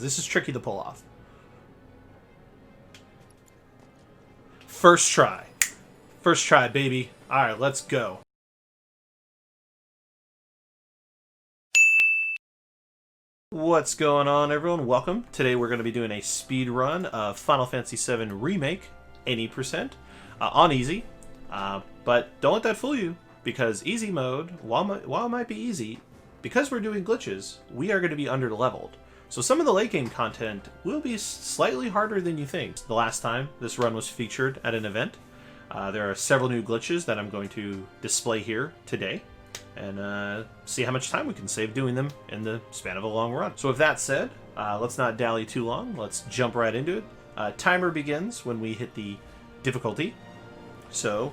This is tricky to pull off. First try. First try, baby. Alright, let's go. What's going on, everyone? Welcome. Today we're going to be doing a speed run of Final Fantasy VII Remake, 80%, on easy. But don't let that fool you, because easy mode, while it might be easy, because we're doing glitches, we are going to be under-leveled. So some of the late game content will be slightly harder than you think. The last time this run was featured at an event, there are several new glitches that I'm going to display here today, and see how much time we can save doing them in the span of a long run. So with that said, let's not dally too long. Let's jump right into it. Timer begins when we hit the difficulty. So,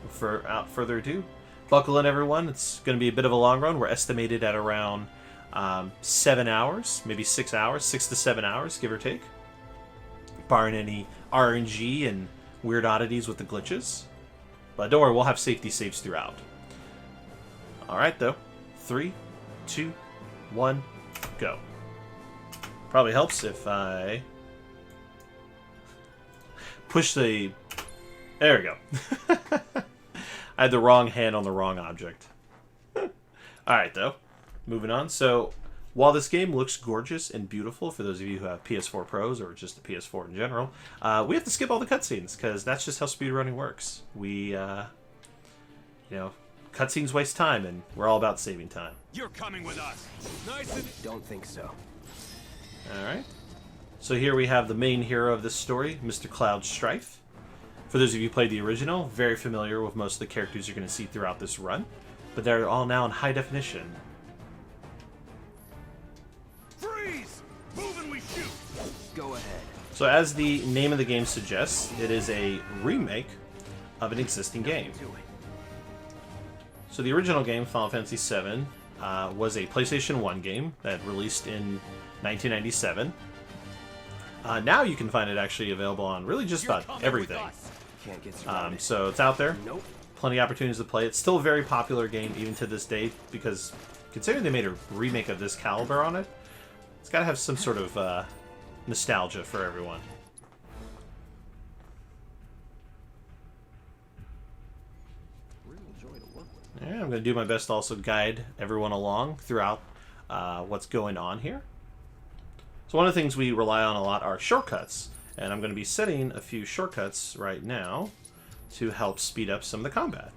without further ado, buckle in, everyone. It's going to be a bit of a long run. We're estimated at around 7 hours, maybe 6 hours, 6 to 7 hours, give or take, barring any RNG and weird oddities with the glitches. But don't worry, we'll have safety saves throughout. Alright, though. 3, 2, 1, go. Probably helps if I push the... There we go. I had the wrong hand on the wrong object. Alright, though. Moving on. So, while this game looks gorgeous and beautiful for those of you who have PS4 Pros or just the PS4 in general, we have to skip all the cutscenes because that's just how speedrunning works. We, cutscenes waste time, and we're all about saving time. You're coming with us. Nice and... Don't think so. Alright. So here we have the main hero of this story, Mr. Cloud Strife. For those of you who played the original, very familiar with most of the characters you're going to see throughout this run, but they're all now in high definition. freeze! Move and we shoot. Go ahead. So as the name of the game suggests, it is a remake of an existing game. So the original game, Final Fantasy VII, was a PlayStation 1 game that released in 1997. Now you can find it actually available on really just about everything. Can't get surrounded. So it's out there. Nope. Plenty of opportunities to play. It's still a very popular game even to this day because considering they made a remake of this caliber on it, it's got to have some sort of nostalgia for everyone. Yeah, I'm going to do my best to also guide everyone along throughout what's going on here. So one of the things we rely on a lot are shortcuts, and I'm going to be setting a few shortcuts right now to help speed up some of the combat.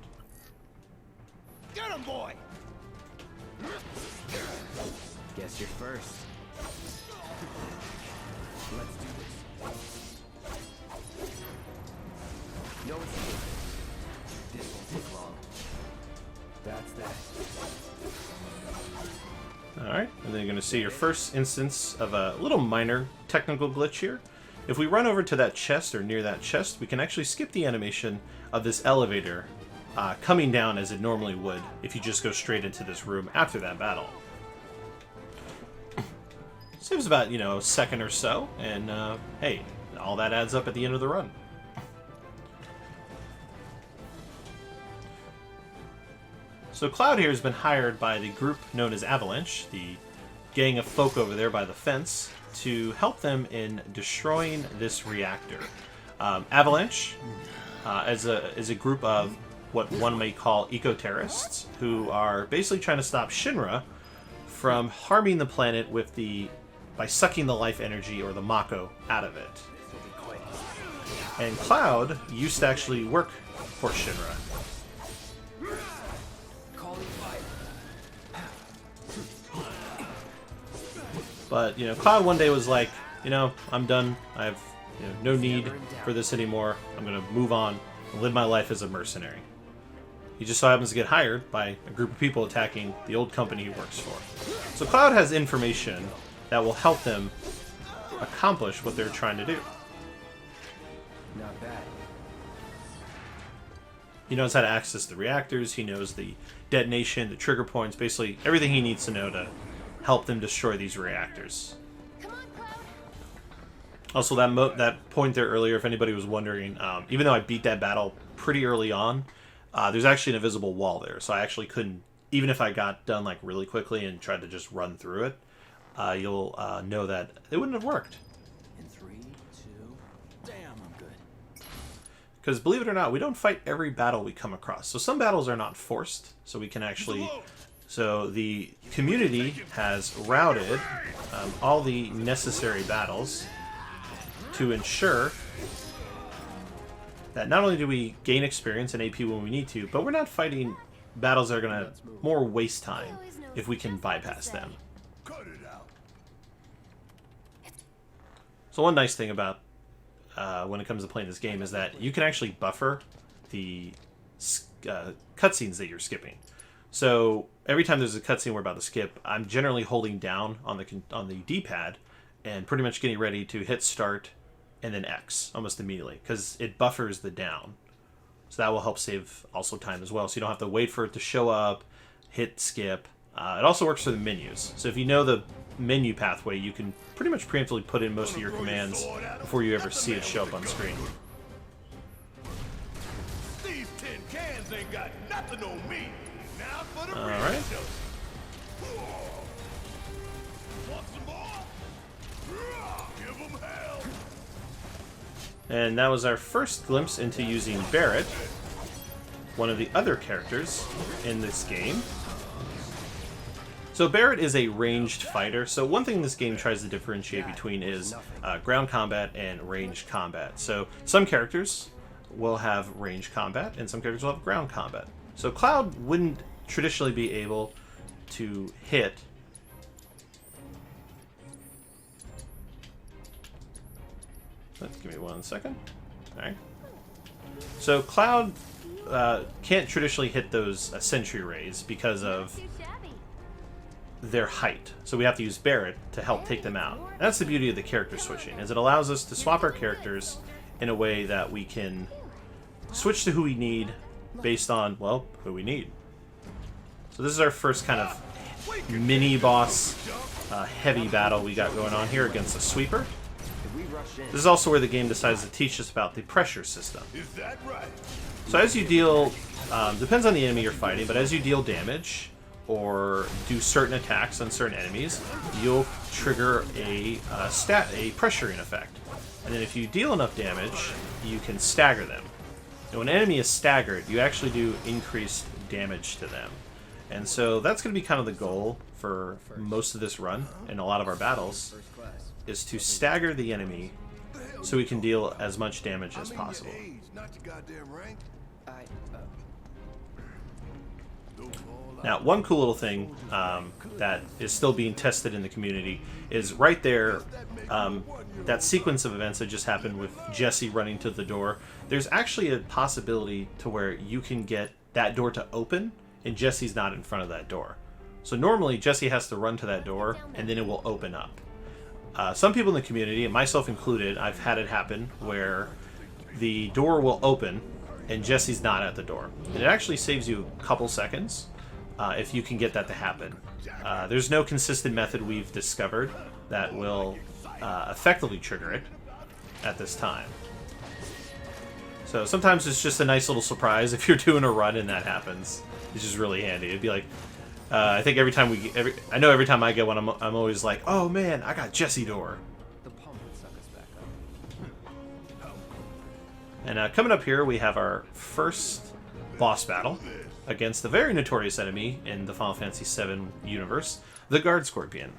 Get him, boy! Guess you're first. Let's do this. No, it's this won't take long. That's that. Alright, and then you're going to see your first instance of a little minor technical glitch here. If we run over to that chest or near that chest, we can actually skip the animation of this elevator coming down as it normally would if you just go straight into this room after that battle. Saves about, a second or so, and hey, all that adds up at the end of the run. So Cloud here has been hired by the group known as Avalanche, the gang of folk over there by the fence, to help them in destroying this reactor. Avalanche is a group of what one may call eco-terrorists who are basically trying to stop Shinra from harming the planet by sucking the life energy or the Mako out of it. And Cloud used to actually work for Shinra. But, Cloud one day was like, I'm done. I have no need for this anymore. I'm going to move on and live my life as a mercenary. He just so happens to get hired by a group of people attacking the old company he works for. So Cloud has information that will help them accomplish what they're trying to do. Not bad. He knows how to access the reactors. He knows the detonation, the trigger points, basically everything he needs to know to help them destroy these reactors. Come on, Cloud. Also, that point there earlier, if anybody was wondering, even though I beat that battle pretty early on, there's actually an invisible wall there, so I actually couldn't, even if I got done like really quickly and tried to just run through it, you'll know that it wouldn't have worked. In 3, 2. Damn, I'm good. Because believe it or not, we don't fight every battle we come across. So some battles are not forced, so we can actually... So the community has routed all the necessary battles to ensure that not only do we gain experience and AP when we need to, but we're not fighting battles that are going to more waste time if we can bypass them. So one nice thing about when it comes to playing this game is that you can actually buffer the cutscenes that you're skipping. So every time there's a cutscene we're about to skip, I'm generally holding down on the D-pad and pretty much getting ready to hit start and then X almost immediately, because it buffers the down. So that will help save also time as well, so you don't have to wait for it to show up, hit skip. It also works for the menus. So if you know the menu pathway, you can pretty much preemptively put in most of your commands before you ever see it show up on screen. These tin cans ain't got nothing on me. Now for the All right. Want some more? Give 'em hell. And that was our first glimpse into using Barrett, one of the other characters in this game. So Barrett is a ranged fighter. So one thing this game tries to differentiate between is ground combat and ranged combat. So some characters will have ranged combat and some characters will have ground combat. So Cloud wouldn't traditionally be able to hit give me 1 second. Alright. So Cloud can't traditionally hit those sentry rays because of their height. So we have to use Barrett to help take them out. And that's the beauty of the character switching, is it allows us to swap our characters in a way that we can switch to who we need based on, well, who we need. So this is our first kind of mini-boss heavy battle we got going on here against a sweeper. This is also where the game decides to teach us about the pressure system. Is that right? So as you deal, depends on the enemy you're fighting, but as you deal damage or do certain attacks on certain enemies, you'll trigger a pressuring effect. And then if you deal enough damage, you can stagger them. And when an enemy is staggered, you actually do increased damage to them. And so that's going to be kind of the goal for most of this run and a lot of our battles, is to stagger the enemy so we can deal as much damage as possible. Now, one cool little thing that is still being tested in the community is right there, that sequence of events that just happened with Jesse running to the door. There's actually a possibility to where you can get that door to open and Jesse's not in front of that door. So normally Jesse has to run to that door and then it will open up. Some people in the community, and myself included, I've had it happen where the door will open and Jesse's not at the door. And it actually saves you a couple seconds if you can get that to happen. There's no consistent method we've discovered that will effectively trigger it at this time. So sometimes it's just a nice little surprise if you're doing a run and that happens. It's just really handy. It'd be like, I think every time every time I get one, I'm always like, oh man, I got Jesse door. The pump would suck us back up. And coming up here, we have our first boss battle against a very notorious enemy in the Final Fantasy VII universe, the Guard Scorpion.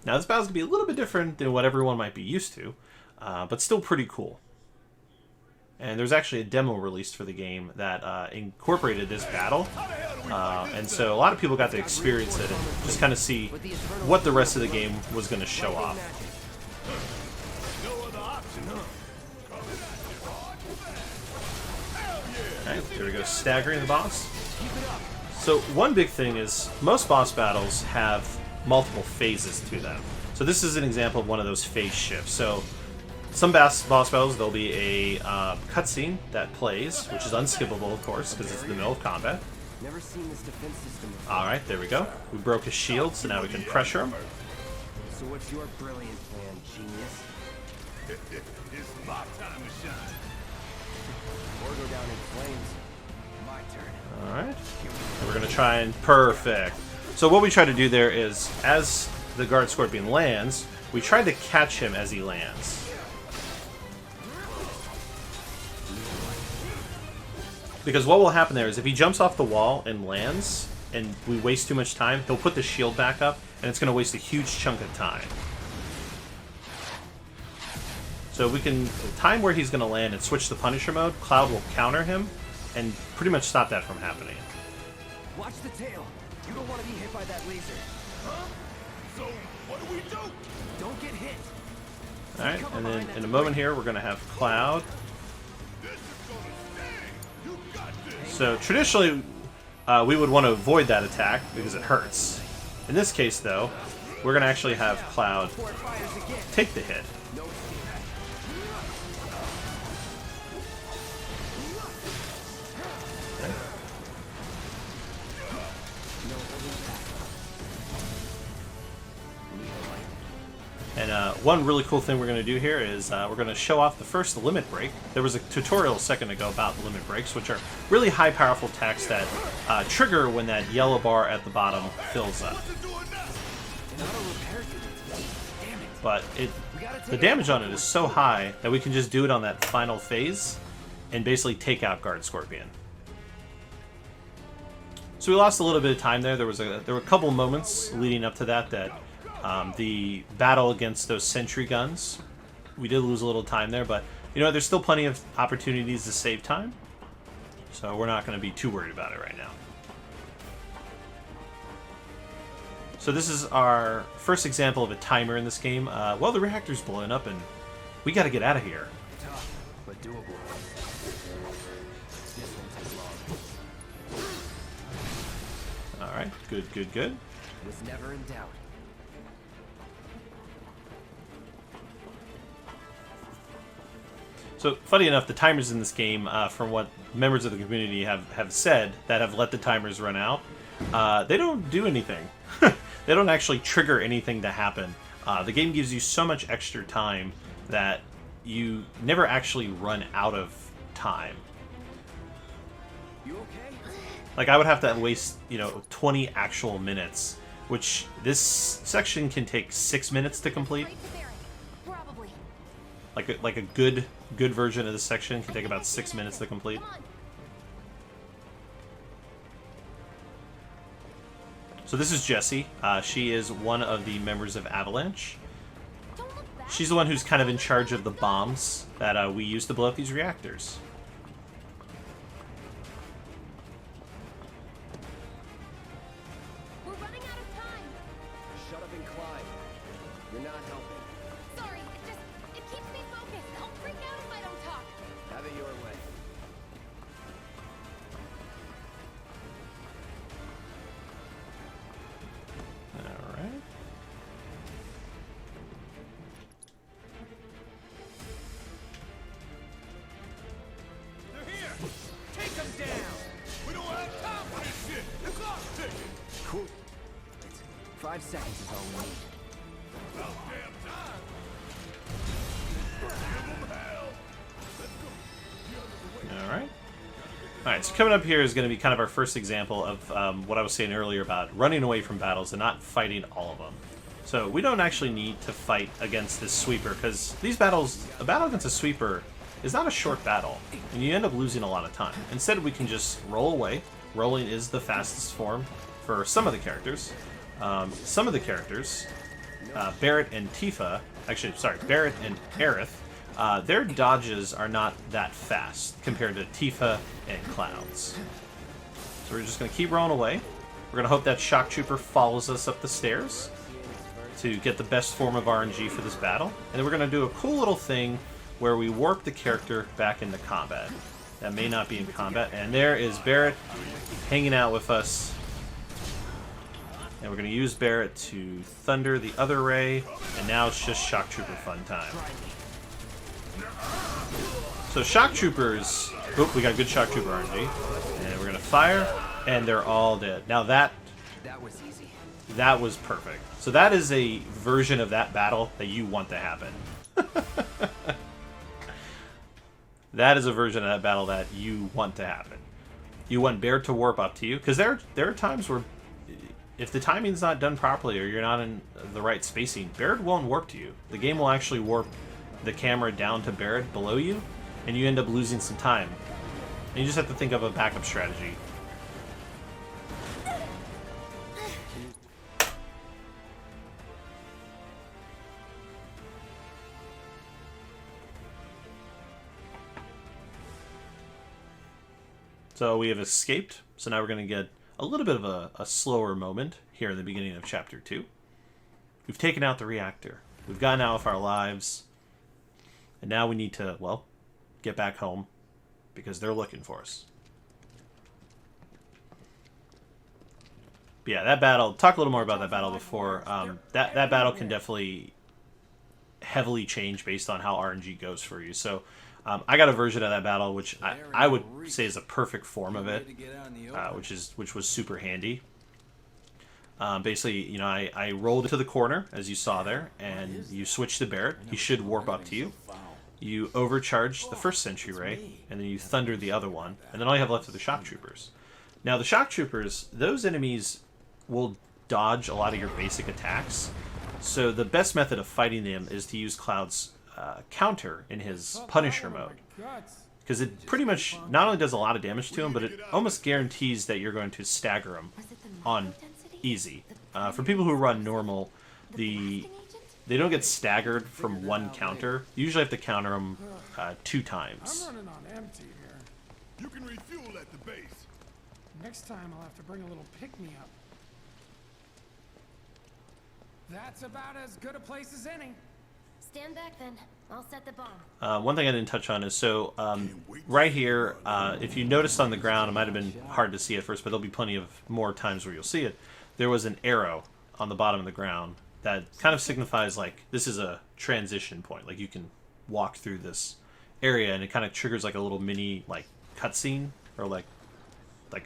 Now this battle's going to be a little bit different than what everyone might be used to, but still pretty cool. And there's actually a demo released for the game that incorporated this battle, and so a lot of people got to experience it and just kind of see what the rest of the game was going to show off. Alright, here we go, staggering the boss. So one big thing is most boss battles have multiple phases to them. So this is an example of one of those phase shifts. So some boss battles, there'll be a cutscene that plays, which is unskippable, of course, because it's in the middle of combat. Never seen this defense system. Alright, there we go. We broke his shield, so now we can pressure him. So what's your brilliant plan, genius? It's my time to shine. Or go down in flames. My turn. Alright. We're going to try and... Perfect. So what we try to do there is, as the Guard Scorpion lands, we try to catch him as he lands. Because what will happen there is if he jumps off the wall and lands, and we waste too much time, he'll put the shield back up, and it's going to waste a huge chunk of time. So we can time where he's going to land and switch to Punisher mode. Cloud will counter him, and pretty much stop that from happening. Watch the tail. You don't want to be hit by that laser. Huh? So, what do we do? Don't get hit. Alright, and then in a moment here, we're going to have Cloud. This is gonna sting. You got this. So traditionally, we would want to avoid that attack because it hurts. In this case, though, we're going to actually have Cloud Before it fires again. take the hit. No escape. And one really cool thing we're going to do here is we're going to show off the first limit break. There was a tutorial a second ago about limit breaks, which are really high powerful attacks that trigger when that yellow bar at the bottom fills up. But the damage on it is so high that we can just do it on that final phase and basically take out Guard Scorpion. So we lost a little bit of time there. There were a couple moments leading up to that the battle against those sentry guns, we did lose a little time there, but you know, there's still plenty of opportunities to save time, so we're not going to be too worried about it right now. So this is our first example of a timer in this game. Well, the reactor's blowing up and we got to get out of here. Tough, but doable. This won't take long. Alright, good, good, good. Was never in doubt. So, funny enough, the timers in this game, from what members of the community have said that have let the timers run out, they don't do anything. They don't actually trigger anything to happen. The game gives you so much extra time that you never actually run out of time. You okay? Like, I would have to waste, 20 actual minutes, which this section can take 6 minutes to complete. Probably. Like a good version of this section can take about 6 minutes to complete. So this is Jessie. She is one of the members of Avalanche. She's the one who's kind of in charge of the bombs that we use to blow up these reactors. We're running out of time. Shut up and climb. You're not helping. Sorry, it keeps me focused. I'll freak out if I don't talk. Have it your way. Alright. They're here. Take them down. We don't have time for this shit. The clock's ticking. Cool. 5 seconds is all we need. About damn time. Give them hell. Alright. Alright, so coming up here is going to be kind of our first example of what I was saying earlier about running away from battles and not fighting all of them. So we don't actually need to fight against this sweeper, because these battles, a battle against a sweeper is not a short battle, and you end up losing a lot of time. Instead, we can just roll away. Rolling is the fastest form for some of the characters. Some of the characters, Barret and Tifa, actually, sorry, Barret and Aerith, their dodges are not that fast compared to Tifa and Cloud's. So we're just going to keep rolling away. We're going to hope that Shock Trooper follows us up the stairs to get the best form of RNG for this battle. And then we're going to do a cool little thing where we warp the character back into combat. That may not be in combat. And there is Barret hanging out with us. And we're going to use Barret to thunder the other ray. And now it's just Shock Trooper fun time. So Shock Troopers... Oop, we got good Shock Trooper RNG. And we're going to fire, and they're all dead. Now that was easy. That was perfect. So that is a version of that battle that you want to happen. That is a version of that battle that you want to happen. You want Bear to warp up to you, because there are times where if the timing's not done properly or you're not in the right spacing, Barret won't warp to you. The game will actually warp the camera down to Barret below you, and you end up losing some time. And you just have to think of a backup strategy. So we have escaped, so now we're going to get a little bit of a slower moment here in the beginning of Chapter 2. We've taken out the reactor. We've gotten out of our lives. And now we need to, well, get back home because they're looking for us. But yeah, that battle, talk a little more about that battle before. That battle can definitely heavily change based on how RNG goes for you. So I got a version of that battle, which I would say is a perfect form of it, which was super handy. Basically, you know, I rolled to the corner, as you saw there, and you switch to Barret. He should warp up to you. You overcharge the first sentry ray, and then you thunder the other one, and then all you have left are the shock troopers. Now, the shock troopers, those enemies will dodge a lot of your basic attacks, so the best method of fighting them is to use Cloud's counter in his Punisher mode. Because it pretty much not only does a lot of damage to him, but it almost guarantees that you're going to stagger him on easy. For people who run normal, they don't get staggered from one counter. You usually have to counter them 2 times. I'm running on empty here. You can refuel at the base. Next time I'll have to bring a little pick-me-up. That's about as good a place as any. Stand back then. I'll set the bomb. One thing I didn't touch on is, so right here, if you noticed on the ground, it might have been hard to see at first, but there'll be plenty of more times where you'll see it. There was an arrow on the bottom of the ground that kind of signifies, like, this is a transition point. Like, you can walk through this area, and it kind of triggers, like, a little mini, like, cutscene, or, like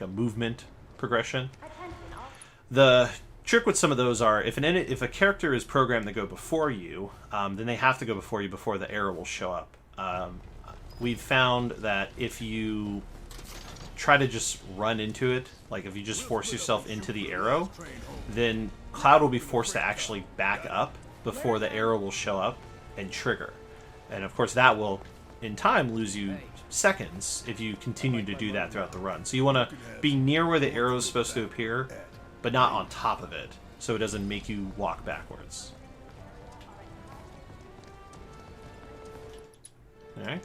a movement progression. The trick with some of those are, if a character is programmed to go before you, then they have to go before you before the arrow will show up. We've found that if you try to just run into it, like if you just force yourself into the arrow, then Cloud will be forced to actually back up before the arrow will show up and trigger. And of course that will, in time, lose you seconds if you continue to do that throughout the run. So you want to be near where the arrow is supposed to appear, but not on top of it, so it doesn't make you walk backwards. Alright.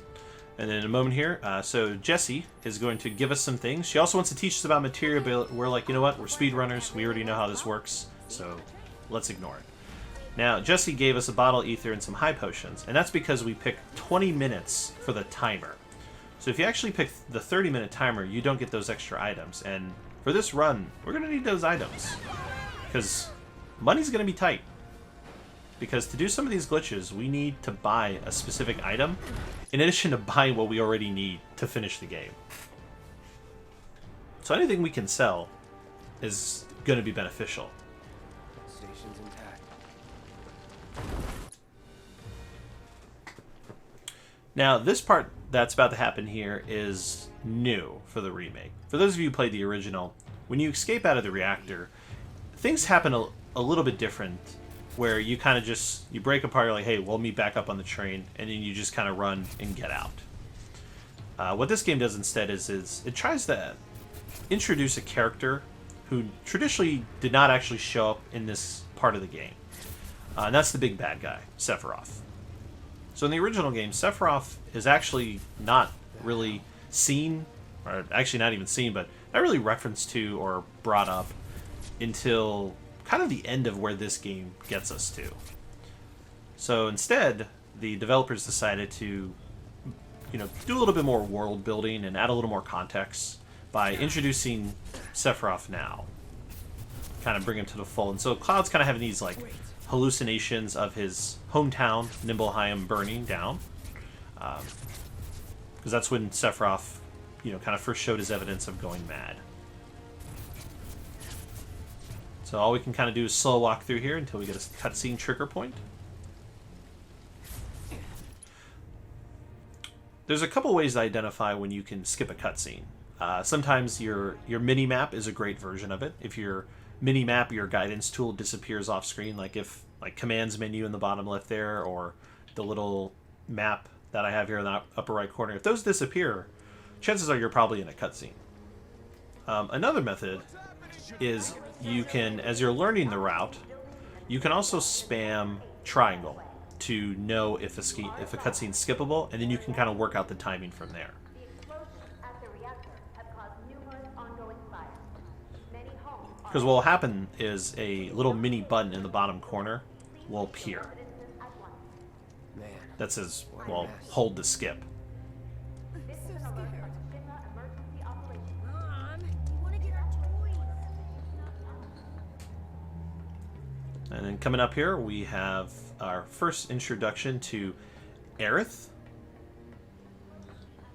And then in a moment here, so Jessie is going to give us some things. She also wants to teach us about materia, but we're like, you know what? We're speedrunners. We already know how this works, so let's ignore it. Now, Jessie gave us a bottle of ether and some high potions, and that's because we picked 20 minutes for the timer. So if you actually pick the 30-minute timer, you don't get those extra items. And for this run, we're going to need those items, because money's going to be tight. Because to do some of these glitches, we need to buy a specific item, in addition to buying what we already need to finish the game. So anything we can sell is going to be beneficial. Station's intact. Now, this part that's about to happen here is new for the remake. For those of you who played the original, when you escape out of the reactor, things happen a little bit different, where you kind of just, you break apart, you're like, hey, we'll meet back up on the train, and then you just kind of run and get out. What this game does instead is it tries to introduce a character who traditionally did not actually show up in this part of the game. And that's the big bad guy, Sephiroth. So in the original game, Sephiroth is actually not really seen, or actually not even seen, but not really referenced to or brought up until kind of the end of where this game gets us to. So instead, the developers decided to, you know, do a little bit more world building and add a little more context by introducing Sephiroth now. Kind of bring him to the fold. And so Cloud's kind of having these, like, hallucinations of his hometown, Nibelheim, burning down. Because that's when Sephiroth, you know, kind of first showed his evidence of going mad. So all we can kind of do is slow walk through here until we get a cutscene trigger point. There's a couple ways to identify when you can skip a cutscene. Sometimes your mini-map is a great version of it. If you're mini-map, your guidance tool disappears off screen, like if like commands menu in the bottom left there, or the little map that I have here in the upper right corner, if those disappear, chances are you're probably in a cutscene. Another method is you can, as you're learning the route, you can also spam triangle to know if a cutscene's skippable, and then you can kind of work out the timing from there. Because what will happen is a little mini button in the bottom corner will appear that says, well, hold to skip. And then coming up here, we have our first introduction to Aerith.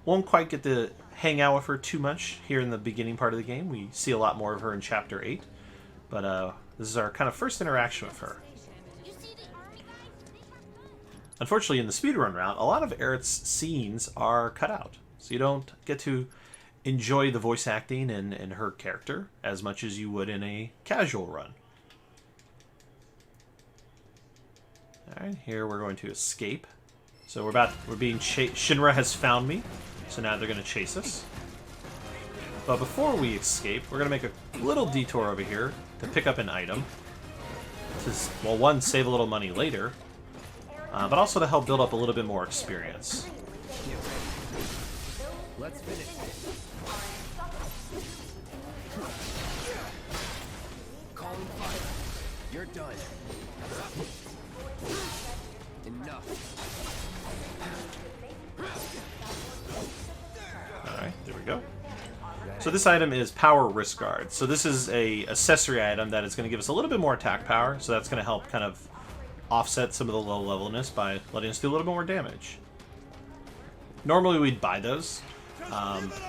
Won't quite get to hang out with her too much here in the beginning part of the game. We see a lot more of her in Chapter 8. But this is our kind of first interaction with her. Unfortunately, in the speedrun route, a lot of Aerith's scenes are cut out. So you don't get to enjoy the voice acting and her character as much as you would in a casual run. Alright, here we're going to escape. So we're being chased. Shinra has found me, so now they're going to chase us. But before we escape, we're going to make a little detour over here to pick up an item. To, well, one, save a little money later, but also to help build up a little bit more experience. Let's finish this. Calling fire. You're done. Enough. Alright, there we go. So this item is Power Wrist Guard. So this is a accessory item that is going to give us a little bit more attack power. So that's going to help kind of offset some of the low levelness by letting us do a little bit more damage. Normally we'd buy those,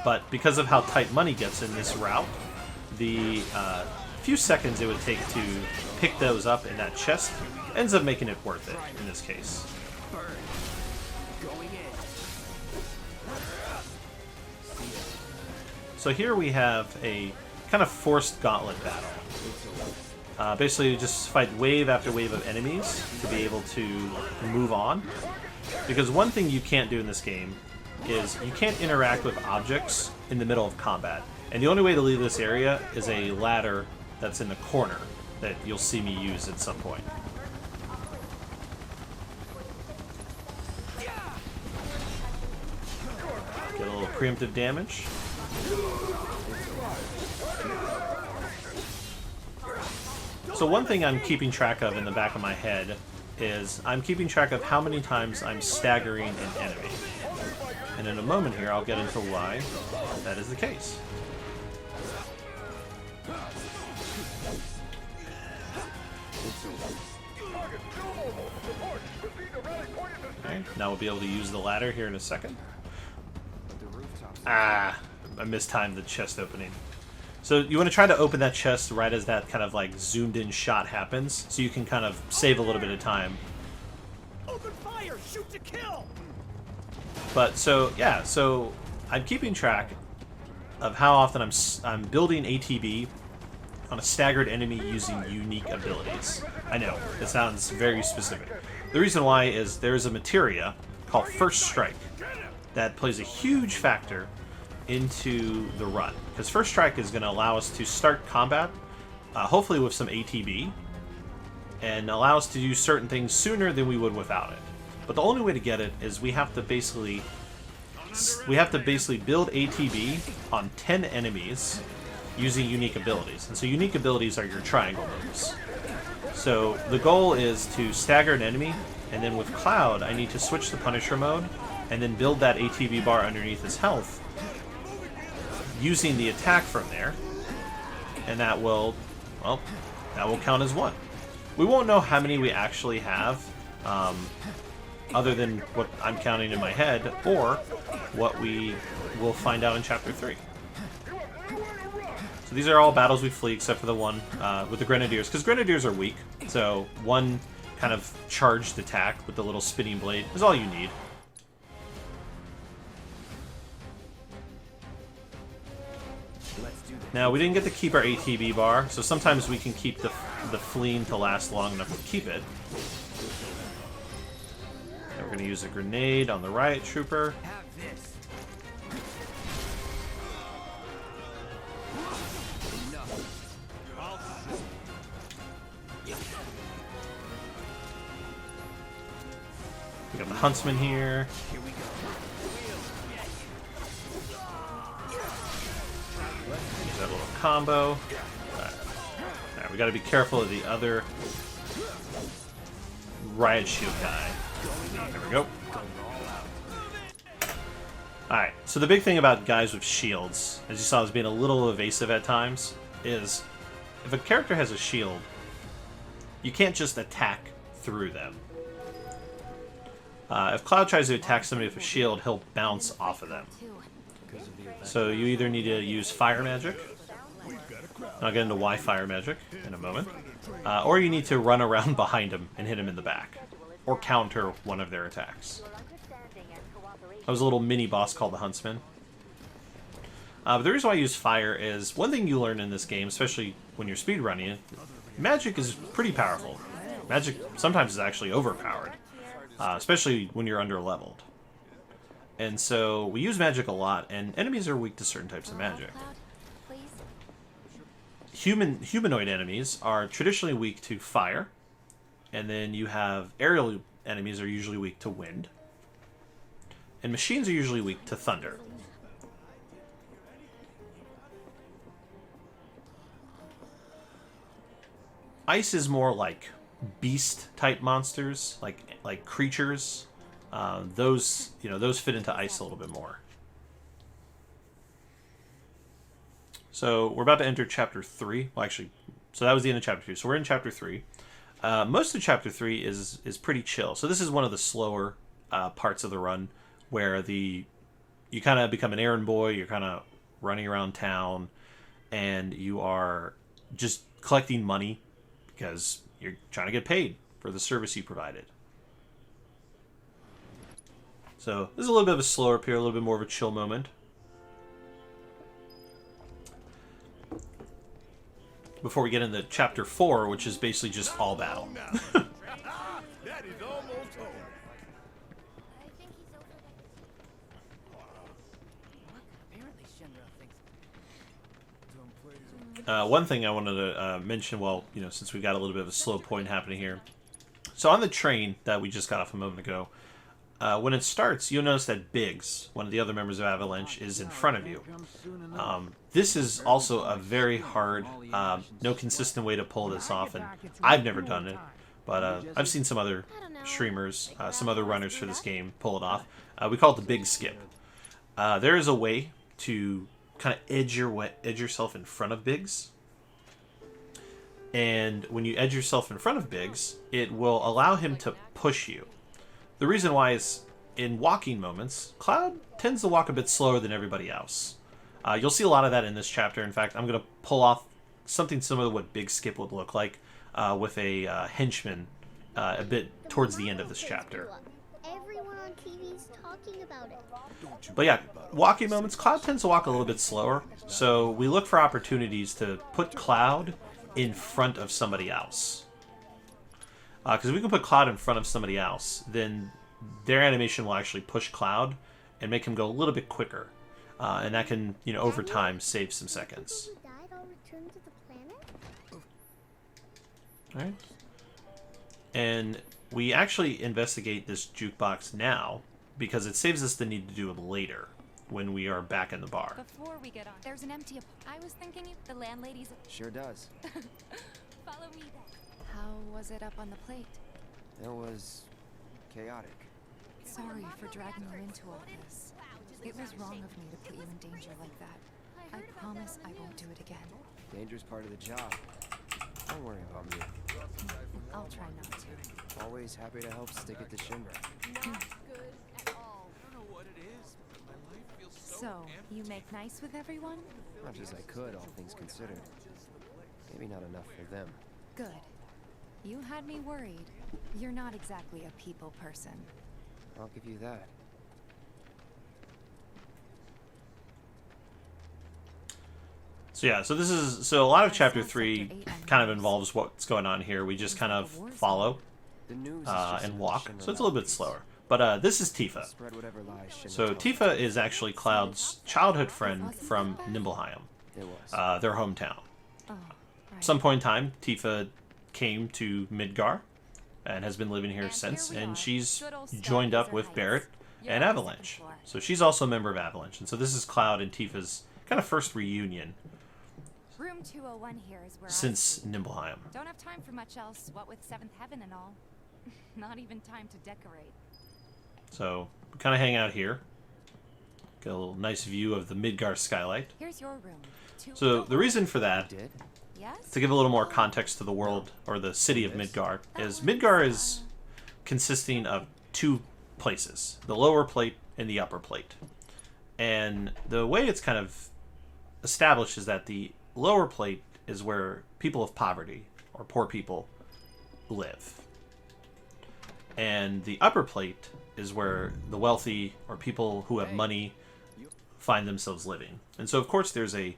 but because of how tight money gets in this route, the few seconds it would take to pick those up in that chest ends up making it worth it in this case. Burn. Going in. So here we have a kind of forced gauntlet battle. Basically, you just fight wave after wave of enemies to be able to move on. Because one thing you can't do in this game is you can't interact with objects in the middle of combat. And the only way to leave this area is a ladder that's in the corner that you'll see me use at some point. Get a little preemptive damage. So one thing I'm keeping track of in the back of my head is I'm keeping track of how many times I'm staggering an enemy. And in a moment here, I'll get into why that is the case. Okay, now we'll be able to use the ladder here in a second. Ah, I mistimed the chest opening. So you want to try to open that chest right as that kind of like zoomed in shot happens, so you can kind of save a little bit of time. Open fire! Shoot to kill! But so yeah, so I'm keeping track of how often I'm building ATB on a staggered enemy using unique abilities. I know, it sounds very specific. The reason why is there's a materia called First Strike that plays a huge factor into the run. Because First Strike is going to allow us to start combat, hopefully with some ATB, and allow us to do certain things sooner than we would without it. But the only way to get it is we have to basically build ATB on 10 enemies using unique abilities. And so unique abilities are your triangle moves. So the goal is to stagger an enemy, and then with Cloud, I need to switch to Punisher mode, and then build that ATB bar underneath his health, using the attack from there, and that will, well, that will count as one. We won't know how many we actually have, other than what I'm counting in my head, or what we will find out in Chapter 3. So these are all battles we flee, except for the one with the Grenadiers, because Grenadiers are weak, so one kind of charged attack with the little spinning blade is all you need. Let's do Now, we didn't get to keep our ATB bar, so sometimes we can keep the fleeing to last long enough to keep it. And we're going to use a grenade on the riot trooper. Have this. We got the huntsman here. Here we go. Use that little combo. Now we got to be careful of the other riot shield guy. There we go. Alright, so the big thing about guys with shields, as you saw as being a little evasive at times, is if a character has a shield, you can't just attack through them. If Cloud tries to attack somebody with a shield, he'll bounce off of them. So you either need to use fire magic, I'll get into why fire magic in a moment, or you need to run around behind him and hit him in the back, or counter one of their attacks. That was a little mini boss called the Huntsman. But the reason why I use fire is, one thing you learn in this game, especially when you're speedrunning it, magic is pretty powerful. Magic sometimes is actually overpowered, especially when you're under-leveled. And so we use magic a lot, and enemies are weak to certain types of magic. Humanoid enemies are traditionally weak to fire, and then you have aerial enemies are usually weak to wind, and machines are usually weak to thunder. Ice is more like beast-type monsters, like creatures. Those fit into ice a little bit more. So we're about to enter chapter 3. Well, actually, so that was the end of chapter 2. So we're in chapter 3. Most of chapter 3 is pretty chill. So this is one of the slower parts of the run, where you kind of become an errand boy. You're kind of running around town, and you are just collecting money because you're trying to get paid for the service you provided. So this is a little bit of a slower period, a little bit more of a chill moment. Before we get into chapter 4, which is basically just all battle. That is almost over. One thing I wanted to mention, well, since we got a little bit of a slow point happening here. So on the train that we just got off a moment ago, when it starts, you'll notice that Biggs, one of the other members of Avalanche, is in front of you. This is also a very hard, no consistent way to pull this off, and I've never done it, but I've seen some other streamers, some other runners for this game pull it off. We call it the Big Skip. There is a way to kind of edge yourself in front of Biggs, and when you edge yourself in front of Biggs, it will allow him to push you. The reason why is, in walking moments, Cloud tends to walk a bit slower than everybody else. You'll see a lot of that in this chapter. In fact, I'm going to pull off something similar to what Big Skip would look like with a henchman a bit towards the end of this chapter. Everyone on TV's talking about it. But yeah, walking moments, Cloud tends to walk a little bit slower, so we look for opportunities to put Cloud in front of somebody else. Because if we can put Cloud in front of somebody else, then their animation will actually push Cloud and make him go a little bit quicker. And that can, over time, save some seconds. Alright. And we actually investigate this jukebox now, because it saves us the need to do it later, when we are back in the bar. Before we get on, there's an empty. I was thinking the landlady's. Sure does. Follow me then. How was it up on the plate? It was chaotic. Sorry for dragging you into all this. It was wrong of me to put you in danger like that. I promise I won't do it again. Danger's part of the job. Don't worry about me. I'll try not to. Always happy to help stick it to Shinra. So, you make nice with everyone? Much as I could, all things considered. Maybe not enough for them. Good. You had me worried. You're not exactly a people person. I'll give you that. So yeah, so a lot of chapter 3 kind of involves what's going on here. We just kind of follow The news and walk, so it's a little bit slower. But this is Tifa. Spread whatever lies Shinra So tells Tifa is actually Cloud's childhood friend from Nibelheim, It was. their hometown. Oh, At right. some point in time, Tifa came to Midgar and has been living here And since, here we and are. she's Good old joined up Stargazer with Heights. Barrett You're and on the Avalanche. second floor. So she's also a member of Avalanche, and so this is Cloud and Tifa's kind of first reunion Room 201 here is where since Nibelheim. don't have time for much else, what with Seventh Heaven and all. Not even time to decorate. So we kind of hang out here. Get a little nice view of the Midgar skylight. Here's your room. So the reason for that, Did? Yes? to give a little more context to the world or the city of Midgar, is Midgar is consisting of two places, the lower plate and the upper plate. And the way it's kind of established is that the lower plate is where people of poverty or poor people live. And the upper plate is where the wealthy or people who have money find themselves living. And so of course there's a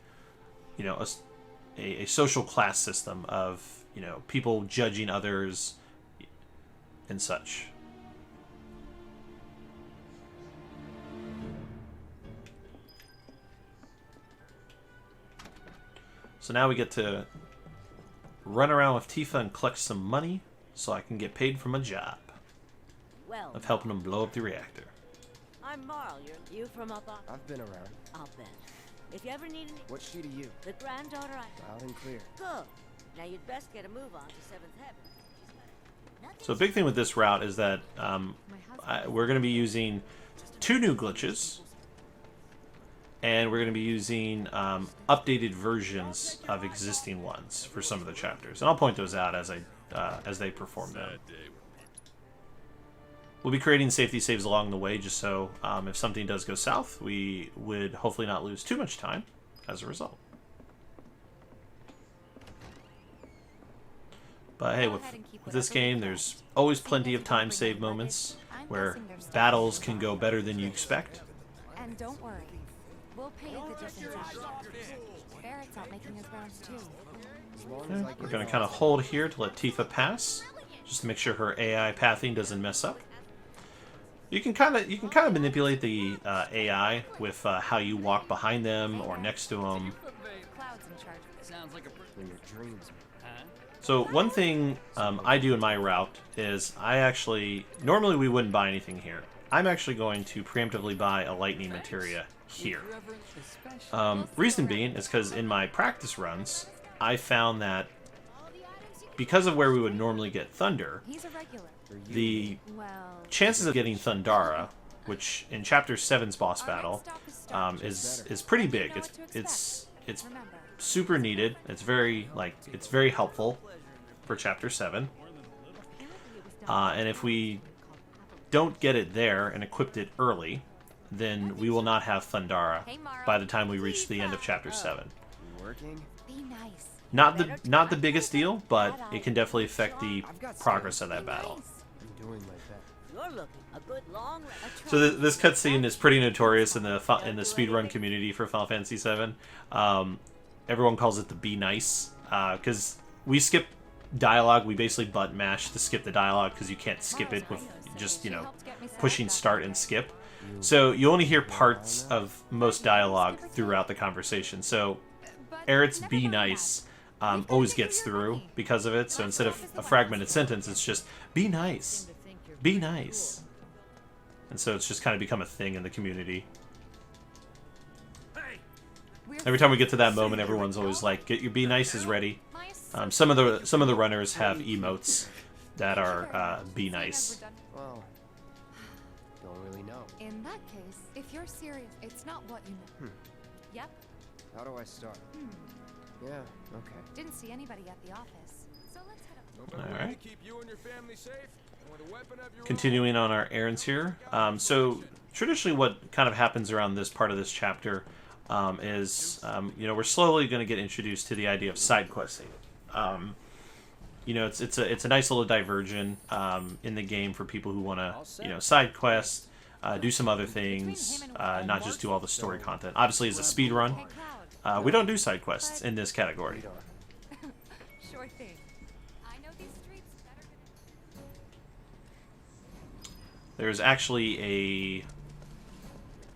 social class system of, people judging others and such. So now we get to run around with Tifa and collect some money so I can get paid for my job Well, of helping them blow up the reactor. I'm Marl. You from up on? I've been around. I'll bet. If you ever need any, What's she to you? the granddaughter I... Loud and clear. Good. Now you'd best get a move on to Seventh Heaven. She's got So a big thing with this route is that we're going to be using 2 new glitches, and we're going to be using updated versions of existing ones for some of the chapters, and I'll point those out as they perform them. We'll be creating safety saves along the way, just so if something does go south, we would hopefully not lose too much time as a result. But hey, with this game, there's always plenty of time save moments where battles can go better than you expect. And don't worry, we'll pay the difference out. Barrett's out making his rounds too. As long as I We're get going to kind of hold here to let Tifa pass, just to make sure her AI pathing doesn't mess up. You can kind of manipulate the AI with how you walk behind them or next to them. Cloud's in charge. in your dreams. So one thing I do in my route is normally we wouldn't buy anything here. I'm actually going to preemptively buy a lightning materia here. Reason being is because in my practice runs, I found that because of where we would normally get thunder, He's a regular. the Well, chances of getting Thundara, which in Chapter 7's boss battle, is pretty big. It's remember, super needed. It's very helpful for Chapter 7. And if we don't get it there and equipped it early, then we will not have Thundara by the time we reach the end of Chapter 7. Working? be nice. Not the biggest deal, but it can definitely affect the progress of that battle. I'm doing my best. You're looking a good long rest. So this cutscene is pretty notorious in the speedrun community for Final Fantasy VII. Everyone calls it the "Be Nice" because we skip dialogue. We basically button mash to skip the dialogue because you can't skip it with just pushing start and skip. So you only hear parts of most dialogue throughout the conversation. So Eric's "Be Nice" always gets through because of it. So instead of a fragmented sentence, it's just "Be nice, be nice," and so it's just kind of become a thing in the community. Every time we get to that moment, everyone's always like, "Get your Be Nice is ready." Some of the runners have emotes that are "Be Nice." Well, don't really know. In that case, if you're serious, it's not what you know. Yep. How do I start? Yeah, okay. Didn't see anybody at the office. So let's head up. No better way Alright. to keep you and your family safe than with a weapon of your Continuing on our errands here. So traditionally what kind of happens around this part of this chapter is, we're slowly going to get introduced to the idea of side questing. It's a nice little diversion in the game for people who want to, side quest, do some other things, not just do all the story content. Obviously, as a speed run, We don't do side quests in this category. Sure thing. I know these streets better than... There's actually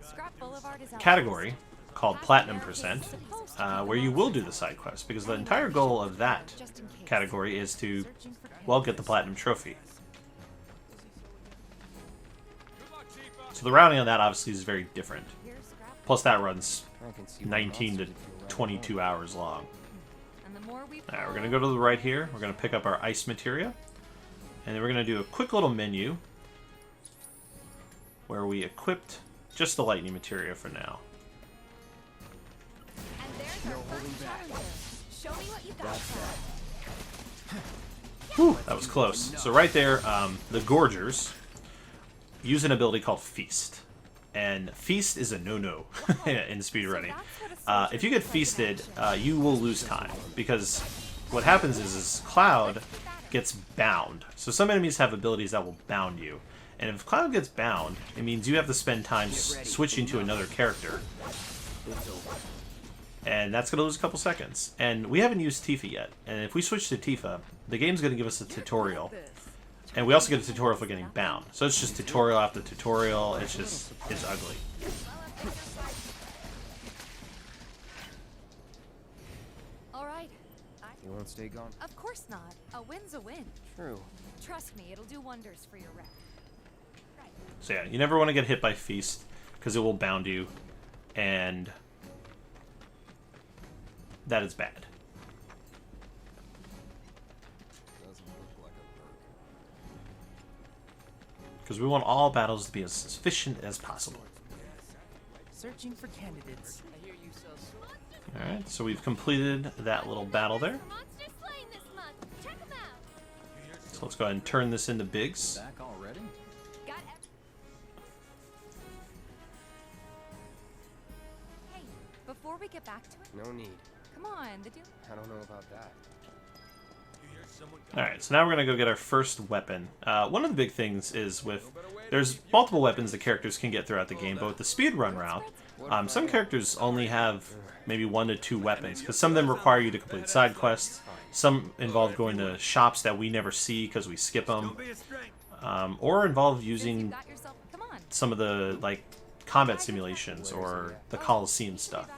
Scrap Boulevard is a out. category called Platinum Percent, where you will do the side quest, because the entire goal of that category is to, well, get the Platinum Trophy. So the routing on that obviously is very different. Plus that runs 19 to 22 hours long. Alright, we're going to go to the right here. We're going to pick up our ice materia. And then we're going to do a quick little menu where we equipped just the lightning materia for now. And there's our first challenger. Show me what you got. Whew, that was close. So right there, the Gorgers use an ability called Feast. And Feast is a no-no in speedrunning. If you get Feasted, you will lose time. Because what happens is Cloud gets bound. So some enemies have abilities that will bound you. And if Cloud gets bound, it means you have to spend time switching to another character. And that's going to lose a couple seconds. And we haven't used Tifa yet. And if we switch to Tifa, the game's going to give us a tutorial. And we also get a tutorial for getting bound. So it's just tutorial after tutorial. It's just, it's ugly. Alright. You won't stay gone? Of course not. A win's a win. True. Trust me, it'll do wonders for your rep. So yeah, you never want to get hit by Feast, because it will bound you. And that is bad. Because we want all battles to be as efficient as possible. Searching for candidates. I hear you sell. Alright, so we've completed that little battle there. So let's go ahead and turn this into Biggs. Back already? Hey, before we get back to it, No need. come on, the dude. I don't know about that. Alright, so now we're going to go get our first weapon. One of the big things is there's multiple weapons the characters can get throughout the game, but with the speedrun route, some characters only have maybe 1 to 2 weapons, because some of them require you to complete side quests, some involve going to shops that we never see because we skip them, or involve using some of the like combat simulations or the Coliseum stuff.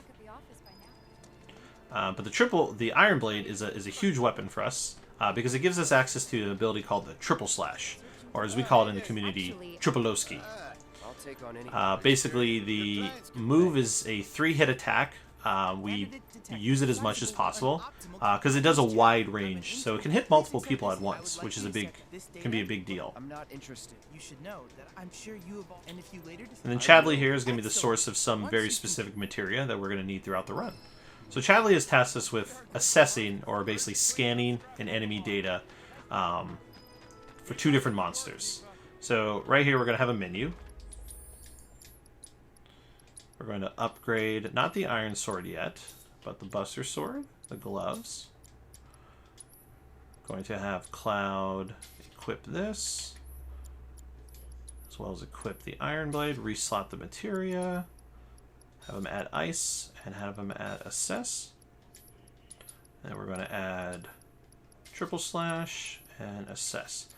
But the Iron Blade is a huge weapon for us, because it gives us access to an ability called the Triple Slash, or as we call it in the community, Tripolowski. Basically, the move is a 3-hit attack. We use it as much as possible, because it does a wide range, so it can hit multiple people at once, which is can be a big deal. I'm not interested. You should know that I'm sure you have. And if you later decide. And then Chadley here is going to be the source of some very specific materia that we're going to need throughout the run. So Chadley has tasked us with assessing, or basically scanning, an enemy data for 2 different monsters. So right here we're going to have a menu. We're going to upgrade, not the Iron Sword yet, but the Buster Sword, the gloves. Going to have Cloud equip this, as well as equip the Iron Blade, reslot the materia, have him add Ice, and have him add Assess. And then we're going to add Triple Slash and Assess.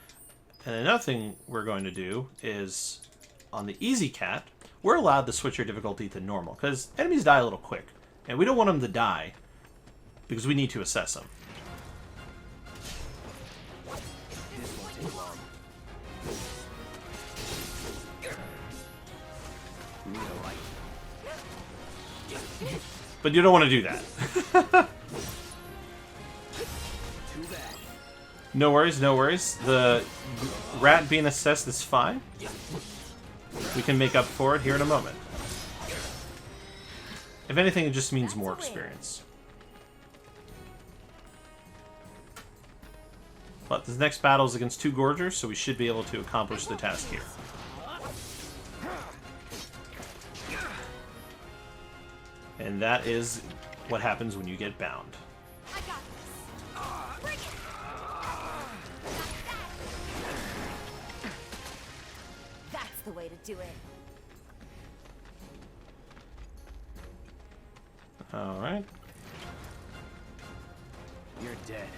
And another thing we're going to do is, on the Easy Cat, we're allowed to switch our difficulty to normal, because enemies die a little quick, and we don't want them to die, because we need to assess them. But you don't want to do that. No worries, no worries. The rat being assessed is fine. We can make up for it here in a moment. If anything, it just means more experience. But the next battle is against 2 Gorgers, so we should be able to accomplish the task here. And that is what happens when you get bound. I got this. Bring it. That's the way to do it. All right. You're dead.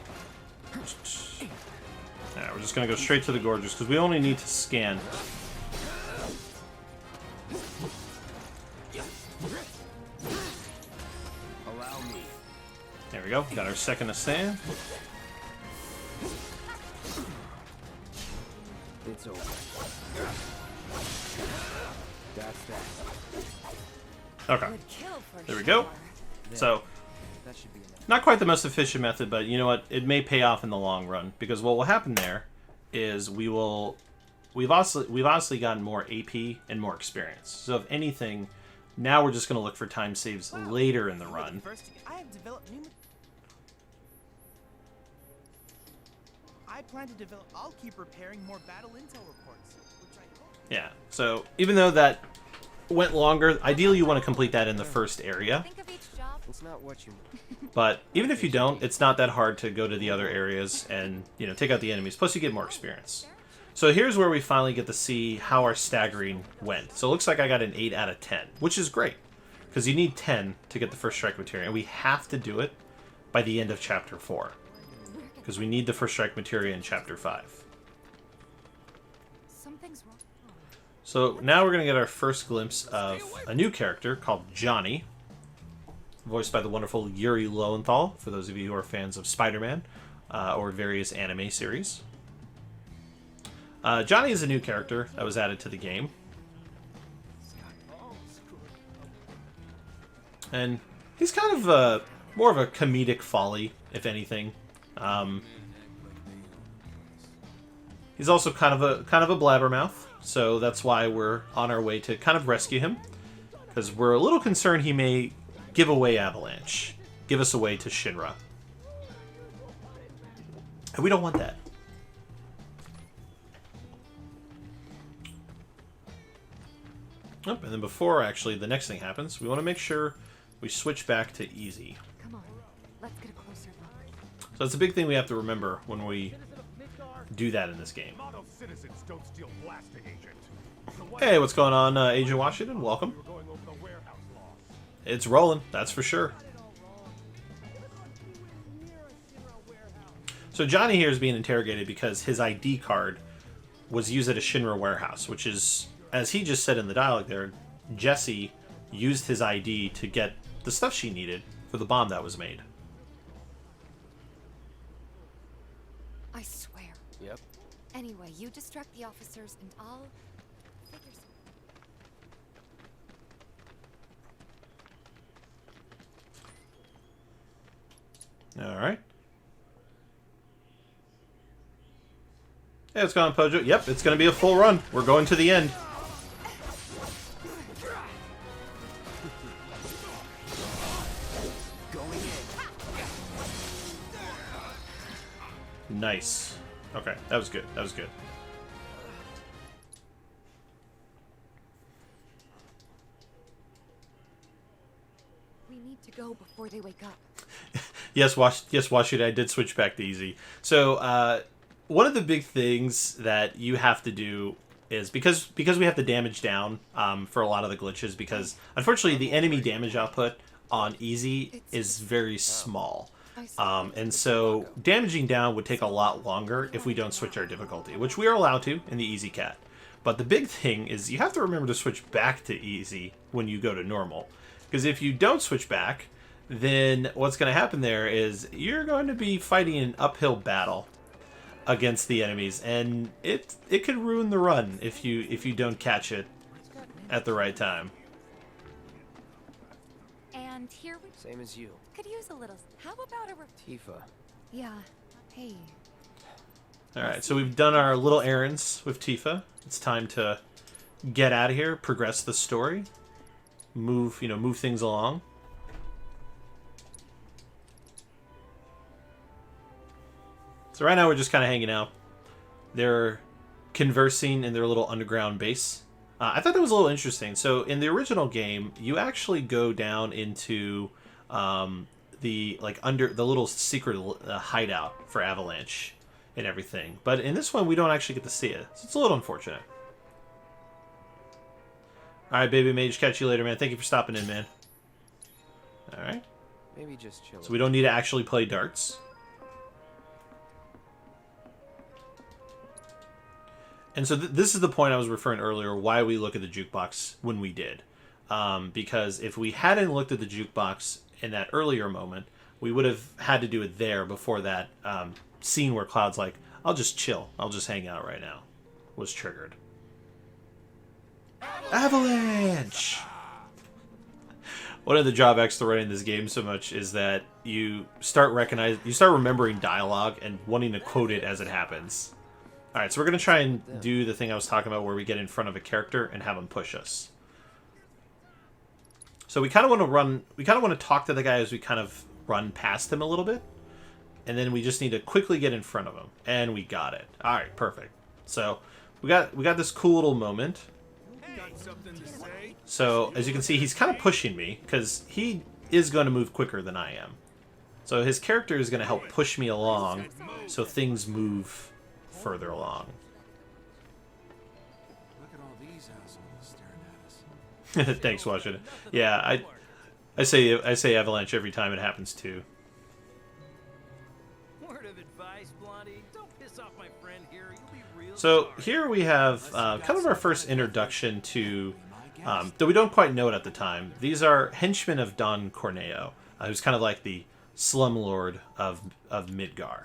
Alright, we're just gonna go straight to the Gorges because we only need to scan. Allow me. There we go. Got our second to stand. It's over. That's that. Okay. Would kill for There we go. sure. So, That should be enough. not quite the most efficient method, but you know what? It may pay off in the long run because what will happen there is we've honestly gotten more AP and more experience. So if anything, now we're just going to look for time saves later in the run. I have developed new. I plan to develop. I'll keep preparing more battle intel reports, which I hope. Yeah. So even though that went longer, ideally you want to complete that in the first area. Think of each job. It's not what you. But even if you don't, it's not that hard to go to the other areas and, you know, take out the enemies. Plus, you get more experience. So here's where we finally get to see how our staggering went. So it looks like I got an 8 out of 10, which is great. Because you need 10 to get the first strike materia. And we have to do it by the end of Chapter 4. Because we need the first strike materia in Chapter 5. Something's wrong. So now we're going to get our first glimpse of a new character called Johnny. Voiced by the wonderful Yuri Lowenthal, for those of you who are fans of Spider-Man or various anime series. Johnny is a new character that was added to the game. And he's kind of more of a comedic folly, if anything. He's also kind of a blabbermouth, so that's why we're on our way to kind of rescue him. Because we're a little concerned he may give away Avalanche. Give us away to Shinra. And we don't want that. Oh, and then before, actually, the next thing happens, we want to make sure we switch back to easy. Come on, let's get a closer look. So that's a big thing we have to remember when we do that in this game. AMANO citizens don't steal blasting agent. Hey, what's going on, Agent Washington? Welcome. We're going over the warehouse laws. It's rolling, that's for sure. So Johnny here is being interrogated because his ID card was used at a Shinra warehouse, which is, as he just said in the dialogue there, Jessie used his ID to get the stuff she needed for the bomb that was made. I swear. Yep. Anyway, you distract the officers and I'll figure something. Alright. Hey, what's going on, Pojo? Yep, it's going to be a full run. We're going to the end. Nice. Okay, that was good. That was good. We need to go before they wake up. Yes, Washington, I did switch back to easy. So, one of the big things that you have to do is, because we have to damage down for a lot of the glitches, because unfortunately the enemy damage output on easy is very small. And so damaging down would take a lot longer if we don't switch our difficulty, which we are allowed to in the easy cat. But the big thing is you have to remember to switch back to easy when you go to normal. Because if you don't switch back, then what's going to happen there is you're going to be fighting an uphill battle against the enemies, and it could ruin the run if you don't catch it at the right time. And here we Same as you. could use a little. How about a Tifa. Yeah. Hey. Alright, so we've done our little errands with Tifa. It's time to get out of here, progress the story, move things along. So right now we're just kind of hanging out. They're conversing in their little underground base. I thought that was a little interesting. So in the original game, you actually go down into the little secret hideout for Avalanche and everything. But in this one, we don't actually get to see it. So it's a little unfortunate. All right, baby mage, catch you later, man. Thank you for stopping in, man. All right. Maybe just chill. So we don't need to actually play darts. And so this is the point I was referring earlier, why we look at the jukebox when we did. Because if we hadn't looked at the jukebox in that earlier moment, we would have had to do it there before that scene where Cloud's like, I'll just chill, I'll just hang out right now, was triggered. Avalanche! One of the drawbacks to running this game so much is that you start remembering dialogue and wanting to quote it as it happens. Alright, so we're going to try and do the thing I was talking about where we get in front of a character and have him push us. So we kind of want to talk to the guy as we kind of run past him a little bit. And then we just need to quickly get in front of him. And we got it. Alright, perfect. So we got this cool little moment. Got something to say? So as you can see, he's kind of pushing me because he is going to move quicker than I am. So his character is going to help push me along so things move further along. Look at all these assholes staring at us. Thanks, Washington. Yeah, I say Avalanche every time it happens too. Word of advice, Blondie. Don't piss off my friend here. You'll be real So sorry. here we have kind of our first introduction to, though we don't quite know it at the time. These are henchmen of Don Corneo, who's kind of like the slumlord of Midgar.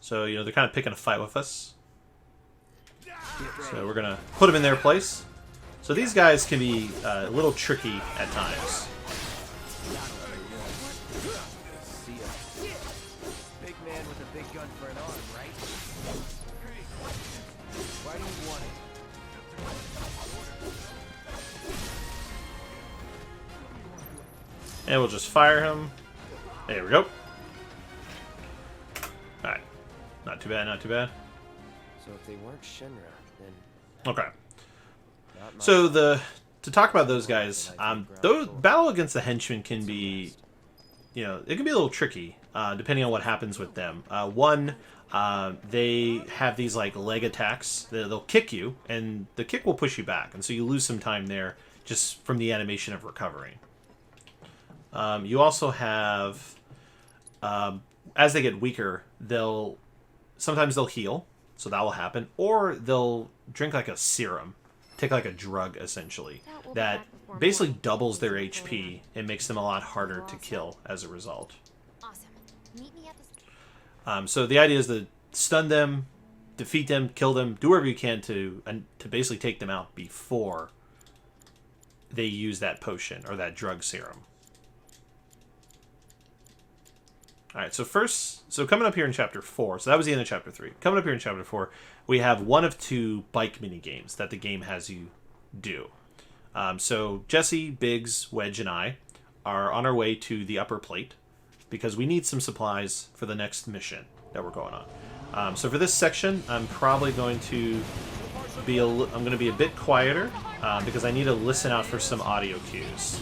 So, you know, they're kind of picking a fight with us. So we're going to put them in their place. So these guys can be a little tricky at times. See ya. Big man with a big gun for an arm, right? Why do you want it? And we'll just fire him. There we go. Alright. Not too bad, not too bad. So if they weren't Shinra, then Okay. not my So to talk about those guys, those battle against the henchmen can be, you know, it can be a little tricky, depending on what happens with them. One, they have these like leg attacks. They'll kick you, and the kick will push you back, and so you lose some time there just from the animation of recovering. You also have, as they get weaker, sometimes they'll heal, so that will happen, or they'll drink like a serum, take like a drug essentially, that basically doubles their HP and makes them a lot harder to kill as a result. Awesome. Meet me at the... So the idea is to stun them, defeat them, kill them, do whatever you can to basically take them out before they use that potion or that drug serum. Alright, so coming up here in Chapter 4, so that was the end of Chapter 3. Coming up here in Chapter 4, we have one of two bike mini-games that the game has you do. So Jesse, Biggs, Wedge, and I are on our way to the upper plate because we need some supplies for the next mission that we're going on. So for this section, I'm probably going to be a bit quieter because I need to listen out for some audio cues.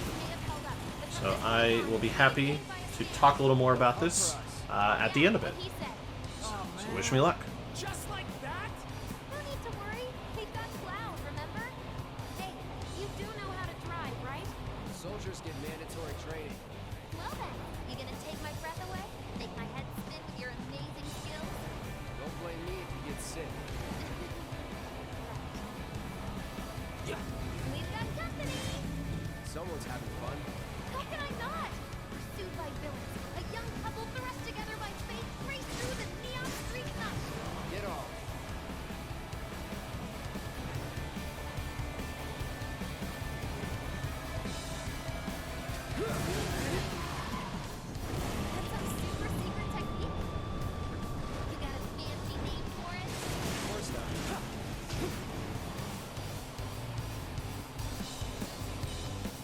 So I will be happy to talk a little more about this at the end of it. So wish me luck. Just like that? No need to worry. They've got Cloud, remember? Hey, you do know how to drive, right? Soldiers get mandatory training. Well then, you gonna take my breath away? Make my head spin with your amazing skills? Don't blame me if you get sick. We've got company! Someone's having fun. How can I not? Pursued by villains, a young couple thrust together by fate race through the neon street night. Get off. That's some super secret technique? You got a fancy name for it? Of course not.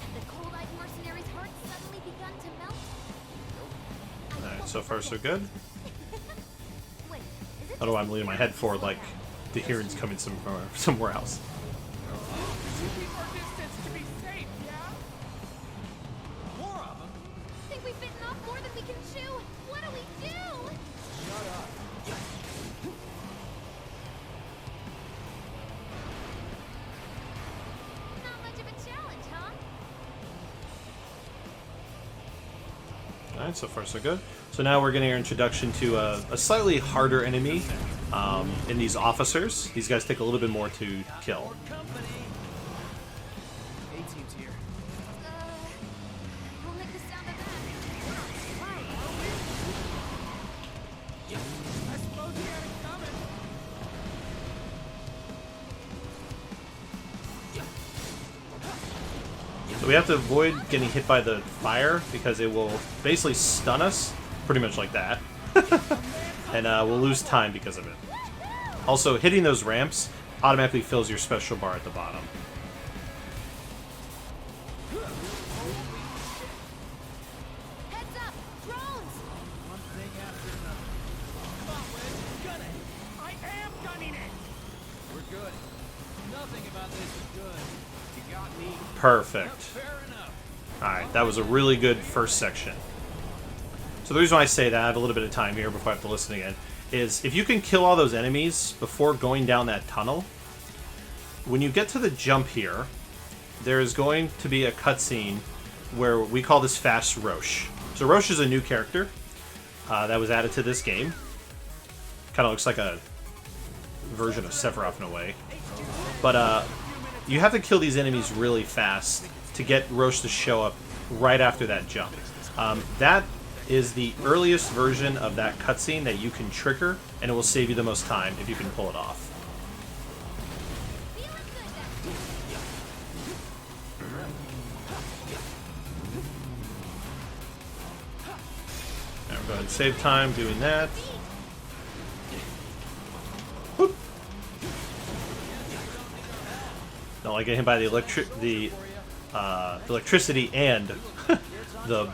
Have the cold-eyed mercenaries' hearts suddenly begun to melt? Alright, so far so good. Wait, is it I don't know why I'm leaning my head forward like the hearing's coming somewhere else. You keep our distance to be safe, yeah? More of them? think we've bitten off more than we can chew? What do we do? Shut up. Not much of a challenge, huh? Alright, so far so good. So now we're getting our introduction to a slightly harder enemy in these officers. These guys take a little bit more to kill. A-team's here. Don't make the sound of that. I suppose he had it coming. So we have to avoid getting hit by the fire because it will basically stun us, pretty much like that. And we'll lose time because of it. Also, hitting those ramps automatically fills your special bar at the bottom. Heads up! Drones! One thing after another. Come on, Wes, gun it. I am gunning it. We're good. Nothing about this is good. You got me. Perfect. Fair enough. Alright, that was a really good first section. So the reason why I say that, I have a little bit of time here before I have to listen again, is if you can kill all those enemies before going down that tunnel, when you get to the jump here, there is going to be a cutscene where we call this Fast Roche. So Roche is a new character that was added to this game. Kind of looks like a version of Sephiroth in a way. But you have to kill these enemies really fast to get Roche to show up right after that jump. That is the earliest version of that cutscene that you can trigger, and it will save you the most time if you can pull it off. Feeling good now. Now we're going to save time doing that. Whoop. Don't like getting hit by the electricity and the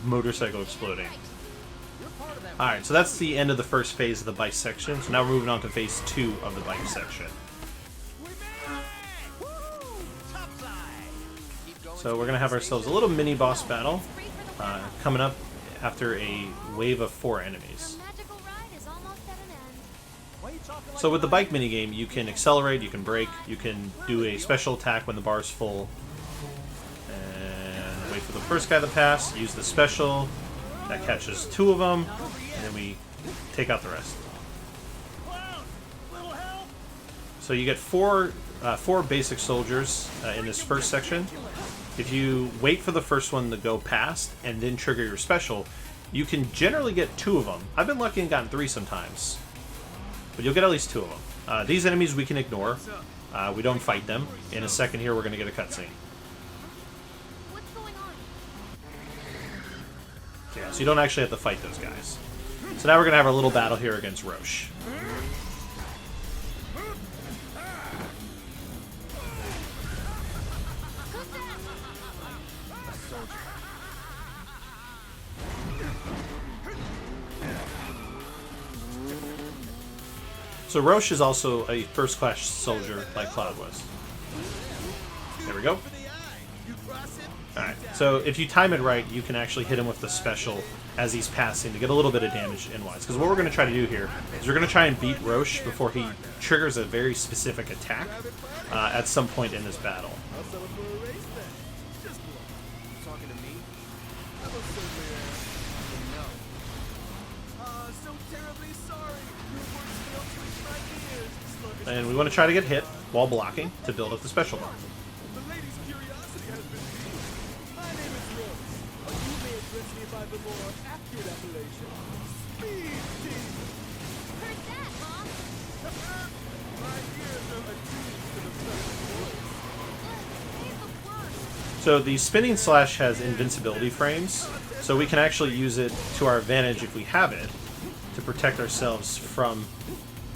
motorcycle exploding. Alright, so that's the end of the first phase of the bike section. So now we're moving on to phase 2 of the bike section. So we're going to have ourselves a little mini boss battle coming up after a wave of 4 enemies. The magical ride is almost at an end. Why are you talking like So with the bike minigame, you can accelerate, you can brake, you can do a special attack when the bar is full. And wait for the first guy to pass, use the special, that catches 2 of them, and then we take out the rest. So you get four basic soldiers in this first section. If you wait for the first one to go past and then trigger your special, you can generally get 2 of them. I've been lucky and gotten 3 sometimes. But you'll get at least 2 of them. These enemies we can ignore. We don't fight them. In a second here, we're going to get a cutscene. What's going on? Yeah, so you don't actually have to fight those guys. So now we're going to have our little battle here against Roche. So Roche is also a first-class soldier like Cloud was. There we go. Alright, so if you time it right, you can actually hit him with the special as he's passing to get a little bit of damage in-wise. Because what we're going to try to do here is we're going to try and beat Roche before he triggers a very specific attack at some point in this battle. talking to me? So terribly sorry. Your words still twitch my ears. Sluggish. And we want to try to get hit while blocking to build up the special bar. The lady's curiosity has been piqued. My name is Rose. You may address me by the more accurate appellation. Speed Demon. Heard that, Mom? My ears are attuned to the present voice. Save the worst. So the spinning slash has invincibility frames, so we can actually use it to our advantage if we have it to protect ourselves from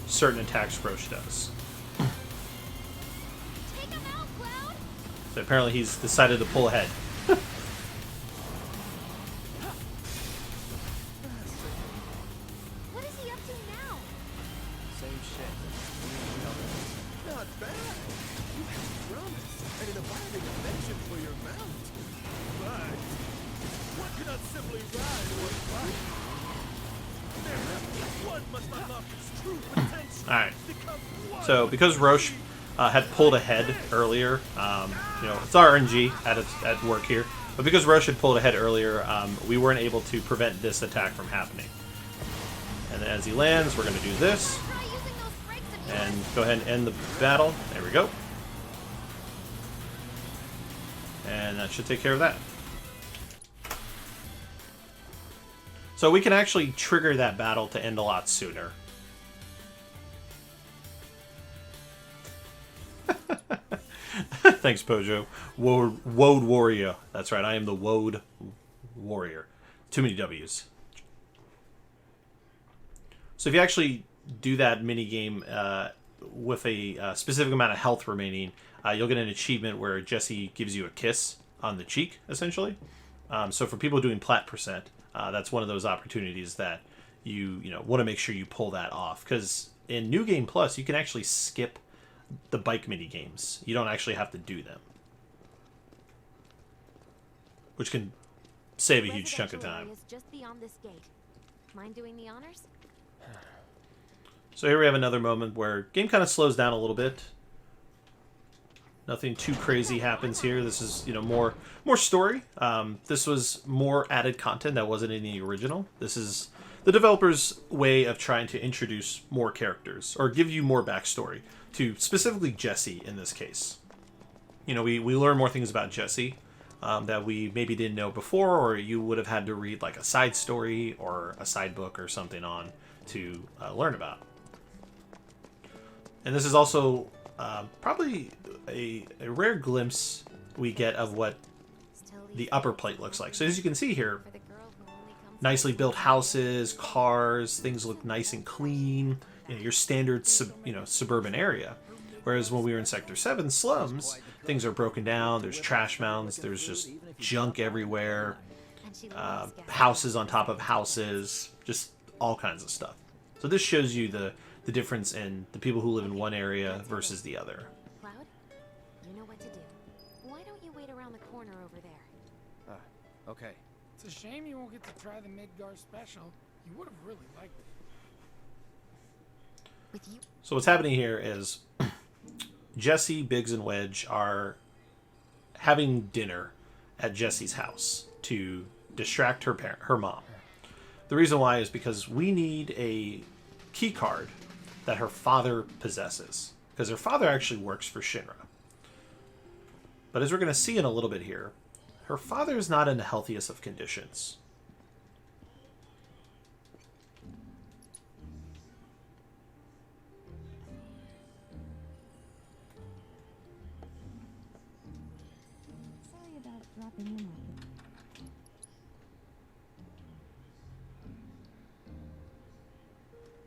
certain attacks Roche does. Take him out, Cloud! So apparently he's decided to pull ahead. What is he up to now? Same shit. Not bad. You have promise and an abiding affection for your mount. But one cannot simply ride or fight. One must unlock its true potential. Alright, Become one. so because Roche had pulled ahead earlier, you know, it's RNG at work here. But because Rush had pulled ahead earlier, we weren't able to prevent this attack from happening. And then as he lands, we're going to do this. Try using those brakes if you And go ahead and end the battle. There we go. And that should take care of that. So we can actually trigger that battle to end a lot sooner. Thanks, Pojo. Woad Warrior. That's right, I am the Woad Warrior. Too many W's. So if you actually do that minigame with a specific amount of health remaining, you'll get an achievement where Jesse gives you a kiss on the cheek, essentially. So for people doing plat percent, that's one of those opportunities that you want to make sure you pull that off. Because in New Game Plus, you can actually skip the bike mini games. You don't actually have to do them, which can save a huge chunk of time. just beyond this gate. Mind doing the honors? So here we have another moment where game kind of slows down a little bit. Nothing too crazy happens here. This is, more story. This was more added content that wasn't in the original. This is the developer's way of trying to introduce more characters or give you more backstory to specifically Jesse in this case. We learn more things about Jesse that we maybe didn't know before, or you would have had to read like a side story or a side book or something on to learn about. And this is also probably a rare glimpse we get of what the upper plate looks like. So as you can see here, nicely built houses, cars, things look nice and clean. Your standard suburban area. Whereas when we were in Sector 7 slums, things are broken down, there's trash mounds, there's just junk everywhere, houses on top of houses, just all kinds of stuff. So this shows you the difference in the people who live in one area versus the other. Cloud, you know what to do. Why don't you wait around the corner over there? Okay. It's a shame you won't get to try the Midgar special. You would have really liked it. With you? So what's happening here is Jesse, Biggs, and Wedge are having dinner at Jesse's house to distract her mom. The reason why is because we need a key card that her father possesses, because her father actually works for Shinra. But as we're going to see in a little bit here, her father is not in the healthiest of conditions. Sorry about dropping in on you.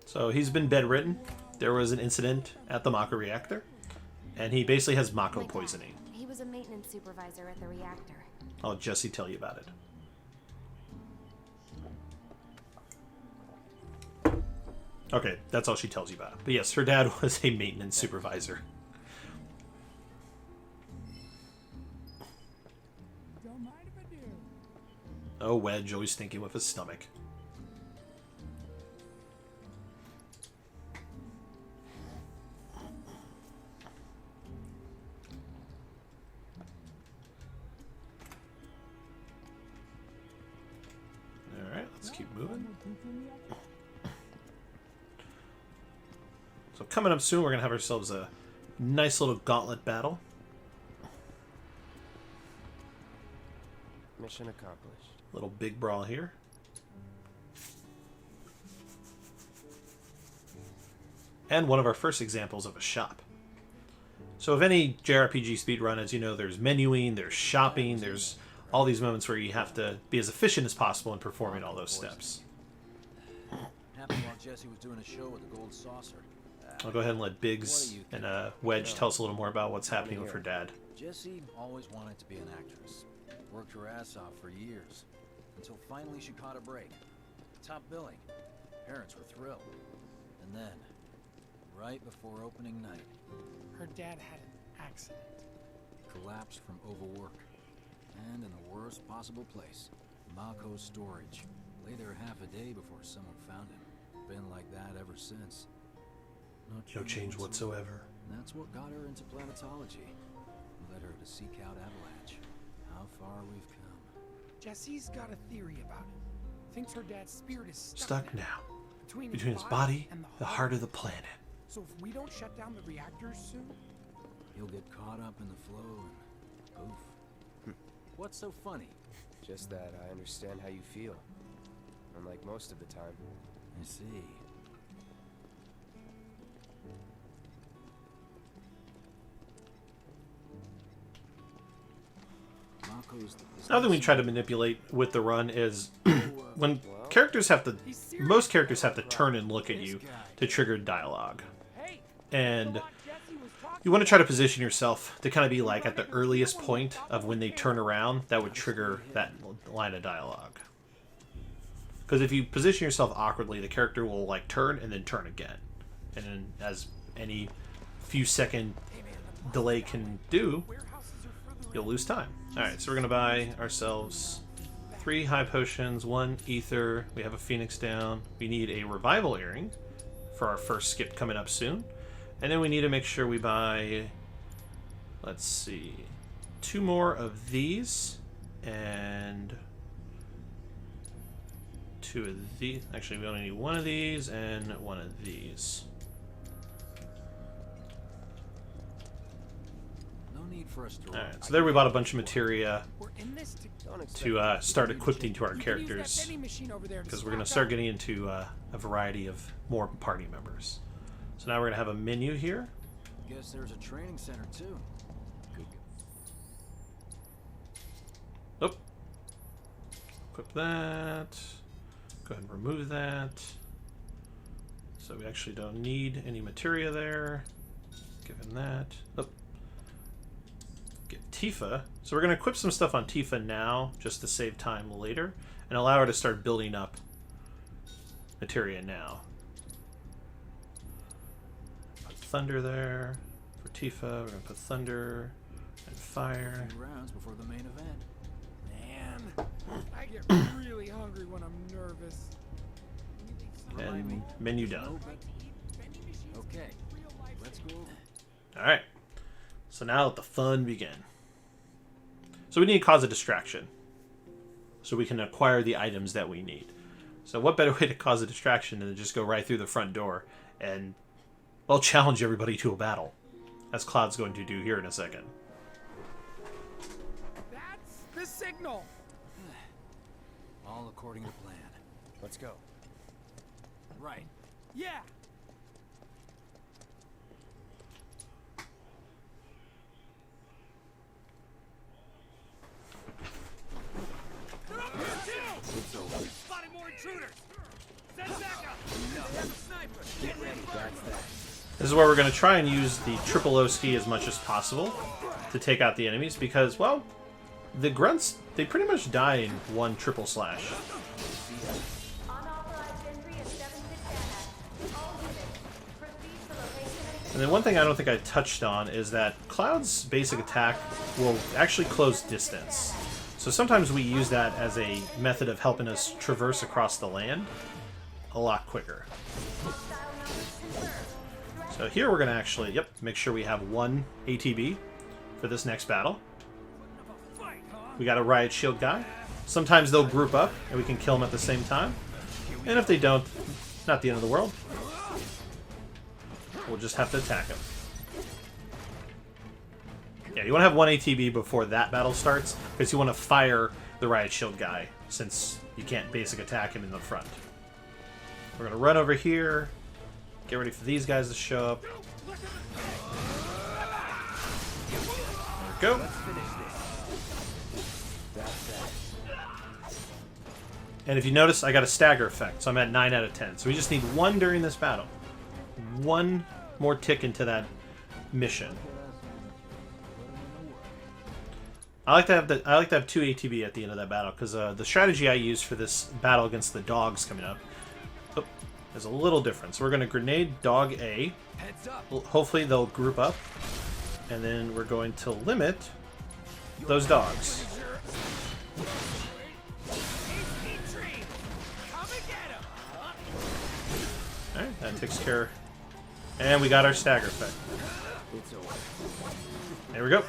So he's been bedridden. There was an incident at the Mako reactor, and he basically has Mako poisoning. He was a maintenance supervisor at the reactor. I'll let Jesse tell you about it. Okay, that's all she tells you about it. But yes, her dad was a maintenance supervisor. Don't mind if I do. Oh, Wedge, always thinking with his stomach. Alright, let's keep moving. So coming up soon, we're going to have ourselves a nice little gauntlet battle. Mission accomplished. Little big brawl here. And one of our first examples of a shop. So if any JRPG speedrun, as you know, there's menuing, there's shopping, there's all these moments where you have to be as efficient as possible in performing all those steps. Happened while Jesse was doing a show with the Gold Saucer. I'll go ahead and let Biggs and Wedge tell us a little more about what's happening with her dad. Jessie always wanted to be an actress. Worked her ass off for years. Until finally she caught a break. Top billing. Parents were thrilled. And then, right before opening night, Her dad had an accident. collapsed from overwork. And in the worst possible place, Mako's storage. Lay there half a day before someone found him. Been like that ever since. No change whatsoever. And that's what got her into planetology. Led her to seek out Avalanche. How far we've come. Jesse's got a theory about it. Thinks her dad's spirit is Stuck now. between Between his body and the heart of the planet. So if we don't shut down the reactors soon, He'll get caught up in the flow and poof. What's so funny? Just that I understand how you feel. Unlike most of the time. I see. Another thing we try to manipulate with the run is when characters have to, most characters have to turn and look at you to trigger dialogue. And you want to try to position yourself to kind of be like at the earliest point of when they turn around that would trigger that line of dialogue. Because if you position yourself awkwardly, the character will like turn and then turn again. And then as any few second delay can do, you'll lose time. Alright, so we're going to buy ourselves 3 high potions, 1 ether, we have a phoenix down, we need a revival earring for our first skip coming up soon, and then we need to make sure we buy, let's see, 2 more of these, and 2 of these, actually we only need 1 of these and 1 of these. Alright, so there we bought a bunch of materia to start equipping to our characters, because we're going to start getting into a variety of more party members. So now we're going to have a menu here. Guess there's a training center too. Oh. Equip that. Go ahead and remove that. So we actually don't need any materia there. Given that. Oh. Get Tifa. So we're going to equip some stuff on Tifa now, just to save time later, and allow her to start building up materia now. Put Thunder there for Tifa. We're going to put Thunder and Fire. 2 rounds before the main event. man, I get really hungry when I'm nervous. And menu done. Okay, let's go. Alright. So now let the fun begin. So we need to cause a distraction, so we can acquire the items that we need. So what better way to cause a distraction than to just go right through the front door and, well, challenge everybody to a battle, as Cloud's going to do here in a second. That's the signal. All according to plan. Let's go. Right. Yeah. Spotted more intruders. Send backup. They have a sniper. Get ready. That's that. This is where we're going to try and use the triple OSD as much as possible to take out the enemies, because, well, the grunts, they pretty much die in one triple slash. And then one thing I don't think I touched on is that Cloud's basic attack will actually close distance. So sometimes we use that as a method of helping us traverse across the land a lot quicker. So here we're going to actually, make sure we have 1 ATB for this next battle. We got a riot shield guy. Sometimes they'll group up and we can kill them at the same time. And if they don't, not the end of the world. We'll just have to attack him. Yeah, you want to have 1 ATB before that battle starts, because you want to fire the riot shield guy, since you can't basic attack him in the front. We're going to run over here, get ready for these guys to show up. There we go. And if you notice, I got a stagger effect, so I'm at 9 out of 10. So we just need 1 during this battle. 1 more tick into that mission. I like to have 2 ATB at the end of that battle, because the strategy I use for this battle against the dogs coming up is a little different. So we're going to grenade dog A. Hopefully they'll group up, and then we're going to limit those dogs. Alright, that takes care. And we got our stagger effect. There we go.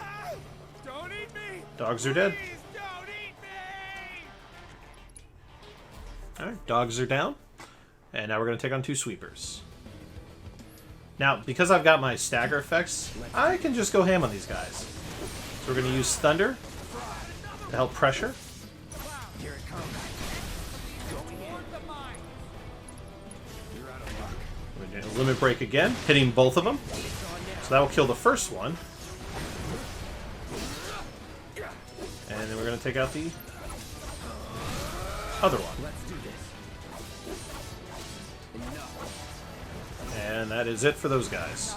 Dogs are dead. Alright, dogs are down. And now we're going to take on 2 sweepers. Now, because I've got my stagger effects, I can just go ham on these guys. So we're going to use Thunder to help pressure. Here it comes. We're going to limit break again, hitting both of them. So that will kill the first one. And then we're going to take out the other one. Let's do this. And that is it for those guys.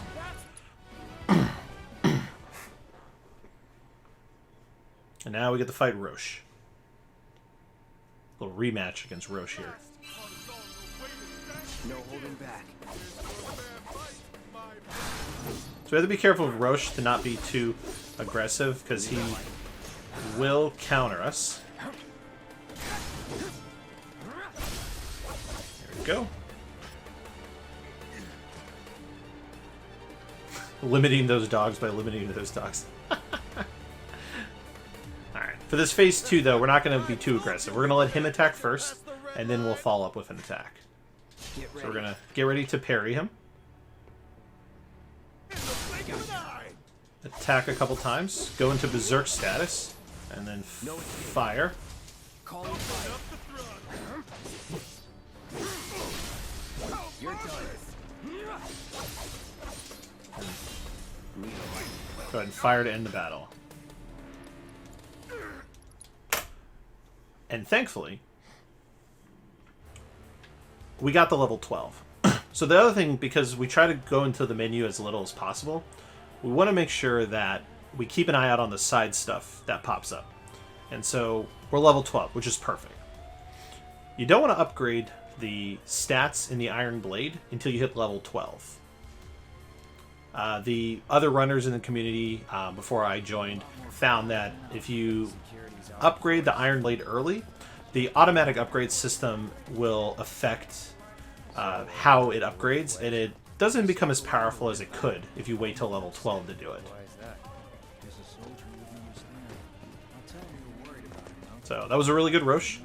And now we get to fight Roche. A little rematch against Roche here. No holding back. So we have to be careful of Roche to not be too aggressive, because he will counter us. There we go. Limiting those dogs by limiting those dogs. Alright, for this phase 2 though, we're not going to be too aggressive. We're going to let him attack first, and then we'll follow up with an attack. So we're going to get ready to parry him. Attack a couple times, go into berserk status, and then fire. You're done. Go ahead and fire to end the battle. And thankfully, we got the level 12. So the other thing, because we try to go into the menu as little as possible, we want to make sure that we keep an eye out on the side stuff that pops up. And so we're level 12, which is perfect. You don't want to upgrade the stats in the Iron Blade until you hit level 12. The other runners in the community, before I joined, found that if you upgrade the Iron Blade early, the automatic upgrade system will affect how it upgrades, and it doesn't become as powerful as it could if you wait till level 12 to do it. So that was a really good Roche.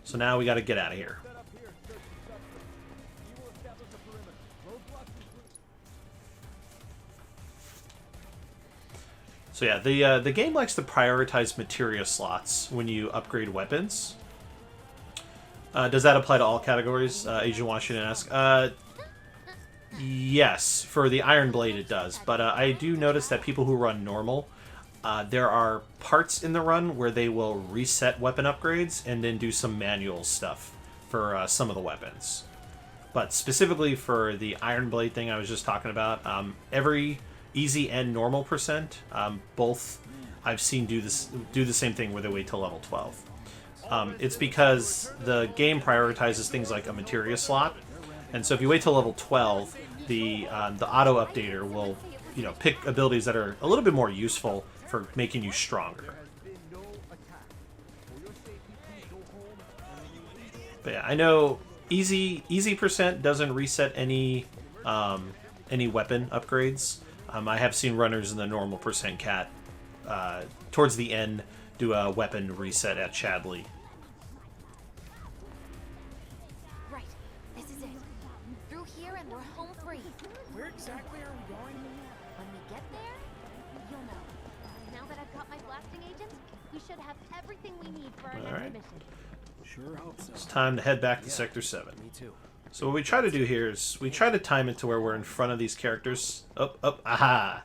So now we got to get out of here. So yeah, the game likes to prioritize materia slots when you upgrade weapons. Does that apply to all categories? Agent Washington asks. Yes, for the Iron Blade it does, but I do notice that people who run normal, there are parts in the run where they will reset weapon upgrades and then do some manual stuff for some of the weapons. But specifically for the Iron Blade thing I was just talking about, every easy and normal percent, both I've seen do the same thing where they wait till level 12. It's because the game prioritizes things like a materia slot, and so if you wait till level 12, the auto updater will, you know, pick abilities that are a little bit more useful for making you stronger. But yeah, I know easy percent doesn't reset any weapon upgrades. I have seen runners in the normal percent cat towards the end do a weapon reset at Chadley. Right. This is it. Through here and we're home free. Where exactly are we going? When we get there, you'll know. Now that I've got my blasting agent, we should have everything we need for our next Alright. mission. Sure hope so. It's time to head back to Sector 7. Me too. So what we try to do here is we try to time it to where we're in front of these characters. Aha!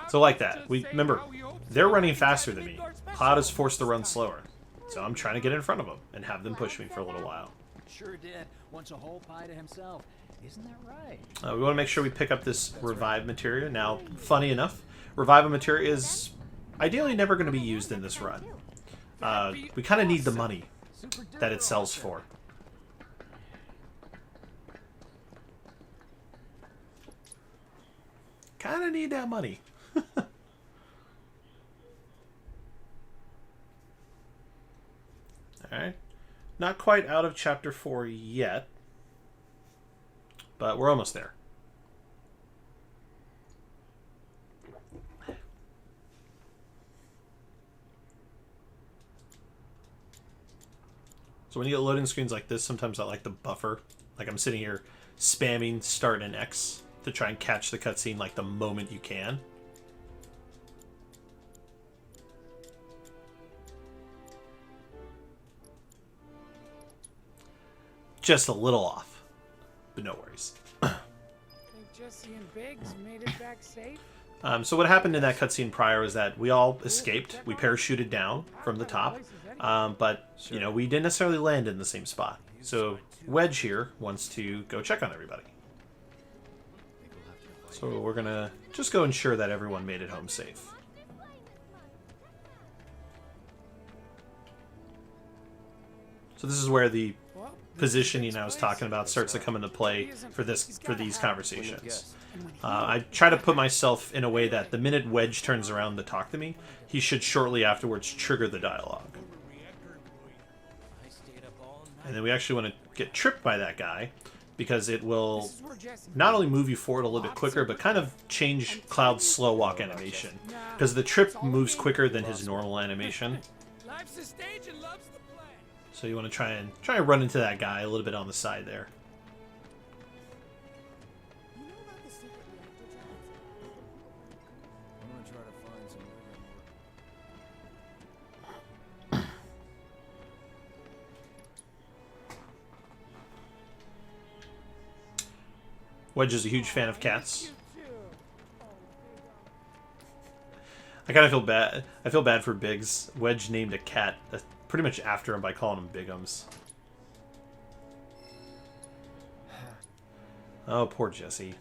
So like that. We remember, they're running faster than me. Cloud is forced to run slower. So I'm trying to get in front of them and have them push me for a little while. Sure did. Wants a whole pie to himself. Isn't that right? We want to make sure we pick up this revive materia. Now, funny enough, revive materia is ideally never going to be used in this run. We kind of need the money that it sells for. Kind of need that money. Alright. Not quite out of Chapter 4 yet, but we're almost there. So when you get loading screens like this, sometimes I like the buffer. Like I'm sitting here spamming start and X to try and catch the cutscene like the moment you can. Just a little off, but no worries. Think Jesse and Biggs made it back safe? So what happened in that cutscene prior was that we all escaped. We parachuted down from the top, but you know, we didn't necessarily land in the same spot. So Wedge here wants to go check on everybody. So we're gonna just go ensure that everyone made it home safe. So this is where the positioning I was talking about starts to come into play for these conversations. I try to put myself in a way that the minute Wedge turns around to talk to me, he should shortly afterwards trigger the dialogue. And then we actually want to get tripped by that guy, because it will not only move you forward a little bit quicker, but kind of change Cloud's slow walk animation. Because the trip moves quicker than his normal animation. So you want to try and run into that guy a little bit on the side there. Wedge is a huge fan of cats. I kind of feel bad. I feel bad for Biggs. Wedge named a cat pretty much after him by calling him Bigums. Oh, poor Jesse.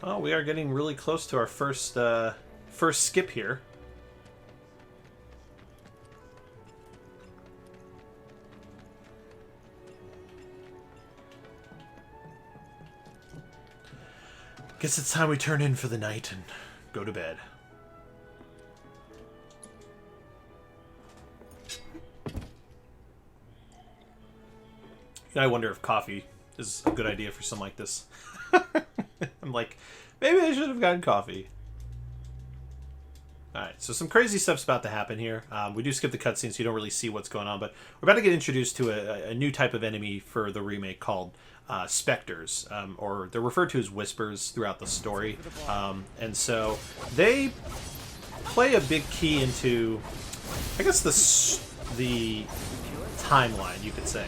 Oh, we are getting really close to our first skip here. Guess it's time we turn in for the night and go to bed. I wonder if coffee is a good idea for something like this. I'm like, maybe I should have gotten coffee. Alright, so some crazy stuff's about to happen here. We do skip the cutscene, so you don't really see what's going on, but we're about to get introduced to a new type of enemy for the remake called Spectres, or they're referred to as Whispers throughout the story. And so they play a big key into, I guess, the timeline, you could say.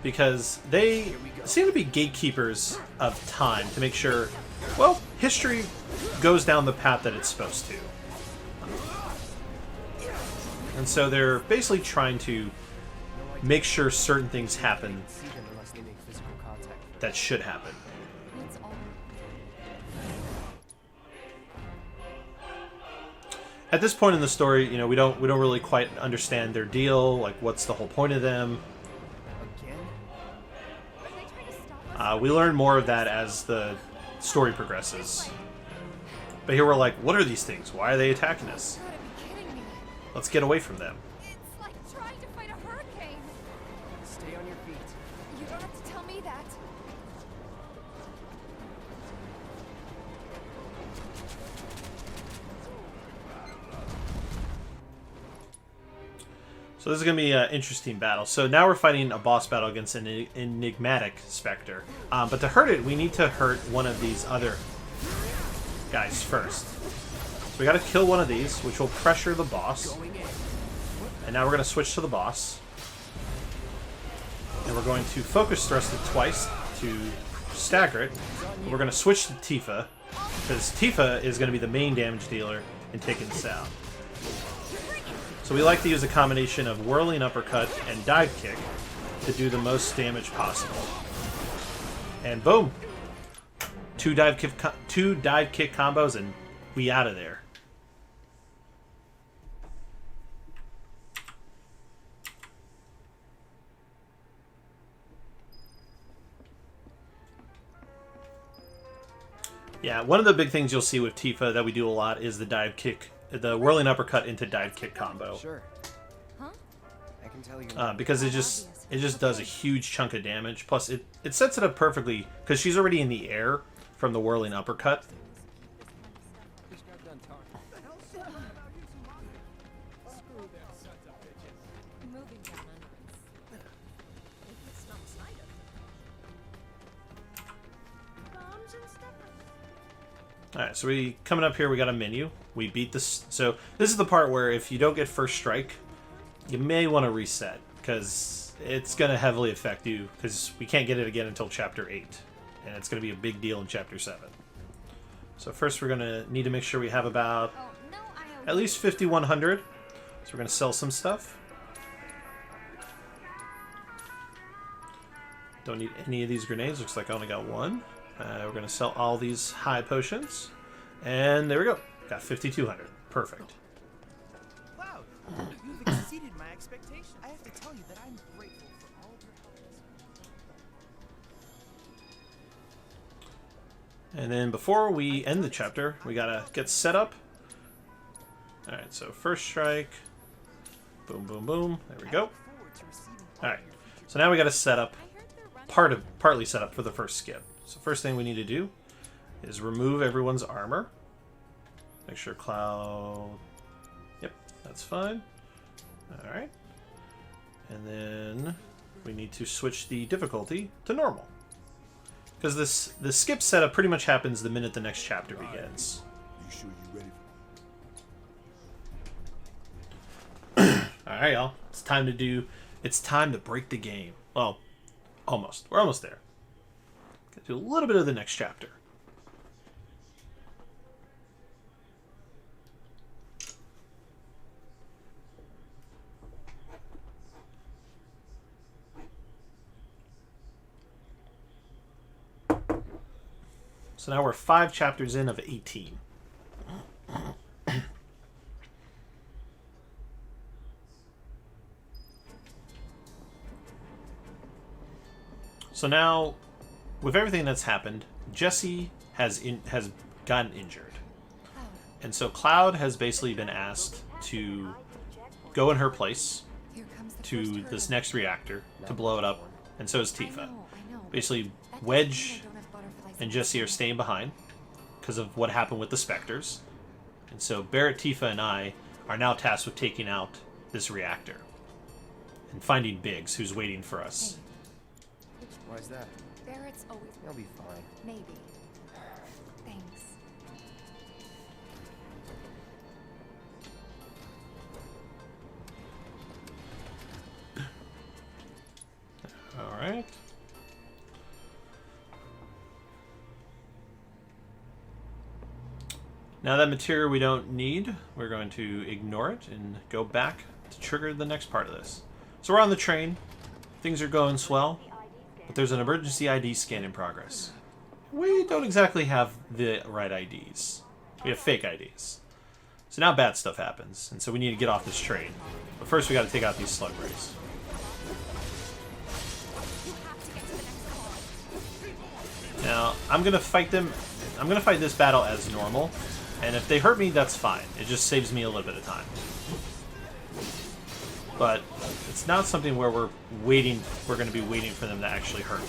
Because they seem to be gatekeepers of time to make sure, well, history goes down the path that it's supposed to. And so they're basically trying to make sure certain things happen that should happen. At this point in the story, you know, we don't really quite understand their deal, like what's the whole point of them. We learn more of that as the story progresses. But here we're like, what are these things? Why are they attacking us? Let's get away from them. It's like trying to fight a hurricane. Stay on your feet. You don't have to tell me that. So this is going to be an interesting battle. So now we're fighting a boss battle against an enigmatic Spectre. But to hurt it, we need to hurt one of these other guys first. So we got to kill one of these, which will pressure the boss. And now we're going to switch to the boss. And we're going to focus thrust it twice to stagger it. And we're going to switch to Tifa, because Tifa is going to be the main damage dealer in taking this out. So we like to use a combination of whirling uppercut and dive kick to do the most damage possible. And boom! Two dive kick combos and we out of there. Yeah, one of the big things you'll see with Tifa that we do a lot is the dive kick, the whirling uppercut into dive kick combo. Sure. Huh? can tell you. because it just does a huge chunk of damage. Plus, it sets it up perfectly because she's already in the air from the whirling uppercut. Just got done talking. Moving down under. All right, so we coming up here. We got a menu. We beat this. So this is the part where if you don't get first strike, you may want to reset because it's going to heavily affect you because we can't get it again until Chapter 8, and it's going to be a big deal in Chapter 7. So first, we're going to need to make sure we have about at least 5,100. So we're going to sell some stuff. Don't need any of these grenades. Looks like I only got one. We're going to sell all these high potions. And there we go. Got 5,200. Perfect. Cloud, you've exceeded my expectations. I have to tell you that I'm grateful for all of your help. And then before we end the chapter, we got to get set up. Alright, so first strike. Boom, boom, boom. There we go. Alright, so now we got to set up. Partly set up for the first skip. So first thing we need to do is remove everyone's armor. Make sure Cloud... Yep, that's fine. Alright. And then we need to switch the difficulty to normal. Because the skip setup pretty much happens the minute the next chapter begins. You sure you ready for Alright, y'all. It's time to break the game. Well, almost. We're almost there. Gotta do a little bit of the next chapter. So now we're 5 chapters in of 18. So now, with everything that's happened, Jessie has gotten injured. And so Cloud has basically been asked to go in her place to this next reactor to blow it up, and so is Tifa. Basically, Wedge and Jessie are staying behind because of what happened with the Spectres. And so Barrett, Tifa, and I are now tasked with taking out this reactor and finding Biggs, who's waiting for us. Why's that? Barrett's always... He'll be fine. Maybe. Thanks. All right. Now that material we don't need, we're going to ignore it and go back to trigger the next part of this. So we're on the train. Things are going swell, but there's an emergency ID scan in progress. We don't exactly have the right IDs. We have fake IDs. So now bad stuff happens, and so we need to get off this train. But first we got to take out these slug rays. Now, I'm going to fight them. I'm going to fight this battle as normal. And if they hurt me, that's fine. It just saves me a little bit of time. But it's not something where we're going to be waiting for them to actually hurt me.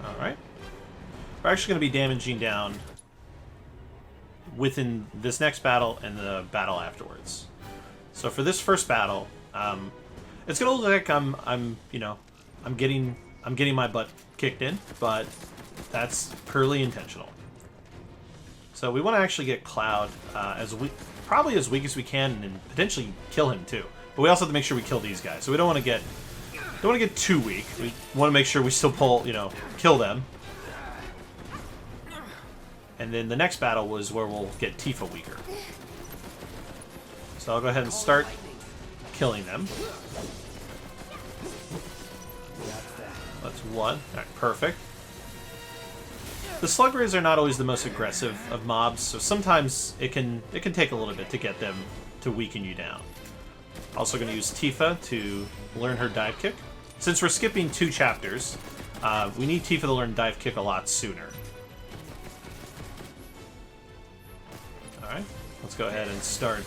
Alright. We're actually going to be damaging down within this next battle and the battle afterwards. So for this first battle, it's going to look like I'm getting my butt kicked in, but that's purely intentional. So we want to actually get Cloud probably as weak as we can, and potentially kill him too. But we also have to make sure we kill these guys. So we don't want to get too weak. We want to make sure we still kill them. And then the next battle was where we'll get Tifa weaker. So I'll go ahead and start killing them. That's one. Alright, perfect. The slug rays are not always the most aggressive of mobs, so sometimes it can take a little bit to get them to weaken you down. Also going to use Tifa to learn her dive kick. Since we're skipping 2 chapters, we need Tifa to learn dive kick a lot sooner. let's go ahead and start.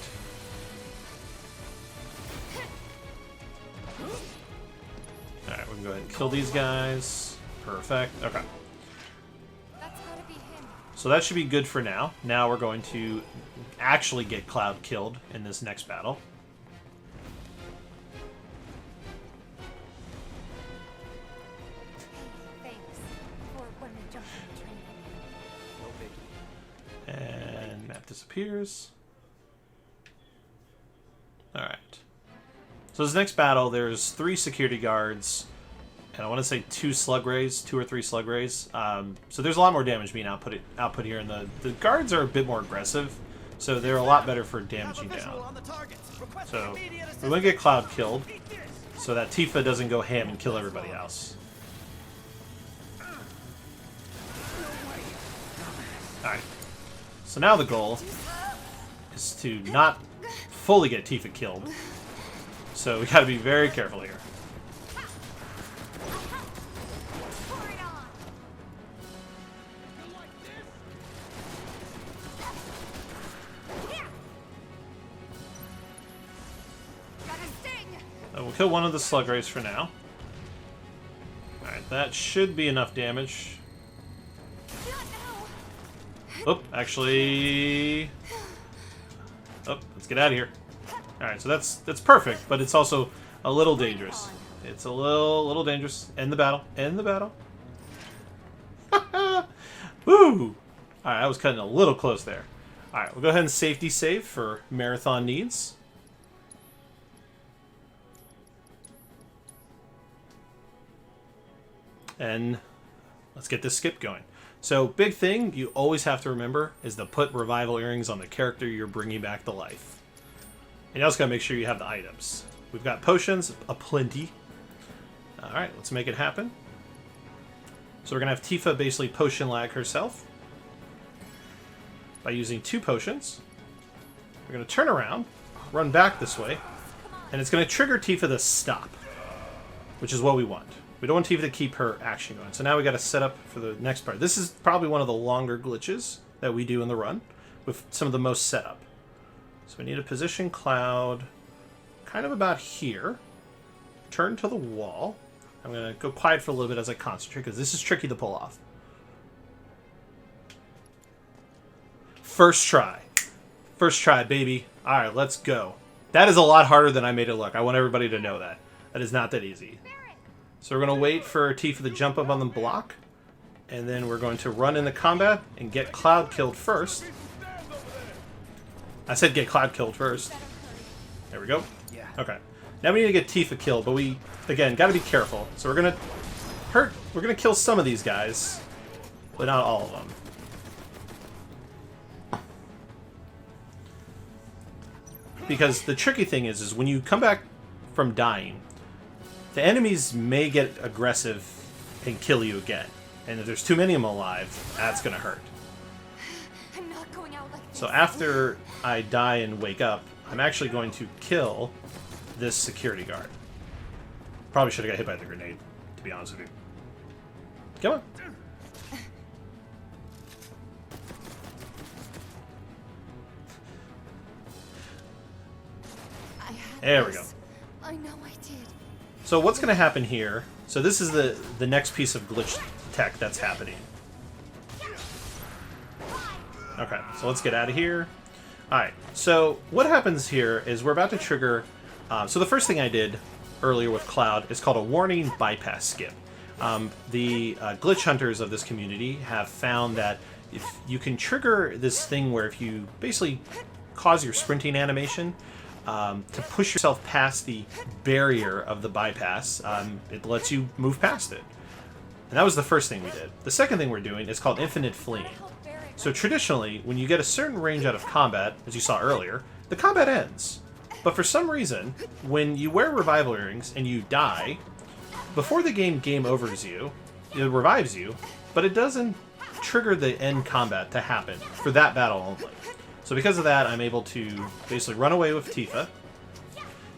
Alright, we can go ahead and kill these guys. Perfect. Okay. That's gotta be him. So that should be good for now. Now we're going to actually get Cloud killed in this next battle. Thanks for when we jumped on the train. No biggie. And map disappears. Alright. So this next battle, there's 3 security guards, and I want to say 2 slug rays, 2 or 3 slug rays. So there's a lot more damage being output here, and the guards are a bit more aggressive, so they're a lot better for damaging down. So we want to get Cloud killed, so that Tifa doesn't go ham and kill everybody else. Alright. So now the goal is to not fully get Tifa killed. So we gotta be very careful here. We'll kill one of the slug rays for now. Alright, that should be enough damage. Oh, actually... Oh, let's get out of here. Alright, so that's perfect, but it's also a little dangerous. It's a little dangerous. End the battle. End the battle. Woo! Alright, I was cutting a little close there. Alright, we'll go ahead and safety save for marathon needs. And let's get this skip going. So, big thing you always have to remember is to put revival earrings on the character you're bringing back to life. And you also gotta make sure you have the items. We've got potions aplenty. Alright, let's make it happen. So we're gonna have Tifa basically potion lag herself by using 2 potions. We're gonna turn around, run back this way, and it's gonna trigger Tifa to stop, which is what we want. We don't want Tifa to keep her action going. So now we got to set up for the next part. This is probably one of the longer glitches that we do in the run, with some of the most setup. So we need to position Cloud kind of about here. Turn to the wall. I'm going to go quiet for a little bit as I concentrate, because this is tricky to pull off. First try. First try, baby. Alright, let's go. That is a lot harder than I made it look. I want everybody to know that. That is not that easy. So we're going to wait for Tifa to jump up on the block, and then we're going to run into combat and get Cloud killed first. I said get Cloud killed first. There we go. Yeah. Okay. Now we need to get Tifa killed, but we, again, got to be careful. So we're going to kill some of these guys, but not all of them. Because the tricky thing is when you come back from dying, the enemies may get aggressive and kill you again. And if there's too many of them alive, that's going to hurt. I'm not going out like this. So after I die and wake up, I'm actually going to kill this security guard. Probably should have got hit by the grenade, to be honest with you. Come on. There we go. I know I did. So what's going to happen here? So this is the next piece of glitch tech that's happening. Okay, so let's get out of here. Alright, so what happens here is we're about to trigger... so the first thing I did earlier with Cloud is called a warning bypass skip. The glitch hunters of this community have found that if you can trigger this thing where if you basically cause your sprinting animation to push yourself past the barrier of the bypass, it lets you move past it. And that was the first thing we did. The second thing we're doing is called infinite fleeing. So traditionally, when you get a certain range out of combat, as you saw earlier, the combat ends. But for some reason, when you wear revival earrings and you die, before the game overs you, it revives you, but it doesn't trigger the end combat to happen for that battle only. So because of that, I'm able to basically run away with Tifa,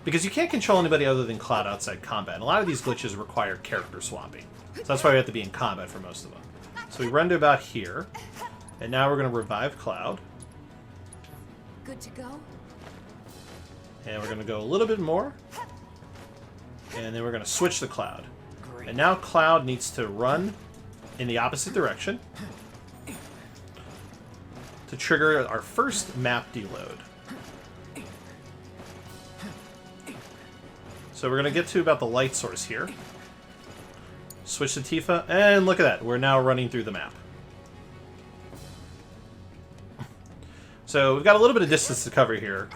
because you can't control anybody other than Cloud outside combat. And a lot of these glitches require character swapping. So that's why we have to be in combat for most of them. So we run to about here, and now we're going to revive Cloud. good to go? And we're going to go a little bit more. And then we're going to switch to Cloud. Great. And now Cloud needs to run in the opposite direction to trigger our first map deload. So we're going to get to about the light source here. Switch to Tifa, and look at that. We're now running through the map. So we've got a little bit of distance to cover here.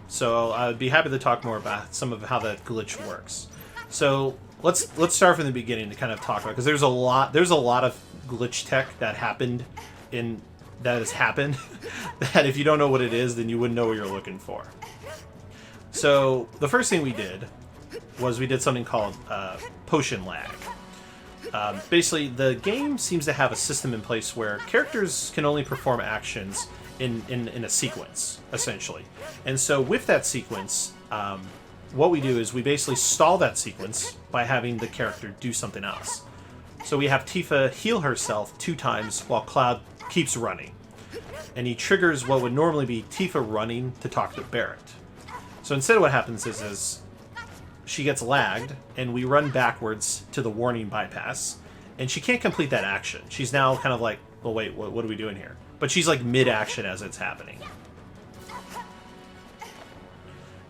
So I'd be happy to talk more about some of how that glitch works. So let's start from the beginning to kind of talk about, because there's a lot of glitch tech that has happened that if you don't know what it is, then you wouldn't know what you're looking for. So the first thing we did was we did something called potion lag. Basically, the game seems to have a system in place where characters can only perform actions in a sequence, essentially. And so with that sequence, what we do is we basically stall that sequence by having the character do something else. So we have Tifa heal herself 2 times while Cloud keeps running. And he triggers what would normally be Tifa running to talk to Barrett. So instead what happens is she gets lagged, and we run backwards to the warning bypass, and she can't complete that action. She's now kind of like, well, wait, what are we doing here? But she's like mid-action as it's happening.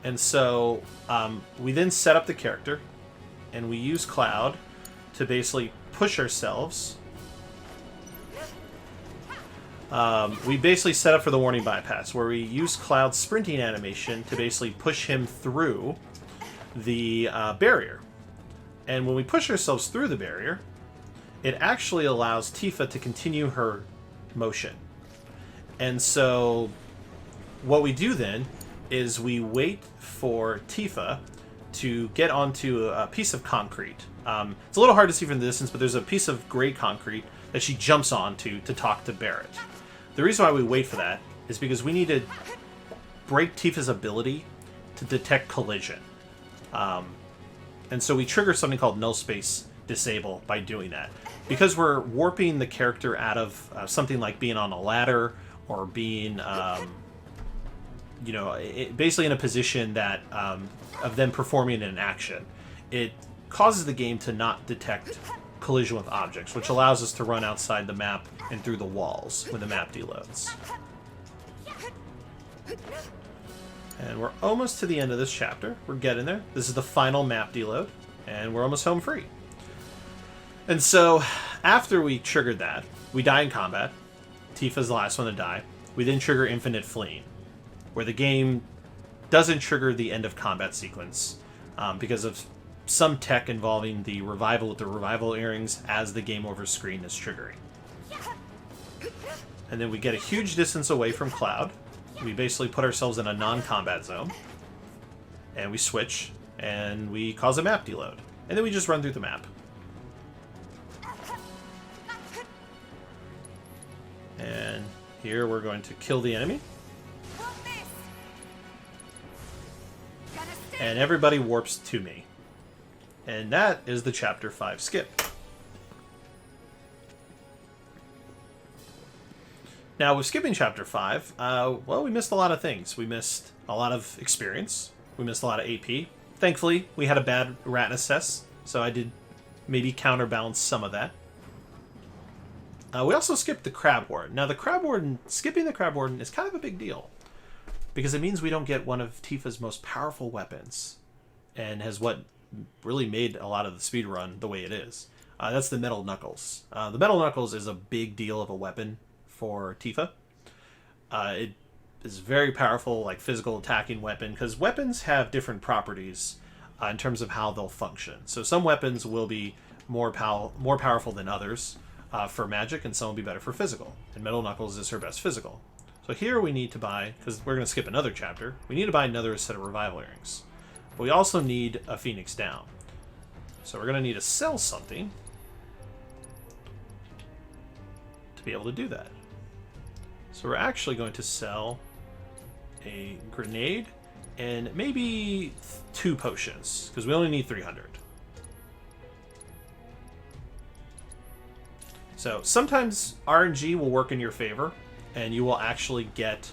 And so we then set up the character, and we use Cloud to basically push ourselves. We basically set up for the warning bypass, where we use Cloud's sprinting animation to basically push him through the barrier. And when we push ourselves through the barrier, it actually allows Tifa to continue her motion. And so what we do then is we wait for Tifa to get onto a piece of concrete. It's a little hard to see from the distance, but there's a piece of gray concrete that she jumps onto to talk to Barrett. The reason why we wait for that is because we need to break Tifa's ability to detect collision. And so we trigger something called null space disable by doing that. Because we're warping the character out of something like being on a ladder or being, basically in a position that of them performing an action, it causes the game to not detect collision with objects, which allows us to run outside the map and through the walls when the map deloads. And we're almost to the end of this chapter. We're getting there. This is the final map deload, and we're almost home free. And so, after we triggered that, we die in combat. Tifa's the last one to die. We then trigger infinite fleeing, where the game doesn't trigger the end of combat sequence because of some tech involving the revival with the revival earrings as the game over screen is triggering. And then we get a huge distance away from Cloud. We basically put ourselves in a non-combat zone, and we switch, and we cause a map deload. And then we just run through the map. And here we're going to kill the enemy. And everybody warps to me. And that is the Chapter 5 skip. Now, with skipping Chapter 5, well, we missed a lot of things. We missed a lot of experience. We missed a lot of AP. Thankfully, we had a bad rat assess, so I did maybe counterbalance some of that. We also skipped the Crab Warden. Now, skipping the Crab Warden is kind of a big deal, because it means we don't get one of Tifa's most powerful weapons, and has what really made a lot of the speedrun the way it is. That's the Metal Knuckles. The Metal Knuckles is a big deal of a weapon for Tifa. It is very powerful, like physical attacking weapon, because weapons have different properties in terms of how they'll function. So some weapons will be more powerful than others for magic, and some will be better for physical. And Metal Knuckles is her best physical. So here we need to buy, because we're going to skip another chapter, we need to buy another set of revival earrings. But we also need a Phoenix down. So we're going to need to sell something to be able to do that. So we're actually going to sell a grenade and maybe 2 potions, because we only need 300. So sometimes RNG will work in your favor, and you will actually get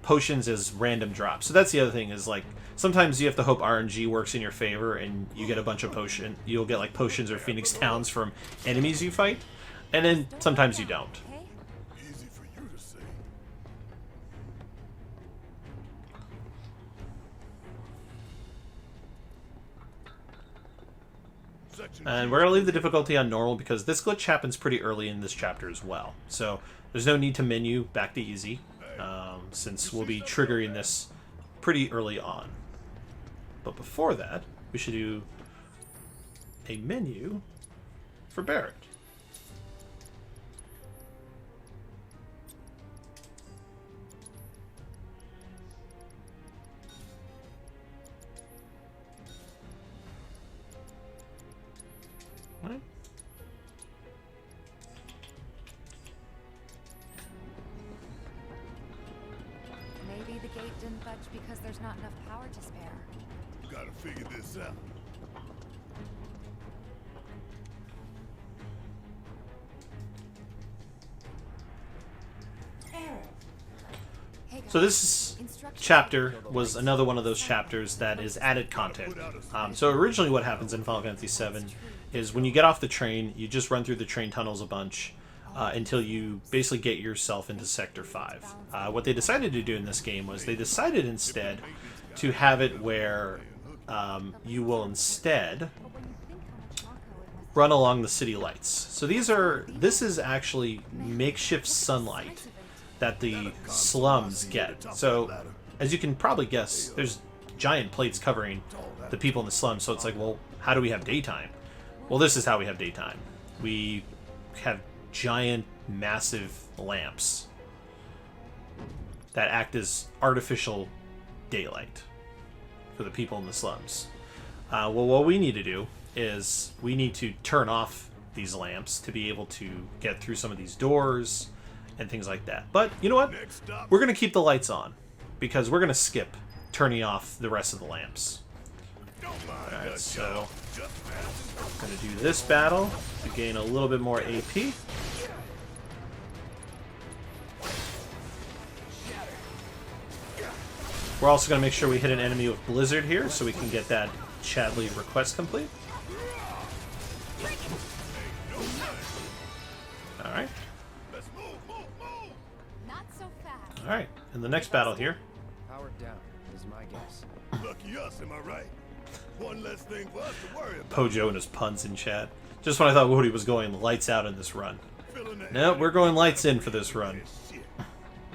potions as random drops. So that's the other thing, is like sometimes you have to hope RNG works in your favor and you get a bunch of you'll get like potions or Phoenix Downs from enemies you fight, and then sometimes you don't. Easy for you to say. And we're going to leave the difficulty on normal because this glitch happens pretty early in this chapter as well. So there's no need to menu back to easy, since we'll be triggering this pretty early on. But before that, we should do a menu for Barrett. Right. Maybe the gate didn't budge because there's not enough power to spare. Gotta figure this out. So this chapter was another one of those chapters that is added content. So originally what happens in Final Fantasy VII is when you get off the train, you just run through the train tunnels a bunch until you basically get yourself into Sector 5. What they decided to do in this game was they decided instead to have it where you will instead run along the city lights. So this is actually makeshift sunlight that the slums get. So as you can probably guess, there's giant plates covering the people in the slums. So it's like, well, how do we have daytime? Well, this is how we have daytime. We have giant, massive lamps that act as artificial daylight for the people in the slums. Well, what we need to do is we need to turn off these lamps to be able to get through some of these doors and things like that. But you know what? We're going to keep the lights on because we're going to skip turning off the rest of the lamps. Alright, so I'm going to do this battle to gain a little bit more AP. We're also going to make sure we hit an enemy with Blizzard here so we can get that Chadley request complete. Alright. Not so fast. Alright, in the next battle here. Powered down is my guess. Lucky us, am I right? One less thing for us to worry about. Pojo and his puns in chat. Just when I thought Woody was going lights out in this run. Nope, we're going lights in for this run.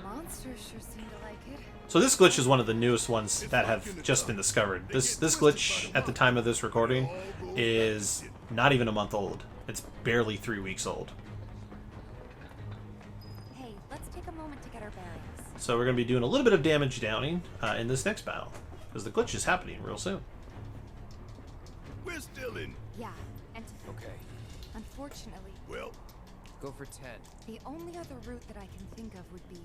Monsters sure seem to like it. So this glitch is one of the newest ones that have just been discovered. This glitch, at the time of this recording, is not even a month old. It's barely 3 weeks old. Hey, let's take a moment to get our bearings. So we're going to be doing a little bit of damage downing in this next battle, because the glitch is happening real soon. We're still in. Yeah, and Okay, unfortunately, Well, go for 10. the only other route that I can think of would be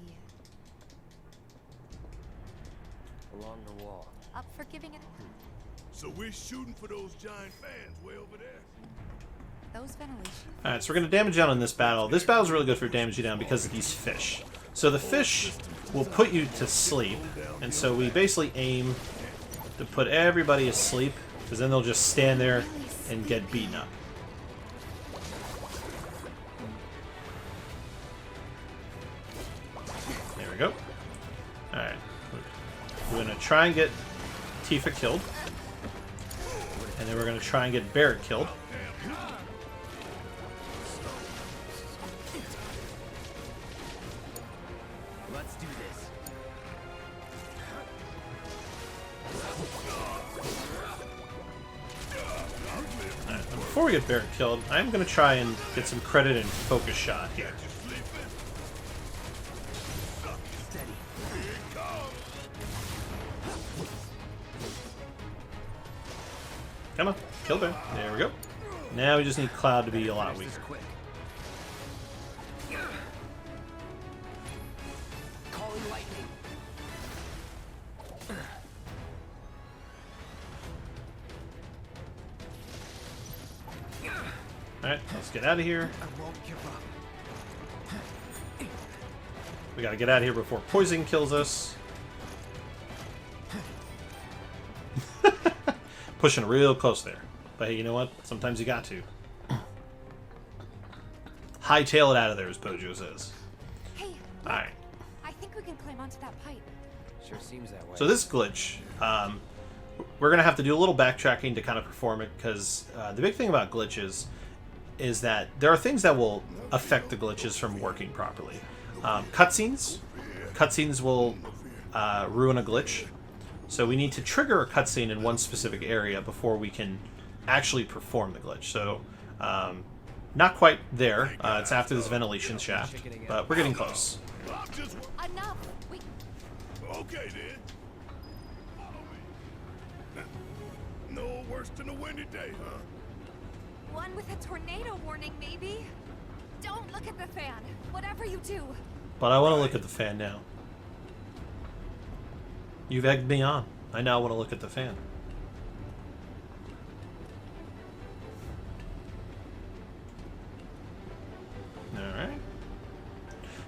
Along the wall. up for giving it. so we're shooting for those giant fans way over there. Those ventilation. Alright, so we're going to damage down in this battle. This battle is really good for damaging down because of these fish. So the fish will put you to sleep, and so we basically aim to put everybody asleep, because then they'll just stand there and get beaten up. There we go. Alright. We're going to try and get Tifa killed. And then we're going to try and get Barrett killed. Let's do this. Alright, before we get Barrett killed, I'm going to try and get some credit and focus shot here. Come on, kill Barrett. There we go. Now we just need Cloud to be a lot weaker. Quick. Calling lightning. Alright, let's get out of here. I won't give up. We gotta get out of here before poison kills us. Pushing real close there. But hey, you know what? Sometimes you got to. Hightail it out of there, as Bojo says. Hey, Alright. I think we can climb onto that pipe. Sure seems that way. So this glitch, we're going to have to do a little backtracking to kind of perform it, because the big thing about glitches is that there are things that will affect the glitches from working properly. Cutscenes. Cutscenes will ruin a glitch. So we need to trigger a cutscene in one specific area before we can actually perform the glitch. So, not quite there. It's after this ventilation shaft, but we're getting close. Enough! We... Okay then. Follow me. No worse than a windy day, huh? One with a tornado warning, maybe? Don't look at the fan. Whatever you do. But I want to look at the fan now. You've egged me on. I now want to look at the fan. Alright.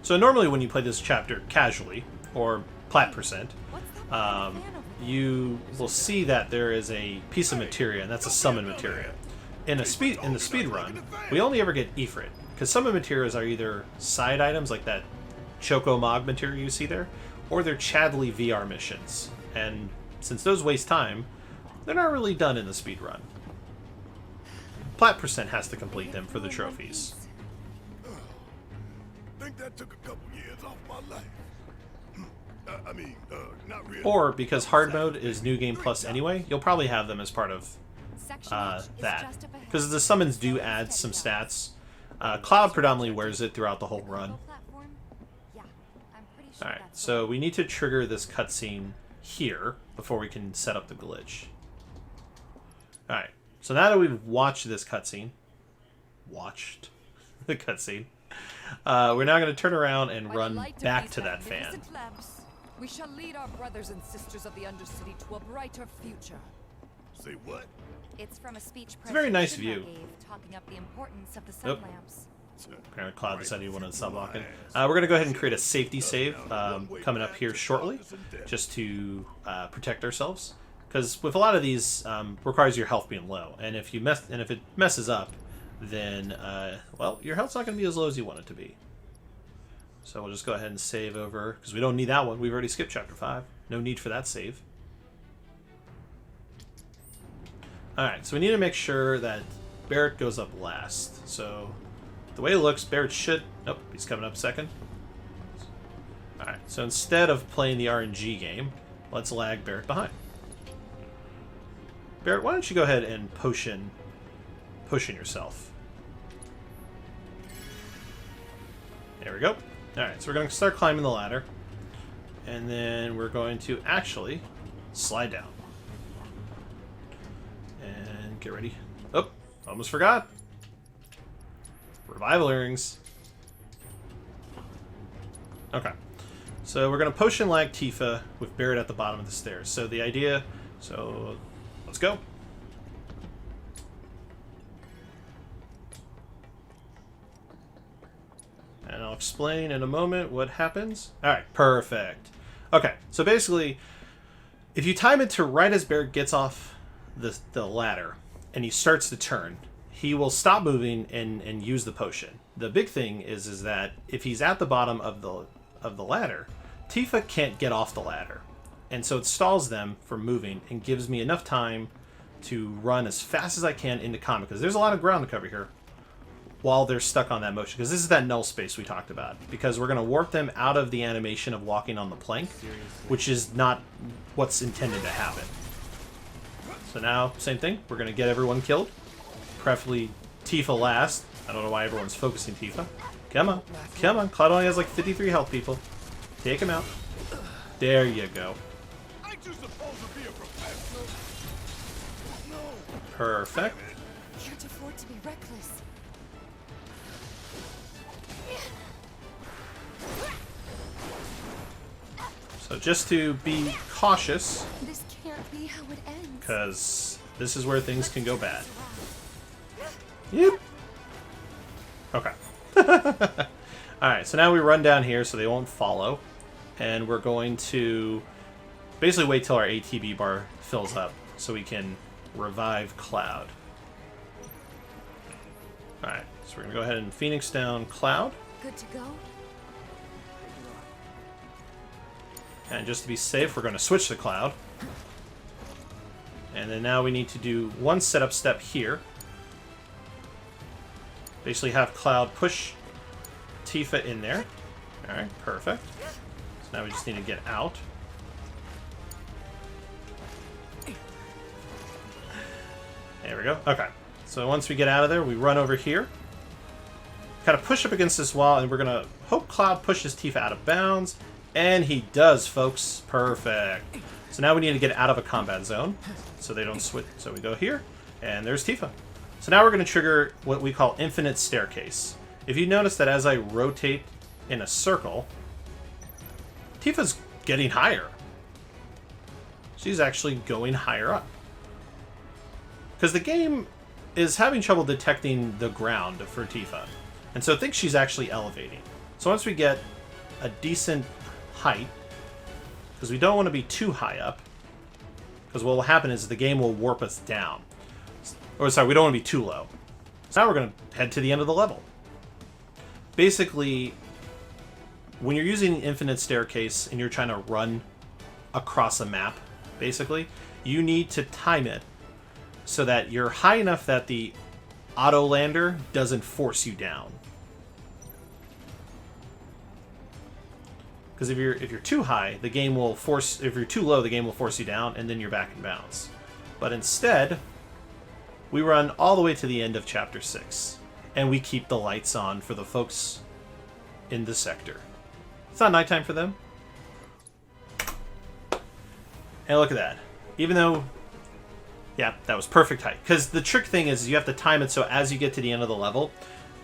So normally when you play this chapter casually, or plat percent, you will see that there is a piece of materia, and that's a summon materia. In the speed run, we only ever get Ifrit, because summon materials are either side items like that Choco Mog materia you see there, or they're Chadley VR missions. And since those waste time, they're not really done in the speed run. Plat percent has to complete them for the trophies. Think that took a couple years off my life. Not really. Or, because hard mode is New Game Plus anyway, you'll probably have them as part of that. Because the summons do add some stats. Cloud predominantly wears it throughout the whole run. Alright, so we need to trigger this cutscene here before we can set up the glitch. Alright, so now that we've watched this cutscene, the cutscene, we're now going to turn around and run back to that fan. We shall lead our brothers and sisters of the Undercity to a brighter future. Say what? It's from a speech It's a very nice Shinra view. gave, talking up the importance of the sun lamps. Apparently Cloud decided he wanted to stop blocking. We're going to go ahead and create a safety save coming up here shortly, just to protect ourselves. Because with a lot of these, requires your health being low, and if it messes up, then well, your health's not going to be as low as you want it to be. So we'll just go ahead and save over, because we don't need that one. We've already skipped chapter 5. No need for that save. Alright, so we need to make sure that Barrett goes up last. So the way it looks, Barrett should... Nope, he's coming up second. Alright, so instead of playing the RNG game, let's lag Barrett behind. Barrett, why don't you go ahead and potion yourself. There we go. Alright, so we're going to start climbing the ladder. And then we're going to actually slide down. And get ready. Oh, almost forgot. Revival earrings. Okay. So we're going to potion lag Tifa with Barrett at the bottom of the stairs. So the idea... So, let's go. And I'll explain in a moment what happens. Alright, perfect. Okay, so basically, if you time it to right as Barrett gets off the ladder, and he starts to turn, he will stop moving and use the potion. The big thing is that if he's at the bottom of the ladder, Tifa can't get off the ladder. And so it stalls them from moving and gives me enough time to run as fast as I can into combat, because there's a lot of ground to cover here while they're stuck on that motion, because this is that null space we talked about, because we're going to warp them out of the animation of walking on the plank, which is not what's intended to happen. So now, same thing, we're going to get everyone killed, preferably Tifa last. I don't know why everyone's focusing Tifa. Come on, come on, Cloud only has like 53 health, people. Take him out. There you go. Ain't you supposed to be a professional? No. Perfect. Can't afford to be reckless. So just to be cautious, This can't be how it ends. because this is where things can go bad. Yep. Okay. Alright, so now we run down here so they won't follow. And we're going to basically wait till our ATB bar fills up so we can revive Cloud. Alright, so we're going to go ahead and Phoenix down Cloud. Good to go? And just to be safe, we're going to switch to Cloud. And then now we need to do one setup step here. Basically have Cloud push Tifa in there. Alright, perfect. So now we just need to get out. There we go. Okay. So once we get out of there, we run over here. Kind of push up against this wall, and we're going to hope Cloud pushes Tifa out of bounds. And he does, folks. Perfect. So now we need to get out of a combat zone so they don't switch. So we go here, and there's Tifa. So now we're going to trigger what we call infinite staircase. If you notice that as I rotate in a circle, Tifa's getting higher. She's actually going higher up. Because the game is having trouble detecting the ground for Tifa. And so it thinks she's actually elevating. So once we get a decent height, because we don't want to be too high up, because what will happen is the game will warp us down. Or sorry, we don't want to be too low. So now we're going to head to the end of the level. Basically, when you're using infinite staircase and you're trying to run across a map, basically, you need to time it so that you're high enough that the auto lander doesn't force you down. Because if you're too high, the game will force. If you're too low, the game will force you down, and then you're back in bounds. But instead, we run all the way to the end of Chapter 6, and we keep the lights on for the folks in the sector. It's not nighttime for them. And look at that. Even though, yeah, that was perfect height. Because the trick thing is you have to time it so as you get to the end of the level,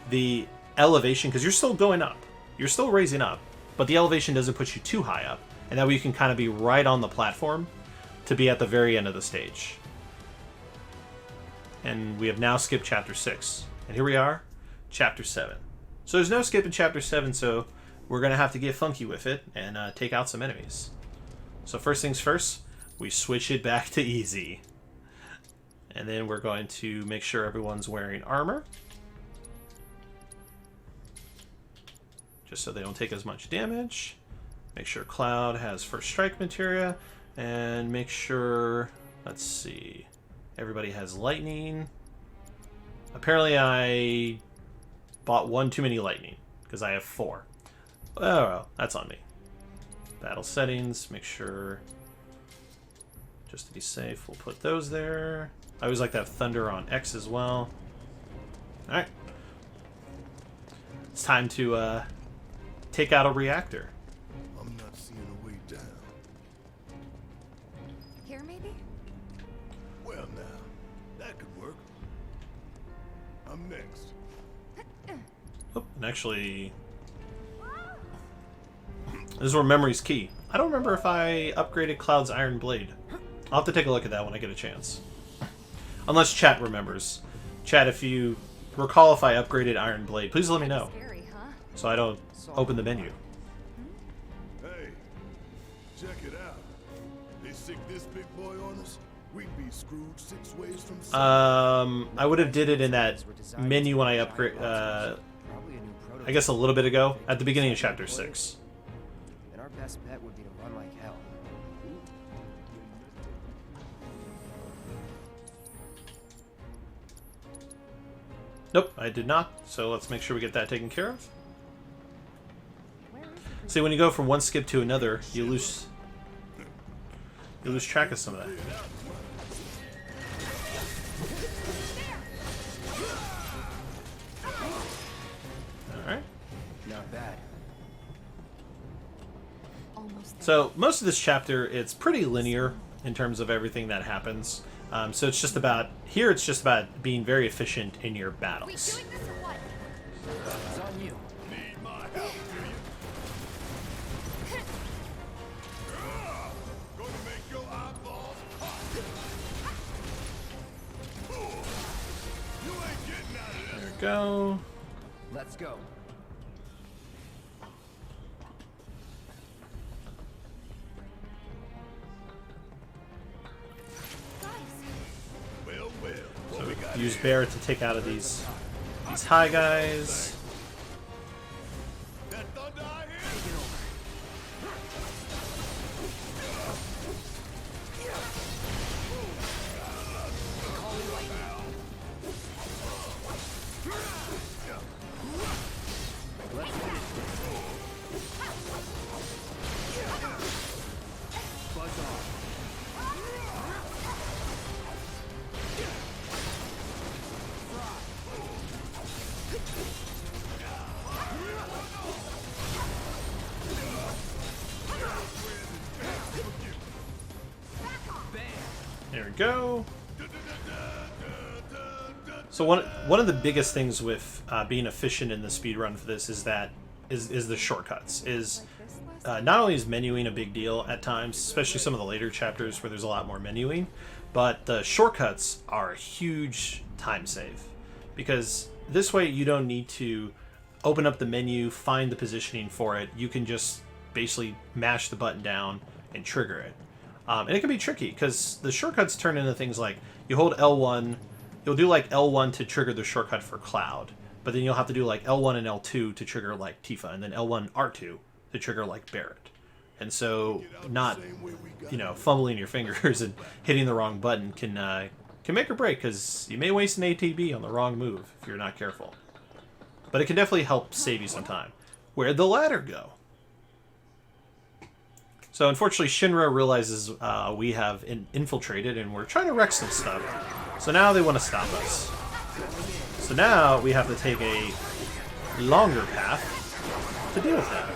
the elevation, because you're still going up, you're still raising up, but the elevation doesn't put you too high up. And that way you can kind of be right on the platform to be at the very end of the stage. And we have now skipped Chapter 6. And here we are, Chapter 7. So there's no skip in Chapter 7, so we're going to have to get funky with it and take out some enemies. So first things first, we switch it back to easy. And then we're going to make sure everyone's wearing armor. Just so they don't take as much damage. Make sure Cloud has first strike materia. And make sure, let's see, everybody has lightning. Apparently I bought one too many lightning, because I have 4. Oh, well, that's on me. Battle settings, make sure, just to be safe, we'll put those there. I always like to have thunder on X as well. Alright. It's time to take out a reactor. I'm not seeing a way down. Here, maybe? Well, now, that could work. I'm next. Oh, and actually, this is where memory's key. I don't remember if I upgraded Cloud's Iron Blade. I'll have to take a look at that when I get a chance. Unless chat remembers. Chat, if you recall if I upgraded Iron Blade, please let me know. Scary, huh? So I don't open the menu. Hey, check it out. They sick this big boy on us, we'd be screwed 6 ways from Sunday. I would have did it in that menu when I upgrade, I guess a little bit ago, at the beginning of Chapter 6. And our best bet would be to run like hell. Nope, I did not. So let's make sure we get that taken care of. See, when you go from one skip to another, you lose track of some of that. All right. Not bad. Almost there. So most of this chapter, it's pretty linear in terms of everything that happens. So it's just about it's just about being very efficient in your We battles. doing this or what? It's on you. Need my help, do you? Gonna make your eyeballs pop. You ain't getting out of There we go. Let's go. Guys, use Barret to take out of these high guys. That thunder I hear? There we go. So one of the biggest things with being efficient in the speedrun for this is the shortcuts. Not only is menuing a big deal at times, especially some of the later chapters where there's a lot more menuing, but the shortcuts are a huge time save. Because this way you don't need to open up the menu, find the positioning for it. You can just basically mash the button down and trigger it. And it can be tricky because the shortcuts turn into things like you hold L1, you'll do like L1 to trigger the shortcut for Cloud, but then you'll have to do like L1 and L2 to trigger like Tifa, and then L1 R2 to trigger like Barret. And so not, fumbling your fingers and hitting the wrong button can make or break, because you may waste an ATB on the wrong move if you're not careful. But it can definitely help save you some time. Where'd the ladder go? So unfortunately, Shinra realizes we have infiltrated and we're trying to wreck some stuff. So now they want to stop us. So now we have to take a longer path to deal with that.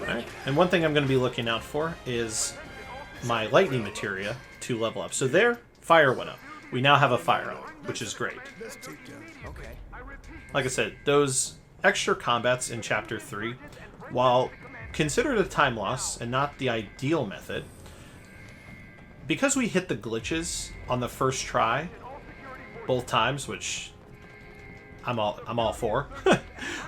Alright, and one thing I'm going to be looking out for is my lightning materia to level up. So there, fire went up. We now have a fire up, which is great. Like I said, those extra combats in Chapter 3, while considered a time loss and not the ideal method, because we hit the glitches on the first try, both times, which I'm all for,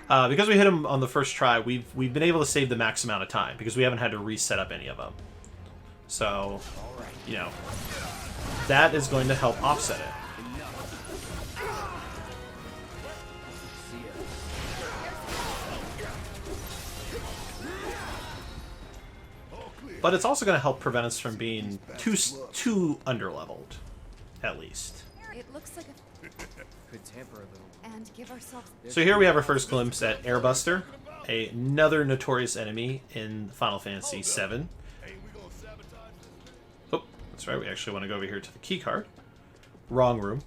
because we hit them on the first try, we've been able to save the max amount of time because we haven't had to reset up any of them. So, that is going to help offset it. But it's also going to help prevent us from being too underleveled, at least. It looks like could tamper a little. And give ourselves. So here we have our first glimpse at Airbuster, another notorious enemy in Final Fantasy VII. Oh, that's right. We actually want to go over here to the key card. Wrong room.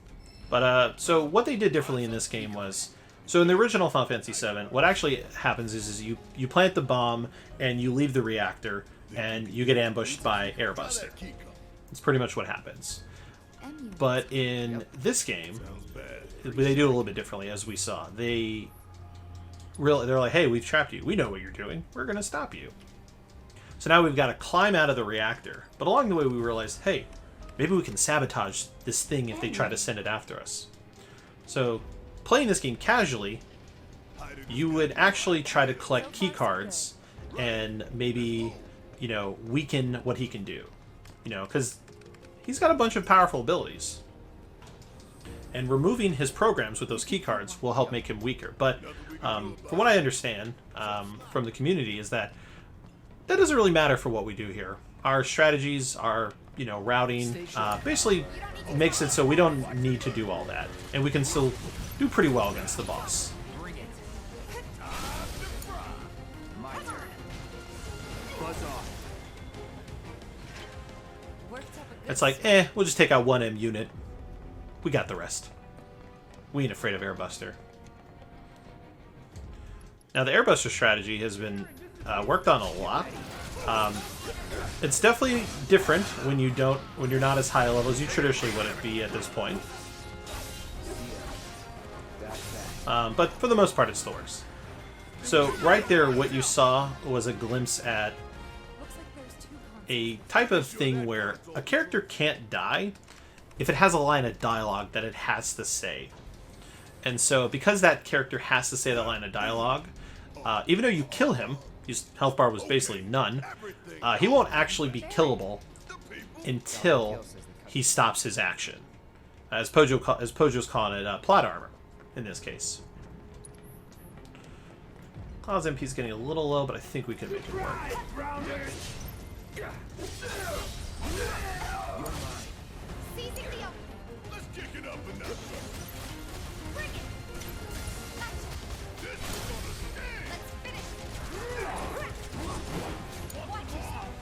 But so what they did differently in this game was, so in the original Final Fantasy VII, what actually happens is you plant the bomb and you leave the reactor, and you get ambushed by Airbuster. That's pretty much what happens. But in this game, they do it a little bit differently, as we saw. They're like, hey, we've trapped you. We know what you're doing. We're going to stop you. So now we've got to climb out of the reactor. But along the way, we realized, hey, maybe we can sabotage this thing if they try to send it after us. So playing this game casually, you would actually try to collect key cards and maybe, weaken what he can do. Because he's got a bunch of powerful abilities. And removing his programs with those key cards will help make him weaker. But from what I understand from the community is that doesn't really matter for what we do here. Our strategies, our routing, basically makes it so we don't need to do all that. And we can still do pretty well against the boss. It's like, we'll just take out one M unit. We got the rest. We ain't afraid of Airbuster. Now, the Airbuster strategy has been worked on a lot. It's definitely different when you're not as high a level as you traditionally would be at this point. But for the most part, it still works. So right there, what you saw was a glimpse at a type of thing where a character can't die if it has a line of dialogue that it has to say. And so because that character has to say that line of dialogue, even though you kill him, his health bar was basically none. He won't actually be killable until he stops his action. As Pojo's calling it, plot armor, in this case. Cloud's MP's getting a little low, but I think we can make it work. Let's kick it up a notch.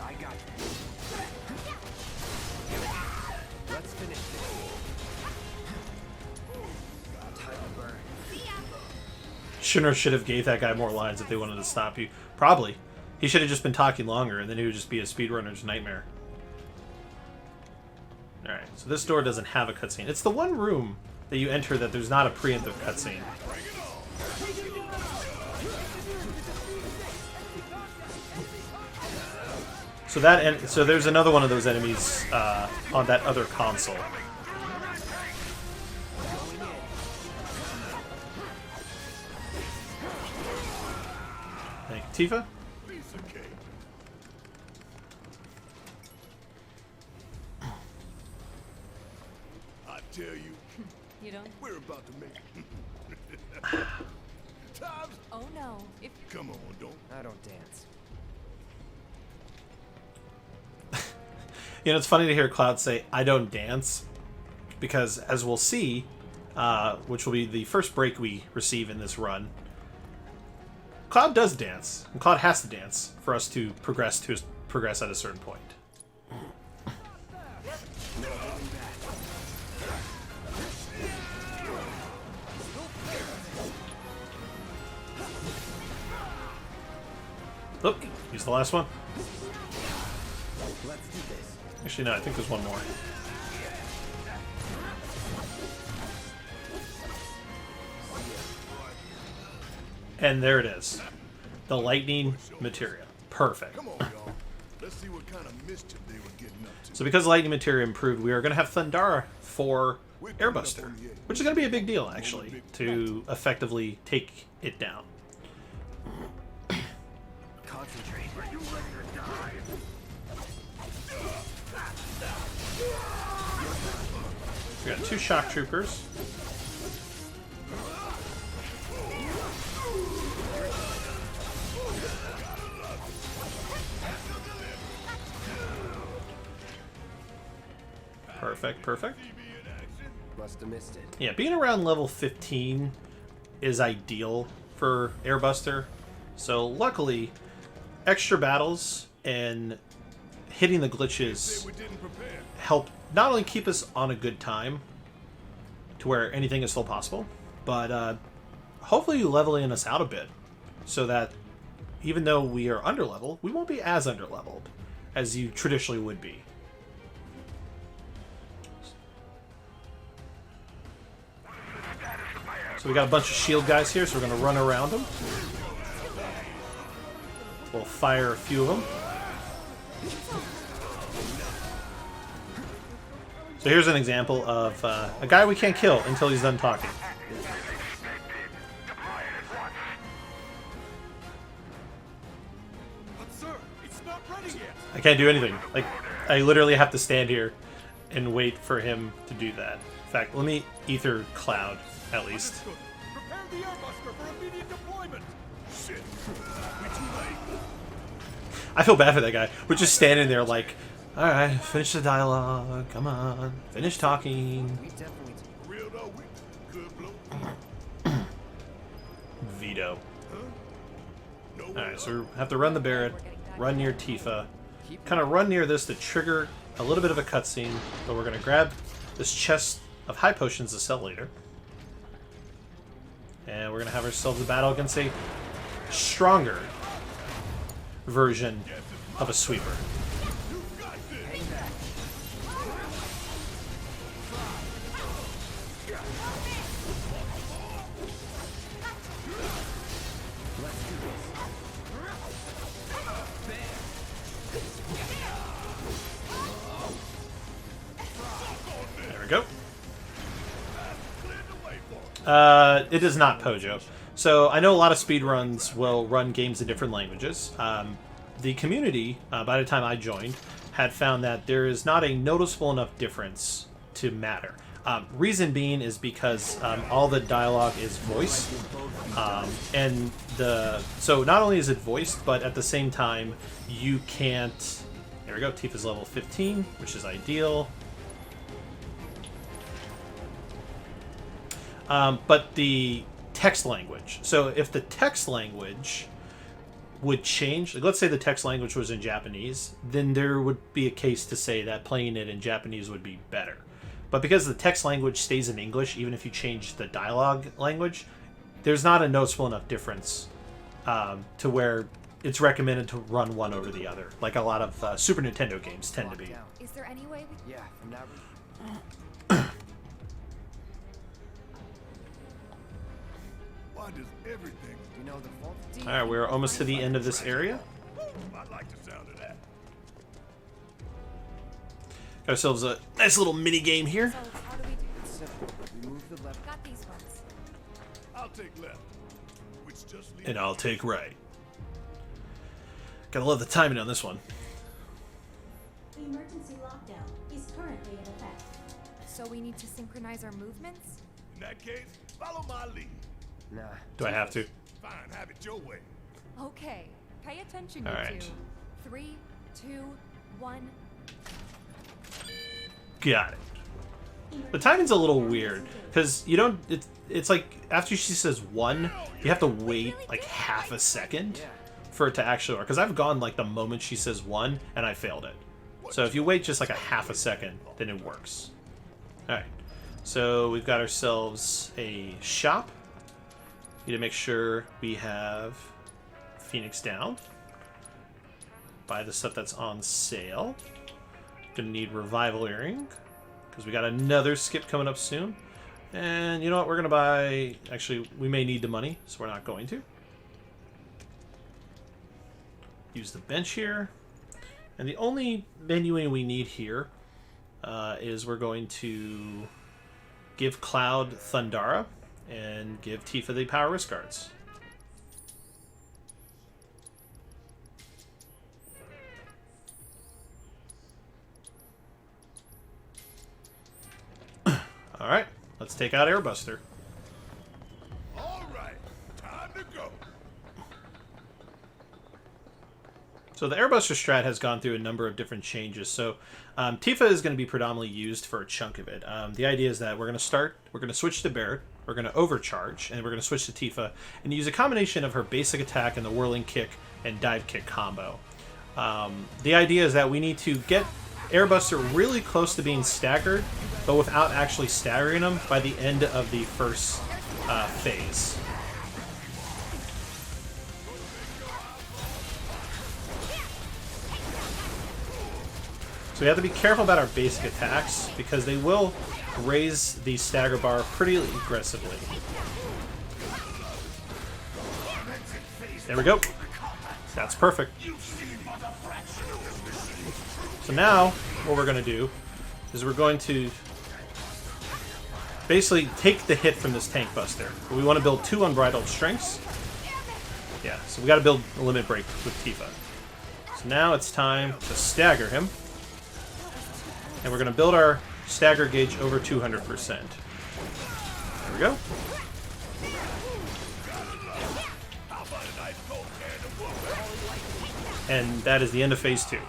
I got this. Let's finish this. Time to burn. Shouldn't or should have gave that guy more lines if they wanted to stop you. Probably. He should have just been talking longer, and then he would just be a speedrunner's nightmare. Alright, so this door doesn't have a cutscene. It's the one room that you enter that there's not a preemptive cutscene. So there's another one of those enemies on that other console. Thank you, Tifa. Piece of cake. I tell you, You don't? we're about to make Times. Oh no. If Come on, don't. I don't dance. You know, it's funny to hear Cloud say, "I don't dance," because as we'll see, which will be the first break we receive in this run, Cloud does dance, and Cloud has to dance for us to progress at a certain point. Look, he's the last one. Let's do this. Actually, no, I think there's one more. And there it is. The lightning materia. Perfect. Come on, y'all. Let's see what kind of mischief they were getting up to. So because lightning materia improved, we are going to have Thundara for Airbuster, which is going to be a big deal, actually, to effectively take it down. Concentrate. We got 2 shock troopers. Perfect, perfect. Must have missed it. Yeah, being around level 15 is ideal for Airbuster. So luckily, extra battles and hitting the glitches help not only keep us on a good time to where anything is still possible, but hopefully leveling us out a bit so that even though we are underleveled, we won't be as underleveled as you traditionally would be. So we got a bunch of shield guys here, so we're going to run around them. We'll fire a few of them. So here's an example of a guy we can't kill until he's done talking. But sir, it's not ready yet. I can't do anything. Like, I literally have to stand here and wait for him to do that. In fact, let me ether Cloud, at least. Prepare the airbuster for immediate deployment. Shit. We too late. I feel bad for that guy. We're just standing there like, alright, finish the dialogue, come on, finish talking. We definitely For real though, we could blow. Veto. No way. Alright, so we have to run the Barret, run near Tifa, kind of run near this to trigger a little bit of a cutscene, but we're going to grab this chest of high potions to sell later. And we're going to have ourselves a battle against a stronger version of a sweeper. There we go. It is not Pojo. So I know a lot of speedruns will run games in different languages. The community, by the time I joined, had found that there is not a noticeable enough difference to matter. Reason being is because all the dialogue is voiced, and so not only is it voiced, but at the same time you can't. There we go. Tifa's level 15, which is ideal. But the text language. So if the text language would change, like let's say the text language was in Japanese, then there would be a case to say that playing it in Japanese would be better. But because the text language stays in English, even if you change the dialogue language, there's not a noticeable enough difference to where it's recommended to run one over the other, like a lot of Super Nintendo games tend to be. Is there any way we... Yeah, from that. Why does everything? You know the fault. Alright, we're almost to the end of this area. I like the sound of that. Got ourselves a nice little mini game here. So how do we do this? Simple. Remove the left. Got these ones. I'll take left. Which just leaves. And I'll take right. Gotta love the timing on this one. The emergency lockdown is currently in effect. So we need to synchronize our movements? In that case, follow my lead. Nah. Do I have to? Fine, have it your way. Okay, pay attention, All you right. two. 3, 2, 1. Got it. The timing's a little weird because you don't. It's like after she says one, you have to wait like half a second for it to actually work. Because I've gone like the moment she says one and I failed it. So if you wait just like a half a second, then it works. All right. So we've got ourselves a shop. Need to make sure we have Phoenix down. Buy the stuff that's on sale. Gonna need Revival Earring because we got another skip coming up soon. And you know what? We're gonna buy. Actually, we may need the money, so we're not going to. Use the bench here. And the only menuing we need here is we're going to give Cloud Thundara and give Tifa the Power Wrist Guards. All right, let's take out Airbuster. All right, time to go. So the Airbuster strat has gone through a number of different changes. So Tifa is going to be predominantly used for a chunk of it. The idea is that we're going to switch to Barret, we're going to overcharge, and we're going to switch to Tifa, and use a combination of her basic attack and the whirling kick and dive kick combo. The idea is that we need to get Airbuster really close to being staggered, but without actually staggering him by the end of the first phase. So we have to be careful about our basic attacks because they will raise the stagger bar pretty aggressively. There we go. That's perfect. So now what we're going to do is we're going to basically take the hit from this Tank Buster. We want to build 2 Unbridled Strengths. Yeah, so we got to build a limit break with Tifa. So now it's time to stagger him. And we're going to build our stagger gauge over 200%. There we go. And that is the end of phase 2.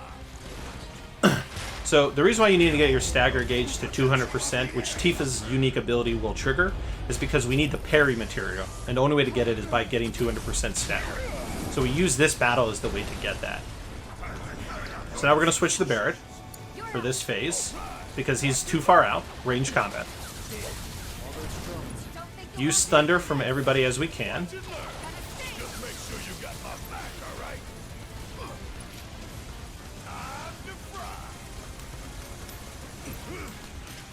So the reason why you need to get your stagger gauge to 200%, which Tifa's unique ability will trigger, is because we need the parry material. And the only way to get it is by getting 200% stagger. So we use this battle as the way to get that. So now we're going to switch to Barret for this phase, because he's too far out, range combat. Use Thunder from everybody as we can.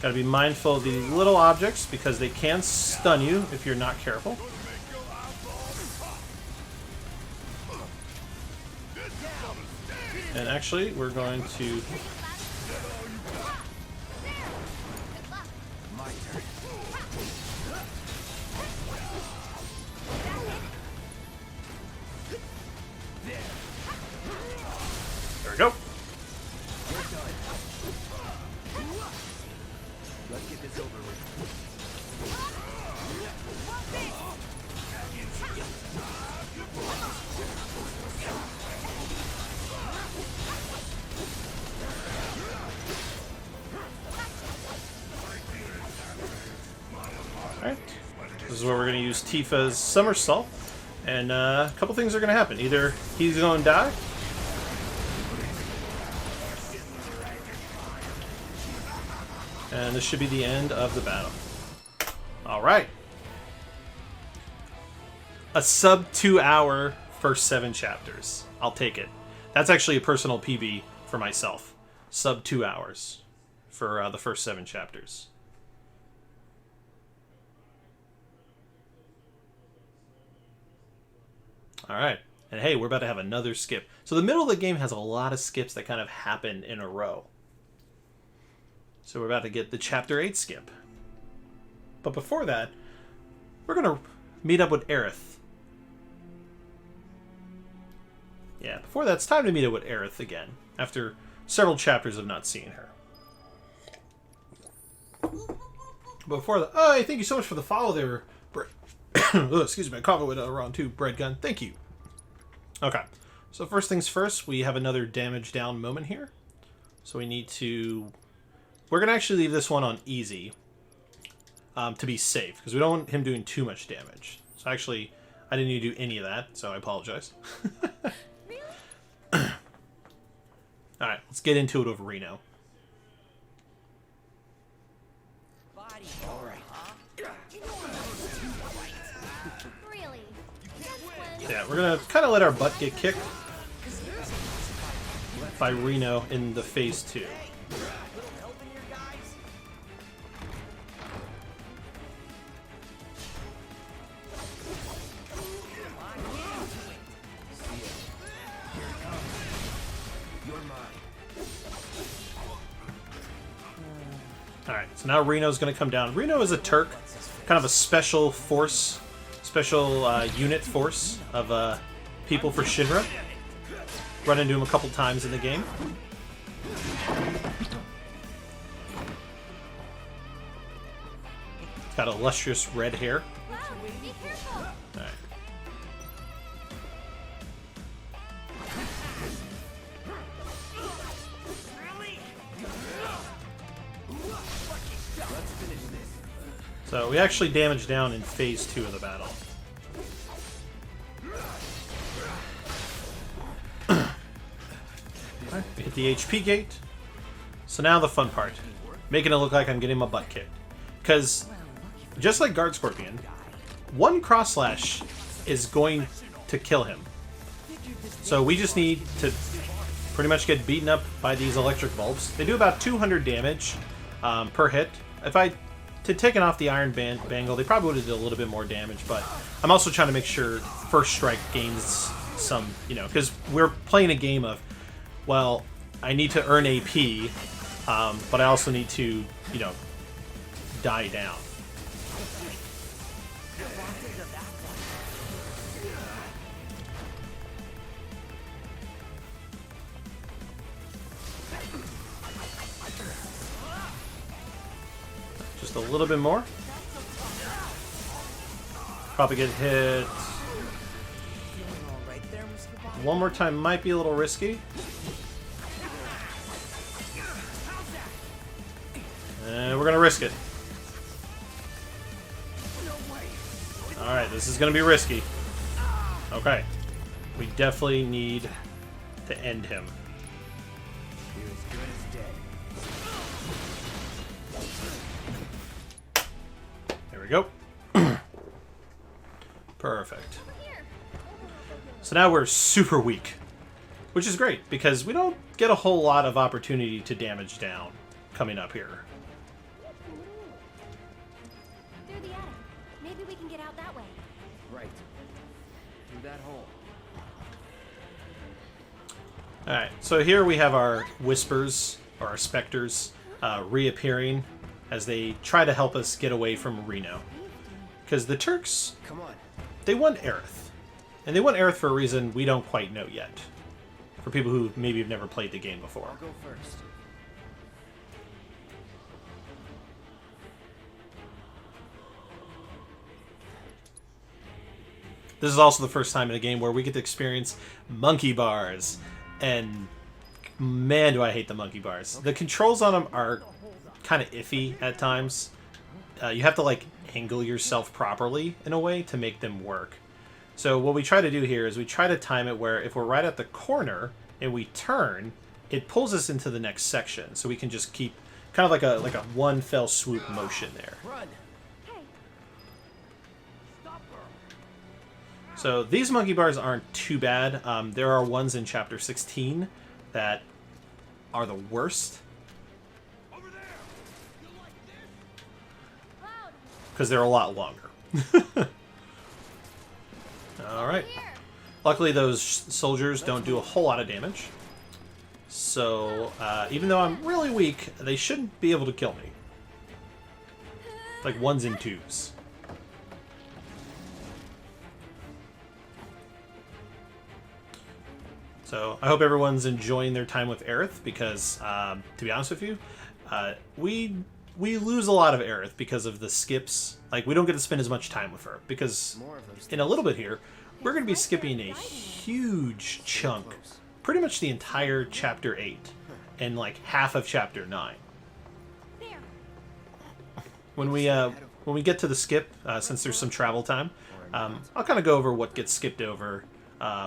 Gotta be mindful of the little objects because they can stun you if you're not careful. And actually, we're going to... Let's get this over with. Alright. This is where we're going to use Tifa's somersault. And a couple things are going to happen. Either he's going to die, and this should be the end of the battle. Alright. A sub 2 hour first 7 chapters. I'll take it. That's actually a personal PB for myself. Sub 2 hours for the first 7 chapters. Alright. And hey, we're about to have another skip. So the middle of the game has a lot of skips that kind of happen in a row. So we're about to get the Chapter 8 skip. But before that, we're going to meet up with Aerith. Yeah, before that, it's time to meet up with Aerith again, after several chapters of not seeing her. Before that, oh, thank you so much for the follow there, oh, excuse me, I coughed with a wrong too, Bread Gun. Thank you. Okay, so first things first, we have another damage down moment here. So we need to... We're going to actually leave this one on easy to be safe, because we don't want him doing too much damage. So actually, I didn't need to do any of that, so I apologize. Alright, let's get into it with Reno. Really? Yeah, we're going to kind of let our butt get kicked by Reno in the phase 2. Alright, so now Reno's going to come down. Reno is a Turk, kind of a special force, unit force of people for Shinra. Run into him a couple times in the game. He's got a lustrous red hair. Wow, be careful. Alright. So we actually damage down in phase 2 of the battle. Right, we hit the HP gate. So now the fun part. Making it look like I'm getting my butt kicked. Because, just like Guard Scorpion, one cross slash is going to kill him. So we just need to pretty much get beaten up by these electric bulbs. They do about 200 damage per hit. If I had taken off the Iron Bangle, they probably would have did a little bit more damage, but I'm also trying to make sure First Strike gains some, because we're playing a game of, well, I need to earn AP, but I also need to, die down. Just a little bit more. Probably get hit one more time. Might be a little risky. And we're gonna risk it. Alright, this is gonna be risky. Okay. We definitely need to end him. There we go. Perfect. So now we're super weak, which is great because we don't get a whole lot of opportunity to damage down coming up here. Through the attic. Maybe we can get out that way. Right. Through that hole. Alright, so here we have our Whispers, or our Spectres, reappearing as they try to help us get away from Reno. Because the Turks, Come on. they want Aerith. And they want Aerith for a reason we don't quite know yet. For people who maybe have never played the game before. I'll go first. this is also the first time in a game where we get to experience monkey bars. And man, do I hate the monkey bars. The controls on them are kind of iffy at times. You have to like angle yourself properly in a way to make them work. So what we try to do here is we try to time it where if we're right at the corner and we turn, it pulls us into the next section. So we can just keep kind of like a one fell swoop motion there. So these monkey bars aren't too bad. There are ones in Chapter 16 that are the worst. Because they're a lot longer. Alright. Luckily those soldiers don't do a whole lot of damage. So, even though I'm really weak, they shouldn't be able to kill me. Like ones and twos. So, I hope everyone's enjoying their time with Aerith, because, to be honest with you, we lose a lot of Aerith because of the skips. Like, we don't get to spend as much time with her, because in a little bit here, we're going to be skipping a huge chunk, pretty much the entire Chapter 8, and like half of Chapter 9. When we get to the skip, since there's some travel time, I'll kind of go over what gets skipped over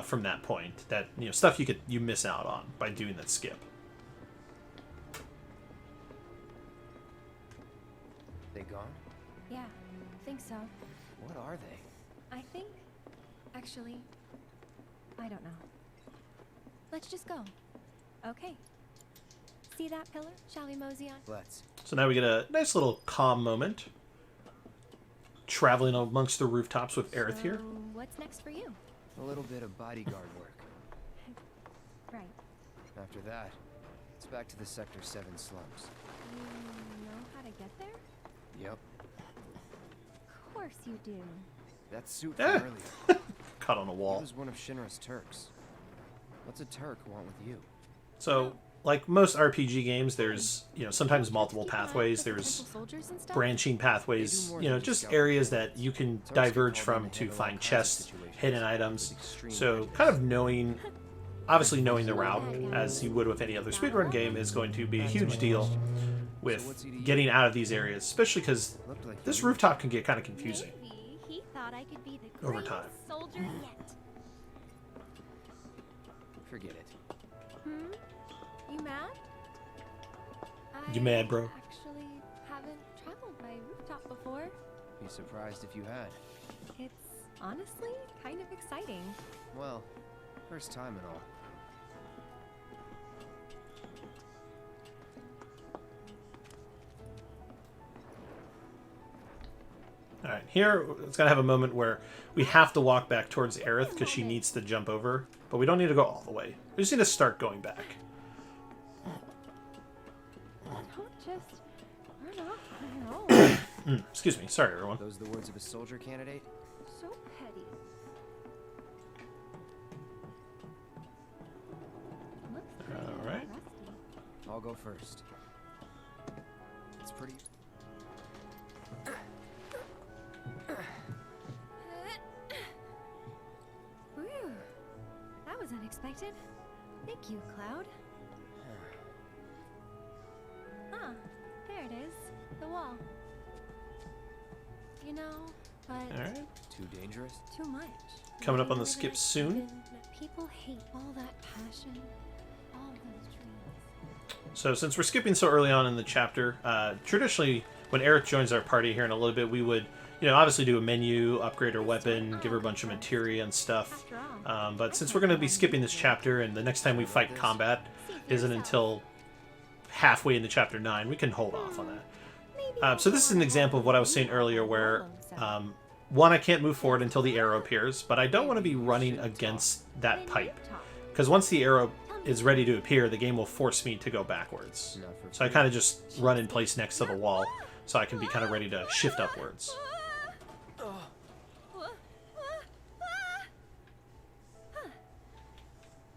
from that point. That, you know, stuff you miss out on by doing that skip. They gone? Yeah, I think so. What are they? I think... Actually, I don't know. Let's just go. Okay. See that pillar? Shall we mosey on? Let's. So now we get a nice little calm moment. Traveling amongst the rooftops with Aerith here. What's next for you? A little bit of bodyguard work. Right. After that, it's back to the Sector 7 slums. You know how to get there? Yep. Of course you do. That suit from earlier. Caught on a wall. He was one of Shinra's Turks. What's a Turk want with you? So, like most RPG games, there's, you know, sometimes multiple pathways. There's branching pathways, you know, just areas that you can diverge from to find chests, hidden items. So, kind of knowing, obviously knowing the route, as you would with any other speedrun game, is going to be a huge deal with getting out of these areas, especially because this rooftop can get kind of confusing over time. Forget it. You mad? You mad, bro? Actually haven't traveled by rooftop before. Be surprised if you had. It's honestly kind of exciting. Well, first time and all. Alright, here it's going to have a moment where we have to walk back towards Aerith because she needs to jump over, but we don't need to go all the way. We just need to start going back. Don't just run off on your own. Excuse me, sorry everyone. Those the words of a soldier candidate? So petty. Alright. I'll go first. It's pretty... Whew. That was unexpected. Thank you, Cloud. Ah, there it is. The wall. You know, but... Alright. Too dangerous? Too much. Coming up on the skip soon. People hate all that passion. All those dreams. So since we're skipping so early on in the chapter, traditionally when Aerith joins our party here in a little bit, we would, you know, obviously do a menu, upgrade her weapon, give her a bunch of materia and stuff. But since we're going to be skipping this chapter and the next time we fight combat isn't until halfway into Chapter 9, we can hold off on that. So this is an example of what I was saying earlier where, one, I can't move forward until the arrow appears, but I don't want to be running against that pipe. Because once the arrow is ready to appear, the game will force me to go backwards. So I kind of just run in place next to the wall so I can be kind of ready to shift upwards.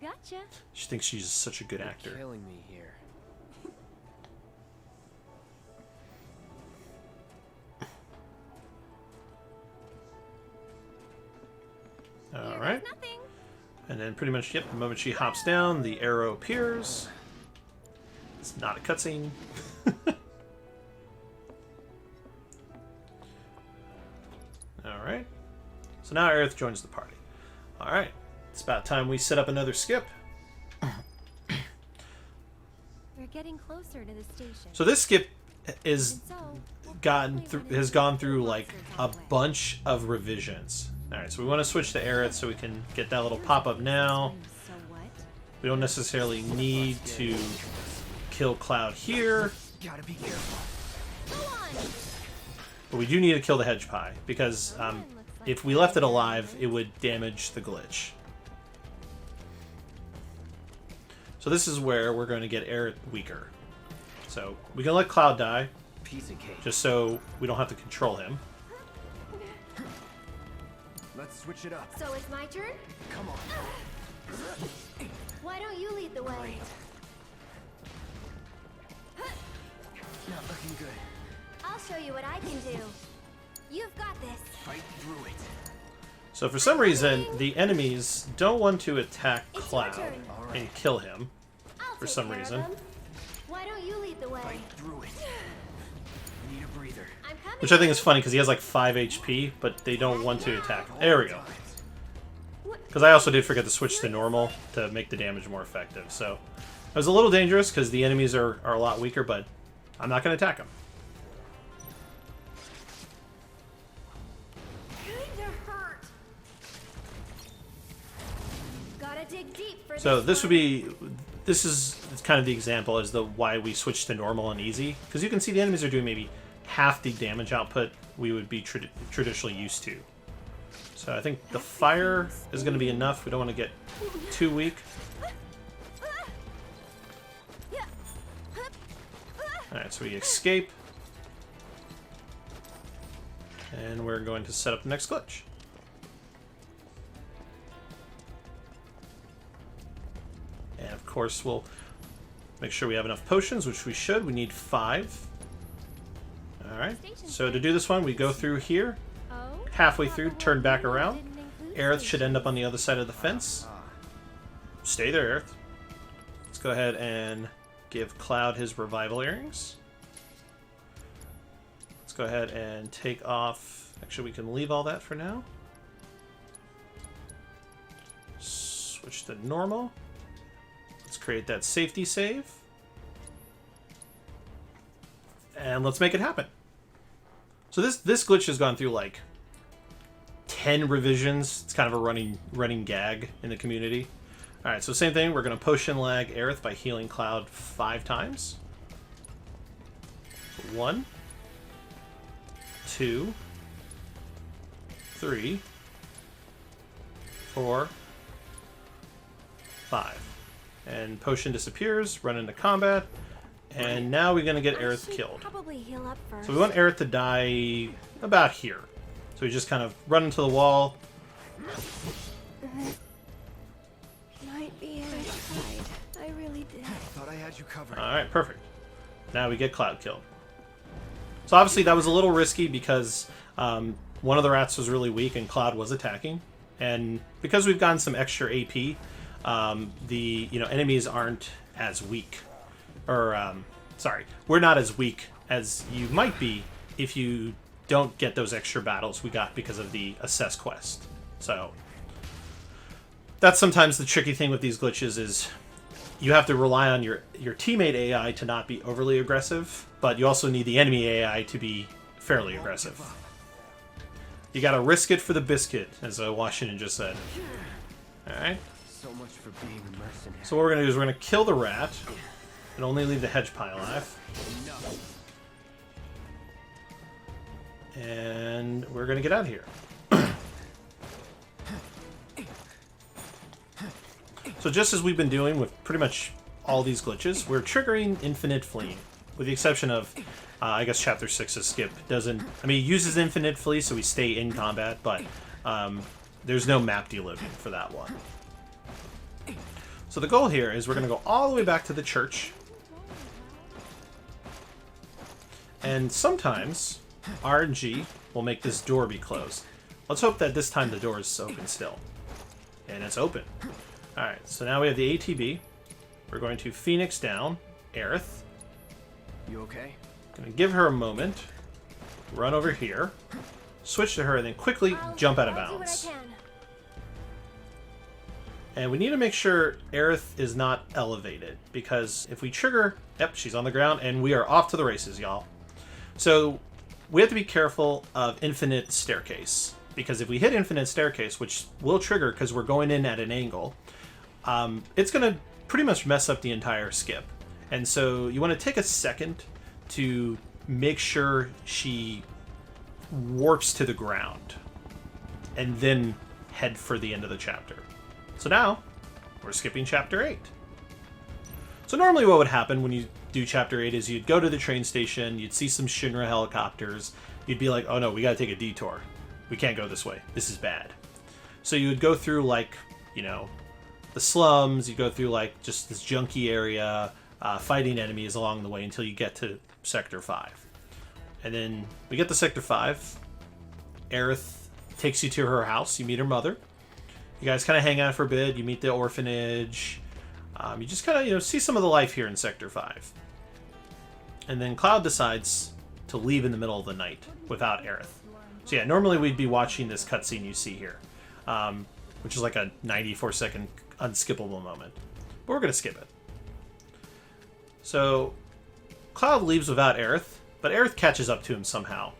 Gotcha. She thinks she's such a good actor. You're killing me here. Alright. And then pretty much, yep, the moment she hops down, the arrow appears. It's not a cutscene. Alright. So now Aerith joins the party. Alright. It's about time we set up another skip. We're getting closer to the station. So this skip is has gone through like a bunch of revisions. Alright, so we want to switch to Aerith so we can get that little pop-up now. We don't necessarily need to kill Cloud here. Gotta be careful. But we do need to kill the hedge pie, because if we left it alive, it would damage the glitch. So this is where we're going to get Aerith weaker. So we can let Cloud die, just so we don't have to control him. Let's switch it up. So it's my turn? Come on. Why don't you lead the way? Not looking good. I'll show you what I can do. You've got this. Fight through it. So for some reason, the enemies don't want to attack It's Cloud your turn. and kill him. I'll For take some care of reason. them. Why don't you lead the way? Fight through it. Need a breather. I'm coming. Which I think is funny, because he has like 5 HP, but they don't want to attack him. There we go. Because I also did forget to switch to normal to make the damage more effective. So it was a little dangerous, because the enemies are a lot weaker, but I'm not going to attack them. Kinda hurt. Gotta dig deep for So this this would be... This is kind of the example as to why we switched to normal and easy. Because you can see the enemies are doing maybe half the damage output we would be traditionally used to. So I think the fire is going to be enough. We don't want to get too weak. Alright, so we escape. And we're going to set up the next glitch. And of course, we'll make sure we have enough potions, which we should. We need 5. Alright, so to do this one, we go through here. Halfway through, turn back around. Aerith should end up on the other side of the fence. Stay there, Aerith. Let's go ahead and give Cloud his revival earrings. Let's go ahead and take off... Actually, we can leave all that for now. Switch to normal. Let's create that safety save. And let's make it happen. So this glitch has gone through like 10 revisions. It's kind of a running gag in the community. Alright, so same thing. We're going to potion lag Aerith by healing Cloud 5 times. 1, 2, 3, 4, 5. And potion disappears, run into combat, and now we're going to get Aerith killed. Probably heal up first. So we want Aerith to die about here. So we just kind of run into the wall. Might be I really did. Thought I had you covered. Alright, perfect. Now we get Cloud killed. So obviously that was a little risky because one of the rats was really weak and Cloud was attacking. And because we've gotten some extra AP, the enemies aren't as weak. Or, sorry, we're not as weak as you might be if you don't get those extra battles we got because of the Assess quest. So that's sometimes the tricky thing with these glitches is you have to rely on your teammate AI to not be overly aggressive, but you also need the enemy AI to be fairly aggressive. You gotta risk it for the biscuit, as Washington just said. Alright. So much for being a mercenary. So what we're gonna do is we're gonna kill the rat and only leave the hedge pie alive. And we're gonna get out of here. So just as we've been doing with pretty much all these glitches, we're triggering infinite fleeing. With the exception of, I guess Chapter 6's skip doesn't... I mean, it uses infinite flee, so we stay in combat, but there's no map deloading for that one. So the goal here is we're going to go all the way back to the church. And sometimes RNG will make this door be closed. Let's hope that this time the door is open still. And it's open. Alright, so now we have the ATB. We're going to Phoenix down Aerith. You okay? Gonna give her a moment. Run over here. Switch to her and then quickly jump out of bounds. And we need to make sure Aerith is not elevated, because if we trigger... Yep, she's on the ground, and we are off to the races, y'all. So we have to be careful of Infinite Staircase, because if we hit Infinite Staircase, which will trigger because we're going in at an angle, it's going to pretty much mess up the entire skip. And so you want to take a second to make sure she warps to the ground, and then head for the end of the chapter. So now, we're skipping Chapter 8. So normally what would happen when you do Chapter 8 is you'd go to the train station, you'd see some Shinra helicopters, you'd be like, oh no, we gotta take a detour. We can't go this way. This is bad. So you would go through, like, you know, the slums, you go through, like, just this junky area, fighting enemies along the way until you get to Sector 5. And then we get to Sector 5. Aerith takes you to her house, you meet her mother. You guys kind of hang out for a bit. You meet the orphanage. You just kind of, you know, see some of the life here in Sector 5. And then Cloud decides to leave in the middle of the night without Aerith. So yeah, normally we'd be watching this cutscene you see here, which is like a 94-second unskippable moment. But we're going to skip it. So Cloud leaves without Aerith, but Aerith catches up to him somehow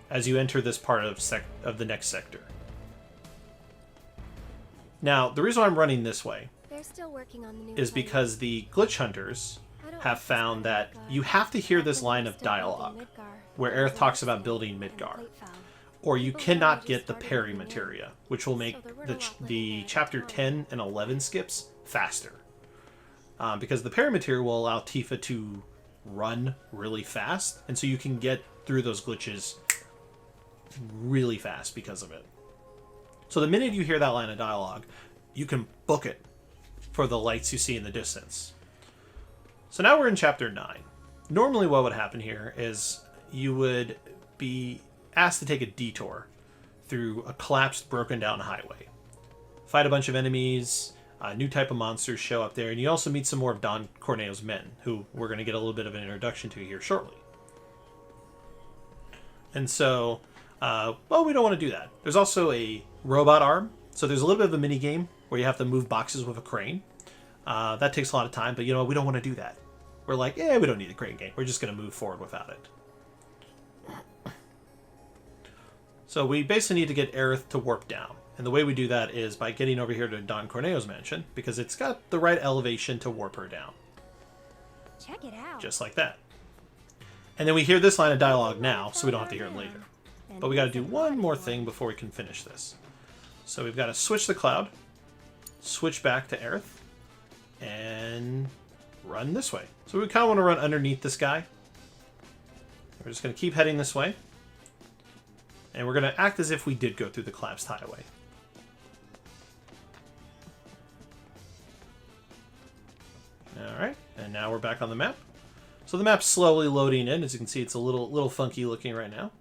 as you enter this part of the next sector. Now, the reason why I'm running this way is because the glitch hunters have found that you have to hear this line of dialogue where Aerith talks about building Midgar, or you cannot get the parry materia, which will make the chapter 10 and 11 skips faster. Because the parry materia will allow Tifa to run really fast, and so you can get through those glitches really fast because of it. So the minute you hear that line of dialogue, you can book it for the lights you see in the distance. So now we're in Chapter 9. Normally what would happen here is you would be asked to take a detour through a collapsed, broken down highway. Fight a bunch of enemies, new type of monsters show up there, and you also meet some more of Don Corneo's men, who we're going to get a little bit of an introduction to here shortly. And so, well, we don't want to do that. There's also a robot arm, so there's a little bit of a mini game where you have to move boxes with a crane. That takes a lot of time, but you know, we don't want to do that. We're like, yeah, we don't need a crane game. We're just going to move forward without it. So we basically need to get Aerith to warp down. And the way we do that is by getting over here to Don Corneo's mansion, because it's got the right elevation to warp her down. Check it out. Just like that. And then we hear this line of dialogue now, so we don't have to hear it later. But we got to do one more thing before we can finish this. So we've got to switch the Cloud, switch back to Aerith, and run this way. So we kind of want to run underneath this guy. We're just going to keep heading this way. And we're going to act as if we did go through the collapsed highway. Alright, and now we're back on the map. So the map's slowly loading in. As you can see, it's a little funky looking right now.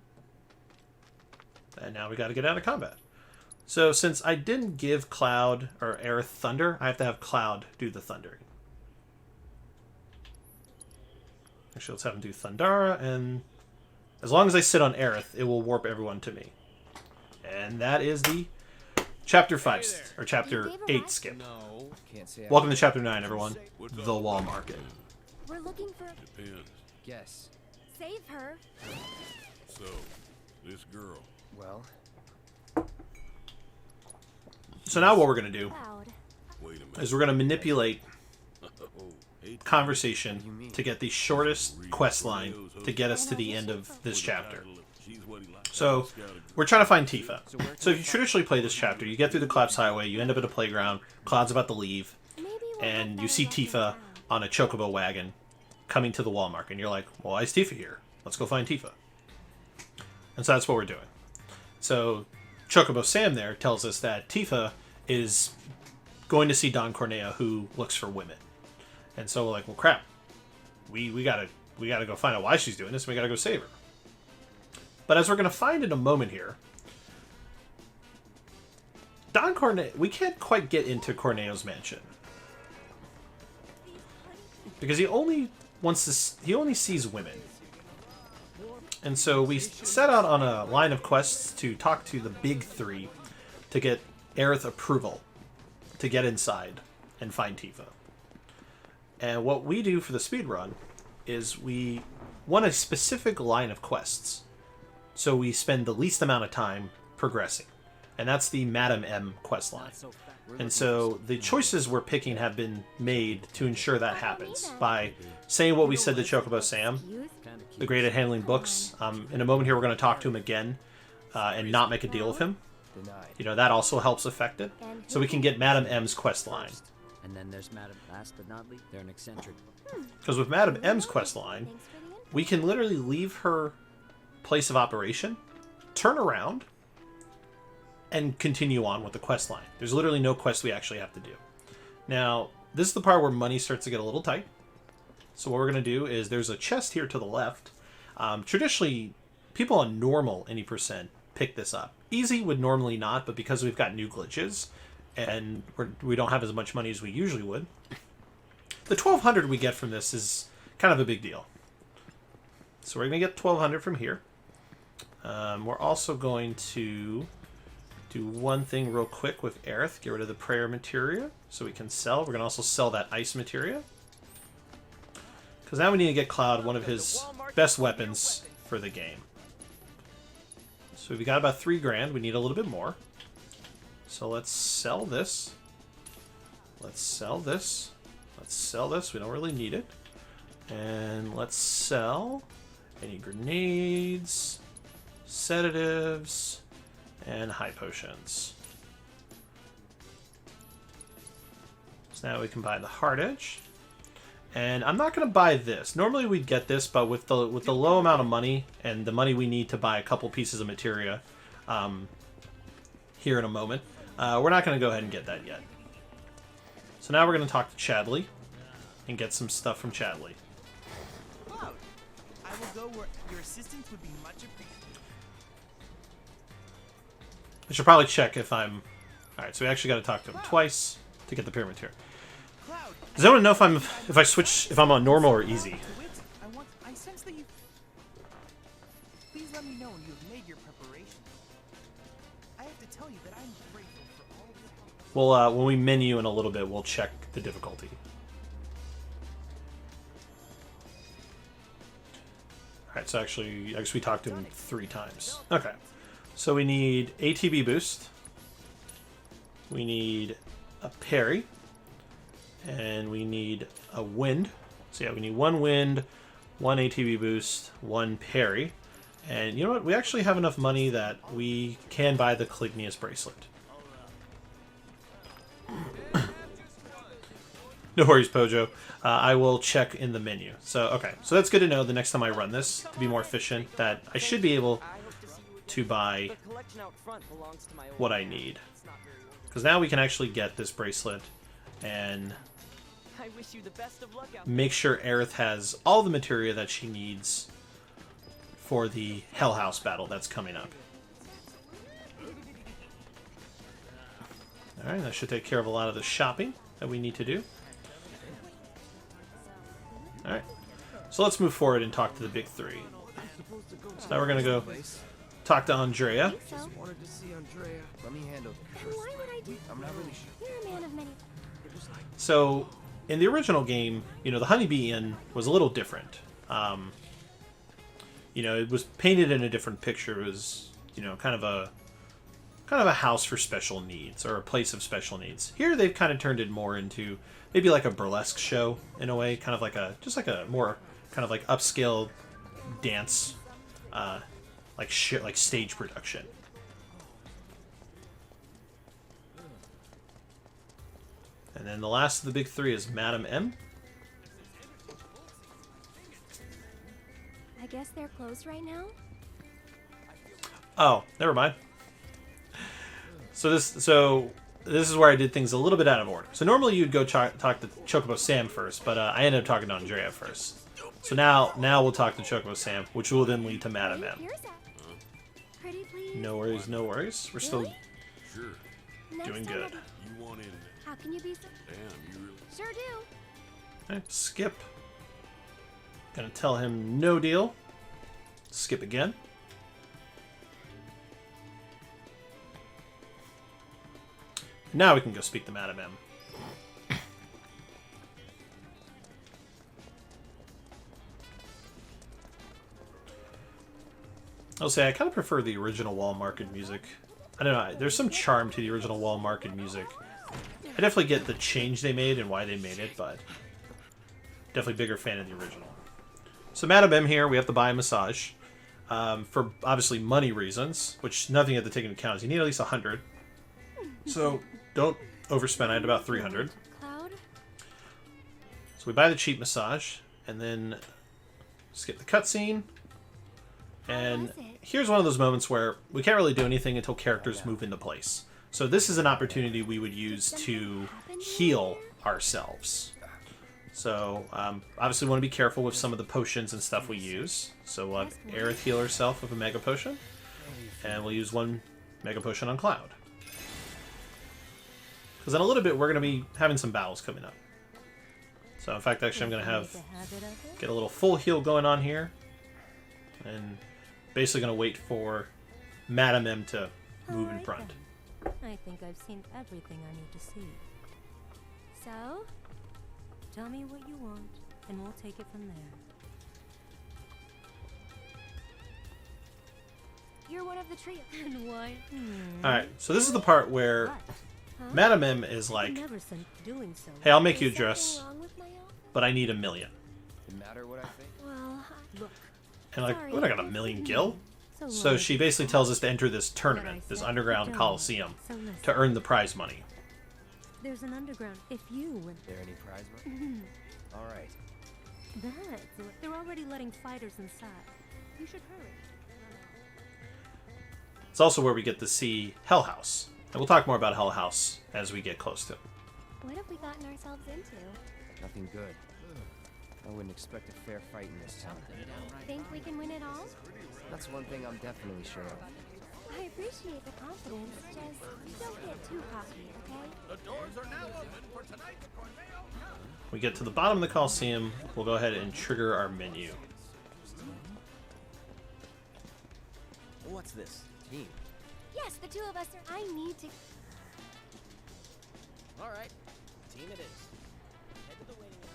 And now we got to get out of combat. So since I didn't give Cloud or Aerith thunder, I have to have Cloud do the thundering. Actually, let's have him do Thundara, and as long as I sit on Aerith, it will warp everyone to me. And that is the Chapter 5, or Chapter 8 skip. No. Can't say Welcome to Chapter 9, everyone. The Wall Market. We're looking for... Depends. Guess. Save her. So, this girl. Well, So now what we're going to do Cloud. Wait a minute. is we're going to manipulate Hey, conversation to get the shortest quest line to get us to the end of this chapter. So we're trying to find Tifa. So if you traditionally play this chapter, you get through the collapsed highway, you end up at a playground, Cloud's about to leave, and you see Tifa on a chocobo wagon coming to the wall market, and you're like, well, why is Tifa here? Let's go find Tifa. And so that's what we're doing. So Chocobo Sam there tells us that Tifa is going to see Don Corneo, who looks for women. And so we're like, well, crap. We gotta go find out why she's doing this, and we gotta go save her. But as we're gonna find in a moment here, Don Corneo, we can't quite get into Corneo's mansion because he only sees women, and so we set out on a line of quests to talk to the big three to get Aerith approval to get inside and find Tifa. And what we do for the speedrun is we want a specific line of quests, so we spend the least amount of time progressing. And that's the Madam M quest line. And so the choices we're picking have been made to ensure that happens by saying what we said to Chocobo Sam, the great at handling books. In a moment here, we're going to talk to him again and not make a deal with him. You know, that also helps affect it. So we can get Madam M's quest line. And then there's Madam, last but not least, they're an eccentric. Because with Madam M's quest line, we can literally leave her place of operation, turn around, and continue on with the quest line. There's literally no quest we actually have to do. Now, this is the part where money starts to get a little tight. So what we're going to do is there's a chest here to the left. Traditionally, people on normal any percent pick this up. Easy would normally not, but because we've got new glitches and we don't have as much money as we usually would, the 1,200 we get from this is kind of a big deal. So we're going to get 1,200 from here. We're also going to do one thing real quick with Aerith. Get rid of the prayer materia so we can sell. We're going to also sell that ice materia. Because now we need to get Cloud one of his best weapons for the game. So we've got about 3 grand. We need a little bit more. So let's sell this. Let's sell this. Let's sell this. We don't really need it. And let's sell any grenades, sedatives, and high potions. So now we can buy the hard edge. And I'm not going to buy this. Normally we'd get this, but with the low amount of money and the money we need to buy a couple pieces of materia here in a moment, we're not going to go ahead and get that yet. So now we're going to talk to Chadley and get some stuff from Chadley. Cloud, I will go where your assistance would be much appreciated. I should probably check if I'm... Alright, so we actually got to talk to him twice to get the pyramid here. Does anyone know if I'm on normal or easy? I sense that you... Please let me know when you have made your preparations. I have to tell you that I'm grateful for all of the help. Well, when we menu in a little bit, we'll check the difficulty. Alright, so actually, I guess we talked to him 3 times. Okay. So we need ATB boost. We need a parry. And we need a wind. So yeah, we need 1 wind, 1 ATB boost, 1 parry. And you know what? We actually have enough money that we can buy the Calignius bracelet. No worries, Pojo. I will check in the menu. So, okay. So that's good to know the next time I run this, to be more efficient, that I should be able to buy what I need. Because now we can actually get this bracelet and make sure Aerith has all the materia that she needs for the Hell House battle that's coming up. Alright, that should take care of a lot of the shopping that we need to do. Alright, so let's move forward and talk to the big 3. So now we're going to go talk to Andrea. Just wanted to see Andrea. Let me handle it. Why would I do I'm not really sure. You're a man of many. So, in the original game, you know, the Honeybee Inn was a little different. You know, it was painted in a different picture. It was, you know, kind of a house for special needs, or a place of special needs. Here, they've kind of turned it more into maybe like a burlesque show in a way, kind of like just like a more kind of like upscale dance, like stage production. And then the last of the big 3 is Madam M. I guess they're closed right now? Oh, never mind. So this is where I did things a little bit out of order. So normally you'd go talk to Chocobo Sam first, but I ended up talking to Andrea first. So now we'll talk to Chocobo Sam, which will then lead to Madam M. Pretty please. No worries, no worries. We're still... Next Doing time good. I'll be- You want in there? How can you be so? Damn, you really... Sure do. Okay, skip. Gonna tell him no deal. Skip again. Now we can go speak to Madam M. I'll say I kind of prefer the original wall market music. I don't know, there's some charm to the original wall market music. I definitely get the change they made and why they made it, but definitely bigger fan of the original. So Madam M here, we have to buy a massage. For obviously money reasons, which nothing you have to take into account is you need at least 100. So don't overspend. I had about 300. Cloud? So we buy the cheap massage, and then skip the cutscene. And here's one of those moments where we can't really do anything until characters move into place. So this is an opportunity we would use to heal ourselves. So obviously we want to be careful with some of the potions and stuff we use. So we'll have Aerith heal herself with a Mega Potion. And we'll use one Mega Potion on Cloud. Because in a little bit we're going to be having some battles coming up. So in fact actually I'm going to get a little full heal going on here. And basically going to wait for Madam M to move in front. I think I've seen everything I need to see. So? Tell me what you want, and we'll take it from there. You're one of the trio. And why? Alright, so this is the part where Madam M is like, Never since doing so. hey, I'll make you a dress, but I need $1 million. No matter what I think. Well, Look, And like, what, I got $1 million gil? So she basically tells us to enter this tournament, this underground coliseum, to earn the prize money. there's an underground. If you win, There any prize money? All right. that's what they're already letting fighters inside. You should hurry. It's also where we get to see Hell House. And we'll talk more about Hell House as we get close to it. what have we gotten ourselves into? Nothing good. I wouldn't expect a fair fight in this town. Think we can win it all? That's one thing I'm definitely sure of. I appreciate the confidence, just don't get too cocky, okay? The doors are now open for tonight's Corneo. We get to the bottom of the Coliseum, we'll go ahead and trigger our menu. What's this? Team. Yes, the two of us are... I need to... All right. Team it is. Head to the waiting area.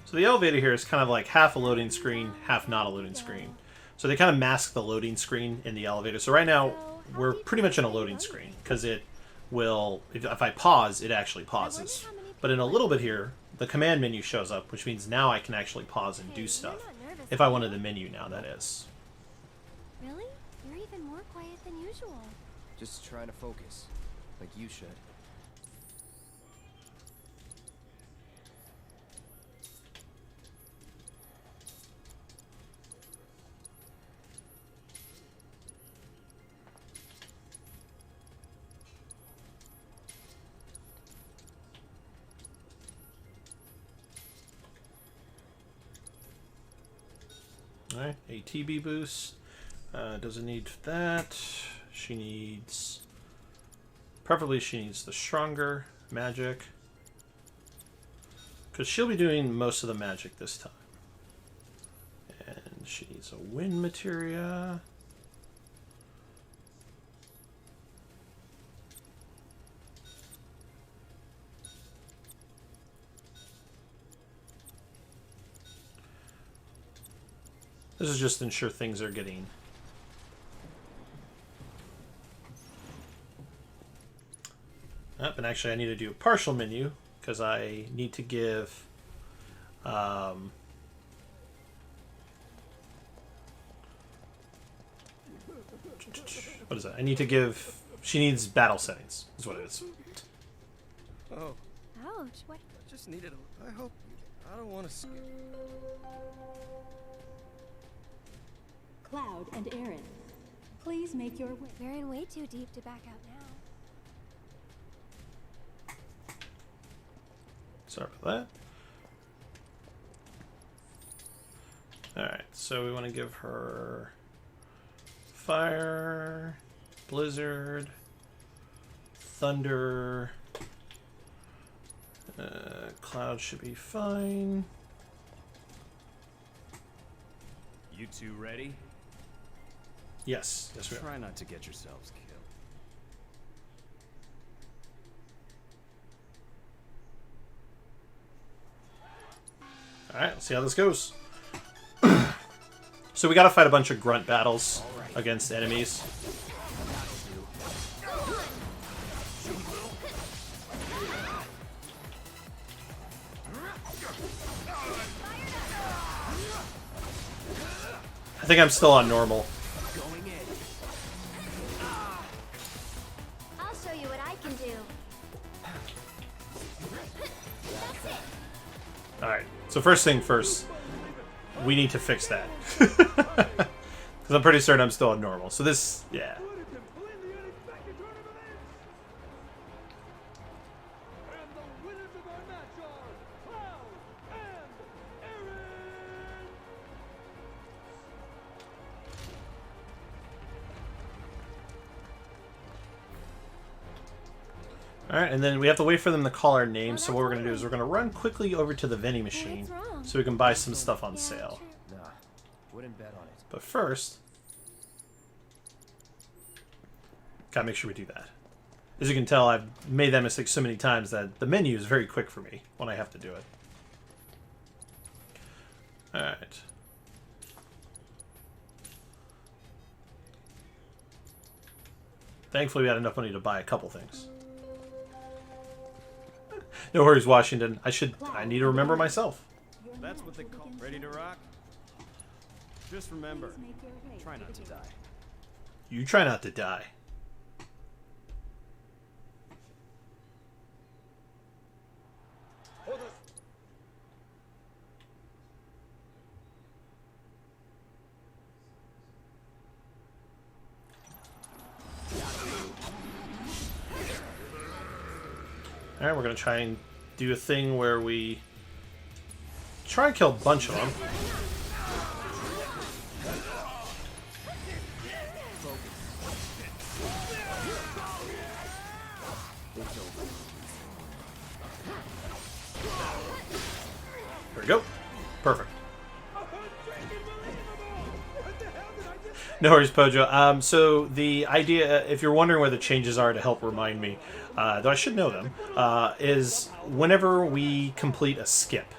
So the elevator here is kind of like half a loading screen, half not a loading screen. So they kind of mask the loading screen in the elevator. So right now, we're pretty much in a loading screen, because it will, if I pause, it actually pauses. But in a little bit here, the command menu shows up, which means now I can actually pause and do stuff. If I wanted the menu now, that is. Really? You're even more quiet than usual. Just trying to focus, like you should. Alright, ATB boost. Doesn't need that. She needs... Preferably she needs the stronger magic. Because she'll be doing most of the magic this time. And she needs a wind materia. This is just to ensure things are getting... and actually I need to do a partial menu, because I need to give... what is that? I need to give... She needs battle settings, is what it is. Oh, Ouch, what? I just needed a... I hope... I don't want to skip. Cloud and Aerith, please make your way. We're in way too deep to back out now. Sorry about that. Alright, so we want to give her fire, blizzard, thunder, cloud should be fine. You two ready? Yes, yes we are. Try not to get yourselves killed. Alright, let's see how this goes. So we gotta fight a bunch of grunt battles against enemies. I think I'm still on normal. I'll show you what I can do. That's it. Alright, so first thing first, we need to fix that. Because I'm pretty certain I'm still on normal. So this, yeah. Alright, and then we have to wait for them to call our name, so what we're going to do is we're going to run quickly over to the vending machine so we can buy some stuff on sale. Nah, wouldn't bet on it. But first, gotta make sure we do that. As you can tell, I've made that mistake so many times that the menu is very quick for me when I have to do it. Alright. Thankfully, we had enough money to buy a couple things. No worries, Washington. I need to remember myself. That's what they call ready to rock. Just remember, try not to die. You try not to die. Alright, we're going to try and do a thing where we try and kill a bunch of them. There we go. Perfect. No worries, Pojo. So the idea, if you're wondering where the changes are to help remind me, though I should know them, is whenever we complete a skip.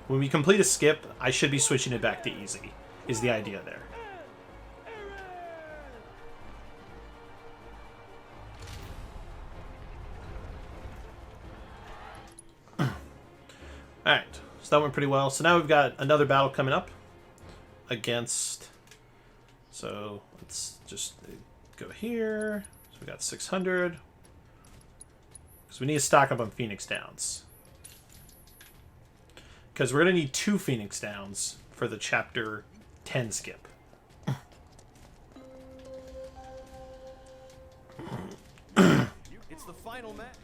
When we complete a skip, I should be switching it back to easy, is the idea there. Alright, so that went pretty well. So now we've got another battle coming up against... So let's just go here. So we got 600. Because we need to stock up on Phoenix Downs. Because we're going to need 2 Phoenix Downs for the Chapter 10 skip. It's the final match.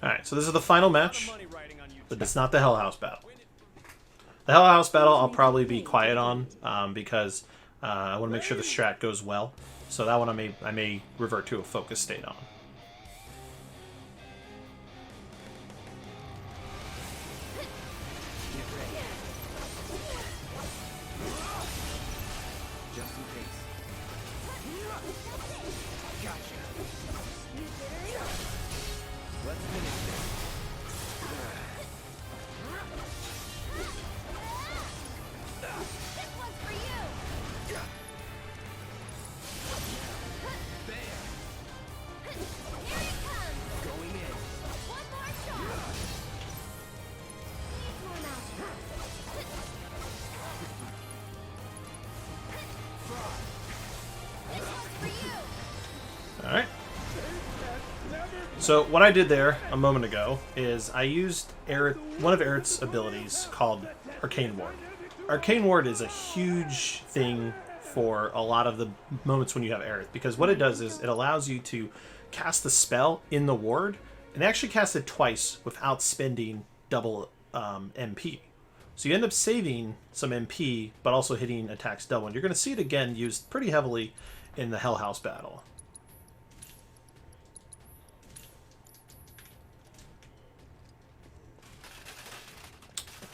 Alright, so this is the final match. But it's not the Hell House battle. The Hell House battle I'll probably be quiet on. Because I want to make sure the strat goes well. So that one I may revert to a focus state on. Alright. So what I did there a moment ago is I used one of Aerith's abilities called Arcane Ward. Arcane Ward is a huge thing for a lot of the moments when you have Aerith, because what it does is it allows you to cast the spell in the ward and actually cast it twice without spending double MP. So you end up saving some MP, but also hitting attacks double. And you're going to see it again used pretty heavily in the Hell House battle.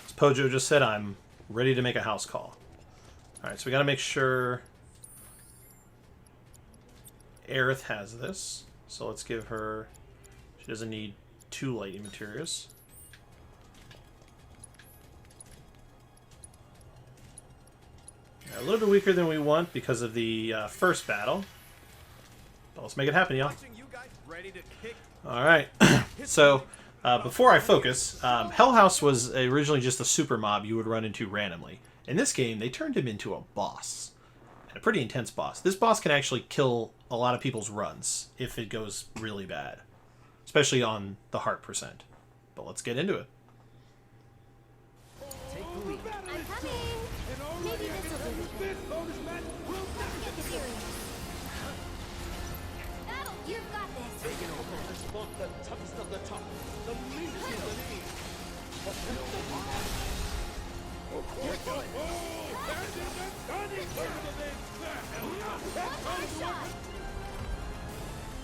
As Pojo just said, I'm ready to make a house call. Alright, so we gotta make sure Aerith has this. So let's give her... She doesn't need 2 lighting materials. A little bit weaker than we want because of the first battle. But let's make it happen, y'all. Alright, so before I focus, Hell House was originally just a super mob you would run into randomly. In this game, they turned him into a boss. And a pretty intense boss. This boss can actually kill a lot of people's runs if it goes really bad. Especially on the heart percent. But let's get into it. Take the lead. I'm coming. Maybe this will do the trick. Let's get serious. Battle, you've got this. Taking over. The toughest of the tough. The meanest of the mean.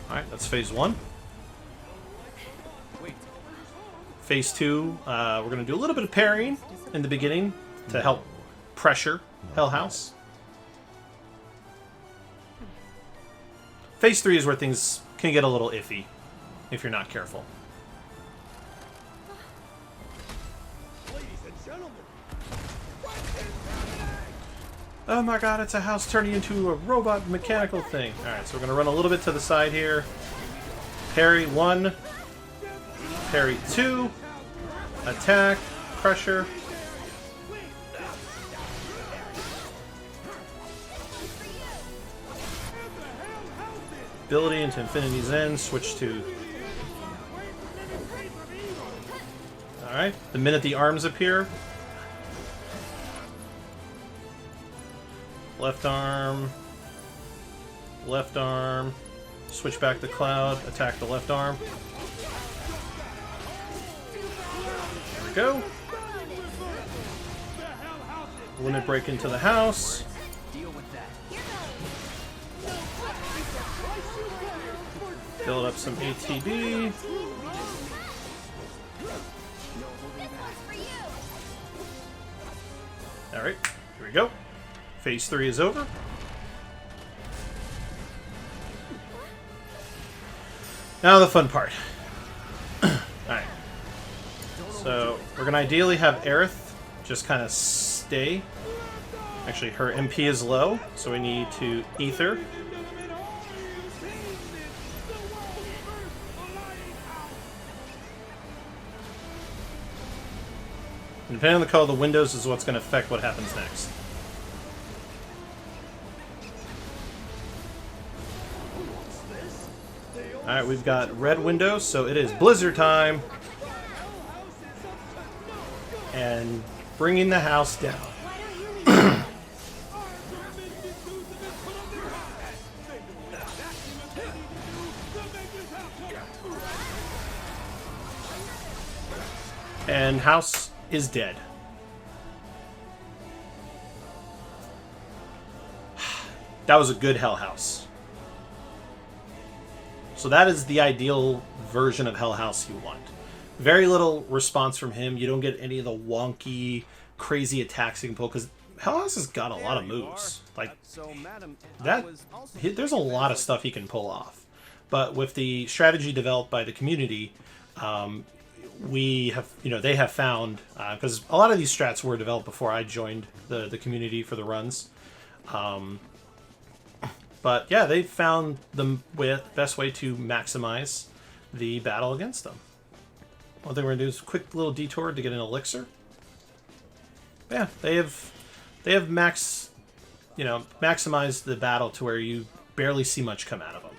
Alright, that's phase 1. Wait. Phase 2, we're going to do a little bit of parrying in the beginning to help pressure Hell House. Phase 3 is where things can get a little iffy if you're not careful. Ladies and gentlemen. Oh my god, it's a house turning into a robot mechanical thing. Alright, so we're going to run a little bit to the side here. Parry 1. Parry 2. Attack. Pressure. Ability into Infinity's End. Switch to... Alright, the minute the arms appear... Left arm, switch back to Cloud, attack the left arm. There we go. Limit break into the house. Deal with that. Build up some ATB. Alright, here we go. Phase 3 is over. Now the fun part. Alright. So, we're going to ideally have Aerith just kind of stay. Actually, her MP is low, so we need to Ether. And depending on the color of the windows is what's going to affect what happens next. Alright, we've got red windows, so it is blizzard time. And bringing the house down. And house is dead. That was a good Hell House. So that is the ideal version of Hell House you want. Very little response from him. You don't get any of the wonky, crazy attacks he can pull, because Hell House has got a lot of moves. Like, there's a lot of stuff he can pull off. But with the strategy developed by the community, we have, they have found, because a lot of these strats were developed before I joined the community for the runs. But yeah, they found the best way to maximize the battle against them. One thing we're gonna do is a quick little detour to get an elixir. Yeah, they have maximized the battle to where you barely see much come out of them.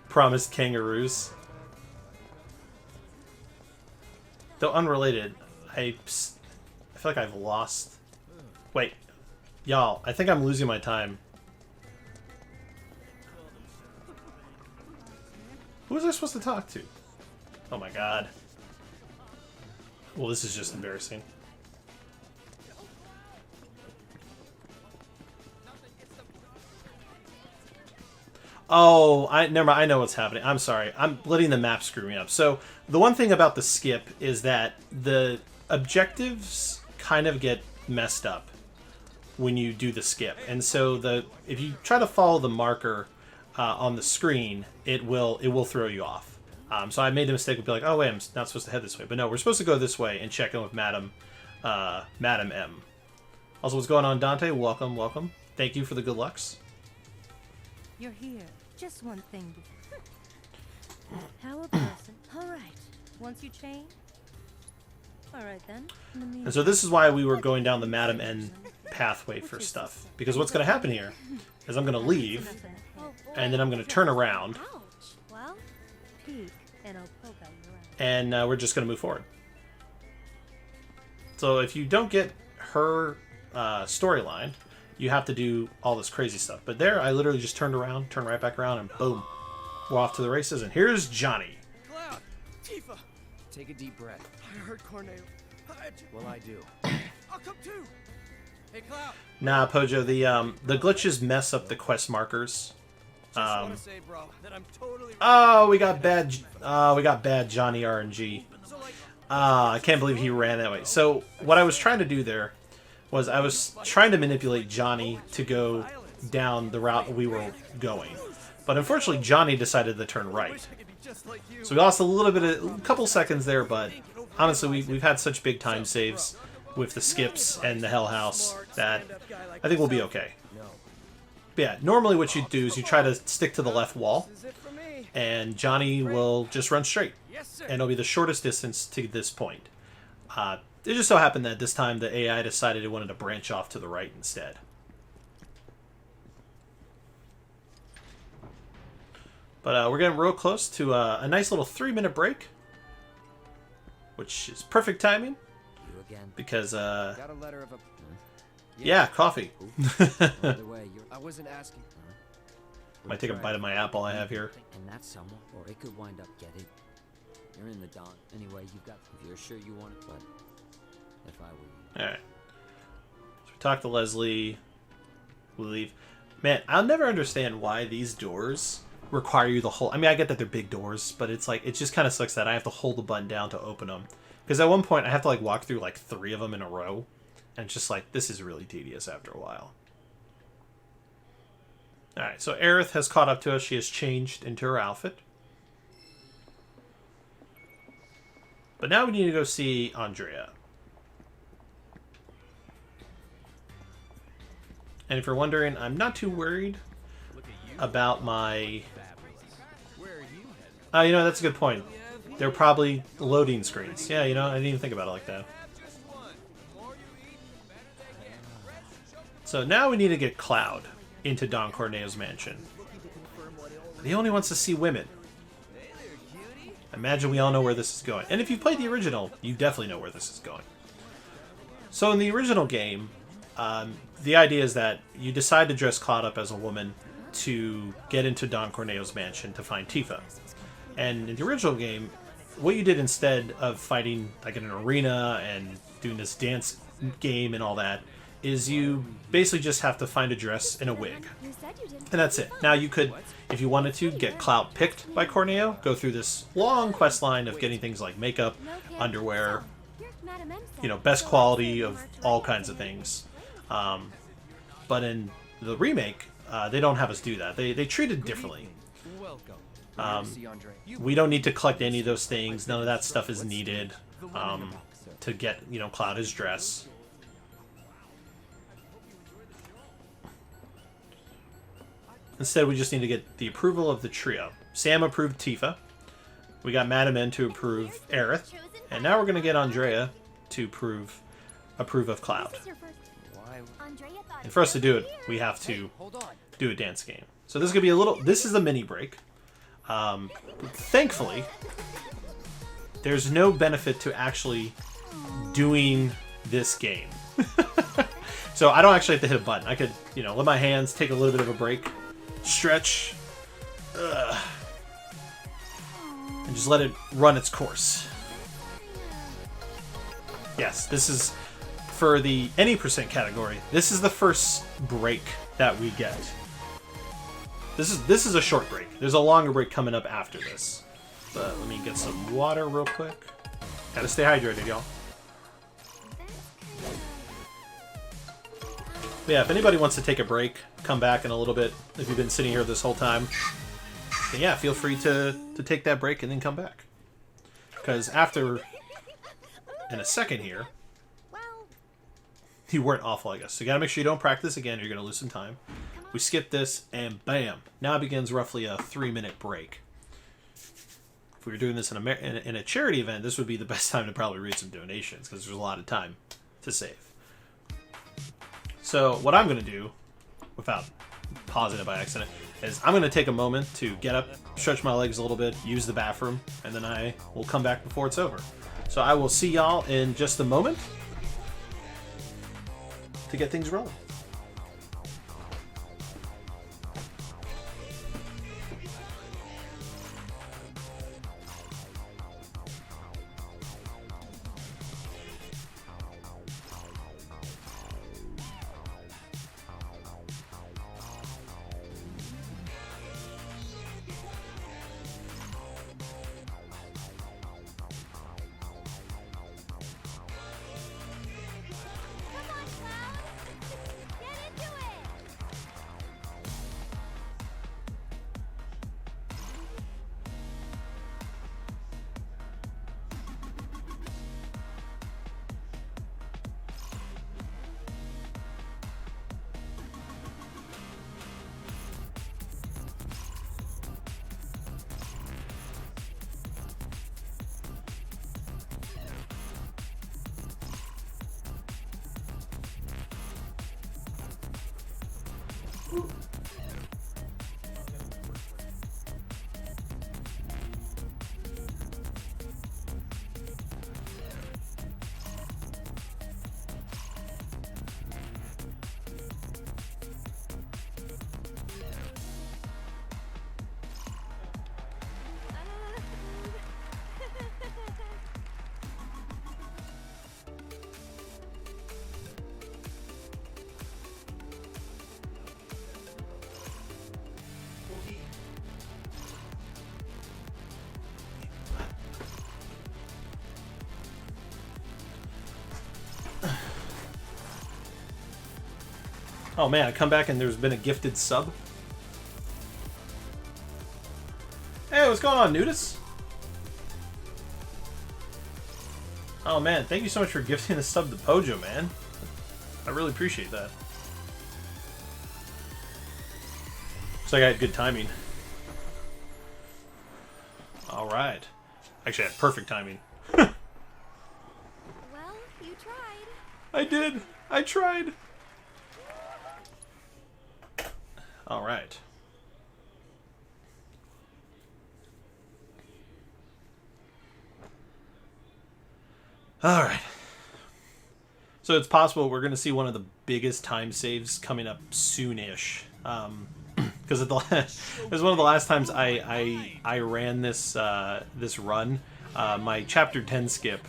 Promised kangaroos. Though unrelated, I feel like I've lost... Wait. Y'all, I think I'm losing my time. Who was I supposed to talk to? Oh my god. Well, this is just embarrassing. Oh, never mind. I know what's happening. I'm sorry. I'm letting the map screw me up. So the one thing about the skip is that the objectives kind of get messed up when you do the skip, and so if you try to follow the marker on the screen, it will throw you off. So I made the mistake of being like, oh wait, I'm not supposed to head this way, but no, we're supposed to go this way and check in with Madam M. Also, what's going on, Dante? Welcome, welcome. Thank you for the good lucks. You're here. Just one thing. How a person. All right. Once you change. All right then. And so this is why we were going down the Madam N pathway for stuff, because what's going to happen here is I'm going to leave, and then I'm going to turn around, and we're just going to move forward. So if you don't get her storyline, you have to do all this crazy stuff. But there, I literally just turned around, turned right back around, and boom, we're off to the races. And here's Johnny. Cloud! Tifa! Take a deep breath. I heard Corneo. Well, I do. I'll come too! Hey, Cloud! Nah, Pojo, the glitches mess up the quest markers. Say, bro, that I'm totally we got bad Johnny RNG. I can't believe he ran that way. So what I was trying to do there was I was trying to manipulate Johnny to go down the route we were going. But unfortunately, Johnny decided to turn right. So we lost a couple seconds there, but honestly, we've had such big time saves with the skips and the Hell House that I think we'll be okay. But yeah, normally what you do is you try to stick to the left wall, and Johnny will just run straight. And it'll be the shortest distance to this point. It just so happened that this time the AI decided it wanted to branch off to the right instead. But we're getting real close to a nice little 3-minute break, which is perfect timing. You again? Because Got a letter of a... yeah, coffee. I wasn't asking. Might take a bite of my apple I have here. And that's someone, or it could wind up getting. You're in the dawn. Anyway, you've got. If you're sure you want it, but if I were you. All right. So we talk to Leslie. We leave. Man, I'll never understand why these doors require you to hold. I mean, I get that they're big doors, but it's like it just kind of sucks that I have to hold the button down to open them. Because at one point I have to like walk through like 3 of them in a row, and it's just like this is really tedious after a while. All right, so Aerith has caught up to us. She has changed into her outfit. But now we need to go see Andrea. And if you're wondering, I'm not too worried about my... Oh, you know, that's a good point. They're probably loading screens. Yeah, you know, I didn't even think about it like that. So now we need to get Cloud into Don Corneo's mansion. He only wants to see women. Imagine we all know where this is going. And if you've played the original, you definitely know where this is going. So in the original game, the idea is that you decide to dress Cloud up as a woman to get into Don Corneo's mansion to find Tifa. And in the original game, what you did instead of fighting like in an arena and doing this dance game and all that, is you basically just have to find a dress and a wig. And that's it. Now you could, if you wanted to, get Cloud picked by Corneo, go through this long quest line of getting things like makeup, underwear, you know, best quality of all kinds of things. But in the remake, they don't have us do that. They treat it differently. We don't need to collect any of those things. None of that stuff is needed to get, you know, Cloud his dress. Instead, we just need to get the approval of the trio. Sam approved Tifa. We got Madam N to approve Aerith. And now we're going to get Andrea to approve of Cloud. And for us to do it, we have to do a dance game. So this is going to be a little... This is a mini break. Thankfully, there's no benefit to actually doing this game. So I don't actually have to hit a button. I could, you know, let my hands take a little bit of a break. Stretch, and just let it run its course. Yes, this is for the any percent category. This is the first break that we get. This is a short break. There's a longer break coming up after this. But let me get some water real quick. Gotta stay hydrated, y'all. But yeah, if anybody wants to take a break, come back in a little bit. If you've been sitting here this whole time, then yeah, feel free to take that break and then come back. Because after, in a second here, you weren't awful, I guess. So you gotta make sure you don't practice again or you're gonna lose some time. We skip this, and bam! Now begins roughly a 3-minute break. If we were doing this in a charity event, this would be the best time to probably read some donations, because there's a lot of time to save. So what I'm going to do, without pausing it by accident, is I'm going to take a moment to get up, stretch my legs a little bit, use the bathroom, and then I will come back before it's over. So I will see y'all in just a moment to get things rolling. Oh man, I come back and there's been a gifted sub. Hey, what's going on, Nudis? Oh man, thank you so much for gifting the sub to Pojo, man. I really appreciate that. So I got good timing. Alright. Actually, I had perfect timing. Well, you tried. I did! I tried! Alright. Alright. So it's possible we're going to see one of the biggest time saves coming up soon-ish. Because it was one of the last times I ran this this run. My Chapter 10 skip.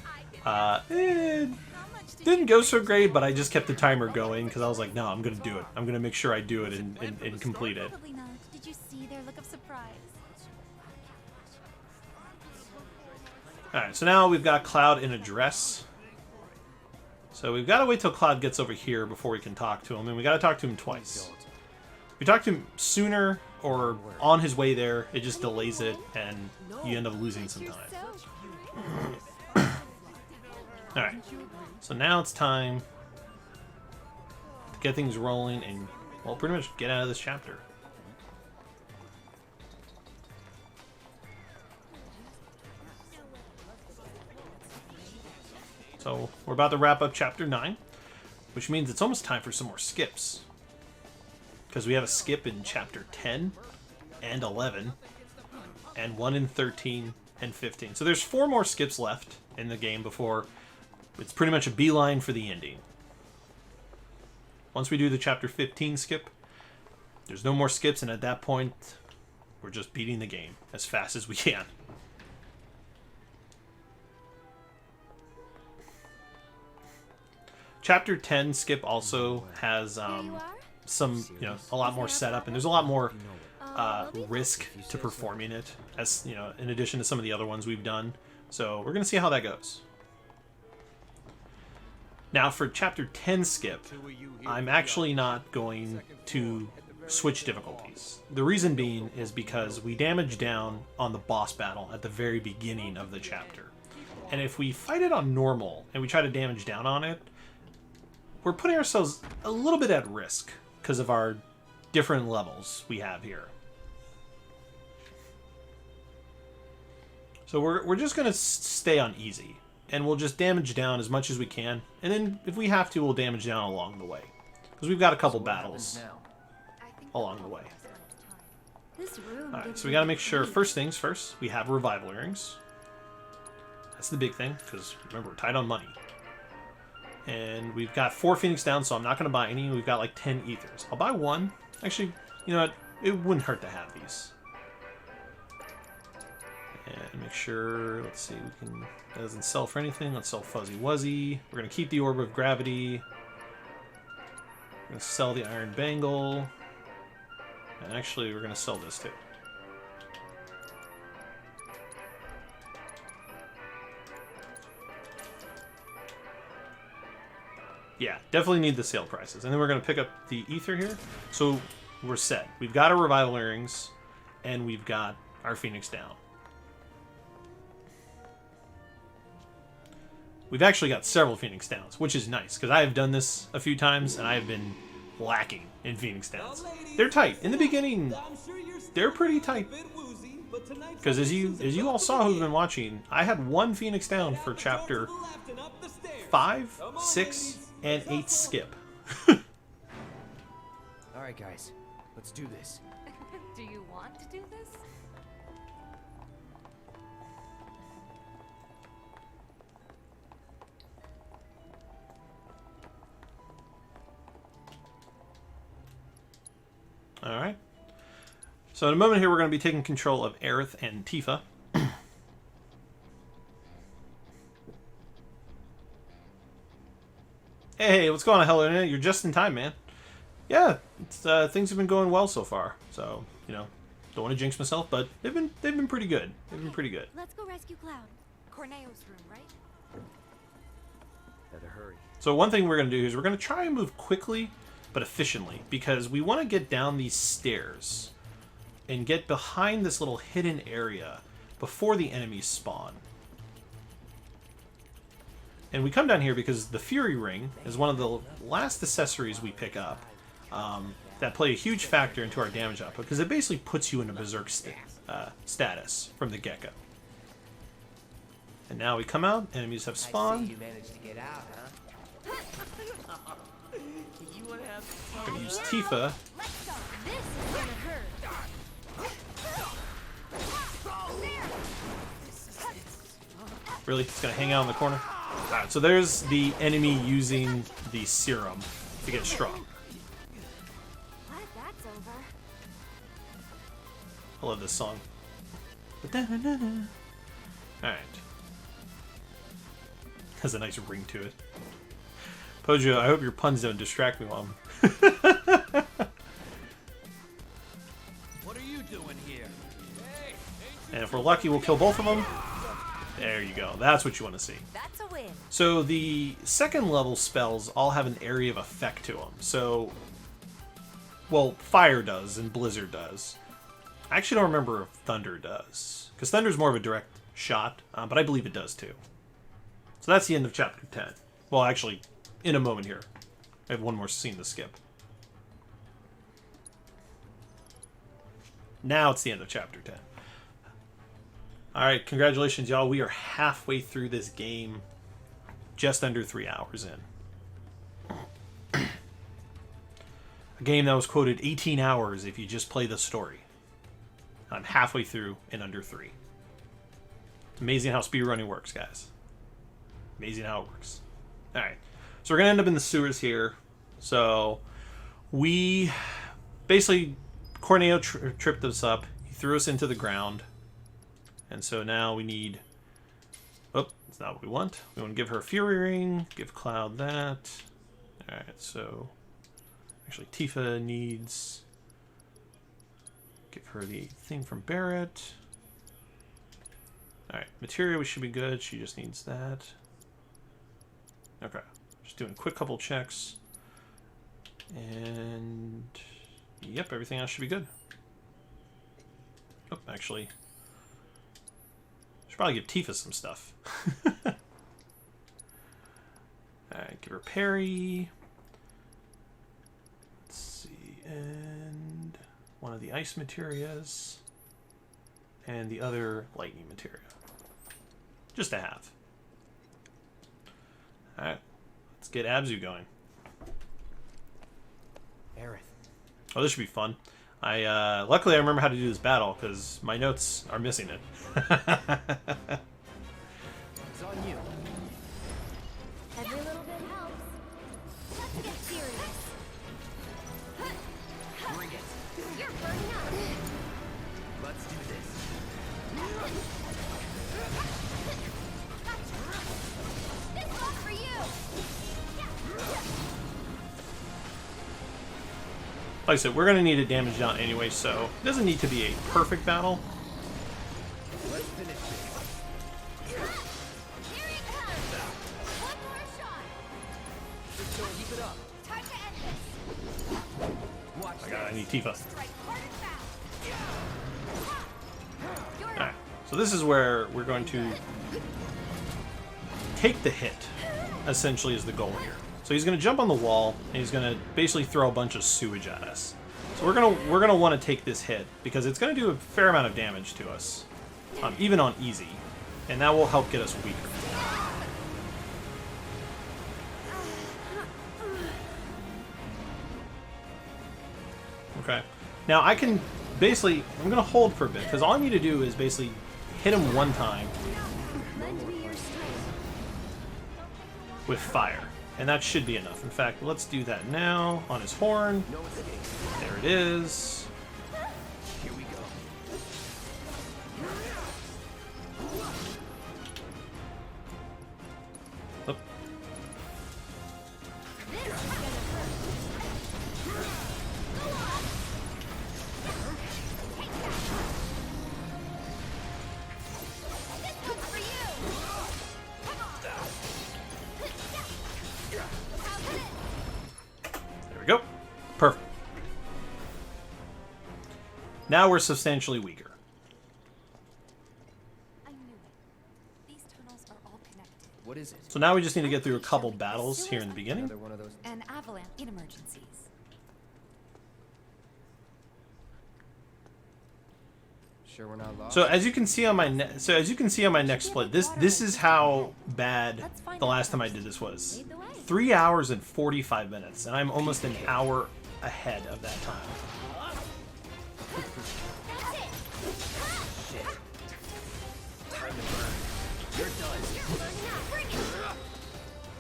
Didn't go so great, but I just kept the timer going because I was like, no, I'm going to do it. I'm going to make sure I do it and complete it. Probably not. Did you see their look of surprise? Alright, so now we've got Cloud in a dress. So we've got to wait till Cloud gets over here before we can talk to him, and we got to talk to him twice. If we talk to him sooner or on his way there, it just delays it, and you end up losing some time. Alright, so now it's time to get things rolling and, well, pretty much get out of this chapter. So we're about to wrap up Chapter 9, which means it's almost time for some more skips. Because we have a skip in Chapter 10 and 11, and one in 13 and 15. So there's 4 more skips left in the game before it's pretty much a beeline for the ending. Once we do the Chapter 15 skip, there's no more skips, and at that point, we're just beating the game as fast as we can. Chapter 10 skip also has some, a lot more setup, and there's a lot more risk to performing it, as in addition to some of the other ones we've done. So we're gonna see how that goes. Now for Chapter 10 skip, I'm actually not going to switch difficulties. The reason being is because we damage down on the boss battle at the very beginning of the chapter. And if we fight it on normal and we try to damage down on it, we're putting ourselves a little bit at risk because of our different levels we have here. So we're just going to stay on easy, and we'll just damage down as much as we can, and then if we have to, we'll damage down along the way, because we've got a couple battles along the way. Alright, so we got to make sure, first things first, we have revival earrings. That's the big thing, because remember, we're tight on money. And we've got 4 Phoenix down, so I'm not going to buy any. We've got like 10 ethers. I'll buy 1. Actually, you know what? It wouldn't hurt to have these. And make sure, let's see, we can, that doesn't sell for anything. Let's sell Fuzzy Wuzzy. We're going to keep the Orb of Gravity. We're going to sell the Iron Bangle. And actually, we're going to sell this too. Yeah, definitely need the sale prices. And then we're going to pick up the ether here. So we're set. We've got our revival earrings, and we've got our Phoenix down. We've actually got several Phoenix downs, which is nice, because I have done this a few times, and I have been lacking in Phoenix downs. They're tight. In the beginning, they're pretty tight. Because as you all saw who've been watching, I had 1 Phoenix down for chapter 5, 6, and 8 skip. Alright guys, let's do this. Do you want to do this? Alright. So in a moment here, we're going to be taking control of Aerith and Tifa. Hey, what's going on, Hello Internet? You're just in time, man. Yeah, it's, things have been going well so far. So, don't want to jinx myself, but they've been pretty good. They've been pretty good. Let's go rescue Cloud. Corneo's room, right? Better hurry. So one thing we're going to do is we're going to try and move quickly but efficiently, because we want to get down these stairs and get behind this little hidden area before the enemies spawn. And we come down here because the Fury Ring is one of the last accessories we pick up that play a huge factor into our damage output, because it basically puts you in a Berserk status from the get-go. And now we come out, enemies have spawned. You managed to get out, huh? You wanna have I'm gonna use Tifa. Let's go. This is gonna hurt. Really? It's gonna hang out in the corner? Alright, so there's the enemy using the serum to get strong. Glad that's over. I love this song. Alright. Has a nice ring to it. Pojo, I hope your puns don't distract me while I'm... What are you doing here? Hey, And if we're lucky, we'll kill both of them. There you go. That's what you want to see. That's a win. So the second level spells all have an area of effect to them. So, well, Fire does and Blizzard does. I actually don't remember if Thunder does, because Thunder's more of a direct shot, but I believe it does too. So that's the end of Chapter 10. Well, actually, in a moment here. I have one more scene to skip. Now it's the end of Chapter 10. Alright, congratulations, y'all. We are halfway through this game. Just under 3 hours in. A game that was quoted 18 hours if you just play the story. I'm halfway through in under 3. It's amazing how speedrunning works, guys. Amazing how it works. Alright, so we're going to end up in the sewers here. So, we... Basically, Corneo tripped us up. He threw us into the ground. And so now we need... Oh, that's not what we want. We want to give her a Fury Ring. Give Cloud that. Alright, so actually Tifa needs, give her the thing from Barrett. Alright, materia we should be good. She just needs that. Okay, just doing a quick couple checks. And yep, everything else should be good. Oh, actually, should probably give Tifa some stuff. Alright, give her parry. Let's see, and one of the ice materias, and the other lightning materia. Just to have. Alright, let's get Abzu going. Aerith. Oh, this should be fun. Luckily I remember how to do this battle, because my notes are missing it. It's on you. Every little bit helps. Let's get serious. Bring it. You're burning up. Let's do this. This one's for you. Like I said, we're going to need a damage down anyway, so it doesn't need to be a perfect battle. Let's finish this. Here he comes. One more shot. Just don't keep it up. Time to end this. Watch I need Tifa. Strike hard and fast. Alright, so this is where we're going to take the hit, essentially, is the goal here. So he's going to jump on the wall, and he's going to basically throw a bunch of sewage at us. So we're gonna want to take this hit, because it's going to do a fair amount of damage to us, even on easy, and that will help get us weaker. Okay. Now I can basically, I'm going to hold for a bit, because all I need to do is basically hit him one time with fire. And that should be enough. In fact, let's do that now on his horn. There it is. Here we go. Oop. There we go. Perfect. Now we're substantially weaker. I knew it. These tunnels are all connected. What is it? So now we just need to get through a couple battles here in the beginning. Another one of those. An avalanche in emergencies. Sure we're not lost. So as you can see on my next split, this is how bad the last time I did this was. 3 hours and 45 minutes, and I'm almost an hour ahead of that time. Shit. Time to burn. You're done.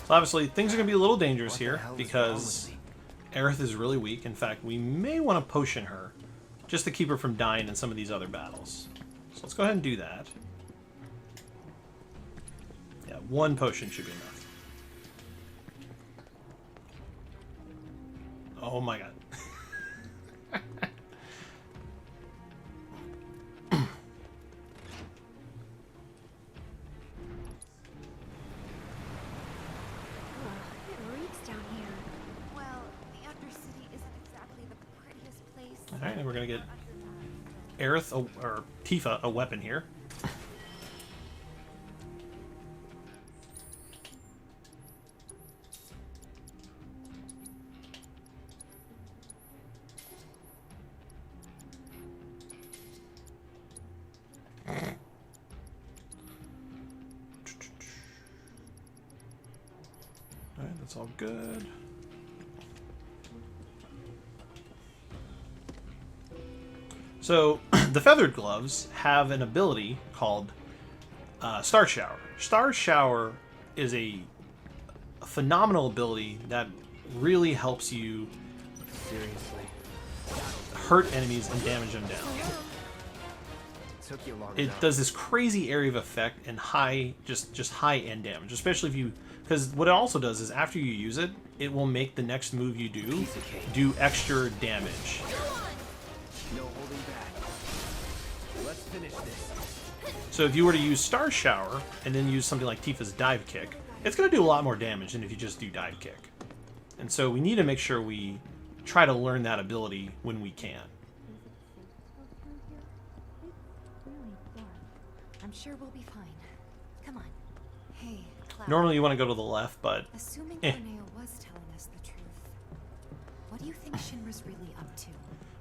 So obviously things are going to be a little dangerous here because Aerith is really weak. In fact, we may want to potion her just to keep her from dying in some of these other battles. So let's go ahead and do that. Yeah, one potion should be enough. Oh my god. It reeks down here. Well, the Undercity isn't exactly the prettiest place. Alright, and we're going to get Aerith, or Tifa, a weapon here. Alright, that's all good. So, the Feathered Gloves have an ability called Star Shower. Star Shower is a phenomenal ability that really helps you hurt enemies and damage them down. Took you long It enough. does this crazy area of effect and high, just high end damage, especially if you, because what it also does is after you use it, it will make the next move you do extra damage. No holding back. Let's finish this. So if you were to use Star Shower and then use something like Tifa's Dive Kick, it's going to do a lot more damage than if you just do Dive Kick. And so we need to make sure we try to learn that ability when we can. I'm sure we'll be fine. Come on. Hey, Cloud. Normally you want to go to the left, but... Assuming Corneo was telling us the truth, what do you think Shinra's really up to?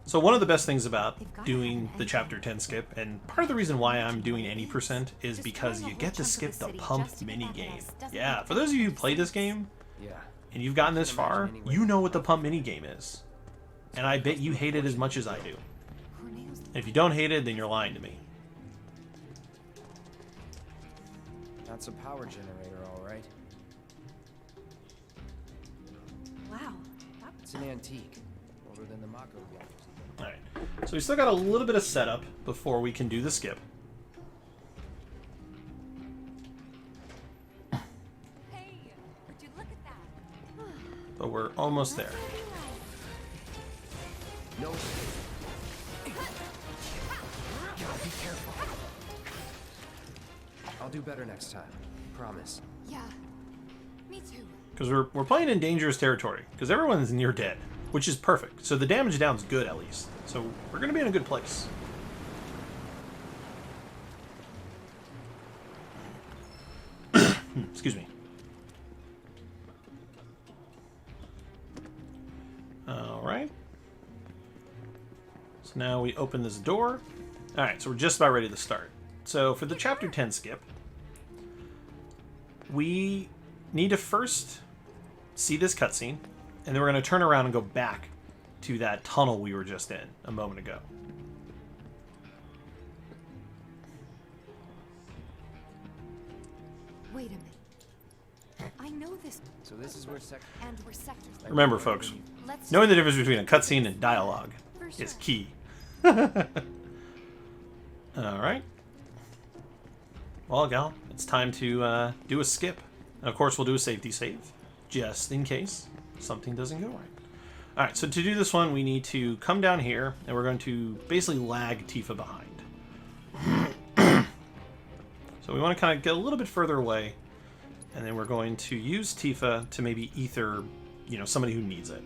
So one of the best things about doing the Chapter 10 skip, and part of the reason why I'm doing any percent, is because you get to skip the pump minigame. Yeah, for those of you who play this game, and you've gotten this far, you know what the pump minigame is. And I bet you hate it as much as I do. And if you don't hate it, then you're lying to me. That's a power generator, all right. Wow. It's an antique. Older than the Mako reactors. Alright, so we still got a little bit of setup before we can do the skip. Hey, would you look at that? But we're almost there. No. Gotta be careful. I'll do better next time. Promise. Yeah. Me too. Because we're playing in dangerous territory. Because everyone's near dead. Which is perfect. So the damage down's good, at least. So we're going to be in a good place. Excuse me. Alright. So now we open this door. Alright, so we're just about ready to start. So for the Chapter 10 skip, we need to first see this cutscene. And then we're going to turn around and go back to that tunnel we were just in a moment ago. Wait a minute. I know this. So this is where and we're sectors. Remember, folks, knowing the difference between a cutscene and dialogue is key. Alright. Well, gal, it's time to do a skip. And of course, we'll do a safety save, just in case something doesn't go right. Alright, so to do this one, we need to come down here, and we're going to basically lag Tifa behind. So we want to kind of get a little bit further away, and then we're going to use Tifa to maybe ether, you know, somebody who needs it.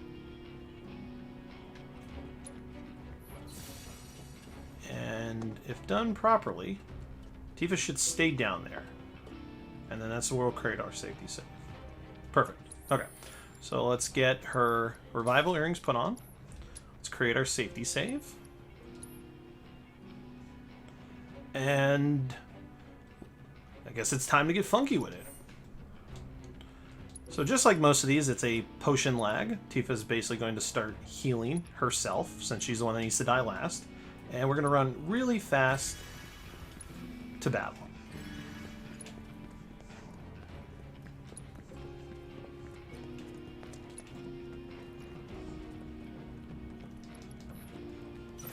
And if done properly, Tifa should stay down there. And then that's where we'll create our safety save. Perfect. Okay. So let's get her revival earrings put on. Let's create our safety save. And I guess it's time to get funky with it. So just like most of these, it's a potion lag. Tifa's basically going to start healing herself since she's the one that needs to die last. And we're going to run really fast to battle.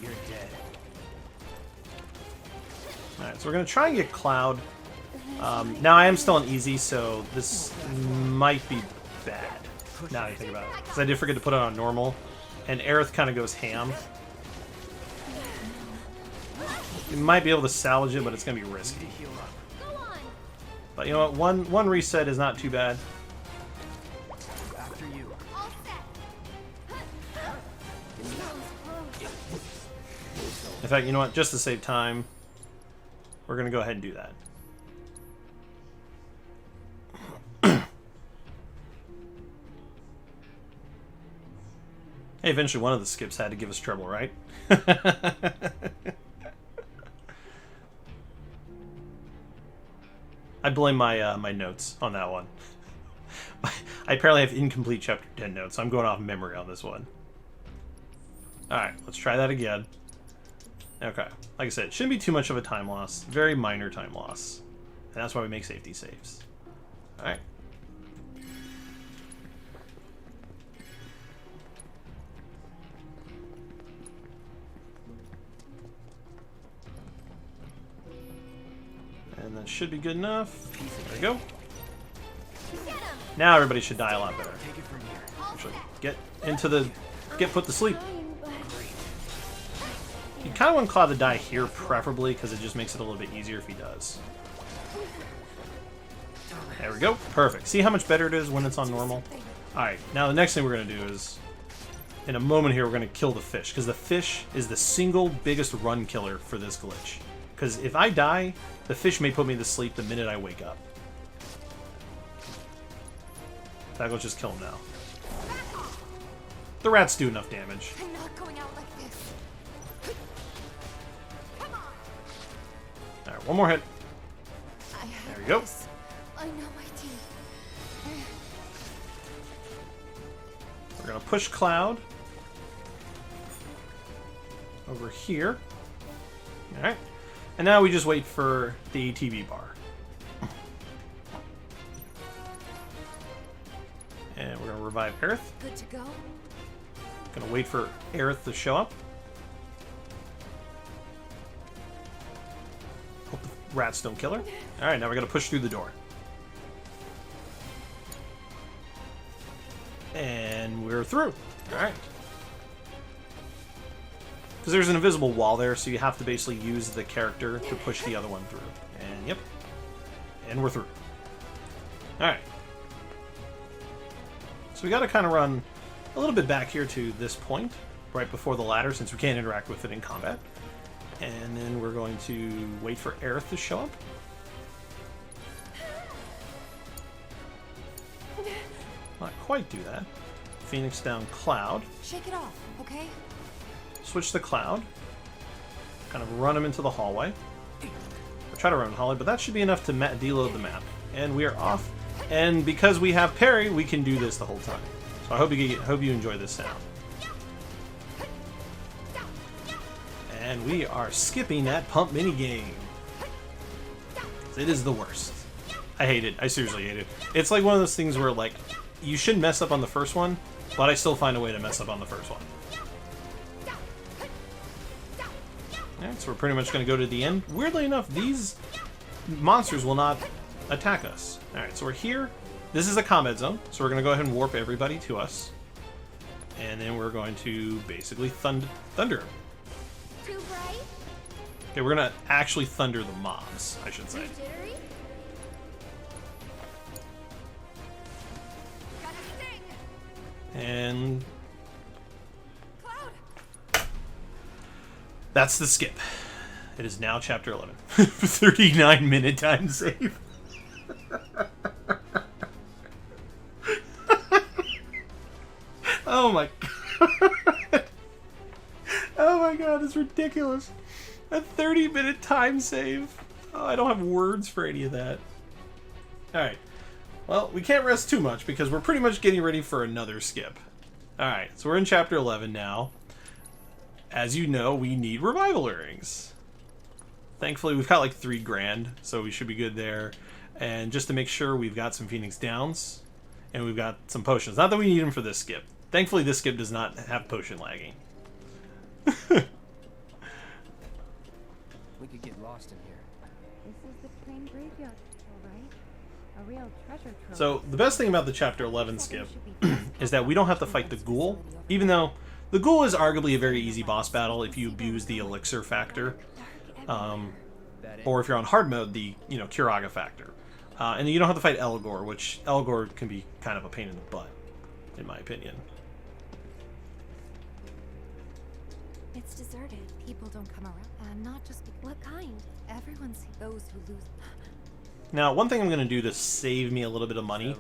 You're dead. Alright, so we're going to try and get Cloud. Now I am still on easy, so this might be bad, now that I think about it. Because I did forget to put it on normal, and Aerith kind of goes ham. You might be able to salvage it, but it's going to be risky. But you know what, one reset is not too bad. After you. In fact, you know what, just to save time, we're going to go ahead and do that. Hey, eventually one of the skips had to give us trouble, right? I blame my my notes on that one. I apparently have incomplete Chapter 10 notes, so I'm going off memory on this one. Alright, let's try that again. Okay, like I said, it shouldn't be too much of a time loss. Very minor time loss. And that's why we make safety saves. Alright. And that should be good enough. There we go. Now everybody should die a lot better. Actually, get put to sleep. You kind of want Cloud to die here, preferably, because it just makes it a little bit easier if he does. There we go. Perfect. See how much better it is when it's on normal? Alright, now the next thing we're going to do is, in a moment here, we're going to kill the fish, because the fish is the single biggest run killer for this glitch. Because if I die, the fish may put me to sleep the minute I wake up. In fact, let's just kill him now. The rats do enough damage. I'm not going out like this. Come on. Alright, one more hit. There we go. I know my team. We're going to push Cloud over here. Alright. And now we just wait for the ATV bar. And we're going to revive Aerith. Good to go. Going to wait for Aerith to show up. Hope the rats don't kill her. Alright, now we're going to push through the door. And we're through. Alright. Because there's an invisible wall there, so you have to basically use the character to push the other one through. And yep. And we're through. Alright. So we got to kind of run a little bit back here to this point, right before the ladder, since we can't interact with it in combat. And then we're going to wait for Aerith to show up. Not quite do that. Phoenix down Cloud. Shake it off, okay? Switch to Cloud. Kind of run him into the hallway. Or try to run the hallway, but that should be enough to deload the map. And we are off. And because we have parry, we can do this the whole time. So I hope you enjoy this sound. And we are skipping that pump minigame. It is the worst. I hate it. I seriously hate it. It's like one of those things where, like, you shouldn't mess up on the first one, but I still find a way to mess up on the first one. Alright, so we're pretty much going to go to the end. Weirdly enough, these monsters will not attack us. Alright, so we're here. This is a combat zone, so we're going to go ahead and warp everybody to us. And then we're going to basically thunder them. Too bright? Okay, we're going to actually thunder the mobs, I should say. Too jittery? Got a sting. And Cloud. that's the skip. It is now chapter 11. 39-minute time save. Oh my god. Oh my god, it's ridiculous. A 30-minute time save. Oh, I don't have words for any of that. Alright. Well, we can't rest too much because we're pretty much getting ready for another skip. Alright, so we're in chapter 11 now. As you know, we need revival earrings. Thankfully, we've got like 3 grand, so we should be good there. And just to make sure, we've got some Phoenix Downs, and we've got some potions. Not that we need them for this skip. Thankfully, this skip does not have potion lagging. We could get lost in here. This is the train graveyard, all right? A real treasure trove. So, the best thing about the Chapter 11 skip is that we don't have to fight the ghoul, even though the ghoul is arguably a very easy boss battle if you abuse the elixir factor. Or if you're on hard mode, the, Kiraga factor. And you don't have to fight Elgor, which Elgor can be kind of a pain in the butt, in my opinion. It's deserted. People don't come around. Not just what kind? Everyone's those who lose. Now, one thing I'm going to do to save me a little bit of money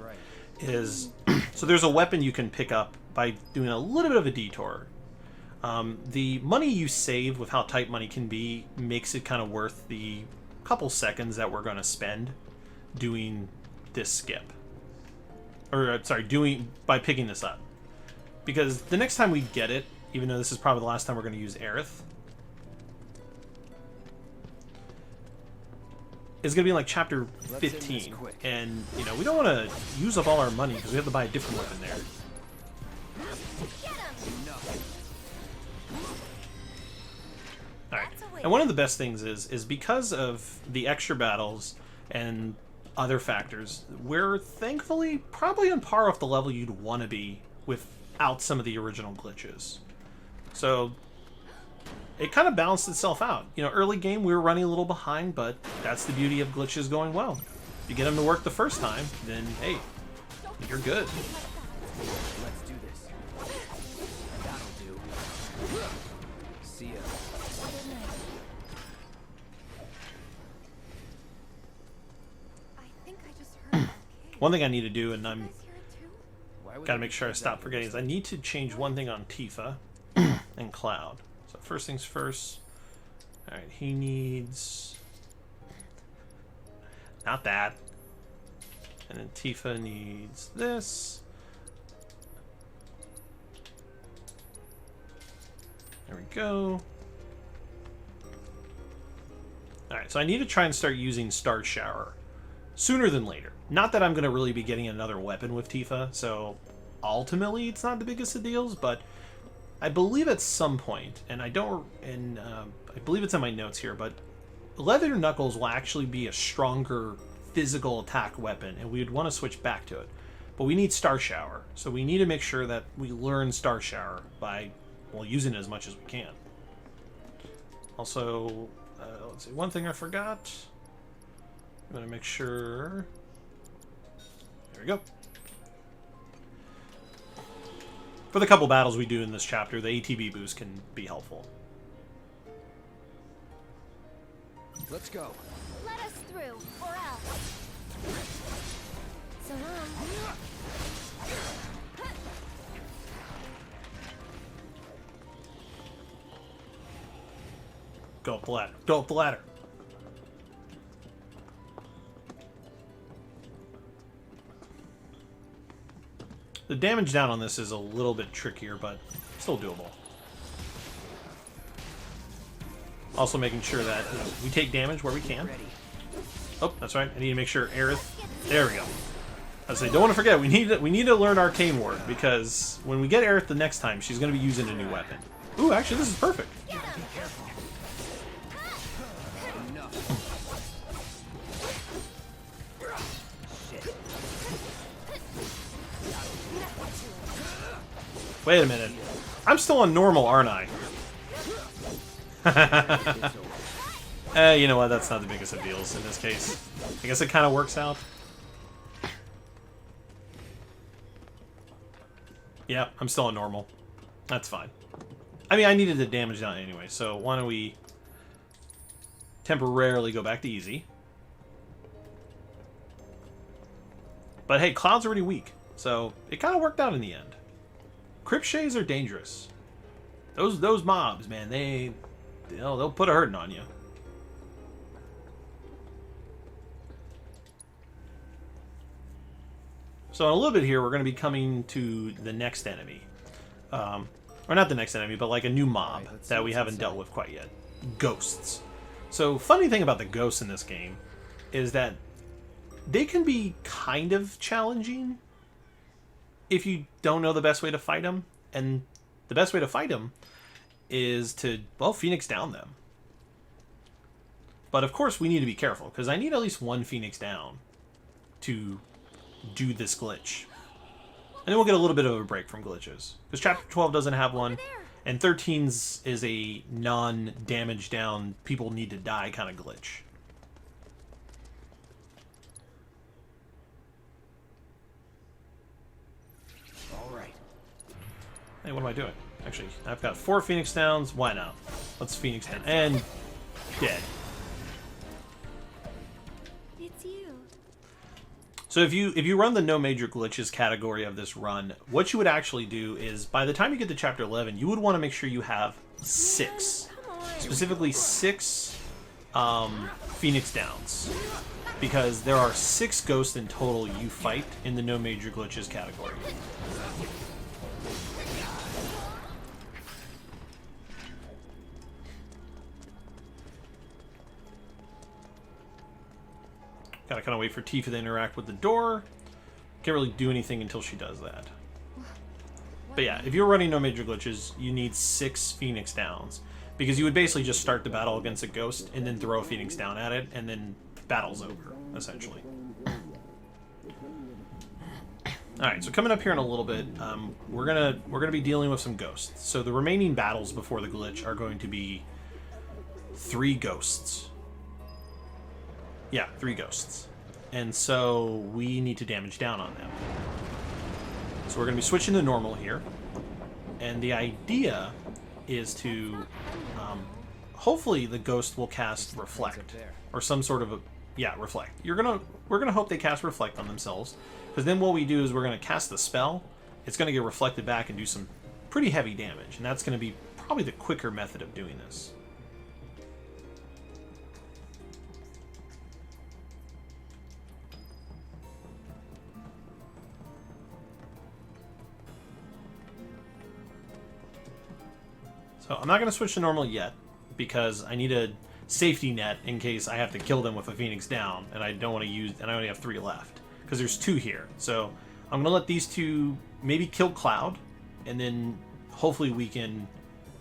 is... so there's a weapon you can pick up by doing a little bit of a detour. The money you save with how tight money can be makes it kind of worth the couple seconds that we're going to spend doing this skip. Or, sorry, by picking this up. Because the next time we get it, even though this is probably the last time we're going to use Aerith, is going to be in like chapter 15. And, we don't want to use up all our money because we have to buy a different weapon there. Alright, and one of the best things is because of the extra battles and other factors, we're thankfully probably on par with the level you'd want to be without some of the original glitches. So it kind of balanced itself out. You know, early game we were running a little behind, but that's the beauty of glitches going well. If you get them to work the first time, then hey, you're good. Let's do this. That'll do. See ya. I think I just heard. One thing I need to do, and I'm gotta make sure I stop forgetting, is I need to change one thing on Tifa and Cloud. So first things first. All right, he needs not that, and then Tifa needs this. There we go. All right, so I need to try and start using Star Shower sooner than later. Not that I'm going to really be getting another weapon with Tifa, so ultimately it's not the biggest of deals, but I believe at some point, and I believe it's in my notes here, but Leather Knuckles will actually be a stronger physical attack weapon, and we would want to switch back to it. But we need Star Shower, so we need to make sure that we learn Star Shower by, well, using it as much as we can. Also, let's see, one thing I forgot. I'm going to make sure... There we go. For the couple battles we do in this chapter, the ATB boost can be helpful. Let's go. Let us through, or else. So long. Go up the ladder. Go up the ladder. The damage down on this is a little bit trickier, but still doable. Also making sure that we take damage where we can. Oh, that's right. I need to make sure Aerith... There we go. I say, don't want to forget, we need to learn Arcane Ward, because when we get Aerith the next time, she's going to be using a new weapon. Ooh, actually, this is perfect. Wait a minute. I'm still on normal, aren't I? You know what? That's not the biggest of deals in this case. I guess it kind of works out. Yeah, I'm still on normal. That's fine. I mean, I needed the damage down anyway, so why don't we temporarily go back to easy. But hey, Cloud's already weak, so it kind of worked out in the end. Cripshays are dangerous. Those mobs, man, they'll put a hurting on you. So in a little bit here, we're going to be coming to the next enemy. Or not the next enemy, but like a new mob that we haven't dealt with quite yet. Ghosts. So funny thing about the ghosts in this game is that they can be kind of challenging if you don't know the best way to fight them. And the best way to fight them is to, well, Phoenix down them. But of course we need to be careful, because I need at least one Phoenix down to do this glitch. And then we'll get a little bit of a break from glitches. Because Chapter 12 doesn't have one, and 13's is a non-damage down, people need to die kind of glitch. Hey, what am I doing? Actually, I've got 4 Phoenix downs. Why not? Let's Phoenix down. And dead. It's you. So if you run the no major glitches category of this run, what you would actually do is, by the time you get to Chapter 11, you would want to make sure you have 6. Specifically 6 Phoenix downs. Because there are 6 ghosts in total you fight in the no major glitches category. Gotta kind of wait for Tifa to interact with the door. Can't really do anything until she does that. But yeah, if you're running no major glitches, you need 6 Phoenix downs. Because you would basically just start the battle against a ghost and then throw a Phoenix down at it, and then battle's over, essentially. Alright, so coming up here in a little bit, we're gonna be dealing with some ghosts. So the remaining battles before the glitch are going to be 3 ghosts. Yeah, 3 ghosts. And so we need to damage down on them. So we're gonna be switching to normal here. And the idea is to hopefully the ghost will cast Reflect. Or some sort of a Reflect. We're gonna hope they cast Reflect on themselves. Because then what we do is we're going to cast the spell, it's going to get reflected back and do some pretty heavy damage. And that's going to be probably the quicker method of doing this. So I'm not going to switch to normal yet, because I need a safety net in case I have to kill them with a Phoenix down, and I don't want to use, and I only have 3 left. Because there's 2 here. So I'm going to let these 2 maybe kill Cloud, and then hopefully we can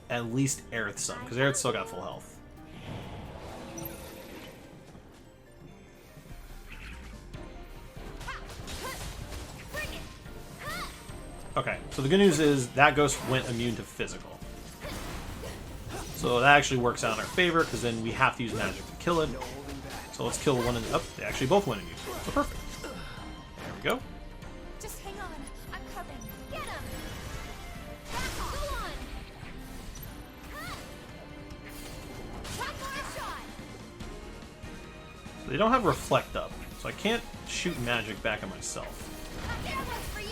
at least Aerith some, because Aerith still got full health. Okay, so the good news is that ghost went immune to physical. So that actually works out in our favor, because then we have to use magic to kill it. So let's kill one of them. Oh, they actually both went immune. So perfect. Go. Just hang on. I'm coming. Get him. Go on. Shot. So they don't have Reflect up, so I can't shoot magic back at myself. There was for you.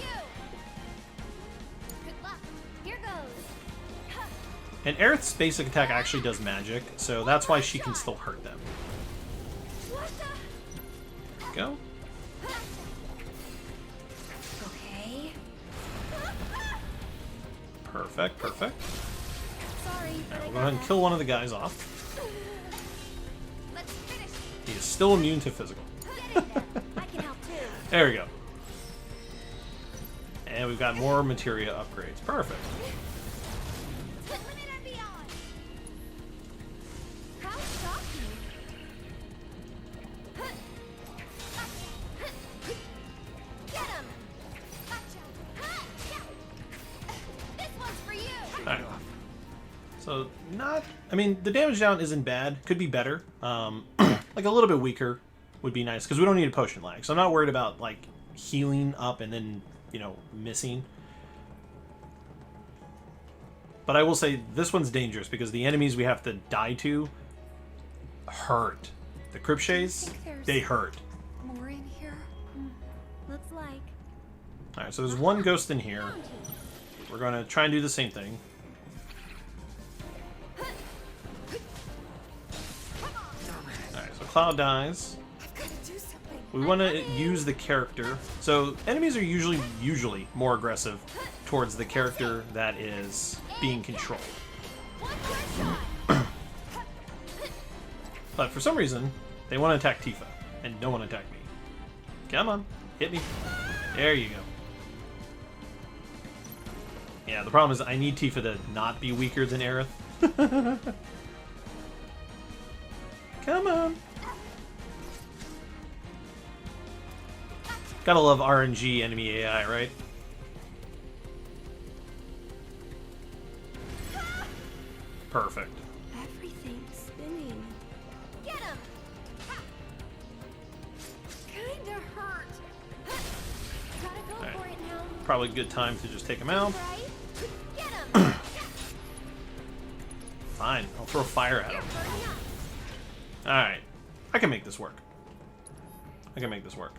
Good luck. Here goes. And Aerith's basic attack actually does magic, so that's why she can still hurt them. Go. Perfect, perfect. Sorry, Alright, we'll go ahead and kill one of the guys off. He is still immune to physical. There we go. And we've got more materia upgrades. Perfect. So, I mean, the damage down isn't bad. Could be better. Like, a little bit weaker would be nice, because we don't need a potion lag. So I'm not worried about, like, healing up and then, you know, missing. But I will say, this one's dangerous, because the enemies we have to die to hurt. The Cripshays, they hurt. More in here? Looks like. Alright, so there's one ghost in here. We're going to try and do the same thing. Cloud dies. We want to use the character. So enemies are usually more aggressive towards the character that is being controlled. But for some reason, they want to attack Tifa and don't want to attack me. Come on, hit me. There you go. Yeah, the problem is I need Tifa to not be weaker than Aerith. Come on. Gotta love RNG enemy AI, right? Perfect. Everything's spinning. Get him. Kinda hurt. Gotta go for it now. Probably a good time to just take him out. Get him. Fine, I'll throw fire at him. Alright. I can make this work. I can make this work.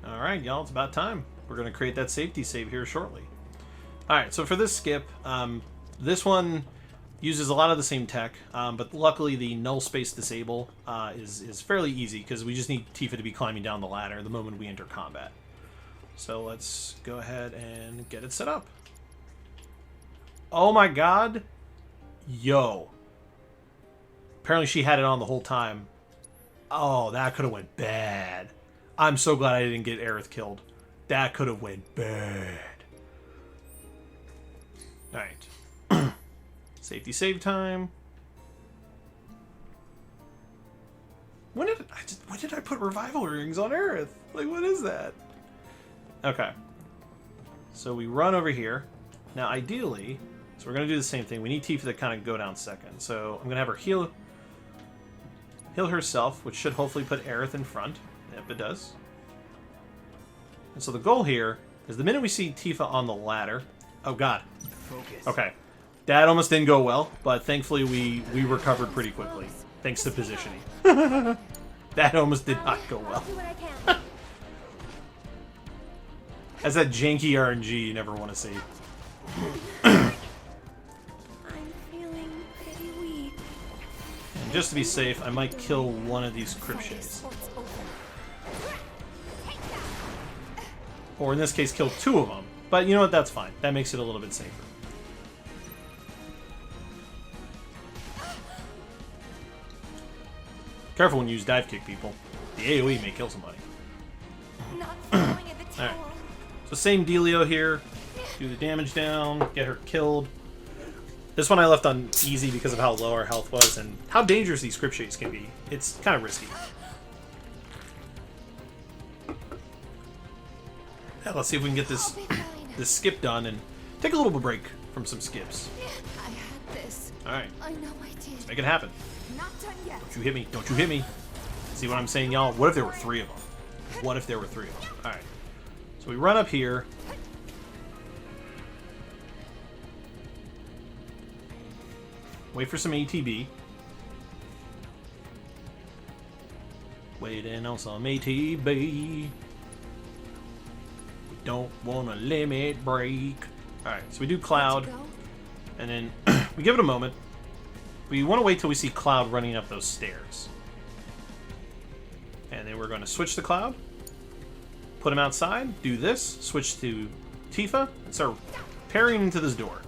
Alright, y'all, it's about time. We're going to create that safety save here shortly. Alright, so for this skip, this one uses a lot of the same tech, but luckily the null space disable is fairly easy, because we just need Tifa to be climbing down the ladder the moment we enter combat. So let's go ahead and get it set up. Oh my god. Yo. Apparently she had it on the whole time. Oh, that could have went bad. I'm so glad I didn't get Aerith killed. That could have went bad. Alright. Safety save time. When did I put revival rings on Earth? Like, what is that? Okay. So we run over here. Now, ideally, so we're going to do the same thing. We need Tifa to kind of go down second. So I'm going to have her heal herself, which should hopefully put Aerith in front. Yep, it does. And so the goal here is the minute we see Tifa on the ladder... Oh, God. Focus. Okay. That almost didn't go well, but thankfully we recovered pretty quickly. Thanks to positioning. That almost did not go well. As that janky RNG you never want to see. I'm feeling pretty weak. And just to be safe, I might kill one of these Cripshays. Or in this case, kill two of them. But you know what? That's fine. That makes it a little bit safer. Careful when you use dive kick, people. The AoE may kill somebody. Alright. So same dealio here. Do the damage down, get her killed. This one I left on easy because of how low our health was and how dangerous these Cripshays can be. It's kind of risky. Yeah, let's see if we can get this skip done and take a little bit of break from some skips. I had this. Alright. I know I did. Let's make it happen. Not done yet. Don't you hit me. Don't you hit me. See what I'm saying, y'all? What if there were three of them? What if there were three of them? Alright. So we run up here. Wait for some ATB. Waiting on some ATB. We don't want a limit break. Alright, so we do Cloud. And then we give it a moment. We want to wait till we see Cloud running up those stairs. And then we're going to switch to Cloud. Put him outside. Do this. Switch to Tifa. And start parrying into this door.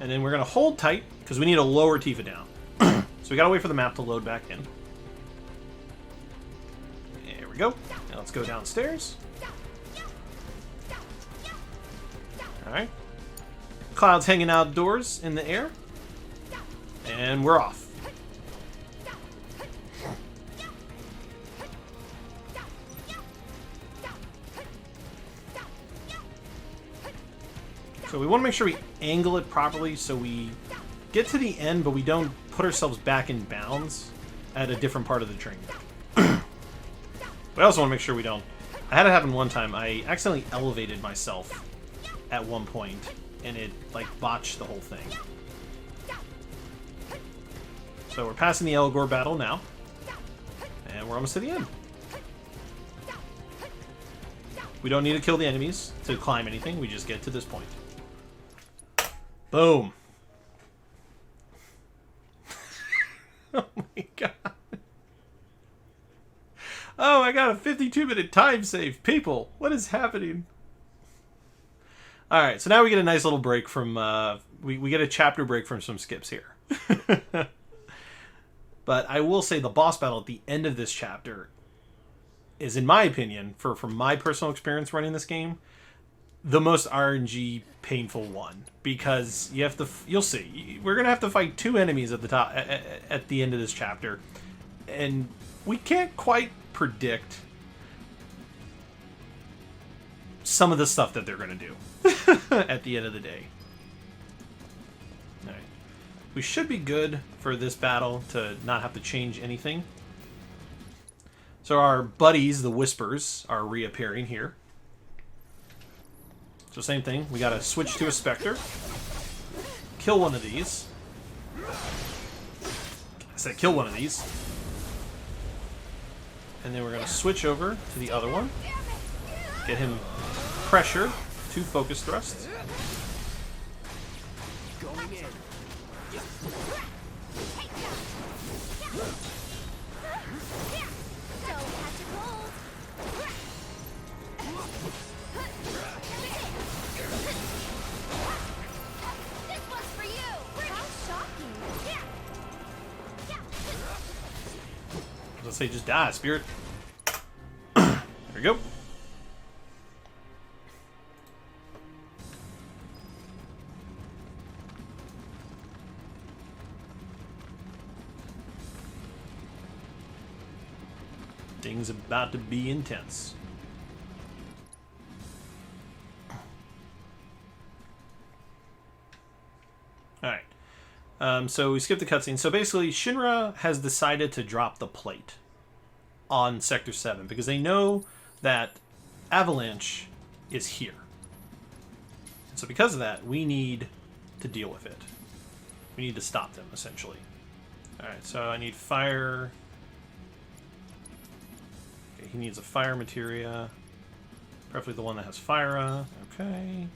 And then we're going to hold tight, because we need to lower Tifa down. So we got to wait for the map to load back in. There we go. Now let's go downstairs. Alright. Cloud's hanging outdoors in the air. And we're off. So we want to make sure we angle it properly so we get to the end, but we don't put ourselves back in bounds at a different part of the train. But I also want to make sure we don't... I had it happen one time. I accidentally elevated myself at one point, and it, like, botched the whole thing. So we're passing the Elgor battle now. And we're almost to the end. We don't need to kill the enemies to climb anything. We just get to this point. Boom. Oh my god. Oh, I got a 52-minute time save. People, what is happening? Alright, so now we get a nice little break from... we get a chapter break from some skips here. But I will say the boss battle at the end of this chapter is, in my opinion, from my personal experience running this game, the most RNG painful one. Because you have to... You'll see. We're going to have to fight two enemies at the top at the end of this chapter. And we can't quite predict some of the stuff that they're going to do at the end of the day. Alright. We should be good for this battle to not have to change anything. So our buddies, the Whispers, are reappearing here. So same thing. We got to switch to a Spectre. Kill one of these. I said kill one of these. And then we're going to switch over to the other one. Get him pressure to focus thrusts. Going in. Let's say just die, Spirit. There we go. Things about to be intense. Alright. So we skipped the cutscene. So basically, Shinra has decided to drop the plate on Sector 7 because they know that Avalanche is here. So because of that, we need to deal with it. We need to stop them, essentially. Alright, so I need fire. Okay, he needs a fire materia. Preferably the one that has fire. Okay.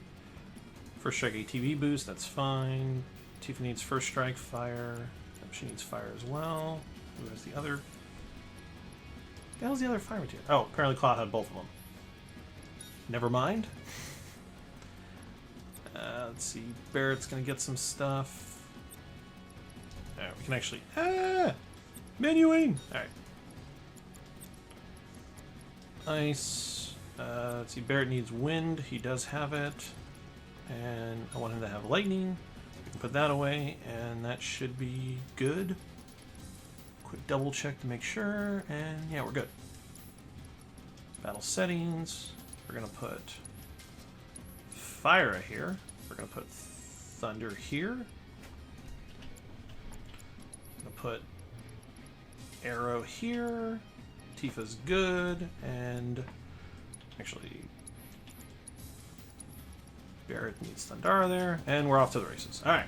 First strike ATB boost, that's fine. Tifa needs first strike fire. She needs fire as well. Who has the other? The hell's the other fire material? Oh, apparently Cloud had both of them. Never mind. Let's see. Barrett's gonna get some stuff. Alright, we can actually. Menuing! Alright. Ice. Let's see. Barrett needs wind. He does have it. And I want him to have lightning. We can put that away, and that should be good. Quick double check to make sure, and yeah, we're good. Battle settings. We're gonna put Fire here. We're gonna put Thunder here. We're gonna put Arrow here. Tifa's good, and actually Barrett needs Thundara there, and we're off to the races. Alright.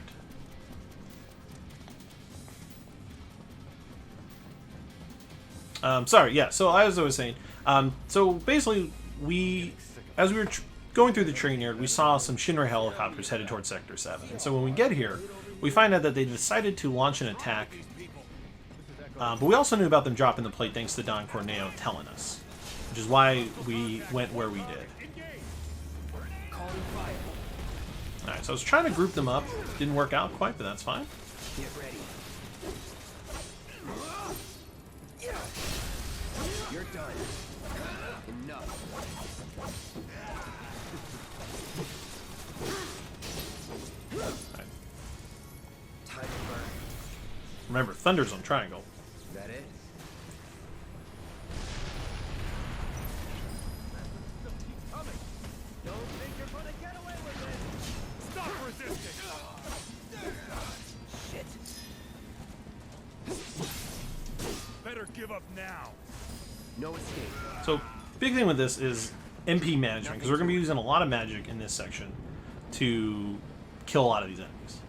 Sorry, yeah, so as I was saying, so basically as we were going through the train yard, we saw some Shinra helicopters headed towards Sector 7. And so when we get here, we find out that they decided to launch an attack, but we also knew about them dropping the plate thanks to Don Corneo telling us, which is why we went where we did. Alright, so I was trying to group them up. Didn't work out quite, but that's fine. Get ready. You're done. Enough. Right. Time to burn. Remember, Thunder's on triangle. Is that it? Don't think you're gonna get away with it! Stop resisting! Shit! Better give up now. No escape. So, big thing with this is MP management, because we're going to be using a lot of magic in this section to kill a lot of these enemies.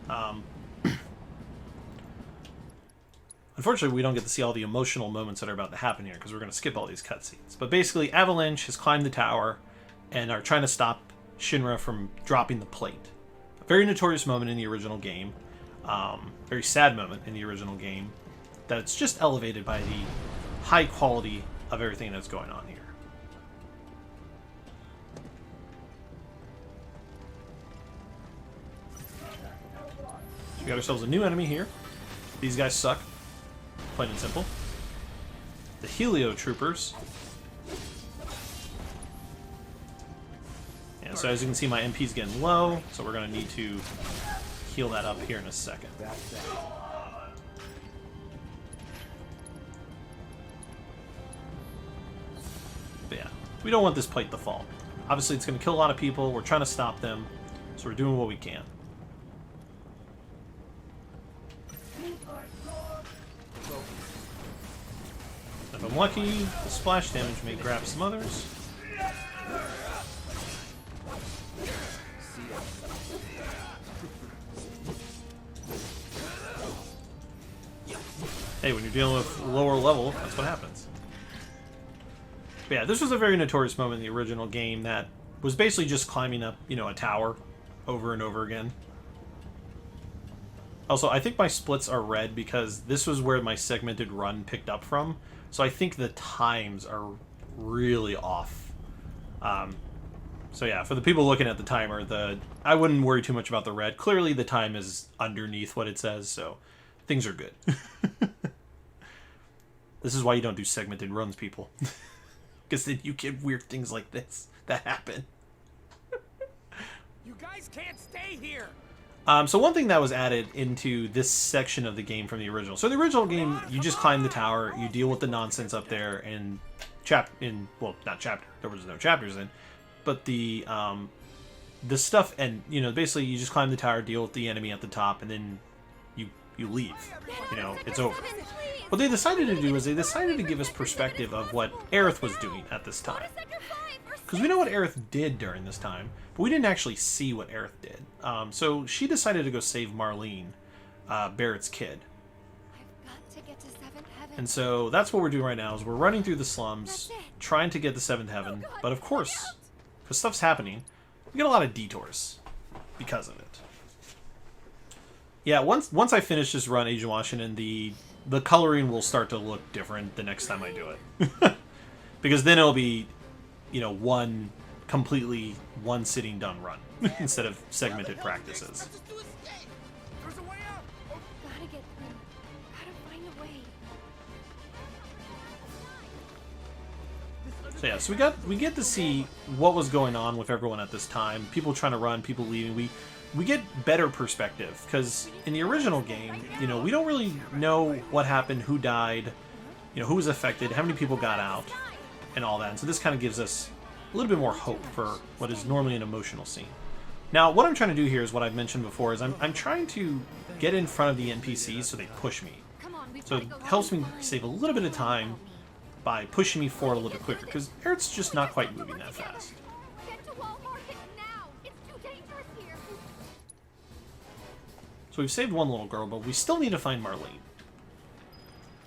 Unfortunately, we don't get to see all the emotional moments that are about to happen here, because we're going to skip all these cutscenes. But basically, Avalanche has climbed the tower and are trying to stop Shinra from dropping the plate. A very notorious moment in the original game. Very sad moment in the original game. That it's just elevated by the high quality of everything that's going on here. So we got ourselves a new enemy here. These guys suck. Plain and simple. The Helio Troopers. Yeah, so as you can see, my MP's getting low, so we're going to need to heal that up here in a second. But yeah, we don't want this plate to fall. Obviously, it's going to kill a lot of people. We're trying to stop them, so we're doing what we can. If I'm lucky, the splash damage may grab some others. Hey, when you're dealing with lower level, that's what happens. But yeah, this was a very notorious moment in the original game that was basically just climbing up, you know, a tower over and over again. Also, I think my splits are red because this was where my segmented run picked up from. So I think the times are really off. So yeah, for the people looking at the timer, I wouldn't worry too much about the red. Clearly the time is underneath what it says, so things are good. This is why you don't do segmented runs, people. Because then you get weird things like this that happen. You guys can't stay here! So one thing that was added into this section of the game from the original. So the original game, you just climb the tower, you deal with the nonsense up there, and well, not chapter. There was no chapters in, but the stuff, and you know, basically you just climb the tower, deal with the enemy at the top, and then you leave. You know, it's over. What they decided to do is they decided to give us perspective of what Aerith was doing at this time. Because we know what Aerith did during this time, but we didn't actually see what Aerith did. So she decided to go save Marlene, Barrett's kid. Got to get to seventh heaven. And so that's what we're doing right now, is we're running through the slums, trying to get the seventh heaven. But of course, because stuff's happening, we get a lot of detours because of it. Yeah, once I finish this run, Agent Washington, the coloring will start to look different the next time I do it. Because then it'll be, you know, one sitting done run instead of segmented practices. Gotta get through. Gotta find a way. So yeah, so we get to see what was going on with everyone at this time. People trying to run, people leaving. We get better perspective, because in the original game, you know, we don't really know what happened, who died, you know, who was affected, how many people got out, and all that. And so this kind of gives us a little bit more hope for what is normally an emotional scene. Now, what I'm trying to do here is what I've mentioned before, is I'm trying to get in front of the NPCs so they push me. So it helps me save a little bit of time by pushing me forward a little bit quicker, because Aerith's just not quite moving that fast. So we've saved one little girl, but we still need to find Marlene.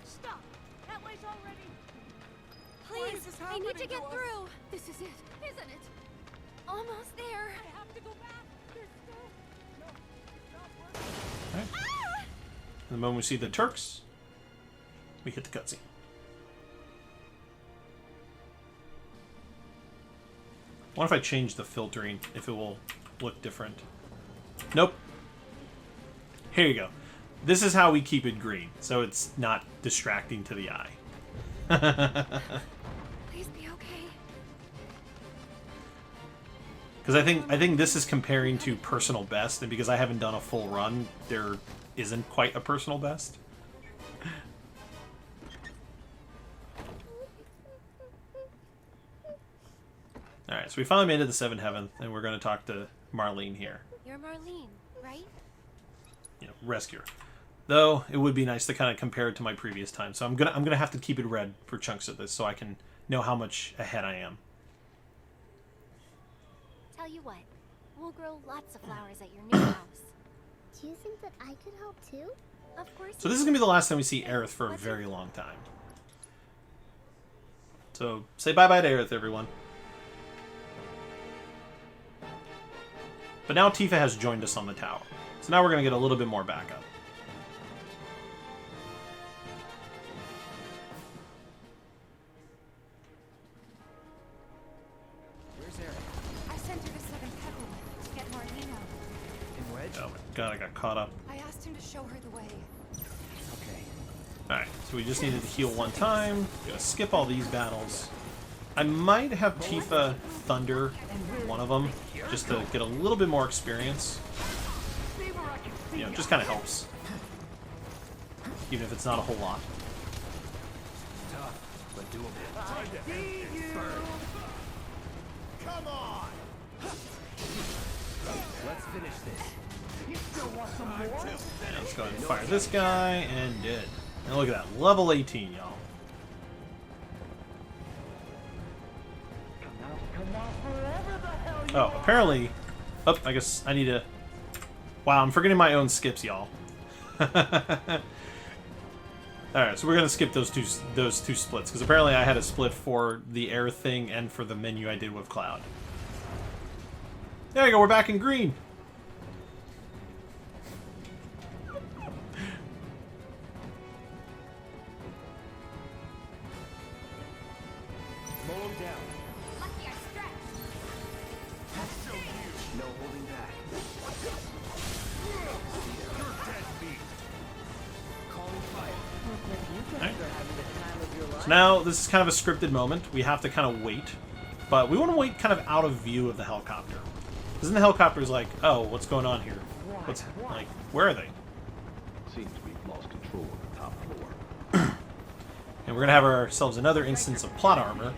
Stop! That way's already. Please, I need to get through. This is it, isn't it? Almost there. I have to go back. There's still... No, it's not working. Right. The moment we see the Turks, we hit the cutscene. I wonder if I change the filtering, if it will look different. Nope. Here you go. This is how we keep it green, so it's not distracting to the eye. Please be okay. Because I think this is comparing to personal best, and because I haven't done a full run, there isn't quite a personal best. Alright, so we finally made it to the seventh heaven, and we're going to talk to Marlene here. You're Marlene, right? You know, rescuer. Though it would be nice to kind of compare it to my previous time, so I'm gonna have to keep it red for chunks of this so I can know how much ahead I am. Tell you what, we'll grow lots of flowers at your new house. Do you think that I could help too? Of course. So this is gonna be the last time we see Aerith for a very long time. So say bye bye to Aerith, everyone. But now Tifa has joined us on the tower. So now we're going to get a little bit more backup. Where's Aerith? I sent her to seventh heaven to get Marlene out. In Wedge? Oh my god, I got caught up. I asked him to show her the way. Okay. Alright, so we just needed to heal one time. Gonna skip all these battles. I might have Tifa Thunder one of them, just to get a little bit more experience. You know, just kind of helps. Even if it's not a whole lot. Tough, but doable. Come on! Let's finish this. You still want some more? And let's go ahead and fire this guy, and dead. And look at that, level 18, y'all. Oh, apparently... Oh, I guess I need to... Wow, I'm forgetting my own skips, y'all. Alright, so we're going to skip those two splits, because apparently I had a split for the air thing and for the menu I did with Cloud. There you go, we're back in green! Mow him down. Lucky I stretched. No holding back. You're dead meat. Calling fire. Right. So now, this is kind of a scripted moment. We have to kind of wait. But we want to wait kind of out of view of the helicopter. Because then the helicopter is like, oh, what's going on here? What's like? Where are they? Seems we've lost control of the top floor. And we're gonna have ourselves another instance of plot armor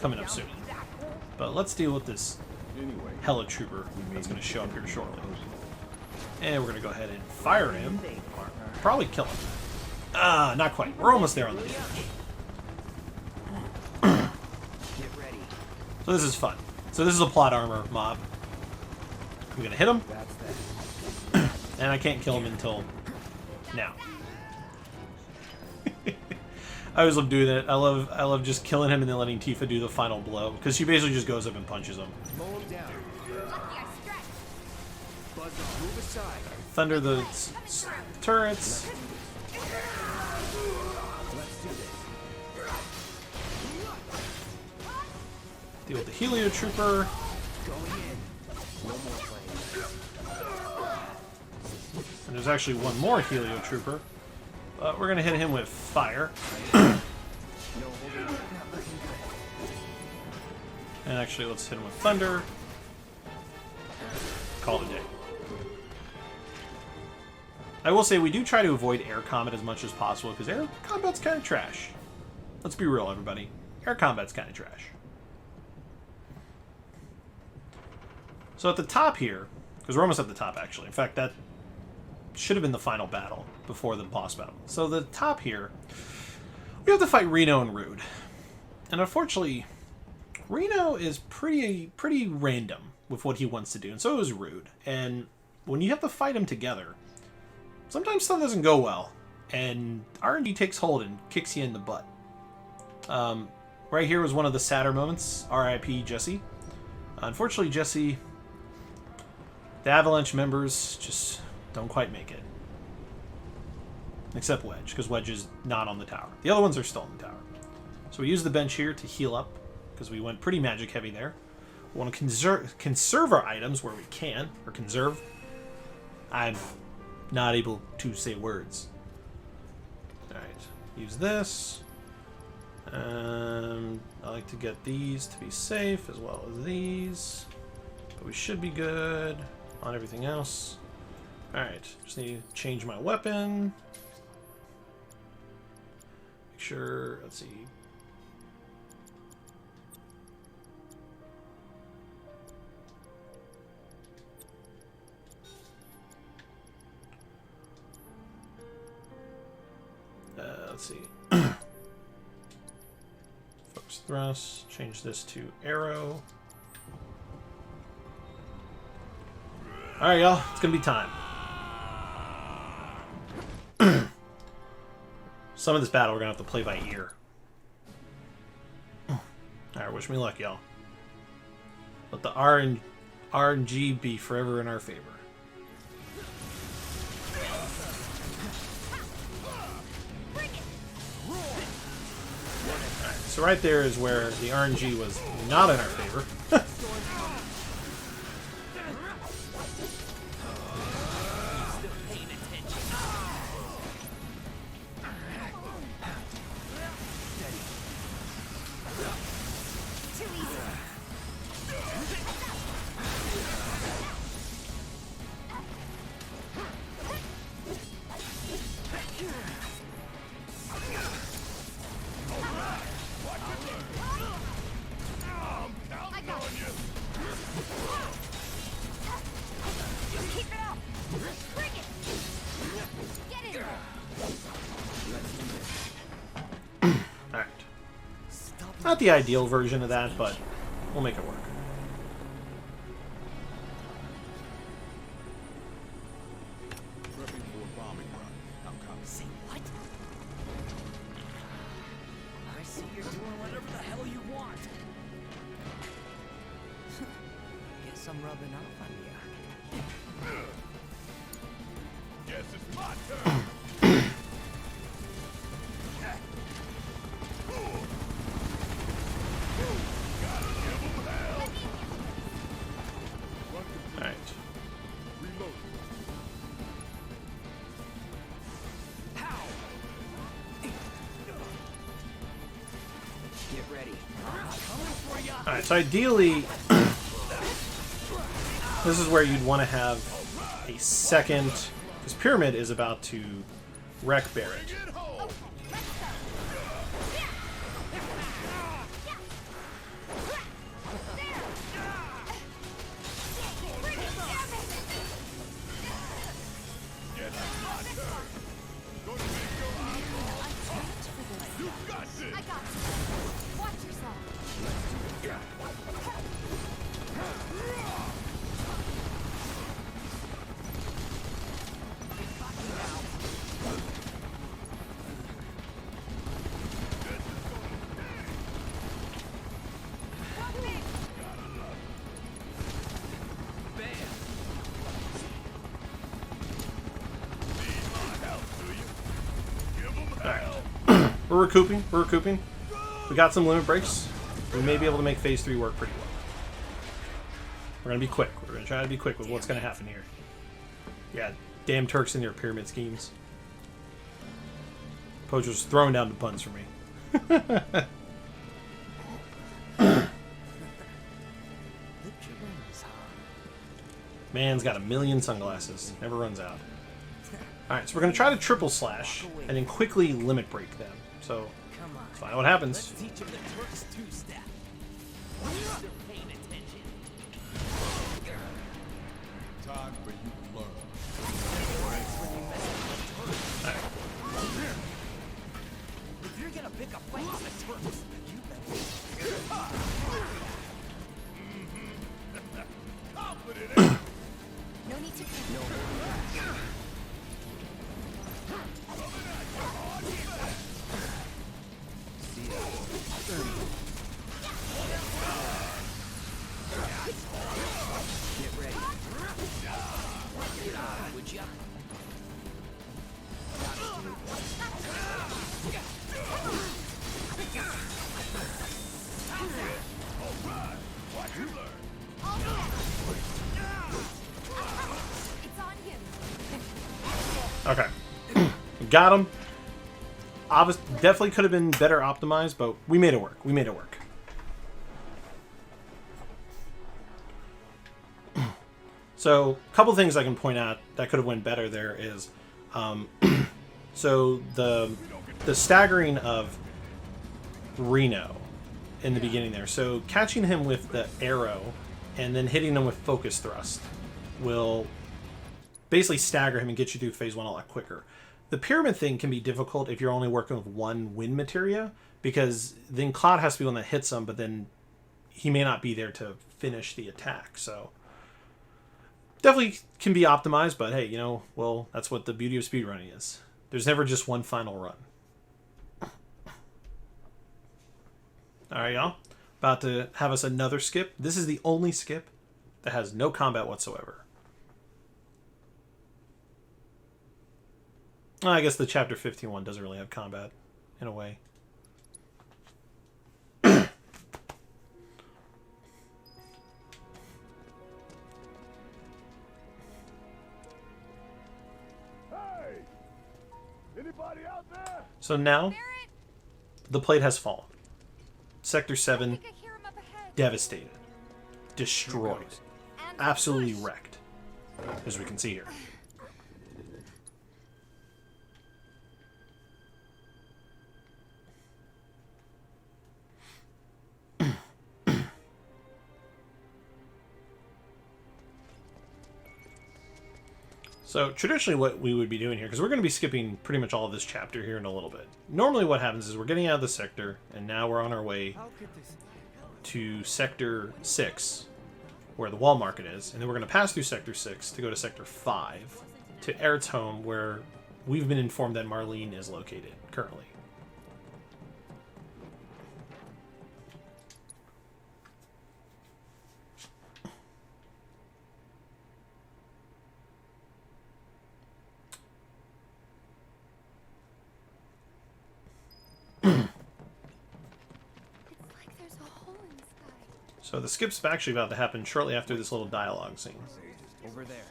coming up soon. But let's deal with this hella trooper that's gonna show up here shortly. And we're gonna go ahead and fire him. Probably kill him. Ah, not quite. We're almost there on the damage. So this is fun. So this is a plot armor mob. I'm gonna hit him. And I can't kill him until now. I always love doing that. I love just killing him and then letting Tifa do the final blow. Because she basically just goes up and punches him. Thunder the turrets. Deal with the Helio Trooper. And there's actually one more Helio Trooper. But we're going to hit him with fire. And actually, let's hit him with thunder. Call it a day. I will say we do try to avoid air combat as much as possible because air combat's kind of trash. Let's be real, everybody. Air combat's kind of trash. So at the top here, because we're almost at the top actually. In fact, that should have been the final battle before the boss battle. So the top here, we have to fight Reno and Rude. And unfortunately, Reno is pretty random with what he wants to do, and so is Rude. And when you have to fight him together, sometimes stuff doesn't go well, and RNG takes hold and kicks you in the butt. Right here was one of the sadder moments. R.I.P. Jesse. Unfortunately, Jesse, the Avalanche members just don't quite make it. Except Wedge, because Wedge is not on the tower. The other ones are still on the tower. So we use the bench here to heal up, because we went pretty magic heavy there. We want to conserve our items where we can, or conserve. I'm not able to say words. Alright, use this. I like to get these to be safe, as well as these. But we should be good on everything else. Alright, just need to change my weapon. Make sure, let's see. Let's see. Focus thrust. Change this to arrow. Alright, y'all. It's gonna be time. Some of this battle we're gonna have to play by ear. Alright, wish me luck, y'all. Let the RNG be forever in our favor. So right there is where the RNG was not in our favor. Not the ideal version of that, but we'll make it work. Say what? I see you're doing whatever the hell you want. Guess I'm rubbing off on you. Guess it's my turn. Alright, so ideally, this is where you'd want to have a second, because Pyramid is about to wreck Barrett. We're recouping. We're recouping. We got some limit breaks. We may be able to make phase 3 work pretty well. We're going to be quick. We're going to try to be quick with what's going to happen here. Yeah, damn Turks and their pyramid schemes. Poacher's throwing down the buns for me. Man's got a million sunglasses. Never runs out. Alright, so we're going to try to triple slash and then quickly limit break them. So, let's find out what happens. Let's teach him the Turks two-step. Still paying attention. Time for you to learn. If you're gonna pick a fight with the Turks, you better. Confident. No need to. Get ready. Get on, would ya? Okay. Got him. Definitely could have been better optimized, but we made it work. We made it work. So, a couple things I can point out that could have went better there is, so the staggering of Reno in the beginning there. So, catching him with the arrow and then hitting him with focus thrust will basically stagger him and get you through phase 1 a lot quicker. The pyramid thing can be difficult if you're only working with one wind materia, because then Cloud has to be one that hits him, but then he may not be there to finish the attack. So definitely can be optimized, but hey, you know, well, that's what the beauty of speedrunning is. There's never just one final run. Alright, y'all. About to have us another skip. This is the only skip that has no combat whatsoever. I guess the chapter 15 one doesn't really have combat, in a way. Anybody out there? So now, the plate has fallen. Sector 7, devastated. Destroyed. Absolutely wrecked. As we can see here. So traditionally what we would be doing here, because we're going to be skipping pretty much all of this chapter here in a little bit. Normally what happens is we're getting out of the sector, and now we're on our way to Sector 6, where the wall market is, and then we're going to pass through Sector 6 to go to Sector 5, to Eric's home, where we've been informed that Marlene is located currently. So the skip's actually about to happen shortly after this little dialogue scene. Over there.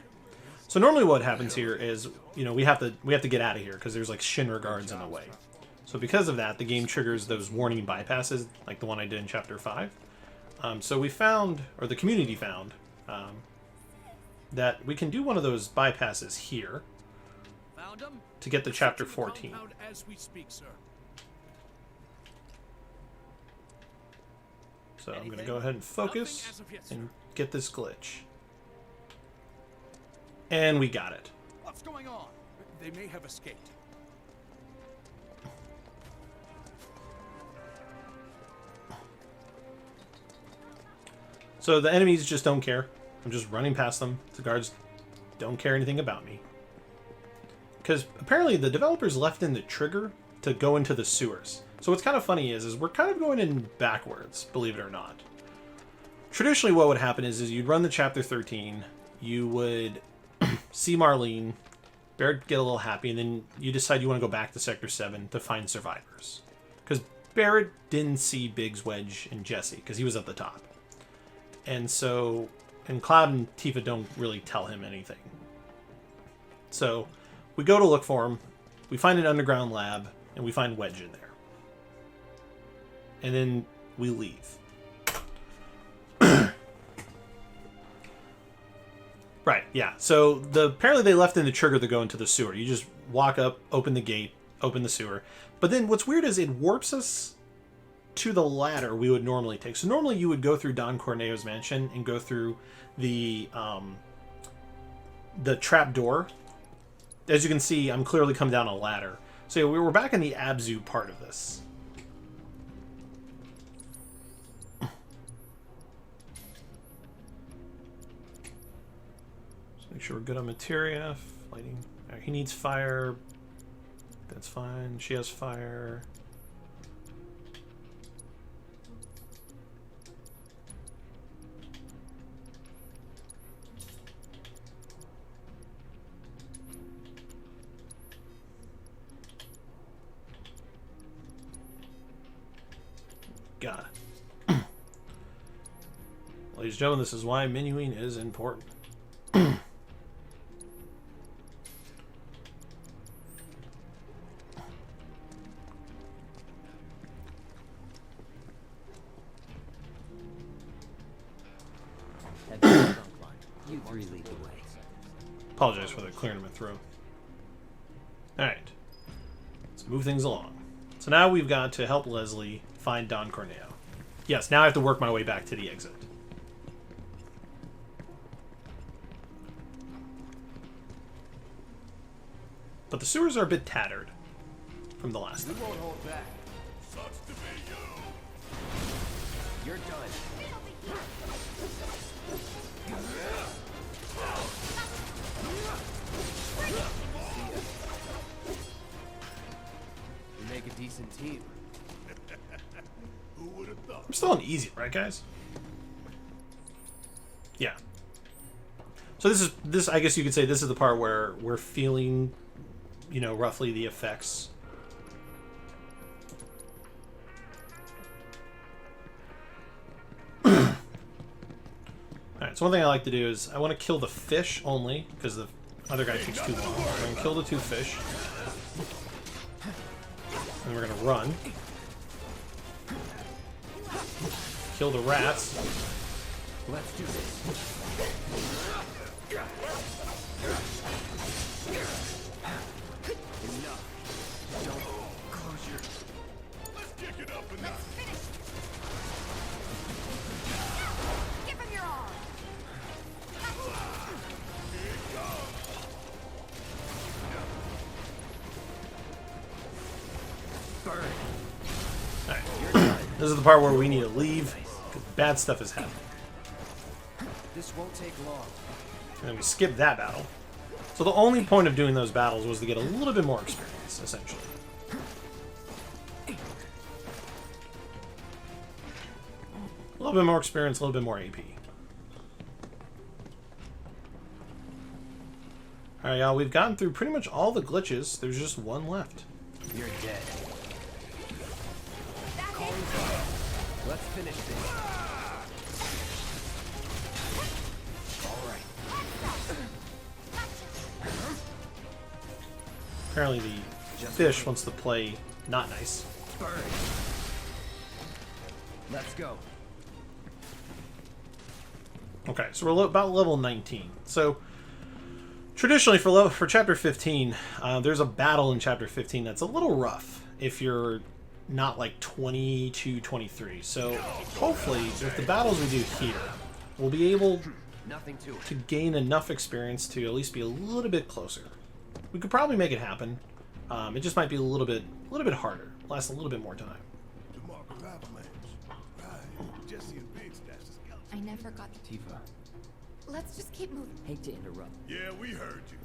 So normally what happens here is, you know, we have to get out of here because there's like Shinra guards in the way. So because of that, the game triggers those warning bypasses, like the one I did in Chapter 5. So we found, or the community found, that we can do one of those bypasses here Found him? to get to chapter 14. Compound as we speak, sir. So I'm going to go ahead and focus and get this glitch. And we got it. What's going on? They may have escaped. So the enemies just don't care. I'm just running past them. The guards don't care anything about me. Because apparently the developers left in the trigger to go into the sewers. So what's kind of funny is we're kind of going in backwards, believe it or not. Traditionally what would happen is you'd run the chapter 13, you would see Marlene, Barrett get a little happy, and then you decide you want to go back to Sector 7 to find survivors. Because Barrett didn't see Biggs, Wedge, and Jesse, because he was at the top. And so, and Cloud and Tifa don't really tell him anything. So, we go to look for him, we find an underground lab, and we find Wedge in there. And then we leave. Right, yeah. So, apparently they left in the trigger to go into the sewer. You just walk up, open the gate, open the sewer. But then what's weird is it warps us to the ladder we would normally take. So normally you would go through Don Corneo's mansion and go through the trap door. As you can see, I'm clearly come down a ladder. So yeah, we were back in the Abzu part of this. Just make sure we're good on materia. Lighting. Right, he needs fire. That's fine. She has fire. Got it. Ladies and gentlemen, this is why menuing is important. You three lead the way. Apologize for the clearing my throat. Alright. Let's move things along. So now we've got to help Leslie find Don Corneo. Yes, now I have to work my way back to the exit. But the sewers are a bit tattered from the last time. We won't hold back. Sucks to be you. You're done. We make a decent team. Who would have thought? I'm still on easy, right, guys? Yeah. So this I guess you could say this is the part where we're feeling, you know, roughly the effects. Alright, so one thing I like to do is I want to kill the fish only, because the other guy takes too long. We're going to kill the two fish. And we're going to run. Kill the rats. Let's do this. Enough. Don't close your... Let's kick it up a notch. Give him your arm. Here it goes. Burn. Alright. This is the part where we need to leave, because bad stuff is happening. This won't take long. And then we skip that battle. So the only point of doing those battles was to get a little bit more experience, essentially. A little bit more experience, a little bit more AP. Alright, y'all, we've gotten through pretty much all the glitches. There's just one left. You're dead. Calling fire. Let's finish this. Alright. Apparently the fish wants to play not nice. Burn. Let's go. Okay, so we're about level 19. So traditionally for chapter 15, there's a battle in chapter 15 that's a little rough if you're not like 22, 23. So hopefully with the battles we do here, we'll be able to gain enough experience to at least be a little bit closer. We could probably make it happen. It just might be a little bit harder. Last a little bit more time. I never got Tifa. Let's just keep moving. Hate to interrupt. Yeah, we heard you.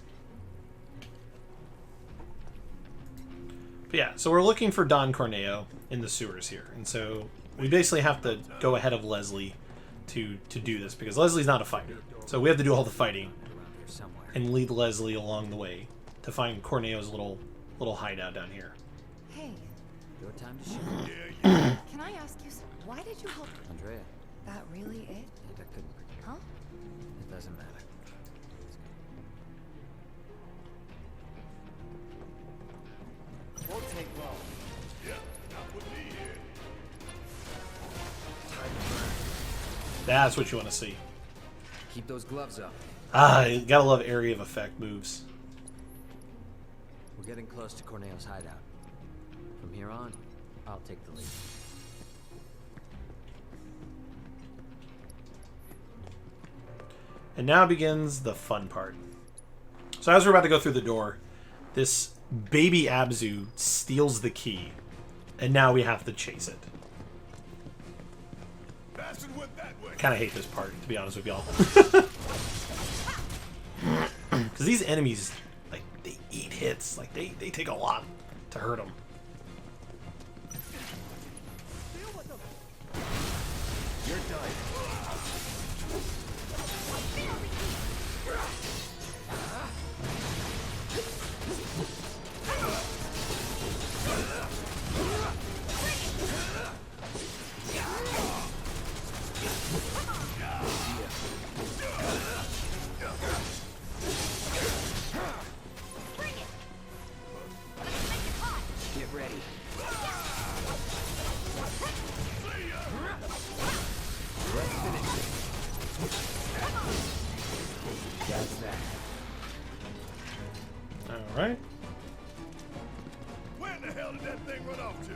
But yeah, so we're looking for Don Corneo in the sewers here, and so we basically have to go ahead of Leslie to do this because Leslie's not a fighter. So we have to do all the fighting and lead Leslie along the way to find Corneo's little hideout down here. Hey, Your time to shine. can I ask you something? Why did you help Andrea, that really it? that couldn't. Huh? It doesn't matter. Won't take long. Yeah, not with me here. That's what you want to see. Keep those gloves up. Ah, you gotta love area of effect moves. We're getting close to Corneo's hideout. From here on, I'll take the lead. And now begins the fun part. So as we're about to go through the door, this baby Abzu steals the key, and now we have to chase it. I kind of hate this part, to be honest with y'all. Because these enemies, like, they eat hits. Like, they take a lot to hurt them. You're done. Get ready. Let's finish it. That's that. Alright. Where the hell did that thing run off to?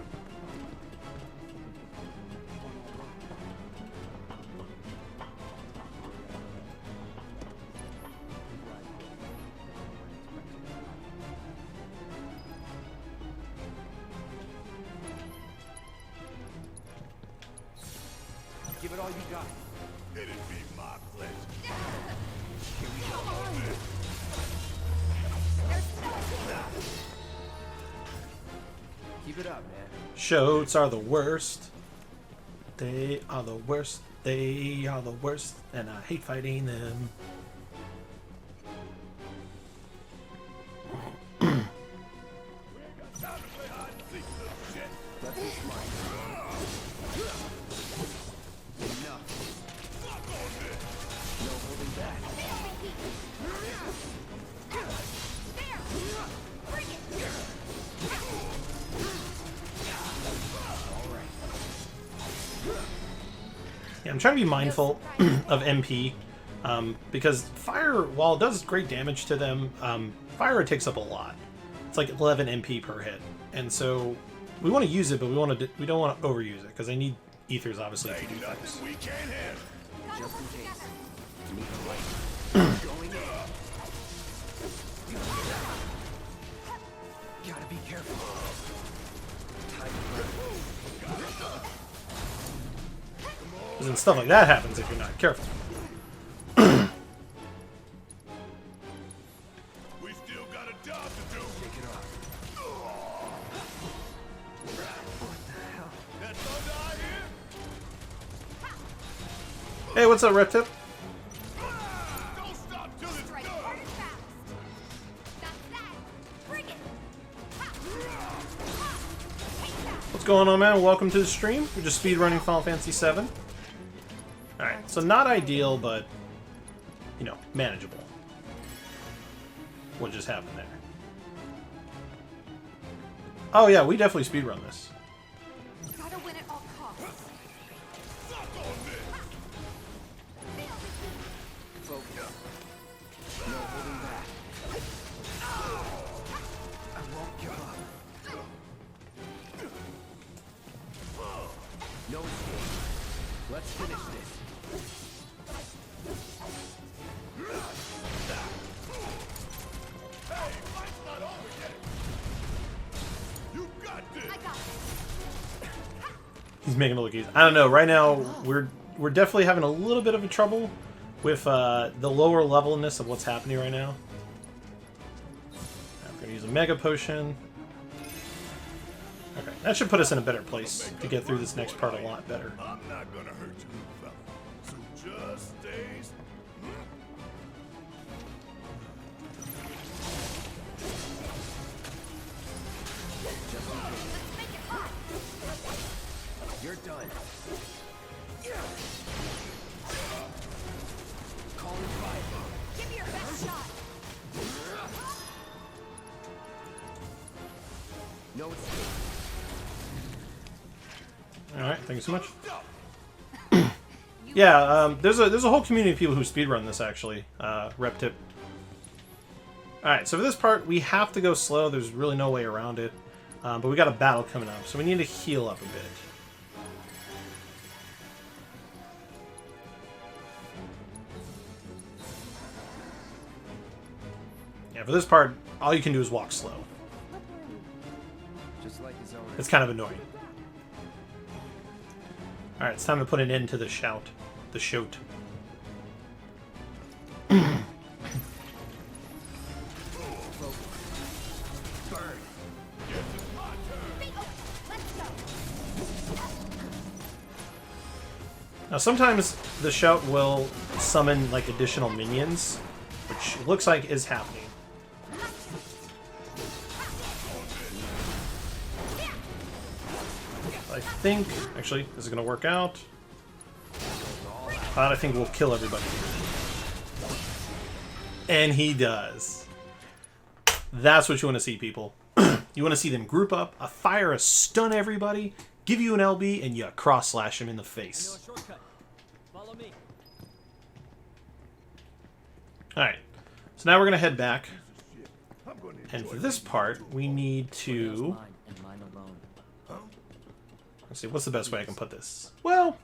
Give it all you got. It'd be my pleasure. Here we go. Keep it up, man. Shoats are the worst. They are the worst. They are the worst. And I hate fighting them. Let's be smart. Enough. No holding back. Yeah, I'm trying to be mindful of MP, because fire, while it does great damage to them, fire takes up a lot. It's like 11 MP per hit, and so we want to use it, but we don't want to overuse it because I need ethers obviously to do things. We can't have. Just in case. Need the light. Going in. Gotta be careful. Time And stuff like that happens if you're not careful. We still got a job to do. Take it off. What the hell? That thunder I hear? Hey, what's up, Rep Tip? Don't stop till it's done. What's going on, man? Welcome to the stream. We're just speedrunning Final Fantasy VII. Alright, so not ideal, but, you know, manageable. What just happened there? Oh yeah, we definitely speedrun this. Gotta win at all costs. No escape. Let's finish this. Hey, fight's not over yet. You got this. I got this. He's making it look easy. I don't know. Right now, we're definitely having a little bit of a trouble with the lower levelness of what's happening right now. I'm going to use a Mega Potion. Okay, that should put us in a better place to get through this next part a lot better. I'm not gonna hurt you, fella. So just stay. You're done. Call it fire. Give me your best shot. No escape. All right, thank you so much. Yeah, there's a whole community of people who speedrun this actually. Rep tip. All right, so for this part we have to go slow. There's really no way around it. But we got a battle coming up, so we need to heal up a bit. Yeah, for this part, all you can do is walk slow. Just like his own. It's kind of annoying. Alright, it's time to put an end to the shout. The shoot. Now sometimes the shout will summon like additional minions, which looks like is happening. I think, actually, this is going to work out. I think we'll kill everybody here. And he does. That's what you want to see, people. You want to see them group up, fire a stun everybody, give you an LB, and you cross-slash him in the face. Follow me. Alright, so now we're going to head back. And for this part, we need to... Let's see, what's the best way I can put this? Well,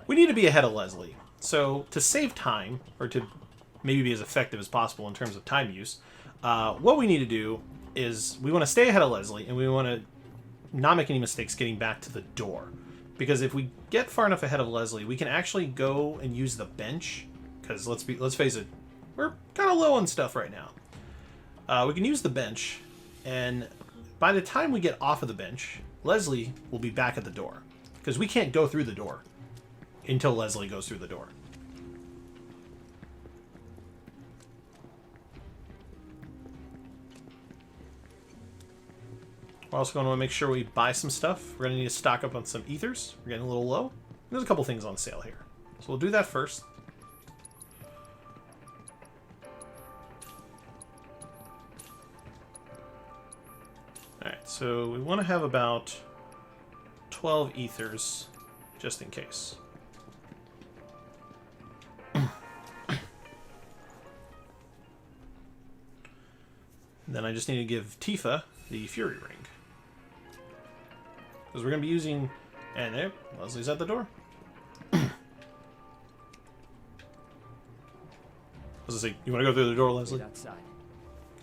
we need to be ahead of Leslie. So, to save time, or to maybe be as effective as possible in terms of time use, what we need to do is we want to stay ahead of Leslie, and we want to not make any mistakes getting back to the door. Because if we get far enough ahead of Leslie, we can actually go and use the bench. Because let's face it, we're kind of low on stuff right now. We can use the bench, and by the time we get off of the bench, Leslie will be back at the door. Because we can't go through the door until Leslie goes through the door. We're also going to make sure we buy some stuff. We're going to need to stock up on some ethers. We're getting a little low. There's a couple things on sale here. So we'll do that first. Alright, so we want to have about 12 ethers, just in case. Then I just need to give Tifa the Fury Ring. Because we're going to be using... And there, Leslie's at the door. Let's see, you want to go through the door, Leslie? Outside.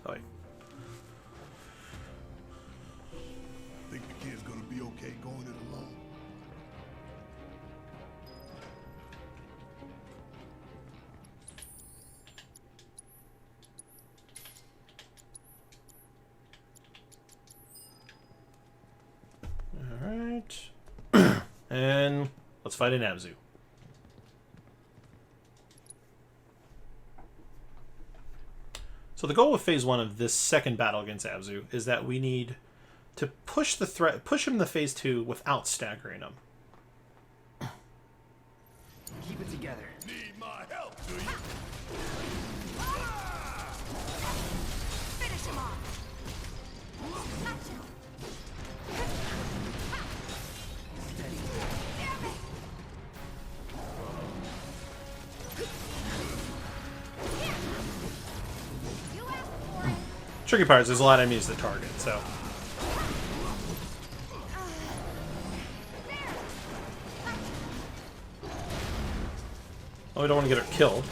Oh, wait. Think the kid's gonna be okay going it alone? Alright. And let's fight an Abzu. So the goal of Phase 1 of this second battle against Abzu is that we need to push him into Phase 2 without staggering him. Keep it together. Need my help, do you? Finish him off. Tricky part is there's a lot of enemies to target, so. Oh, we don't want to get her killed.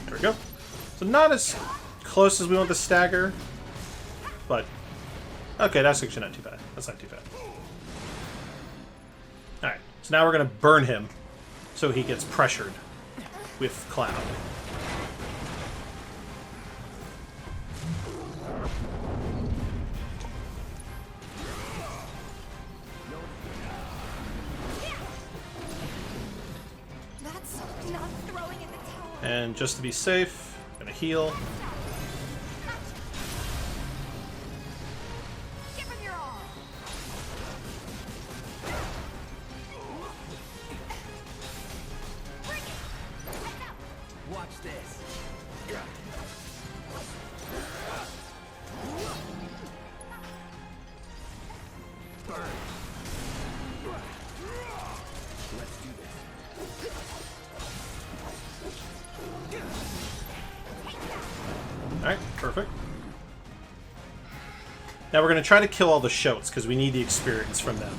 There we go. So not as close as we want the stagger, but okay, that's actually not too bad. That's not too bad. Alright, so now we're going to burn him so he gets pressured with Cloud. That's not throwing in the towel. And just to be safe, I'm going to heal. Give him your all. Bring it. Heads up. Watch this. Burn. Let's do this. Alright, perfect. Now we're going to try to kill all the shoats, because we need the experience from them.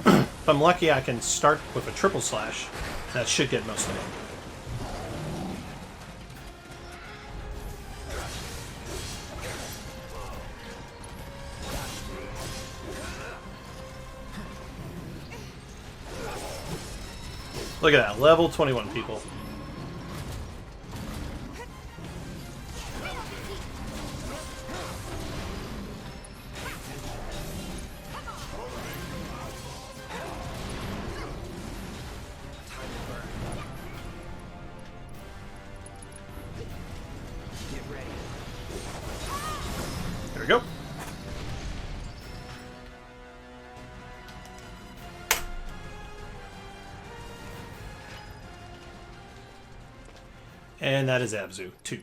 If I'm lucky, I can start with a triple slash. That should get most of them. Look at that, level 21 people. There we go. And that is Abzu 2.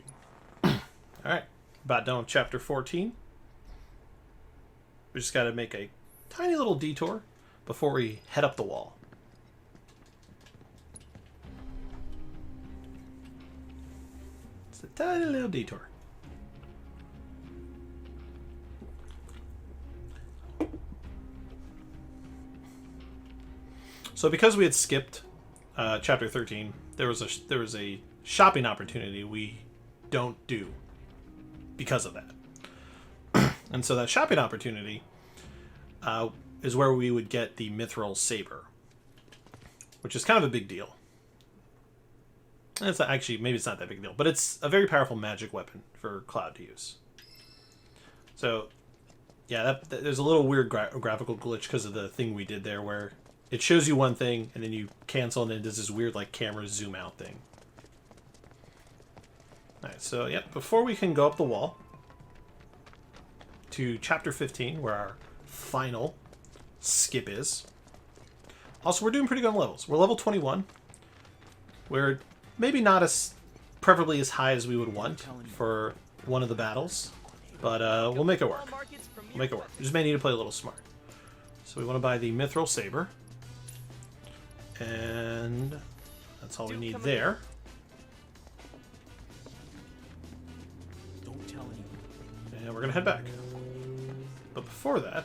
Alright, about done with chapter 14. We just got to make a tiny little detour before we head up the wall. It's a tiny little detour. So because we had skipped chapter 13, there was a shopping opportunity we don't do because of that. And so that shopping opportunity is where we would get the Mithril Saber, which is kind of a big deal. And it's not, actually, maybe it's not that big a deal, but it's a very powerful magic weapon for Cloud to use. So, yeah, there's a little weird graphical glitch because of the thing we did there where it shows you one thing and then you cancel and then it does this weird like camera zoom out thing. Alright, so yeah, before we can go up the wall to chapter 15, where our final skip is. Also, we're doing pretty good on levels. We're level 21. We're maybe not as preferably as high as we would want for one of the battles, but we'll make it work. We'll make it work. We just may need to play a little smart. So we want to buy the Mithril Saber, and that's all we need there. Don't tell anyone. And we're gonna head back. But before that,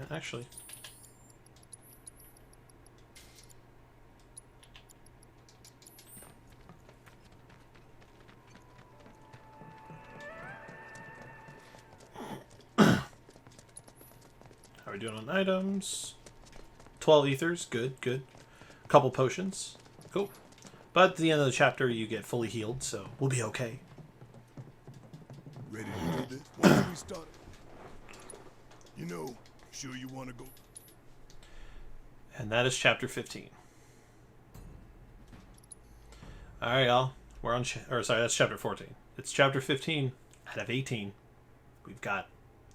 actually, how are we doing on items? 12 ethers, good, good. A couple potions, cool. But at the end of the chapter, you get fully healed, so we'll be okay. Ready to do this? Why don't we start? You know, sure you want to go? And that is chapter 15. All right, y'all. We're on, or sorry, that's chapter 14. It's chapter 15 out of 18. We've got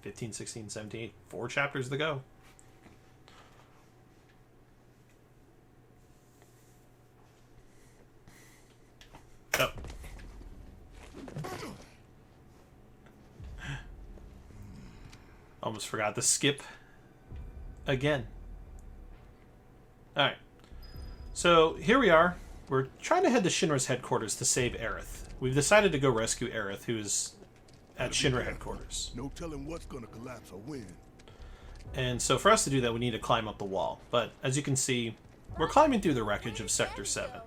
15, 16, 17, 4 chapters to go. Oh. Almost forgot to skip again. Alright. So here we are. We're trying to head to Shinra's headquarters to save Aerith. We've decided to go rescue Aerith, who is at Shinra headquarters. No telling what's gonna collapse or when. And so for us to do that, we need to climb up the wall. But as you can see, we're climbing through the wreckage of Sector 7.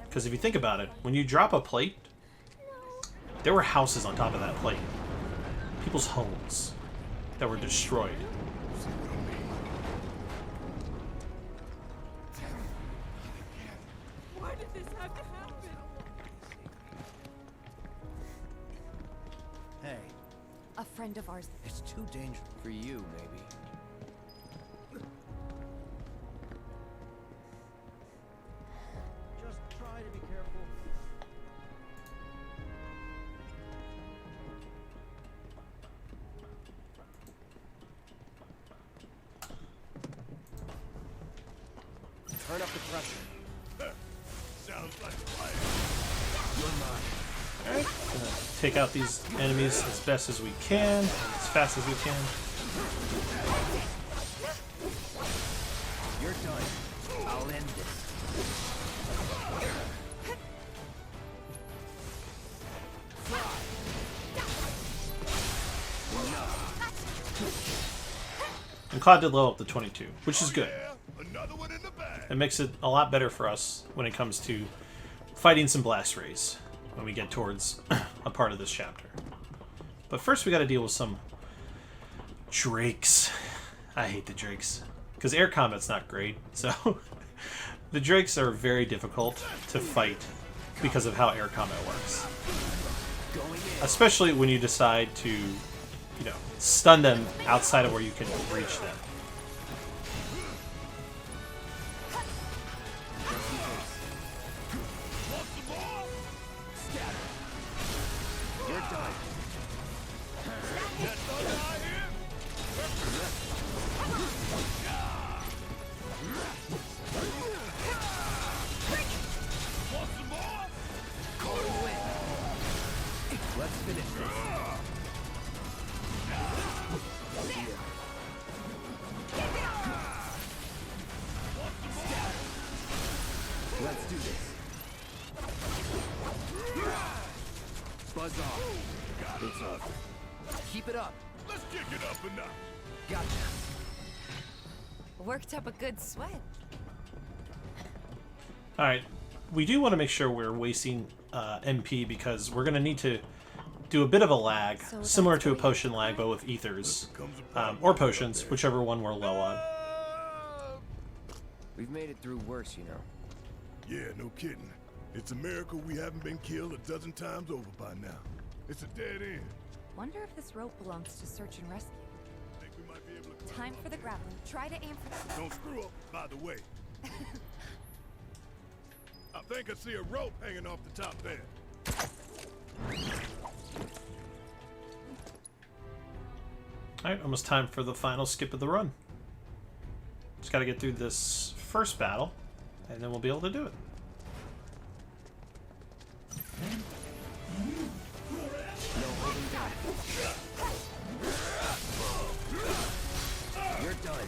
Because if you think about it, when you drop a plate, there were houses on top of that plate. People's homes that were destroyed. Why did this have to happen? Hey, A friend of ours. it's too dangerous. For you, maybe. Just try to be careful. Turn up the pressure. Sounds like fire. Alright, gonna take out these enemies as best as we can, as fast as we can. You're done. I'll end this. And Cloud did level up to 22, which is good. Another one in the bag. It makes it a lot better for us when it comes to fighting some blast rays when we get towards a part of this chapter. But first we gotta deal with some Drakes. I hate the Drakes. Because air combat's not great, so the Drakes are very difficult to fight because of how air combat works. Especially when you decide to, you know, stun them outside of where you can reach them. You're done. Let's finish this. Let's do this. Buzz off. It's over. Keep it up. Let's kick it up a notch. Gotcha. Worked up a good sweat. Alright, we do want to make sure we're wasting MP because we're going to need to do a bit of a lag, similar to a potion lag, but with ethers. Or potions, whichever one we're low on. We've made it through worse, you know. Yeah, no kidding. It's a miracle we haven't been killed a dozen times over by now. It's a dead end. Wonder if this rope belongs to search and rescue. Think we might be able to climb Time up for the here. grappling. Try to aim for the... Don't screw up, by the way. I think I see a rope hanging off the top there. Alright, almost time for the final skip of the run. Just gotta get through this first battle, and then we'll be able to do it. No holding back. You're done.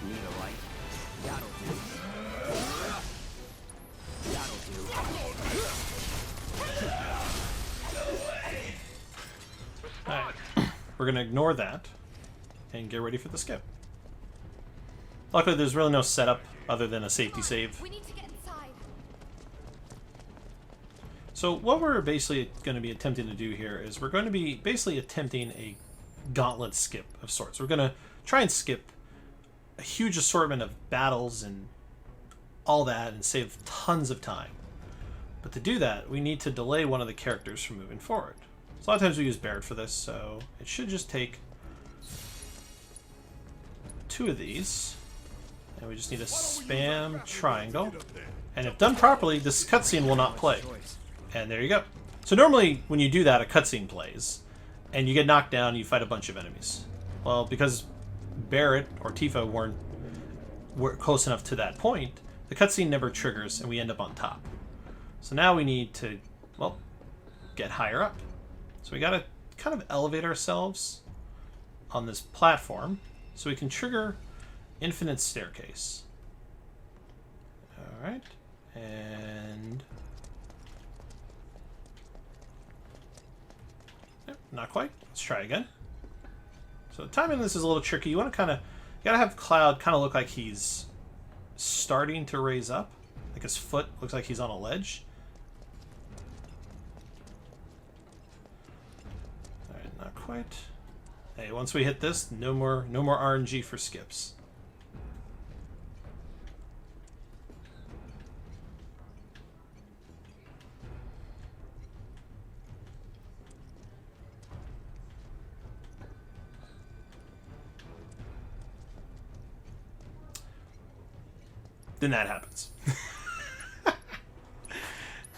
Need a light? That'll do. That'll do. Alright, we're gonna ignore that and get ready for the skip. Luckily, there's really no setup other than a safety save. We need to get inside. So what we're basically going to be attempting to do here is we're going to be basically attempting a gauntlet skip of sorts. We're going to try and skip a huge assortment of battles and all that and save tons of time. But to do that, we need to delay one of the characters from moving forward. So a lot of times we use Barrett for this, so it should just take 2 of these. And we just need to spam triangle. And if done properly, this cutscene will not play. And there you go. So normally, when you do that, a cutscene plays. And you get knocked down, and you fight a bunch of enemies. Well, because Barrett or Tifa weren't close enough to that point, the cutscene never triggers, and we end up on top. So now we need to, well, get higher up. So we gotta kind of elevate ourselves on this platform so we can trigger infinite staircase. Alright, and... Yep, not quite. Let's try again. So the timing of this is a little tricky. You want to you gotta have Cloud kind of look like he's starting to raise up. Like his foot looks like he's on a ledge. Alright, not quite. Hey, once we hit this, no more RNG for skips. Then that happens.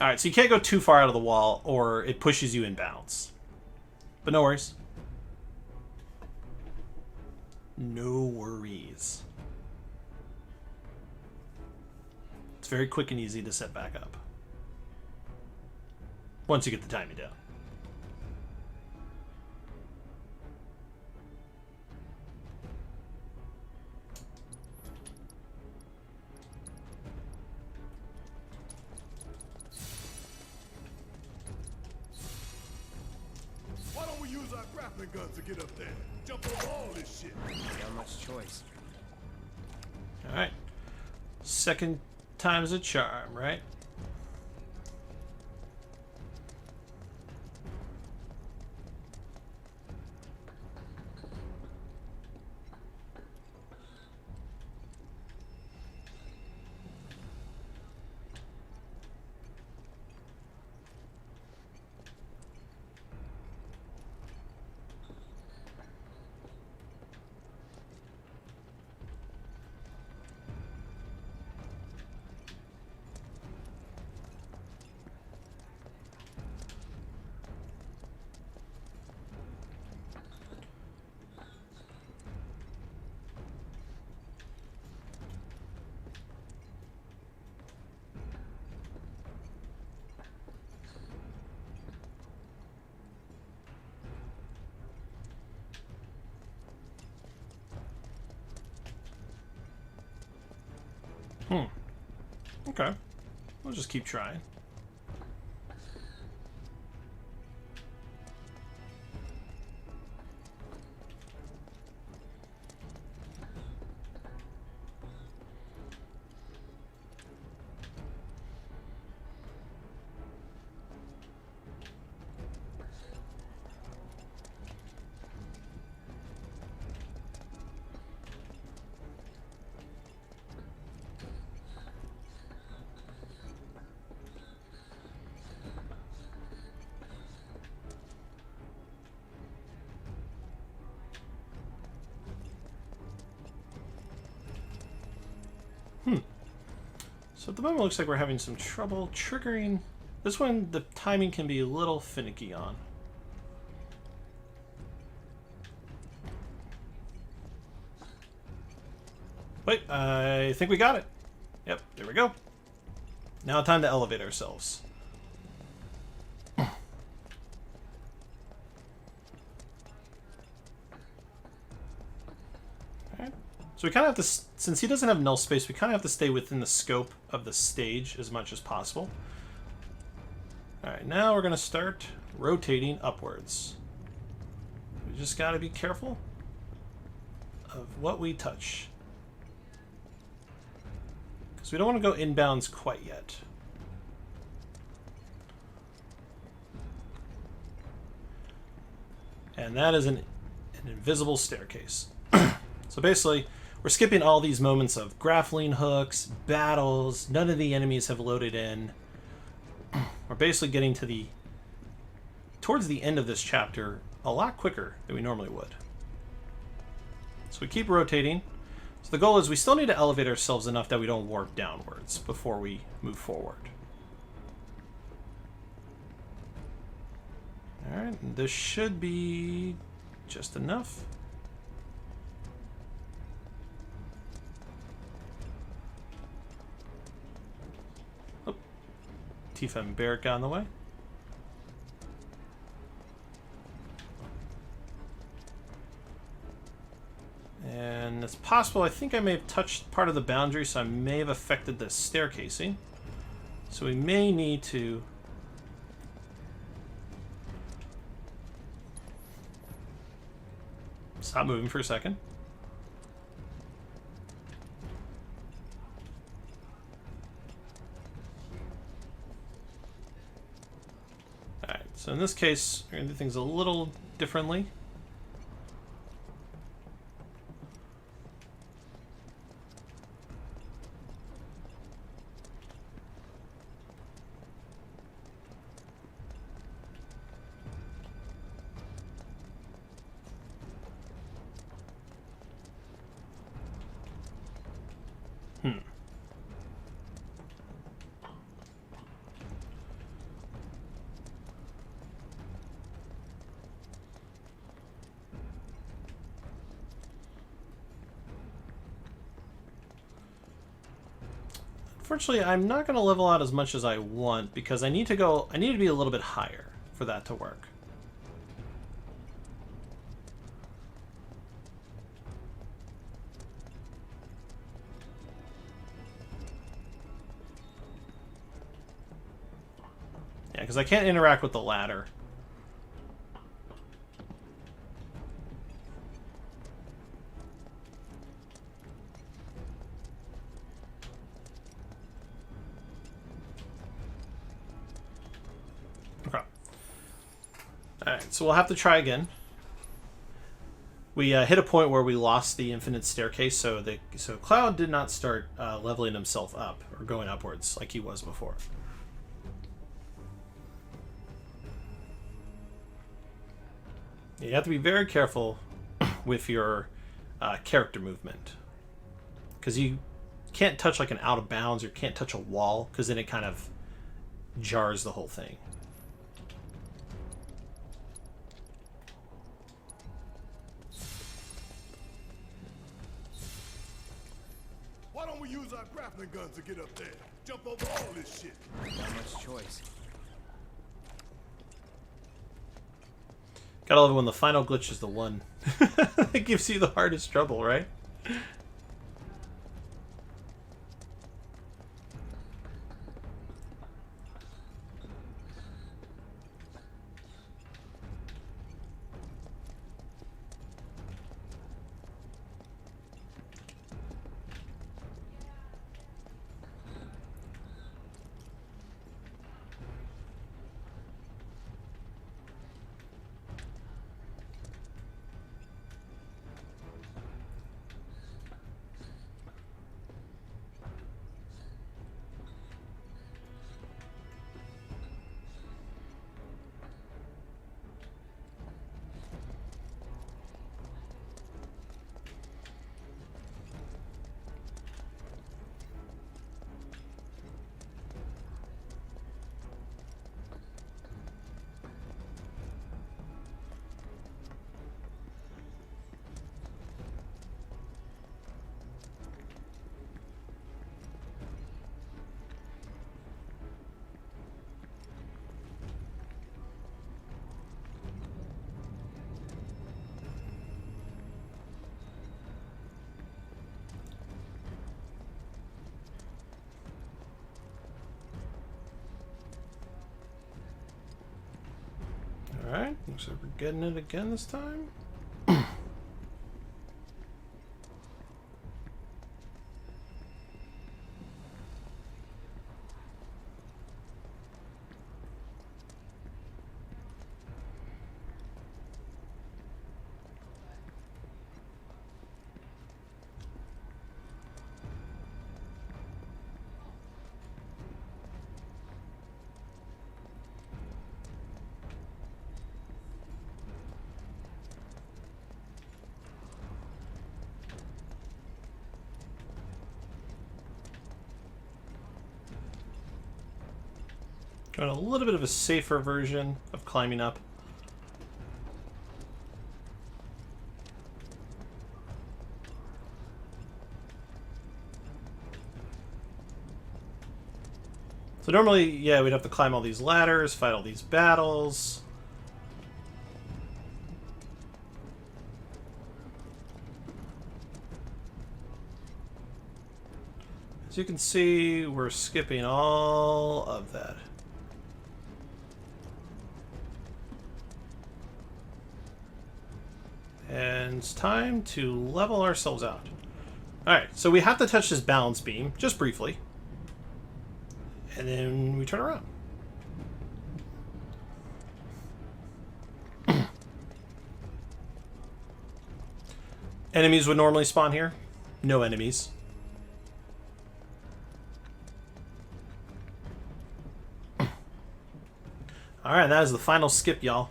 Alright, so you can't go too far out of the wall or it pushes you in bounds. But no worries. No worries. It's very quick and easy to set back up. Once you get the timing down. Why don't we use our grappling guns to get up there? Jump over all this shit. Not much choice. Alright. Second time's a charm, right? Okay. We'll just keep trying. So at the moment it looks like we're having some trouble triggering. This one, the timing can be a little finicky on. Wait, I think we got it. Yep, there we go. Now time to elevate ourselves. So we kind of have to, since he doesn't have null space, we kind of have to stay within the scope of the stage as much as possible. Alright, now we're going to start rotating upwards. We just got to be careful of what we touch. Because we don't want to go inbounds quite yet. And that is an invisible staircase. So basically, we're skipping all these moments of grappling hooks, battles, none of the enemies have loaded in. We're basically getting to towards the end of this chapter a lot quicker than we normally would. So we keep rotating. So the goal is we still need to elevate ourselves enough that we don't warp downwards before we move forward. Alright, this should be just enough. Oh, Tifa and Barrett got in the way. And it's possible, I think I may have touched part of the boundary, so I may have affected the staircasing. So we may need to... stop moving for a second. Alright, so in this case, we're going to do things a little differently. Unfortunately, I'm not going to level out as much as I want because I need to be a little bit higher for that to work. Yeah, because I can't interact with the ladder. Okay. Alright, so we'll have to try again. We hit a point where we lost the infinite staircase, so Cloud did not start leveling himself up or going upwards like he was before. You have to be very careful with your character movement, because you can't touch like an out of bounds or can't touch a wall, because then it kind of jars the whole thing. Why don't we use our grappling guns to get up there? Jump over all this shit. Not much choice. Gotta love it when the final glitch is the one that gives you the hardest trouble, right? Alright, looks like we're getting it again this time. Trying a little bit of a safer version of climbing up. So normally, yeah, we'd have to climb all these ladders, fight all these battles. As you can see, we're skipping all of that. And it's time to level ourselves out. Alright, so we have to touch this balance beam, just briefly. And then we turn around. Enemies would normally spawn here. No enemies. Alright, that is the final skip, y'all.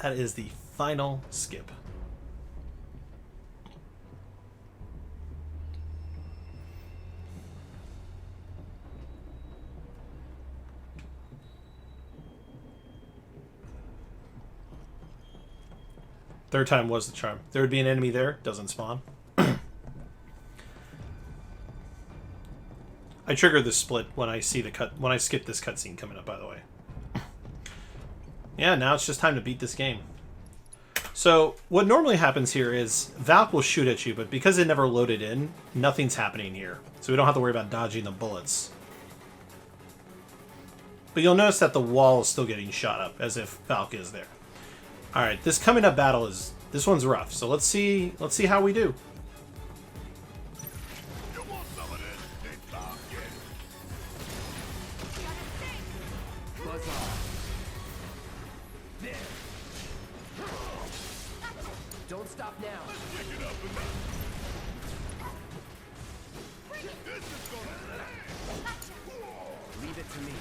That is the final skip. Third time was the charm. There would be an enemy there. Doesn't spawn. I trigger the split when I see the when I skip this cutscene coming up, by the way. Yeah, now it's just time to beat this game. So, what normally happens here is Valk will shoot at you, but because it never loaded in, nothing's happening here. So we don't have to worry about dodging the bullets. But you'll notice that the wall is still getting shot up, as if Valk is there. Alright, this coming up battle is... this one's rough, so let's see how we do. Don't stop now. Leave it to me.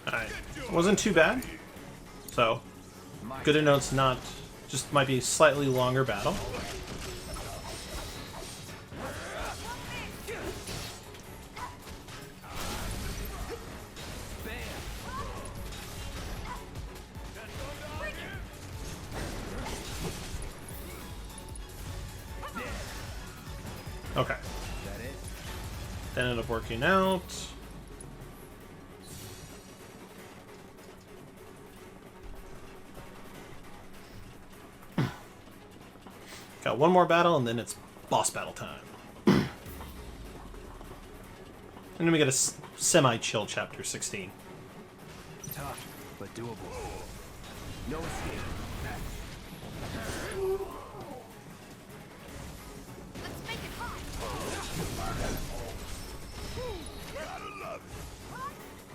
Alright, wasn't too bad. So, good to know it's not, just might be a slightly longer battle. Okay. That ended up working out. Got one more battle, and then it's boss battle time. And then we get a semi-chill chapter 16. Tough, but doable. No escape. Let's make it hot.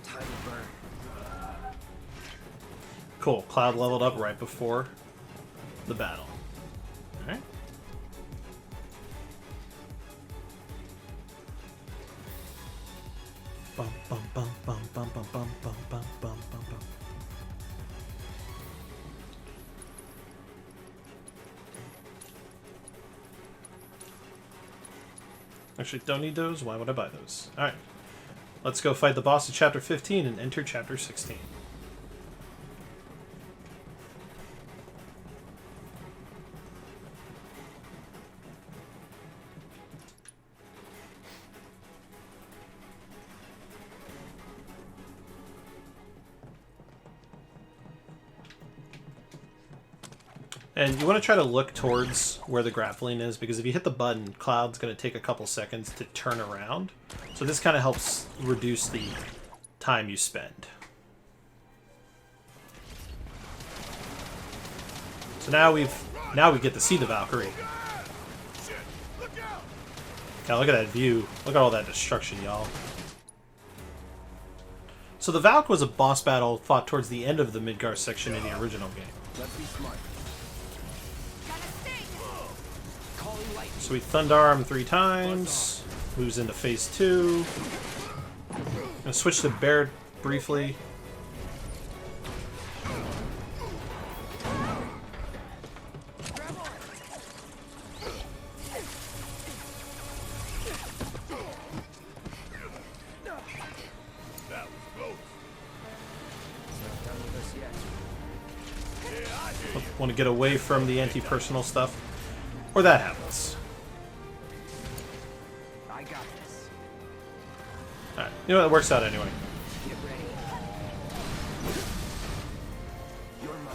Time to burn. Cool. Cloud leveled up right before the battle. Alright. Bum bum bum bum bum bum bum bum bum bum bum bum. Actually, don't need those. Why would I buy those? Alright. Let's go fight the boss of Chapter 15 and enter Chapter 16. And you want to try to look towards where the grappling is, because if you hit the button, Cloud's going to take a couple seconds to turn around. So this kind of helps reduce the time you spend. So now we get to see the Valkyrie. God, look at that view. Look at all that destruction, y'all. So the Valk was a boss battle fought towards the end of the Midgar section in the original game. Let's be smart. So we Thunder Arm 3 times, moves into phase 2. Gonna switch to Baird briefly. Want to get away from the anti-personal stuff. Or that happens. I got this. Alright, you know what? It works out anyway. Get ready. You're mine.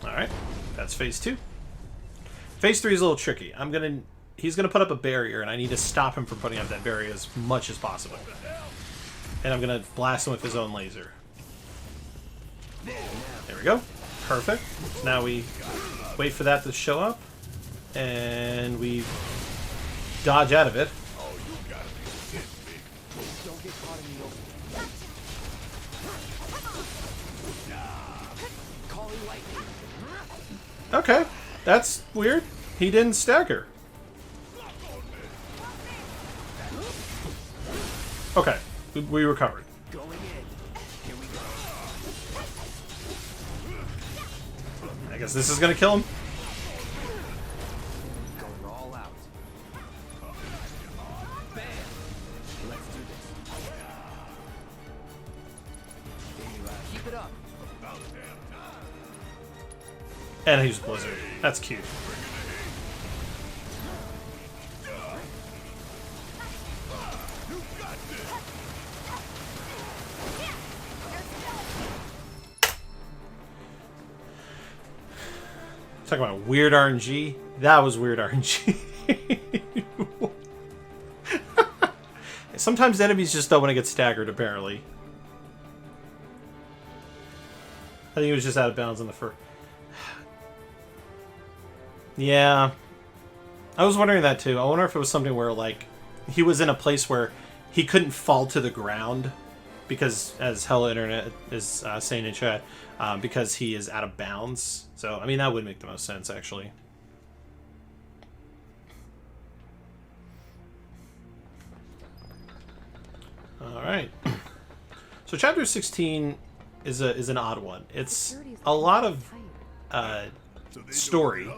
Alright, that's phase 2. Phase 3 is a little tricky. He's gonna put up a barrier, and I need to stop him from putting up that barrier as much as possible. And I'm gonna blast him with his own laser. There we go. Perfect. So now we wait for that to show up, and we dodge out of it. Don't get caught in the open. Calling lightning. Okay, that's weird. He didn't stagger. Okay, we recovered. Going in. Here we go. I guess this is gonna kill him. Going all out. Bam! Let's do this. Keep it up. And I used Blizzard. That's cute. Talking about weird RNG. That was weird RNG. Sometimes enemies just don't want to get staggered, apparently. I think he was just out of bounds on the first. Yeah. I was wondering that too. I wonder if it was something where, like, he was in a place where he couldn't fall to the ground because, as Hello Internet is saying in chat, because he is out of bounds. So, I mean, that would make the most sense, actually. Alright. So, Chapter 16 is an odd one. It's a lot of story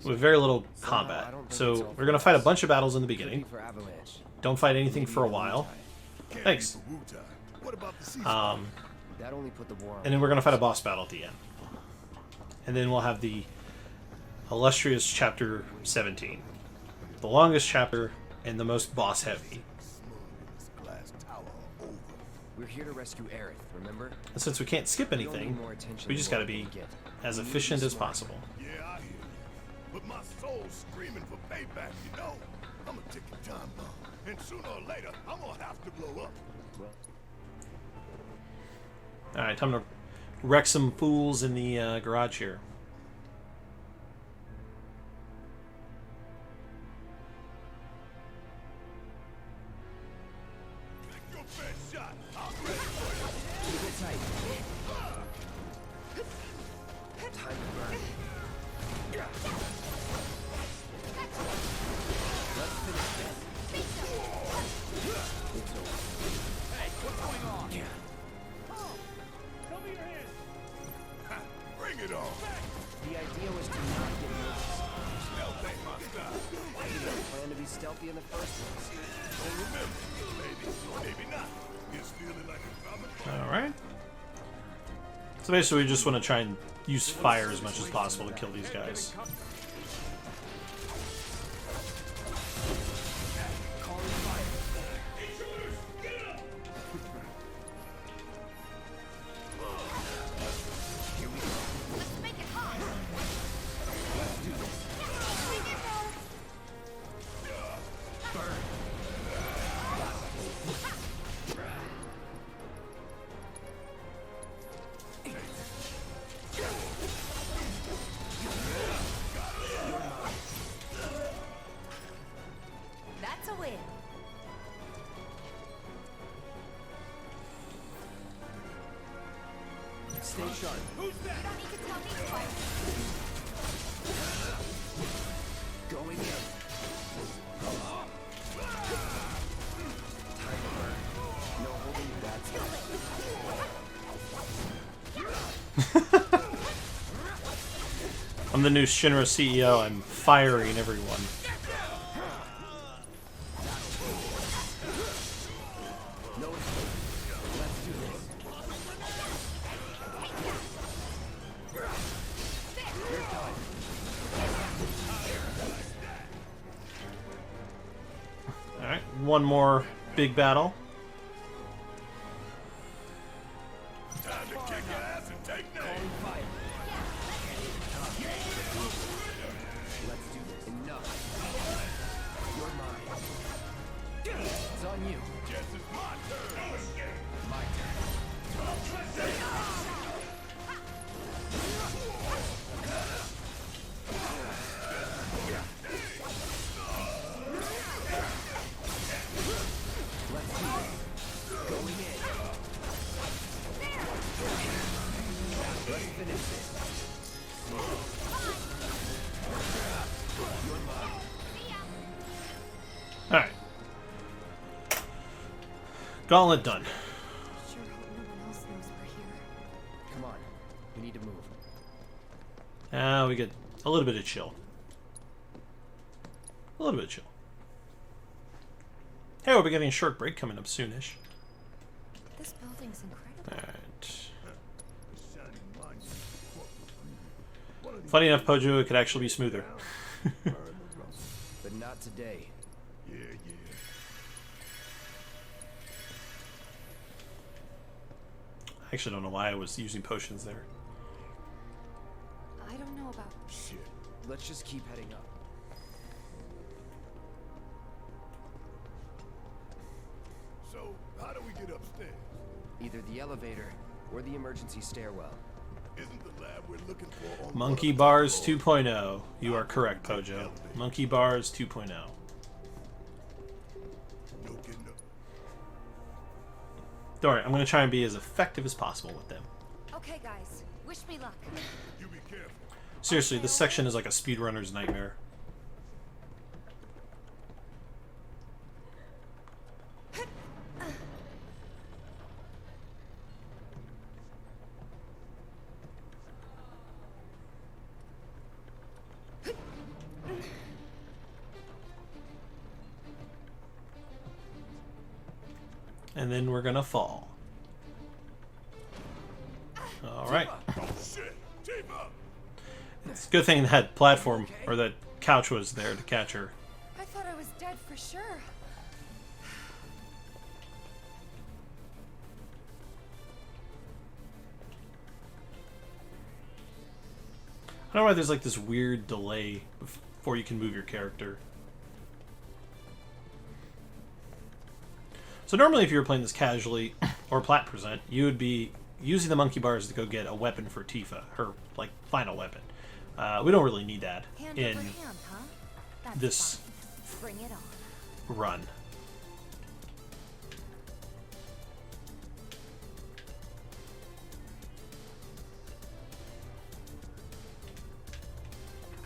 with very little combat. So, we're going to fight a bunch of battles in the beginning. Don't fight anything for a while. Thanks. And then we're going to fight a boss battle at the end. And then we'll have the illustrious Chapter 17. The longest chapter and the most boss heavy. We're here to rescue Aerith, remember? And since we can't skip anything, we just got to be as efficient as possible. Yeah, I hear you. But my soul's screaming for payback, you know? I'm a ticking time bomb. And sooner or later, I'm gonna have to blow up. Alright, time to wreck some fools in the garage here. Take your best shot. Keep it tight. Time to burn. Let's finish this. It's over. Hey, what's going on? Yeah. Come here. Bring it on. The idea was to not get noticed. Stealth ain't my style. I didn't plan to be stealthy in the first place. Don't remember. Maybe not. Just feeling like a common. Alright. So basically we just want to try and use fire as much as possible to kill these guys. That's a win. Stay sharp. Who's that? You don't need to tell me twice. Going in. Time to burn. No holding back. I'm the new Shinra CEO. I'm firing everyone. Alright, one more big battle. Time to kick ass and take names. Let's do this. Enough. You're mine. It's on you. Guess it's my turn. My turn. Let's do this. Going in. Let's finish this. You're mine. Alright. Gauntlet done. Sure hope no one else knows we're here. Come on. We need to move. We get a little bit of chill. A little bit of chill. Hey, we'll be getting a short break coming up soonish. This building's incredible. Alright. Funny enough, Pojo, it could actually be smoother. But not today. Yeah. I actually don't know why I was using potions there. I don't know about... Shit. Let's just keep heading up. So, how do we get upstairs? Either the elevator or the emergency stairwell. Isn't the lab we're looking for on Monkey Bars 2.0. You are correct, Pojo. Monkey Bars 2.0. No kidding. Don't worry, I'm going to try and be as effective as possible with them. Okay, guys. Wish me luck. You be careful. Seriously, this section is like a speedrunner's nightmare. And then we're gonna fall. Alright. Oh shit! Tifa! It's a good thing that platform, or that couch was there to catch her. I thought I was dead for sure. I don't know why there's like this weird delay before you can move your character. So normally if you were playing this casually, or plat present, you would be using the monkey bars to go get a weapon for Tifa, her like final weapon. We don't really need that in this Bring it on. run.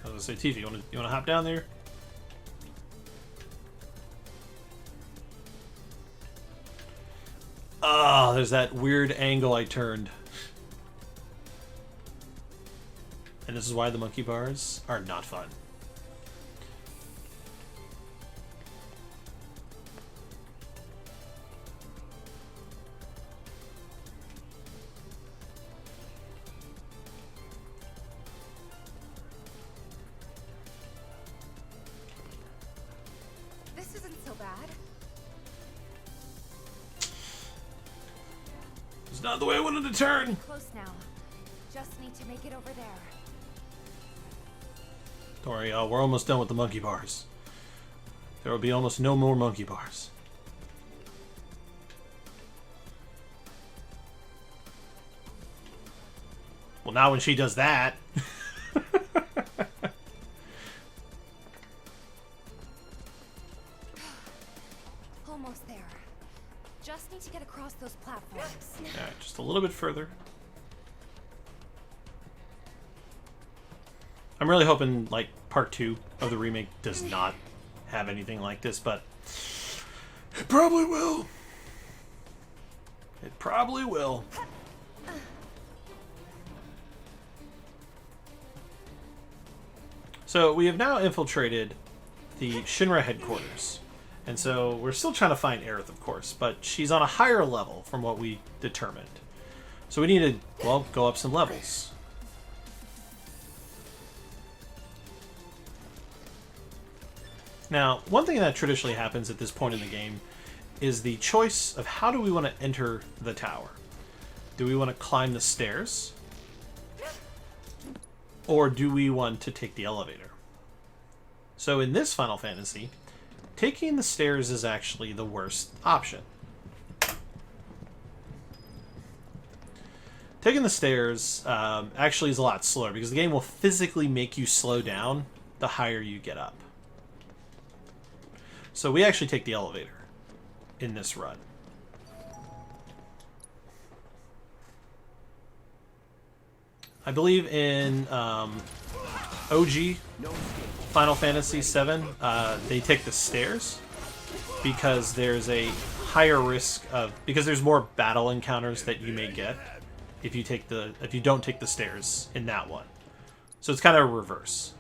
I was gonna say, Tifa, you wanna hop down there? Oh, there's that weird angle I turned. And this is why the monkey bars are not fun. This isn't so bad. It's not the way I wanted to turn. Close now. Just need to make it over there. Don't worry, we're almost done with the monkey bars. There will be almost no more monkey bars. Well, now when she does that... Almost there. Just need to get across those platforms. Alright, just a little bit further. I'm really hoping, like, part 2 of the remake does not have anything like this, but it probably will. It probably will. So we have now infiltrated the Shinra headquarters. And so we're still trying to find Aerith, of course, but she's on a higher level from what we determined. So we need to, well, go up some levels. Now, one thing that traditionally happens at this point in the game is the choice of how do we want to enter the tower. Do we want to climb the stairs? Or do we want to take the elevator? So in this Final Fantasy, taking the stairs is actually the worst option. Taking the stairs actually is a lot slower because the game will physically make you slow down the higher you get up. So we actually take the elevator in this run. I believe in OG Final Fantasy VII, they take the stairs because there's a higher risk of, because there's more battle encounters that you may get if you don't take the stairs in that one. So it's kind of reverse.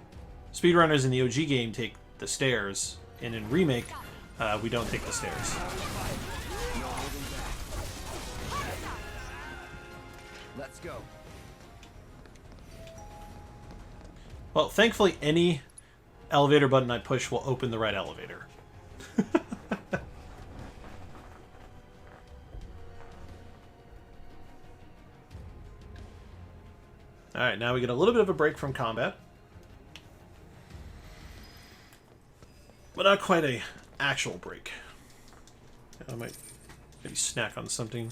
Speedrunners in the OG game take the stairs, and in Remake, we don't take the stairs. Let's go. Well, thankfully, any elevator button I push will open the right elevator. Alright, now we get a little bit of a break from combat. But not quite a actual break. I might maybe snack on something.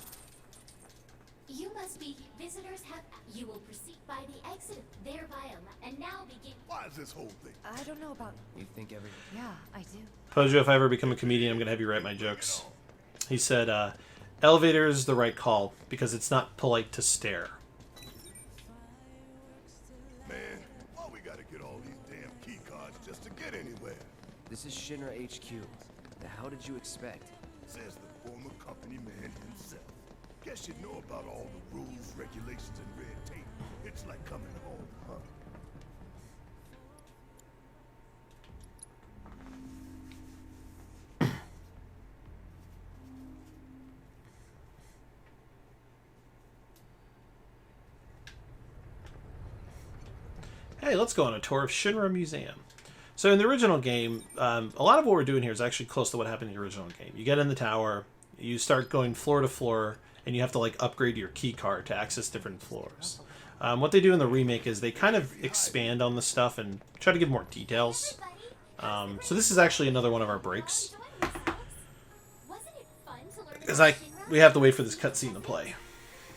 You must be visitors have. You will proceed by the exit, thereby and now begin. Why is this whole thing? I don't know about. You think every. Yeah, I do. Pojo, if I ever become a comedian, I'm going to have you write my jokes. He said, elevator is the right call because it's not polite to stare. Man, why we gotta get all these damn key cards just to get anywhere? This is Shinra HQ. The hell did you expect? Says the former company man himself. Guess you know about all the rules, regulations, and red tape. It's like coming home, huh? Hey, let's go on a tour of Shinra Museum. So in the original game, a lot of what we're doing here is actually close to what happened in the original game. You get in the tower, you start going floor to floor, and you have to like upgrade your key card to access different floors. What they do in the remake is they kind of expand on the stuff and try to give more details. So this is actually another one of our breaks. Because we have to wait for this cutscene to play.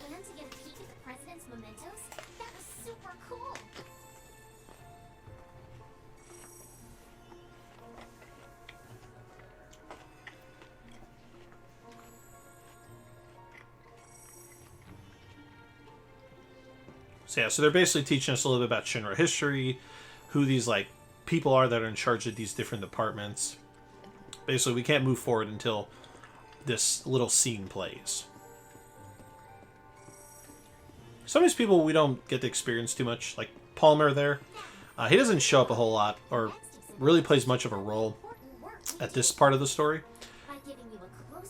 And to get a peek at the president's mementos? That was super cool. So yeah, so they're basically teaching us a little bit about Shinra history, who these like people are that are in charge of these different departments. Basically, we can't move forward until this little scene plays. Some of these people we don't get to experience too much, like Palmer there. He doesn't show up a whole lot, or really plays much of a role at this part of the story.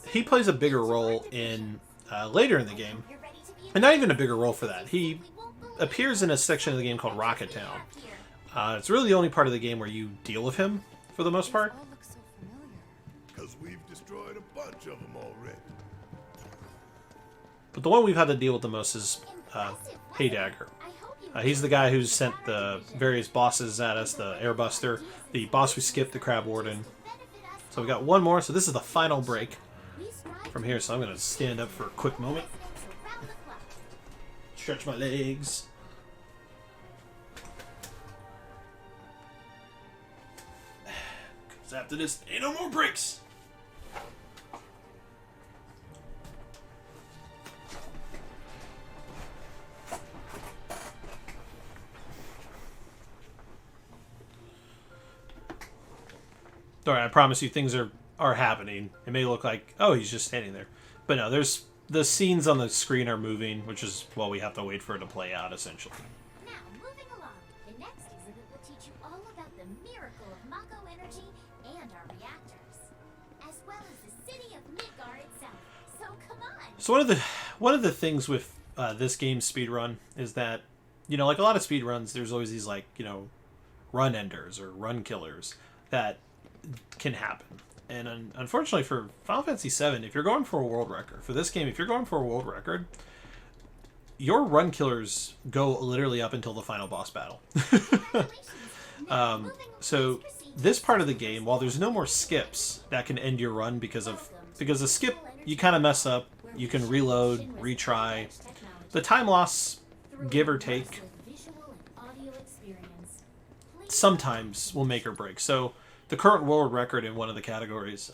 He plays a bigger role in later in the game, and not even a bigger role for that. He appears in a section of the game called Rocket Town. It's really the only part of the game where you deal with him, for the most part. Because we've destroyed a bunch of them already. But the one we've had to deal with the most is Heydagger. He's the guy who's sent the various bosses at us, the Airbuster, the boss we skipped, the Crab Warden. So we got one more, so this is the final break from here, so I'm going to stand up for a quick moment. Stretch my legs. Because after this, ain't no more breaks. Alright, I promise you things are happening. It may look like, oh, he's just standing there. But no, there's the scenes on the screen are moving, which is what we have to wait for it to play out, essentially. Now, moving along. The next exhibit will teach you all about So one of the things with this game's speedrun is that, you know, like a lot of speedruns, there's always these, like, you know, run enders or run killers that can happen. And unfortunately for Final Fantasy VII, if you're going for a world record, for this game, if you're going for a world record, your run killers go literally up until the final boss battle. So this part of the game, while there's no more skips that can end your run because a skip, you kind of mess up, you can reload, retry. The time loss, give or take, sometimes will make or break. So the current world record in one of the categories,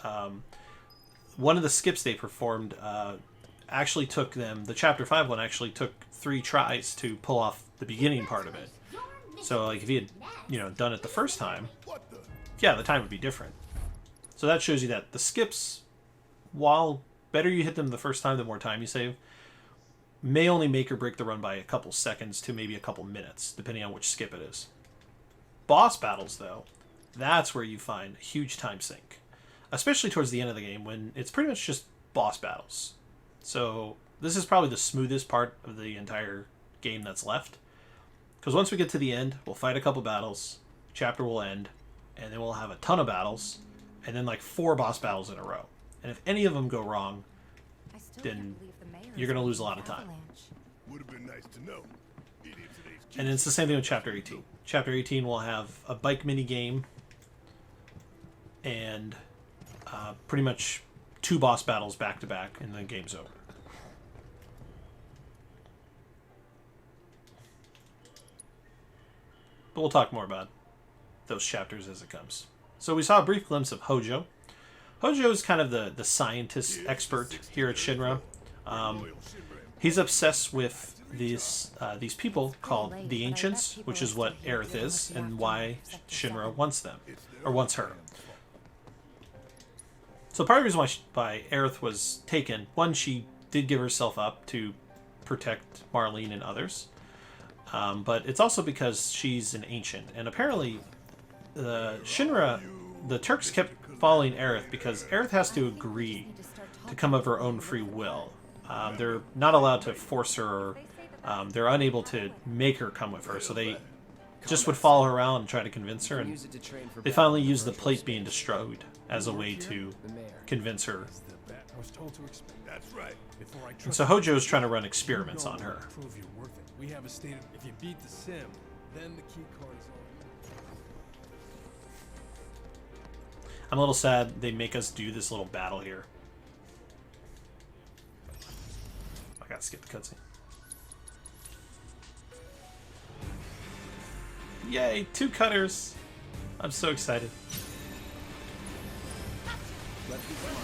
one of the skips they performed actually took them, the Chapter 5 one actually took 3 tries to pull off the beginning part of it. So like if he had, you know, done it the first time, yeah, the time would be different. So that shows you that the skips, while better you hit them the first time, the more time you save, may only make or break the run by a couple seconds to maybe a couple minutes, depending on which skip it is. Boss battles, though, that's where you find a huge time sink, especially towards the end of the game when it's pretty much just boss battles. So this is probably the smoothest part of the entire game that's left, because once we get to the end, we'll fight a couple battles, chapter will end, and then we'll have a ton of battles, and then like 4 boss battles in a row. And if any of them go wrong, then you're going to lose a lot of time. Would have been nice to know. And it's the same thing with Chapter 18. Chapter 18 will have a bike mini game and pretty much 2 boss battles back to back, and then game's over. But we'll talk more about those chapters as it comes. So we saw a brief glimpse of Hojo. Hojo is kind of the scientist expert here at Shinra. He's obsessed with these people called the Ancients, which is what Aerith is, and why Shinra wants them, or wants her. So part of the reason why Aerith was taken, one, she did give herself up to protect Marlene and others, but it's also because she's an ancient, and apparently Shinra, the Turks kept following Aerith because Aerith has to agree to come of her own free will. They're not allowed to force her, or they're unable to make her come with her, so they just would follow her around and try to convince her, and they finally used the plate being destroyed as a way to convince her. And so Hojo is trying to run experiments on her. We have a state of, if you beat the sim, then the key card's I'm a little sad they make us do this little battle here. I gotta skip the cutscene. Yay, 2 cutters! I'm so excited. Let's be smart.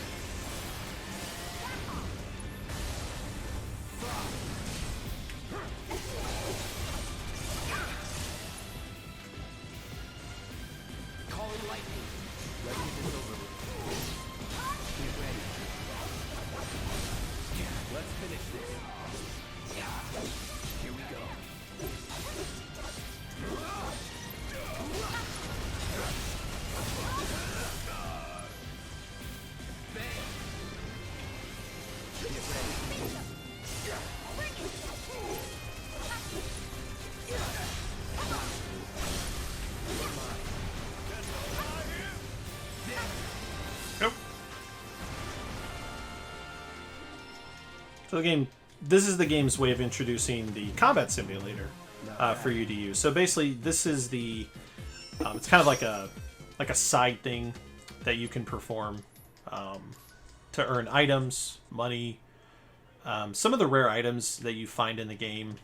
Calling lightning. Ready to deliver. Get ready. Let's finish this. Here we go. So the game, this is the game's way of introducing the combat simulator for you to use. So basically, this is the, it's kind of like a side thing that you can perform to earn items, money. Some of the rare items that you find in the game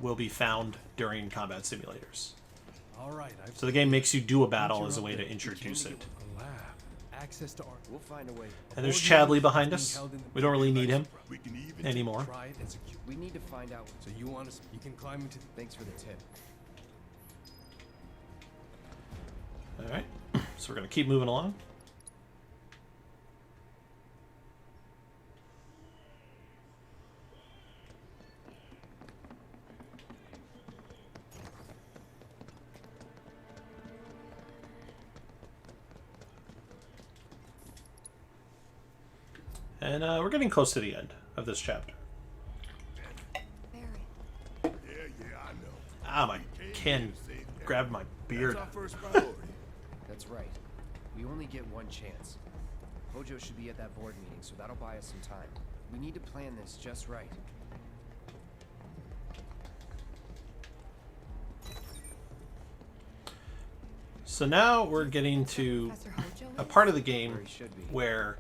will be found during combat simulators. So the game makes you do a battle as a way to introduce it. access to art. We'll find a way. And there's Chadley behind us. We don't really need him anymore. We need to find out. So you want us? You can climb into. Thanks for the tip. All right. So we're gonna keep moving along. And we're getting close to the end of this chapter. Yeah, I know. Ah, my can grabbed my beard. That's our first priority. That's right. We only get one chance. Hojo should be at that board meeting, so that'll buy us some time. We need to plan this just right. So now we're getting to a part of the game where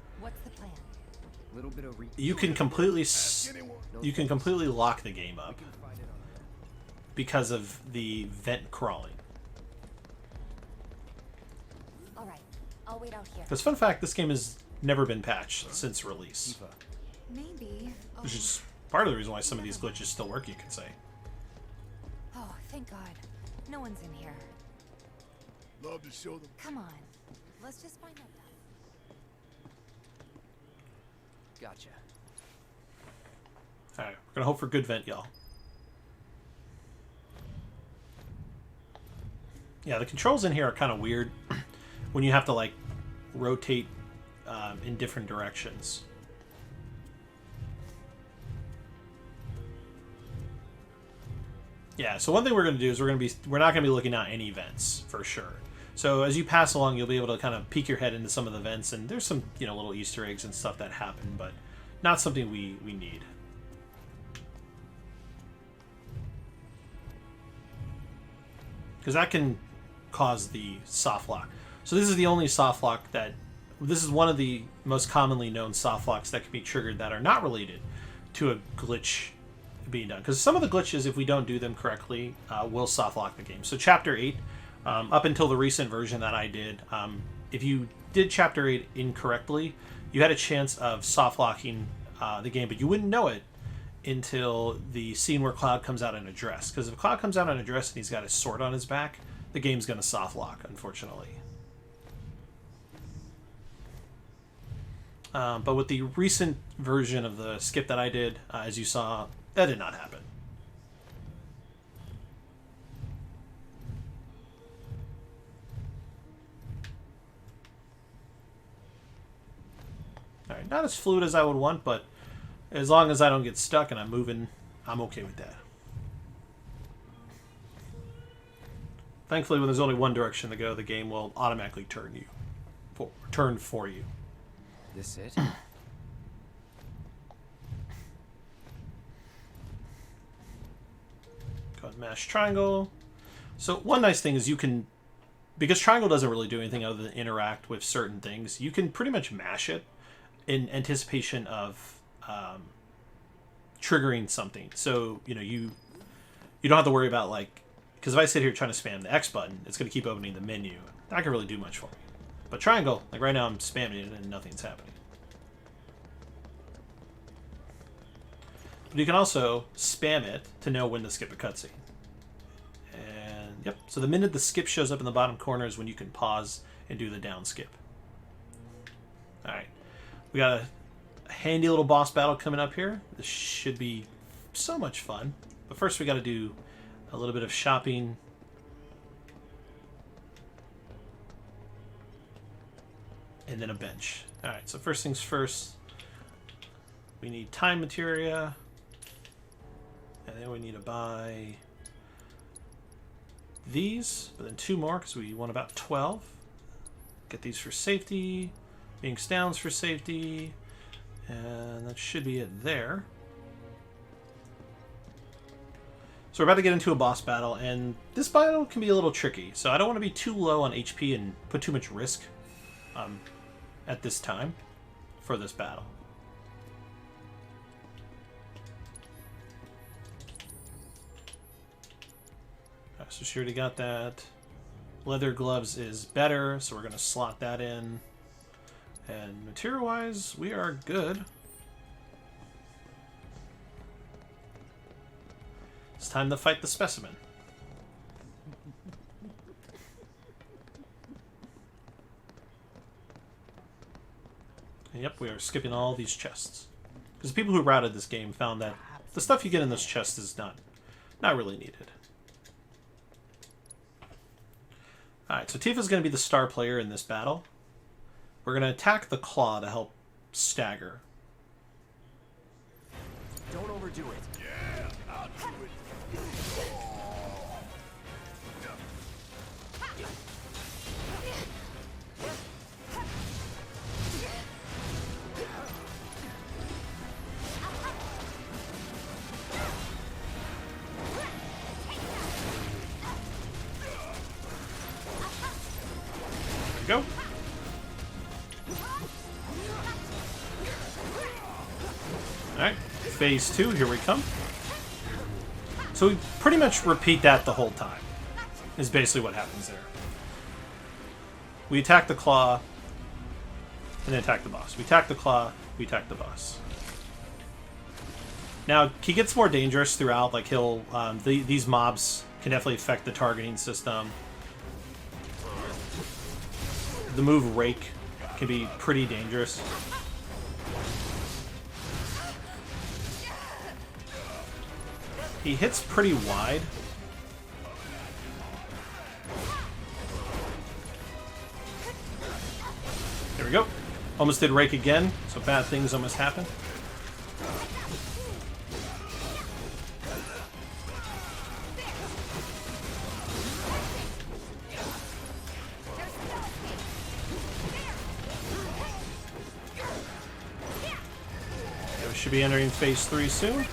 Little bit of you can completely lock the game up because of the vent crawling. All right, I'll wait out here. Because fun fact, this game has never been patched since release, Maybe. which is part of the reason why some of these glitches still work, you could say. Oh, thank God. No one's in here. Love to show them. Come on. Let's just find out. Gotcha. Alright, we're gonna hope for good vent, y'all. Yeah, the controls in here are kind of weird when you have to, like, rotate in different directions. Yeah, so one thing we're going to do is we're not going to be looking at any vents for sure. So as you pass along, you'll be able to kind of peek your head into some of the vents, and there's some, you know, little Easter eggs and stuff that happen, but not something we need. Because that can cause the soft lock. So this is the only soft lock this is one of the most commonly known soft locks that can be triggered that are not related to a glitch being done. Because some of the glitches, if we don't do them correctly, will soft lock the game. So Chapter 8, up until the recent version that I did, if you did Chapter 8 incorrectly, you had a chance of soft locking the game, but you wouldn't know it until the scene where Cloud comes out in a dress. Because if Cloud comes out in a dress and he's got his sword on his back, the game's going to soft lock, unfortunately. But with the recent version of the skip that I did, as you saw, that did not happen. Alright, not as fluid as I would want, but as long as I don't get stuck and I'm moving, I'm okay with that. Thankfully, when there's only one direction to go, the game will automatically turn for you. This it? Go ahead and mash triangle. So one nice thing is you can, because triangle doesn't really do anything other than interact with certain things, you can pretty much mash it in anticipation of triggering something. So, you know, you don't have to worry about, like, because if I sit here trying to spam the X button, it's going to keep opening the menu. That can really do much for me. But triangle, like right now I'm spamming it and nothing's happening. But you can also spam it to know when to skip a cutscene. And yep, so the minute the skip shows up in the bottom corner is when you can pause and do the down skip. Alright, we got a handy little boss battle coming up here. This should be so much fun. But first we got to do a little bit of shopping. And then a bench. Alright, so first things first, we need time materia. And then we need to buy these, but then 2 more because we want about 12. Get these for safety, being downs for safety, and that should be it there. So we're about to get into a boss battle, and this battle can be a little tricky, so I don't want to be too low on HP and put too much risk at this time for this battle. So she already got that. Leather gloves is better, so we're going to slot that in. And material-wise, we are good. It's time to fight the specimen. And yep, we are skipping all these chests. Because the people who routed this game found that the stuff you get in those chests is not really needed. Alright, so Tifa's going to be the star player in this battle. We're going to attack the claw to help stagger. overdo it. Yeah, I'll do it. Go. Alright, phase 2, here we come. So we pretty much repeat that the whole time, is basically what happens there. We attack the claw, and then attack the boss. We attack the claw, we attack the boss. Now, he gets more dangerous throughout, like he'll, these mobs can definitely affect the targeting system. The move Rake can be pretty dangerous. He hits pretty wide. There we go. Almost did Rake again, so bad things almost happen. Should be entering phase 3 soon.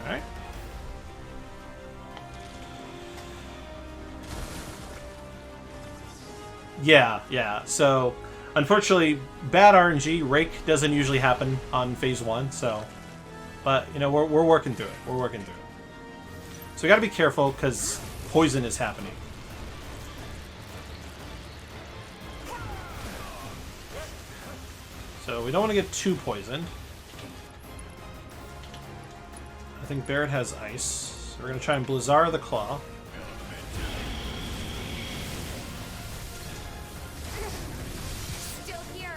Alright. Yeah. So, unfortunately, bad RNG. Rake doesn't usually happen on phase 1, so... But, you know, we're working through it. We're working through it. So we gotta be careful, because poison is happening. So we don't want to get too poisoned. I think Barret has ice. So we're going to try and Blizzard the Claw. Still here.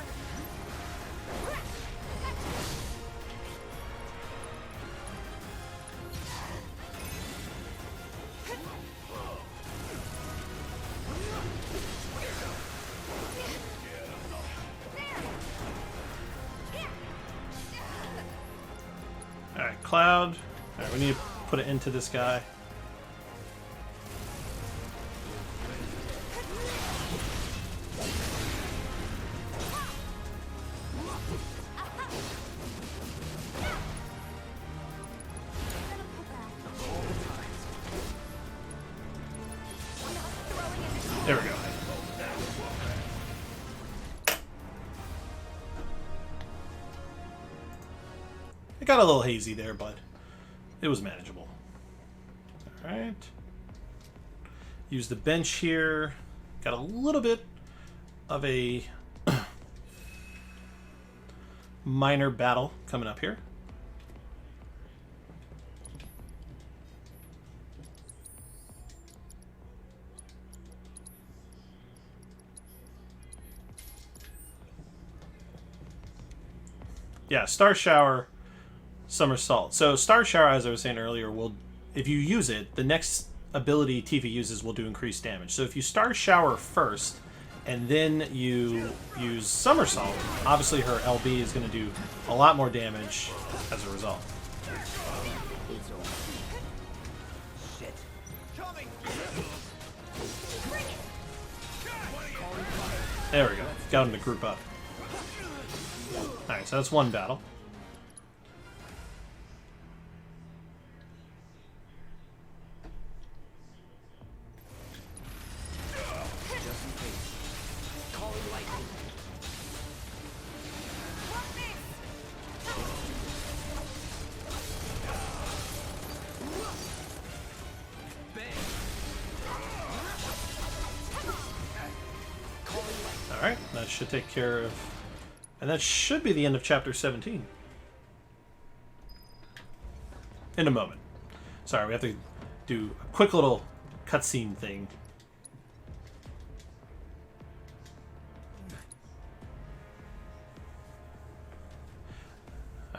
Alright, Cloud. Alright, we need to put it into this guy. There we go. It got a little hazy there, but it was manageable. Alright. Use the bench here. Got a little bit of a minor battle coming up here. Yeah, Star Shower, Somersault. So Star Shower, as I was saying earlier, will, if you use it, the next ability Tifa uses will do increased damage. So if you Star Shower first, and then you use Somersault, obviously her LB is going to do a lot more damage as a result. Shit. There we go. Got him to group up. Alright, so that's one battle. Alright, that should take care of... And that should be the end of Chapter 17. In a moment. Sorry, we have to do a quick little cutscene thing.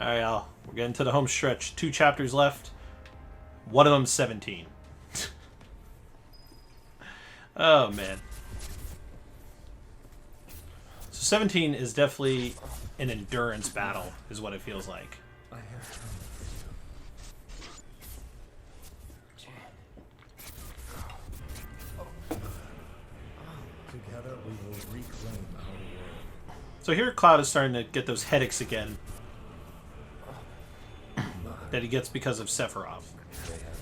Alright, we're getting to the home stretch. 2 chapters left. One of them 17. Oh, man. So So 17 is definitely an endurance battle, is what it feels like. I have come for you. Together we will reclaim our world. So here Cloud is starting to get those headaches again that he gets because of Sephiroth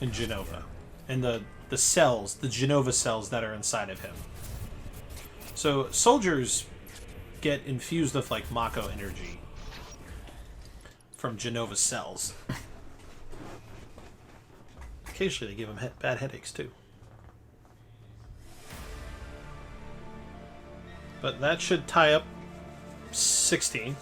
and Genova. And the cells, the Genova cells that are inside of him. So soldiers get infused with like Mako energy from Genova cells. Occasionally they give him bad headaches too. But that should tie up 16.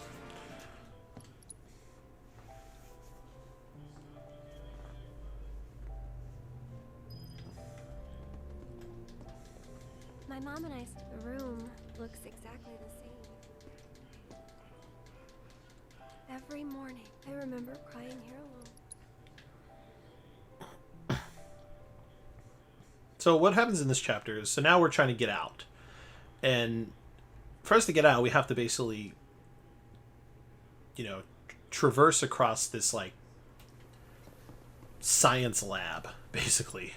My mom and I's room looks exactly the same. Every morning, I remember crying here alone. So what happens in this chapter is, so now we're trying to get out. And for us to get out, we have to basically, you know, traverse across this, like, science lab, basically.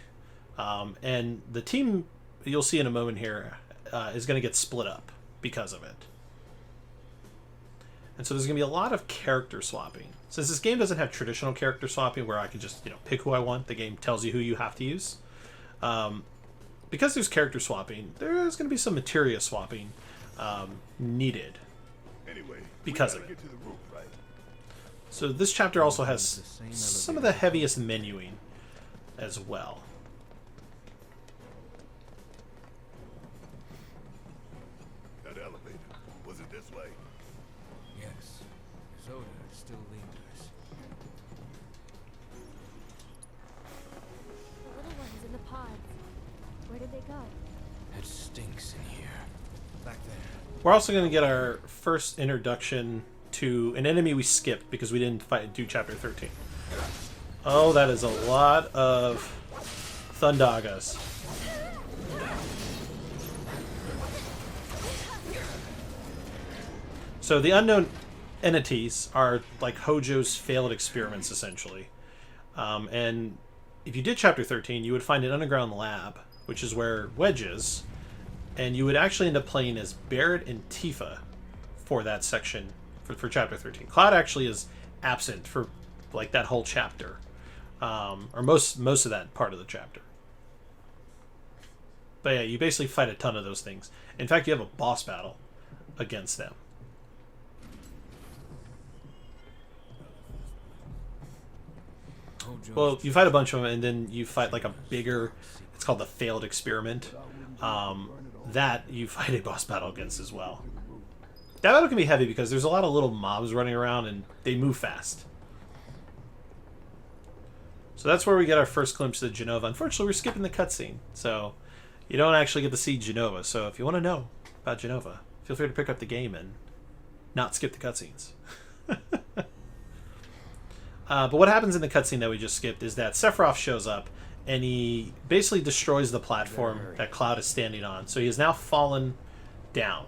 And the team, you'll see in a moment here, is going to get split up because of it. And so there's going to be a lot of character swapping. Since this game doesn't have traditional character swapping where I can just, you know, pick who I want, the game tells you who you have to use. Because there's character swapping, there's going to be some materia swapping needed because of it. So this chapter also has some of the heaviest menuing as well. That elevator, was it this way? Yes. Zoda still lingers. The little ones in the pods. Where did they go? It stinks in here. Back there. We're also going to get our first introduction to an enemy we skipped because we didn't do chapter 13. Oh, that is a lot of Thundagas. So the unknown entities are like Hojo's failed experiments, essentially. And if you did chapter 13, you would find an underground lab, which is where Wedge is, and you would actually end up playing as Barrett and Tifa for that section, for chapter 13. Cloud actually is absent for like that whole chapter, or most of that part of the chapter. But yeah, you basically fight a ton of those things. In fact, you have a boss battle against them. Well, you fight a bunch of them, and then you fight like a bigger, it's called the failed experiment. That you fight a boss battle against as well. That battle can be heavy because there's a lot of little mobs running around and they move fast. So that's where we get our first glimpse of Genova. Unfortunately, we're skipping the cutscene, so you don't actually get to see Genova. So if you want to know about Genova, feel free to pick up the game and not skip the cutscenes. But what happens in the cutscene that we just skipped is that Sephiroth shows up and he basically destroys the platform that Cloud is standing on. So he has now fallen down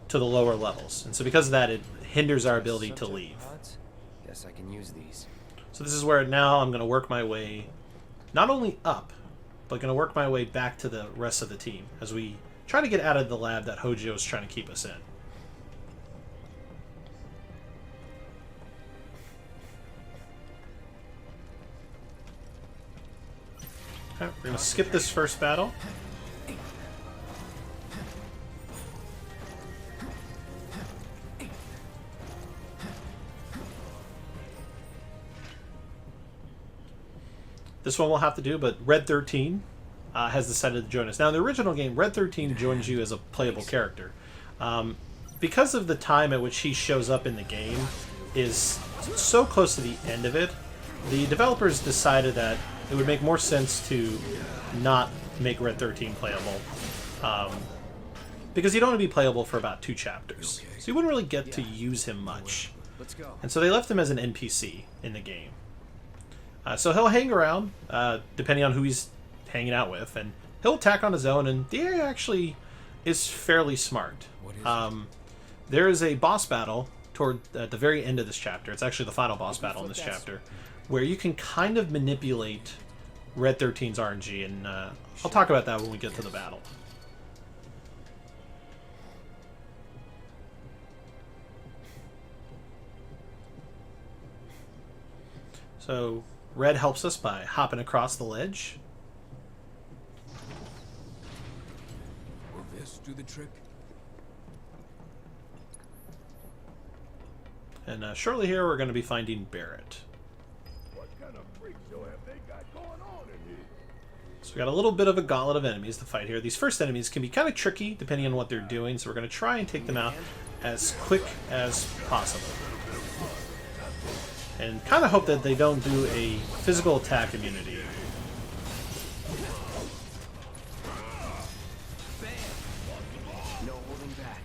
to the lower levels. And so because of that, it hinders our ability to leave. Guess I can use these. So this is where now I'm going to work my way not only up, but going to work my way back to the rest of the team as we try to get out of the lab that Hojo is trying to keep us in. Alright, we're going to skip this first battle. This one we'll have to do, but Red 13 has decided to join us. Now, in the original game, Red 13 joins you as a playable character. Because of the time at which he shows up in the game is so close to the end of it, the developers decided that it would make more sense to not make Red 13 playable. Because he'd only be playable for about 2 chapters. So you wouldn't really get to use him much. Let's go. And so they left him as an NPC in the game. So he'll hang around, depending on who he's hanging out with, and he'll attack on his own, and the AI actually is fairly smart. there is a boss battle at the very end of this chapter. It's actually the final boss battle in this chapter, where you can kind of manipulate Red 13's RNG, and I'll talk about that when we get to the battle. So Red helps us by hopping across the ledge. Will this do the trick? And shortly here we're going to be finding Barrett. What kind of freak show have they got going on in here? So we got a little bit of a gauntlet of enemies to fight here. These first enemies can be kind of tricky depending on what they're doing, so we're going to try and take them out as quick as possible. And kind of hope that they don't do a physical attack immunity. No holding back.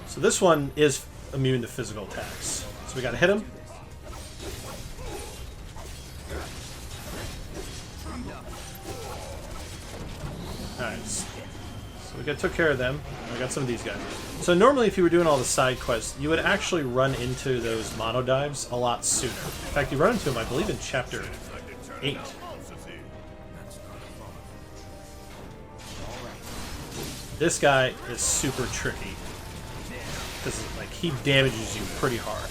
So this one is immune to physical attacks. So we gotta hit him. Alright, so we took care of them. I got some of these guys. So normally if you were doing all the side quests, you would actually run into those mono dives a lot sooner. In fact, you run into them, I believe, in chapter 8. This guy is super tricky. Because like, he damages you pretty hard.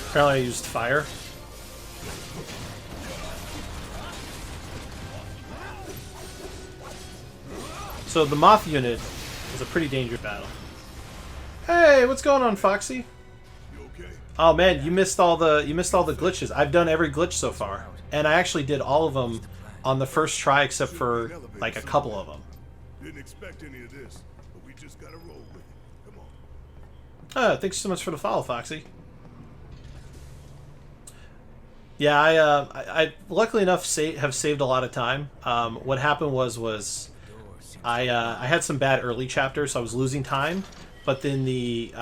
Apparently I used fire. So the Moth unit is a pretty dangerous battle. Hey, what's going on, Foxy? Oh man, you missed all the glitches. I've done every glitch so far, and I actually did all of them on the first try, except for like a couple of them. Didn't expect any of this, but we just gotta roll with it. Come on. Thanks so much for the follow, Foxy. Yeah, I luckily enough have saved a lot of time. What happened was I had some bad early chapters, so I was losing time, but then the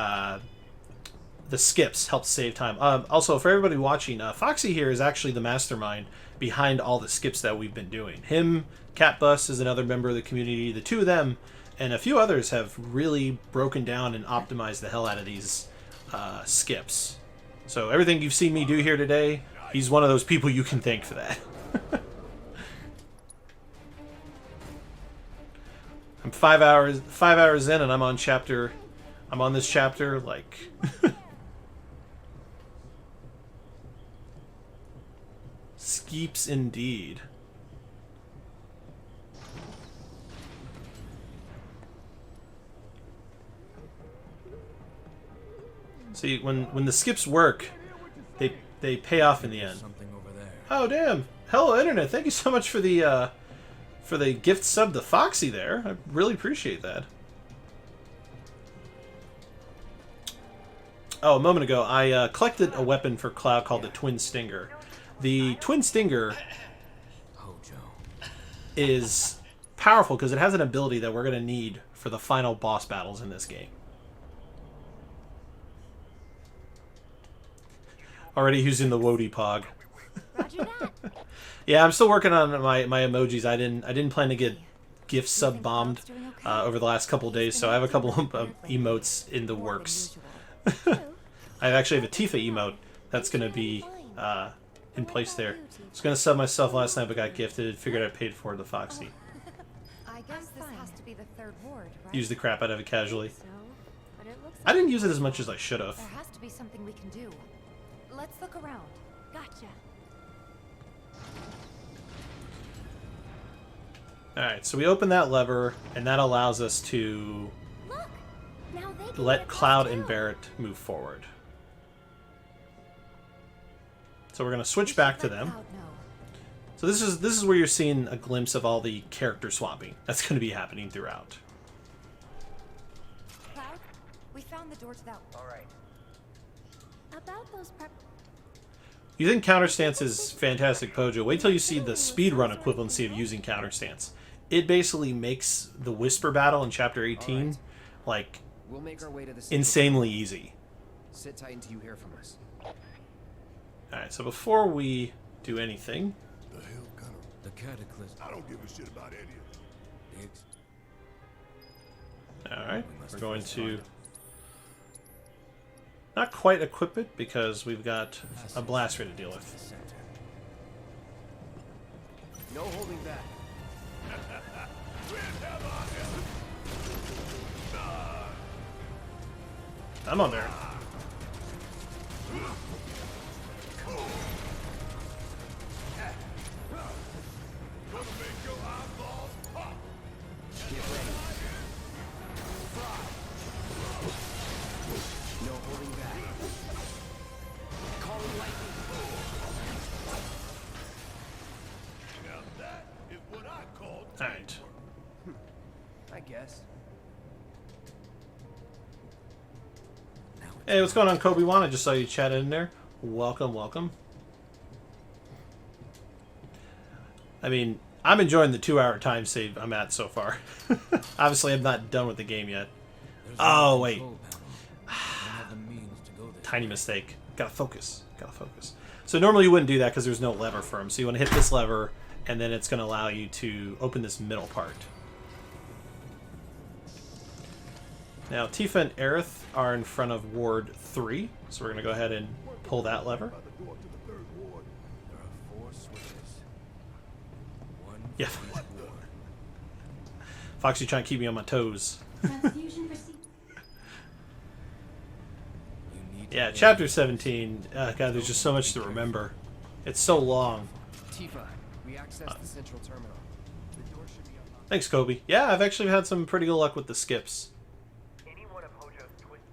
skips helped save time. Also, for everybody watching, Foxy here is actually the mastermind behind all the skips that we've been doing. Him, Catbus is another member of the community. The two of them and a few others have really broken down and optimized the hell out of these skips. So everything you've seen me do here today, he's one of those people you can thank for that. I'm 5 hours in, and I'm on this chapter like Skeeps indeed. See, when the skips work, they pay off in the end. Oh damn! Hello Internet, thank you so much for the gift sub to Foxy there. I really appreciate that. Oh, a moment ago I collected a weapon for Cloud called the Twin Stinger. The Twin Stinger is powerful because it has an ability that we're going to need for the final boss battles in this game. Already using the Wody Pog. Roger that. Yeah, I'm still working on my emojis. I didn't plan to get gift sub bombed over the last couple of days, so I have a couple of emotes in the works. I actually have a Tifa emote that's going to be in place there. I was going to sub myself last night, but got gifted. Figured I paid for the Foxy. I guess this has to be the third ward, right? Use the crap out of it casually. I didn't use it as much as I should have. There has to be something we can do. Let's look around. Gotcha. Alright, so we open that lever, and that allows us to let Cloud and Barrett move forward. So we're going to switch back to them. So this is where you're seeing a glimpse of all the character swapping that's going to be happening throughout. Cloud, we found the door to that. All right. About those You think counterstance is fantastic, Pojo? Wait till you see the speedrun equivalency of using counterstance. it basically makes the whisper battle in chapter 18 like We'll make our way to the insanely easy. Sit tight until you hear from us. Alright, so before we do anything, The hell kind of... The cataclysm. I don't give a shit about any of it. alright, we're going to not quite equip it because we've got a blast ray to deal with. No holding back. I'm on there. No holding back. Calling lightning. Now that is what I call... Alright. I guess. Hey, what's going on, Kobe-wan? I just saw you chatting in there. Welcome, welcome. I mean, I'm enjoying the 2-hour time save I'm at so far. Obviously, I'm not done with the game yet. Oh, wait. Tiny mistake. Gotta focus. Gotta focus. So normally you wouldn't do that because there's no lever for them. So you want to hit this lever, and then it's going to allow you to open this middle part. Now, Tifa and Aerith are in front of Ward 3, so we're going to go ahead and pull that lever. Yeah. Foxy trying to keep me on my toes. Yeah, chapter 17. God, there's just so much to remember. It's so long. Tifa, we access the central terminal. The door should be unlocked. Thanks, Kobe. Yeah, I've actually had some pretty good luck with the skips.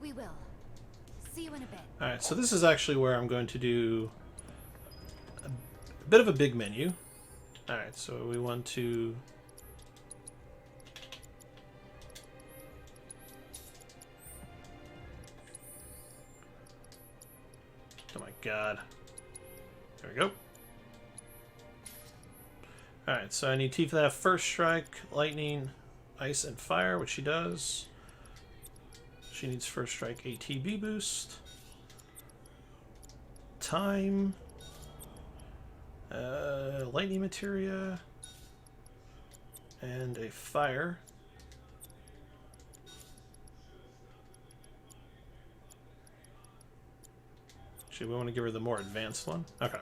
We will. See you in a bit. Alright, so this is actually where I'm going to do a bit of a big menu. Alright, so we want to... Oh my god. There we go. Alright, so I need Tifa to have first strike, lightning, ice, and fire, which she does. She needs first strike ATB boost. Time. Lightning materia. And a fire. Actually, we want to give her the more advanced one. Okay.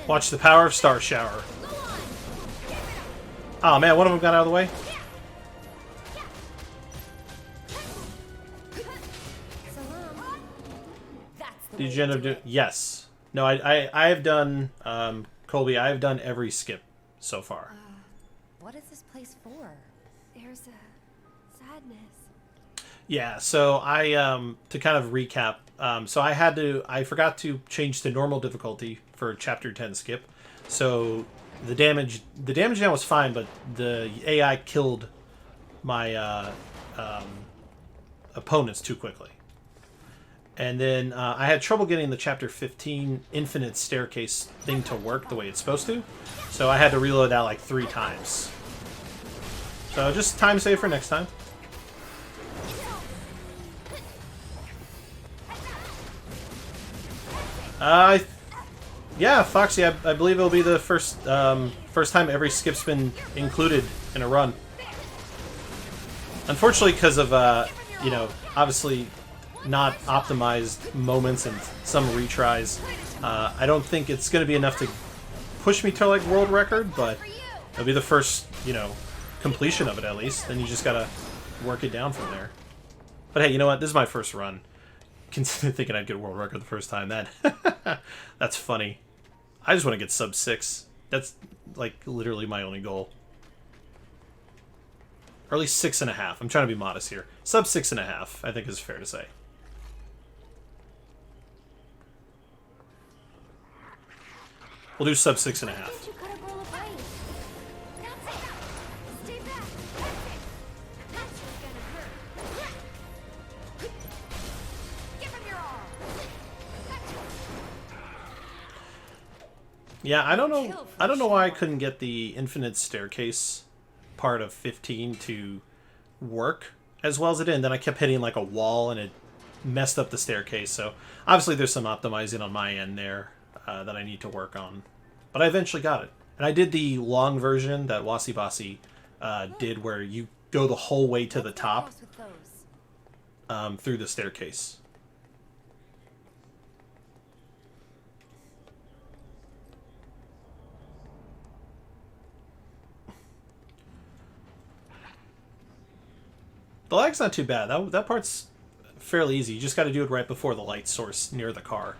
Watch the power of Star Shower. Oh man, one of them got out of the way. Did you end up doing? Yes. No, I have done, Colby, I have done every skip so far. What is this place for? There's a sadness. Yeah, so I, to kind of recap, so I forgot to change to normal difficulty for chapter 10 skip. So the damage now was fine, but the AI killed my opponents too quickly. And then I had trouble getting the chapter 15 infinite staircase thing to work the way it's supposed to. So I had to reload that like 3 times. So just time save for next time. Yeah, Foxy, I believe it'll be the first time every skip's been included in a run. Unfortunately, because of, you know, obviously not optimized moments and some retries, I don't think it's going to be enough to push me to, like, world record, but it'll be the first, you know, completion of it at least. Then you just got to work it down from there. But hey, you know what? This is my first run. Consider thinking I'd get a world record the first time. That's funny. I just want to get sub 6. That's like literally my only goal. Or at least 6.5. I'm trying to be modest here. Sub 6.5, I think is fair to say. We'll do sub 6.5. Stay back! Yeah, I don't know why I couldn't get the infinite staircase part of 15 to work as well as it did. And then I kept hitting like a wall and it messed up the staircase. So obviously there's some optimizing on my end there that I need to work on. But I eventually got it. And I did the long version that Wasibasi did where you go the whole way to the top through the staircase. The lag's not too bad. That part's fairly easy. You just got to do it right before the light source near the car.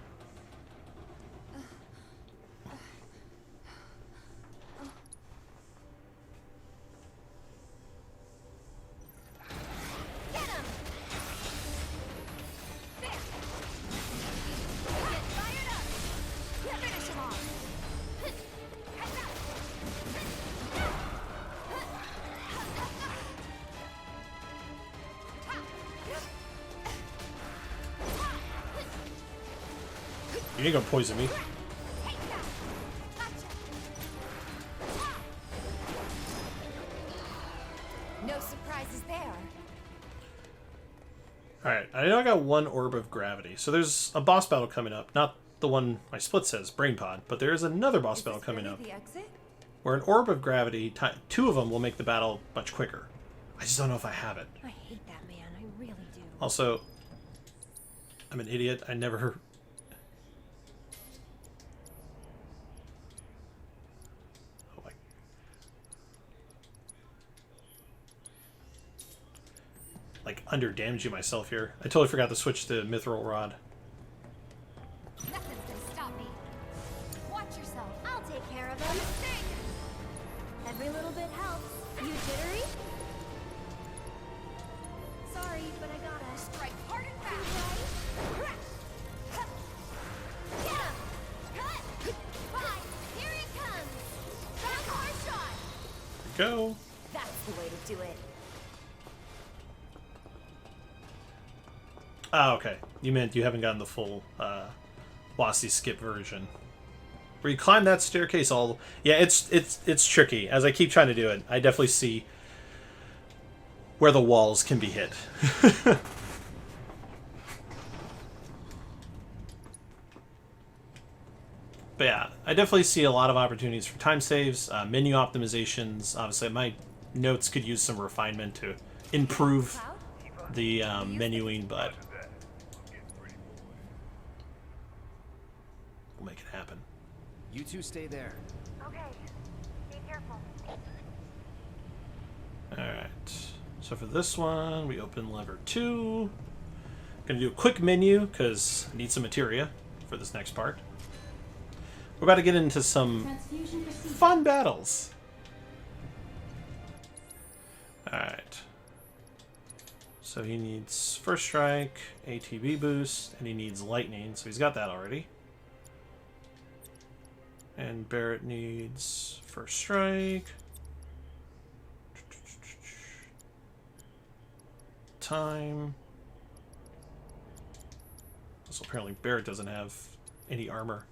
You ain't gonna poison me. No surprises there. Alright, I know I got one orb of gravity. So there's a boss battle coming up. Not the one my split says, Brain Pod, but there is another boss battle coming up. Where an orb of gravity, two of them will make the battle much quicker. I just don't know if I have it. I hate that man, I really do. Also, I'm an idiot. I never... like under damaging myself here. I totally forgot to switch to Mithril Rod. Nothing's gonna stop me. Watch yourself. I'll take care of him. Every little bit helps. You jittery? Sorry, but I gotta strike hard and fast. Get him! Cut! Fine! Here he comes! One more shot! Go! That's the way to do it. Ah, okay. You meant you haven't gotten the full Wasi skip version. Where you climb that staircase all... Yeah, it's tricky. As I keep trying to do it, I definitely see where the walls can be hit. But yeah, I definitely see a lot of opportunities for time saves, menu optimizations. Obviously, my notes could use some refinement to improve the menuing, but we'll make it happen. You two stay there. Okay. Be careful. Alright. So for this one, we open lever 2. Gonna do a quick menu, because I need some materia for this next part. We're about to get into some fun battles. Alright. So he needs First Strike, ATB boost, and he needs Lightning, so he's got that already. And Barrett needs First Strike. Time. So apparently Barrett doesn't have any armor.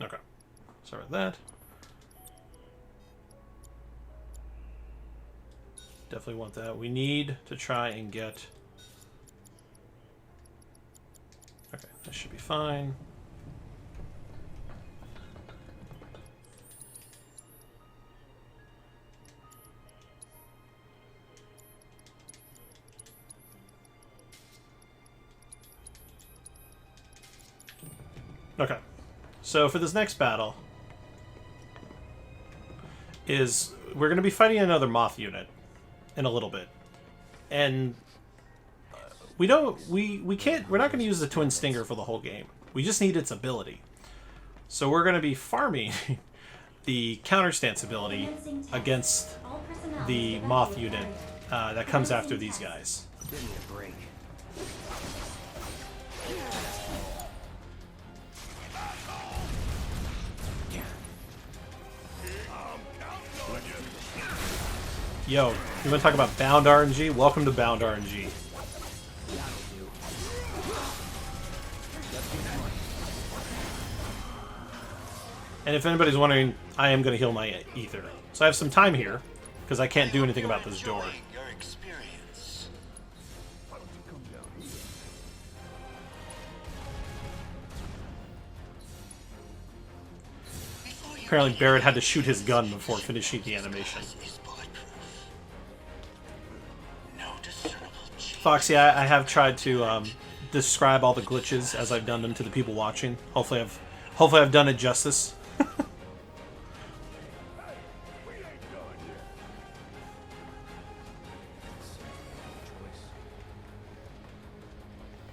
Okay. Sorry about that. Definitely want that. We need to try and get... Okay, that should be fine. Okay. So for this next battle is we're going to be fighting another moth unit in a little bit. And we're not going to use the Twin Stinger for the whole game. We just need its ability. So we're going to be farming the counter stance ability against the moth unit that comes after these guys. Give me a break. Yo, you want to talk about bound RNG? Welcome to bound RNG. And if anybody's wondering, I am going to heal my ether. So I have some time here, because I can't do anything about this door. Apparently Barrett had to shoot his gun before finishing the animation. Foxy, I have tried to describe all the glitches as I've done them to the people watching. Hopefully I've done it justice.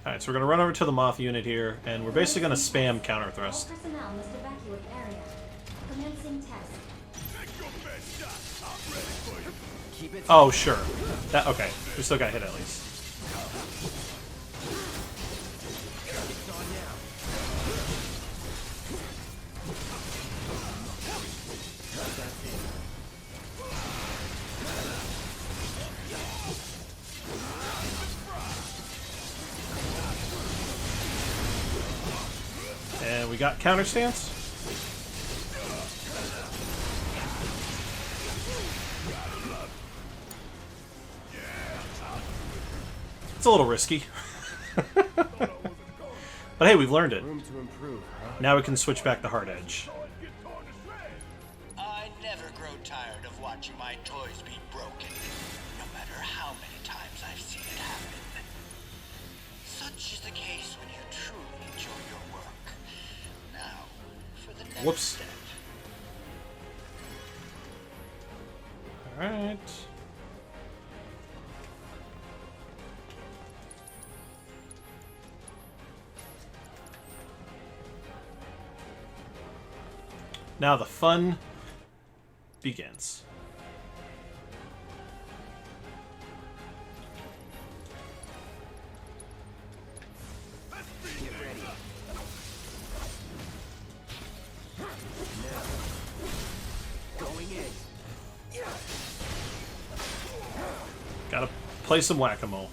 Alright, so we're going to run over to the Moth unit here, and we're basically going to spam counter thrust. Personnel must evacuate area. Commencing test. Oh, sure. That okay. We still got hit at least. And we got counter stance. It's a little risky. But hey, we've learned it. Room to improve, huh? Now we can switch back to hard edge. I never grow tired of watching my toys be broken, no matter how many times I've seen it happen. Such is the case when you truly enjoy your work. Now, for the next Whoops. step. Alright. Now the fun begins. Get ready. Going in. Gotta play some whack-a-mole.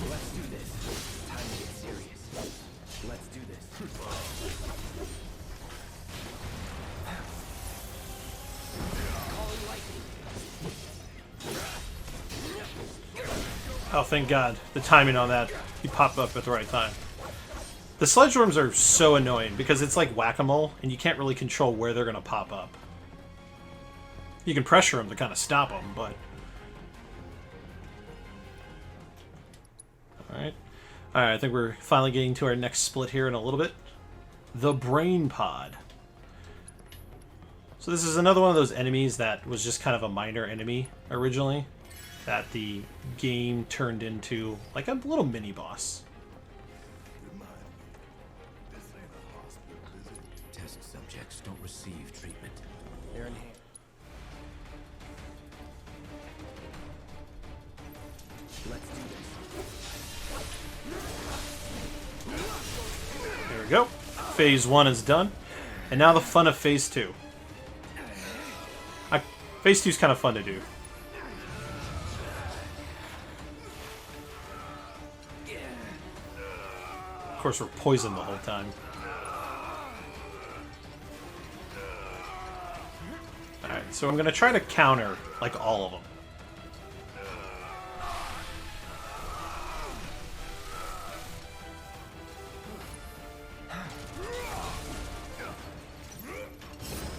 Let's do this. Time to get serious. Let's do this. Calling lightning. Oh, thank God. The timing on that. He popped up at the right time. The sledge worms are so annoying because it's like whack-a-mole and you can't really control where they're going to pop up. You can pressure them to kind of stop them, but... Alright. Alright, I think we're finally getting to our next split here in a little bit. The Brain Pod. So this is another one of those enemies that was just kind of a minor enemy originally, that the game turned into like a little mini-boss. Test subjects don't receive treatment. They're in hand. Let's do this. There we go. Phase 1 is done. And now the fun of Phase 2. Phase 2 is kind of fun to do. Of course, we're poisoned the whole time. Alright, so I'm going to try to counter, like, all of them.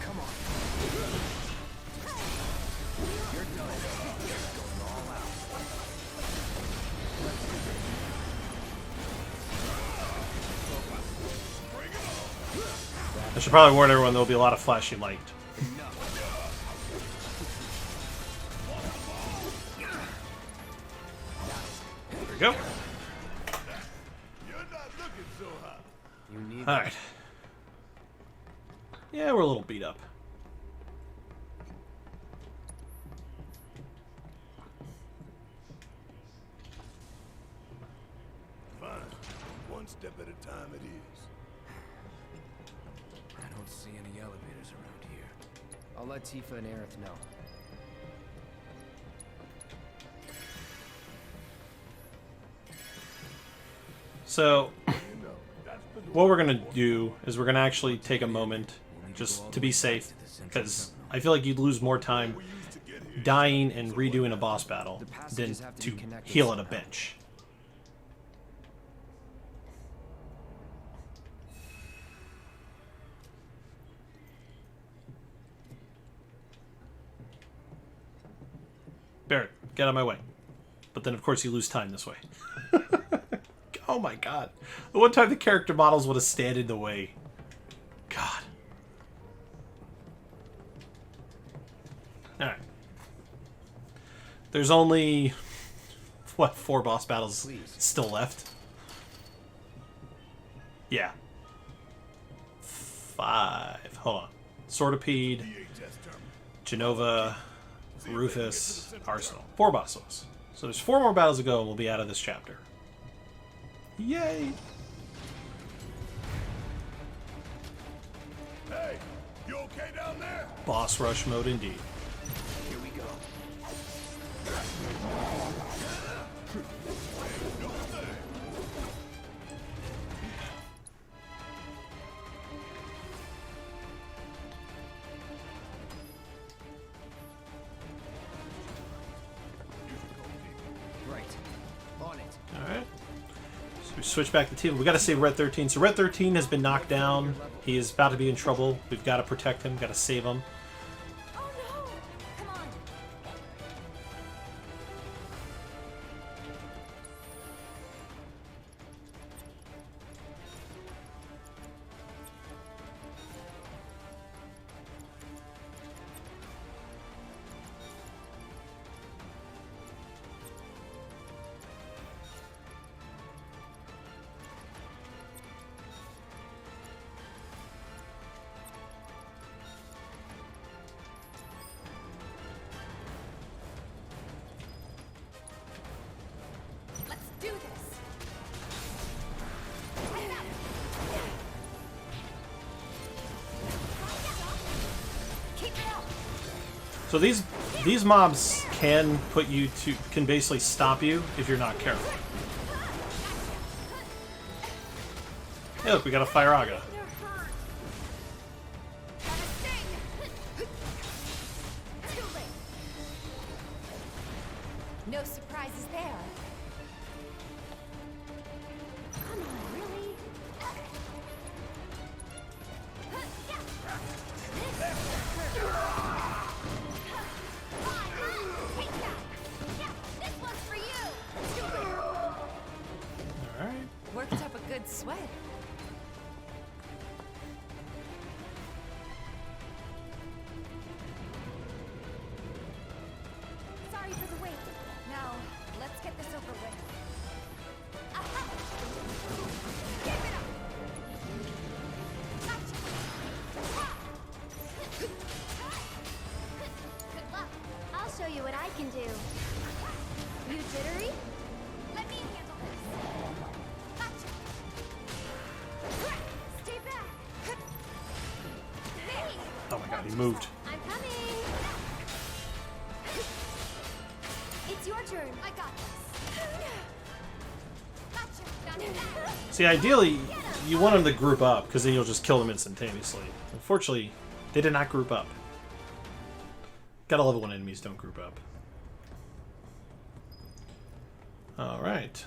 Come on. You're done. Going all out. Let's do this. I should probably warn everyone there'll be a lot of flashing light. There we go. Alright. Yeah, we're a little beat up. Fine. One step at a time it is. I don't see any elevators around here. I'll I'll let Tifa and Aerith know. So, what we're going to do is we're going to actually take a moment just to be safe, because I feel like you'd lose more time dying and redoing a boss battle than to heal at a bench. Barrett, get out of my way. But then, of course, you lose time this way. Oh my god. The one time the character models would have stand in the way. God. Alright. There's only, what, 4 boss battles still left? Yeah. 5. Hold on. Swordipede, Genova, Rufus, Arsenal. 4 bosses. So there's 4 more battles to go and we'll be out of this chapter. Yay! Hey, you okay down there? Boss rush mode indeed. Here we go. Right. On it. Alright. So we switch back to Tifa. We gotta save Red 13. So Red 13 has been knocked down. He is about to be in trouble. We've got to protect him. Got to save him. Oh no! Come on. Let's do this. Keep it up. So these mobs can basically stop you if you're not careful. Hey, look, we got a Firaga. No surprises there. Come on, really? Take that. Yeah, this one's for you. Alright. Worked up a good sweat. Sorry for the wait. Now, let's get this over with. Aha! Give it up. Gotcha. Ha! Good luck. I'll show you what I can do. You jittery? Let me handle this. Gotcha. Stay back. Hey! Oh my god, he moved. I'm coming. It's your turn. I got this. Gotcha. See, ideally, you want them to group up, because then you'll just kill them instantaneously. Unfortunately, they did not group up. Gotta love it when enemies don't group up. Alright.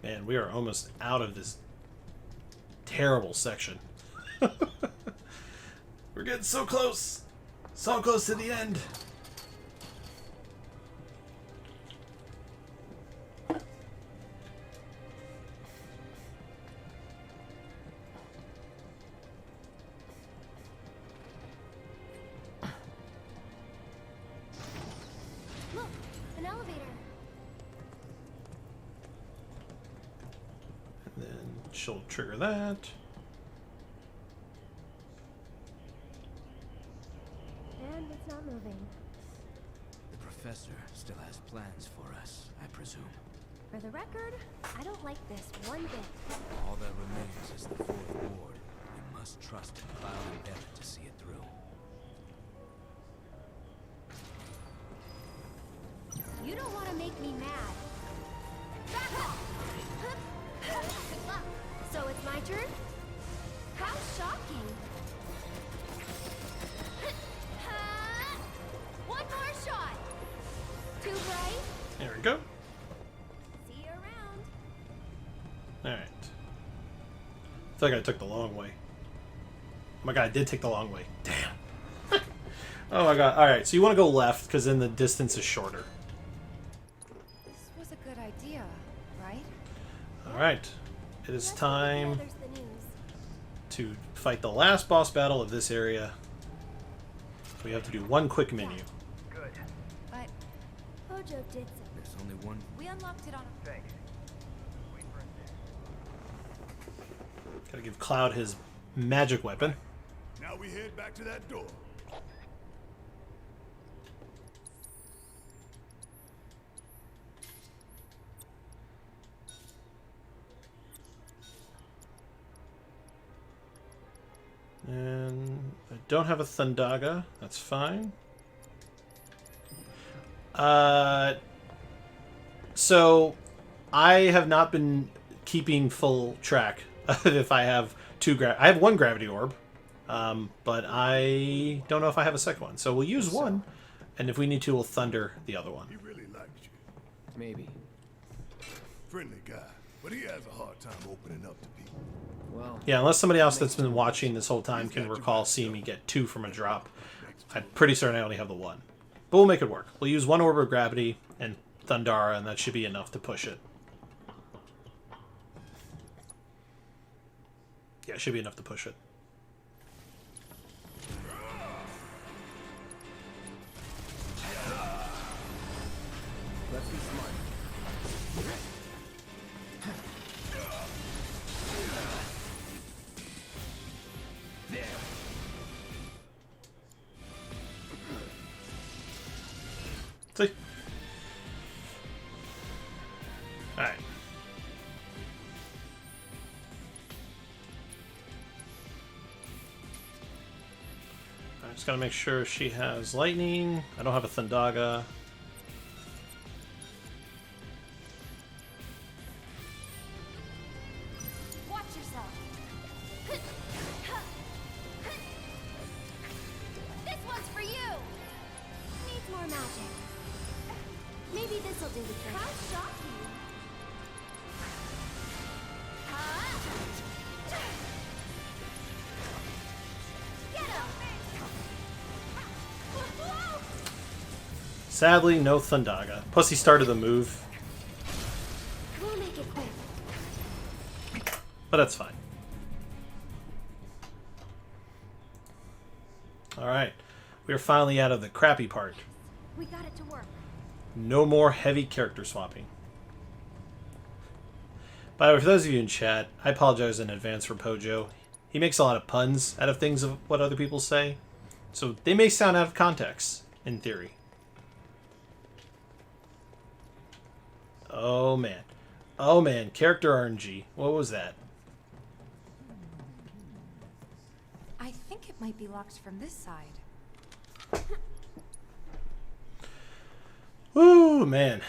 Man, we are almost out of this terrible section. We're getting so close! So close to the end! Look, an elevator. And then she'll trigger that. And it's not moving. The professor still has plans for us, I presume. For the record, I don't like this one bit. All that remains is the fourth ward. We must trust in Cloud and Devin to see it through. make me mad. Back off! So it's my turn? How shocking! One more shot! Too bright? There we go. See you around. Alright. I feel like I took the long way. Oh my god, I did take the long way. Damn. Oh my god. Alright, so you want to go left because then the distance is shorter. This was a good idea, right? Alright. It is time to fight the last boss battle of this area. We have to do one quick menu. Good. But Hojo did something. There's only one. we unlocked it on a... Thanks. Wait for it. Gotta give Cloud his magic weapon. Now we head back to that door. And I don't have a Thundaga. That's fine. So I have not been keeping full track of if I have I have one gravity orb, but I don't know if I have a second one. So we'll use one, and if we need to, we'll thunder the other one. He really likes you. Maybe. Friendly guy, but he has a hard time opening up to people. Well, Yeah, unless somebody else that's been watching this whole time can recall seeing me get 2 from a drop. I'm pretty certain I only have the 1. But we'll make it work. We'll use 1 orb of gravity and Thundara, and that should be enough to push it. Yeah, it should be enough to push it. let's be smart. There. See? Alright. I just gotta make sure she has lightning. I don't have a Thundaga. Watch yourself. This one's for you. Needs more magic. Maybe this'll do the trick. How shocking. Get him. Sadly, no Thundaga. Plus, he started the move, We'll make it quick. but that's fine. Alright. We are finally out of the crappy part. We got it to work. No more heavy character swapping. By the way, for those of you in chat, I apologize in advance for Pojo. He makes a lot of puns out of things of what other people say, so they may sound out of context, in theory. Oh man. Oh man, character RNG. What was that? I think it might be locked from this side. Woo, man.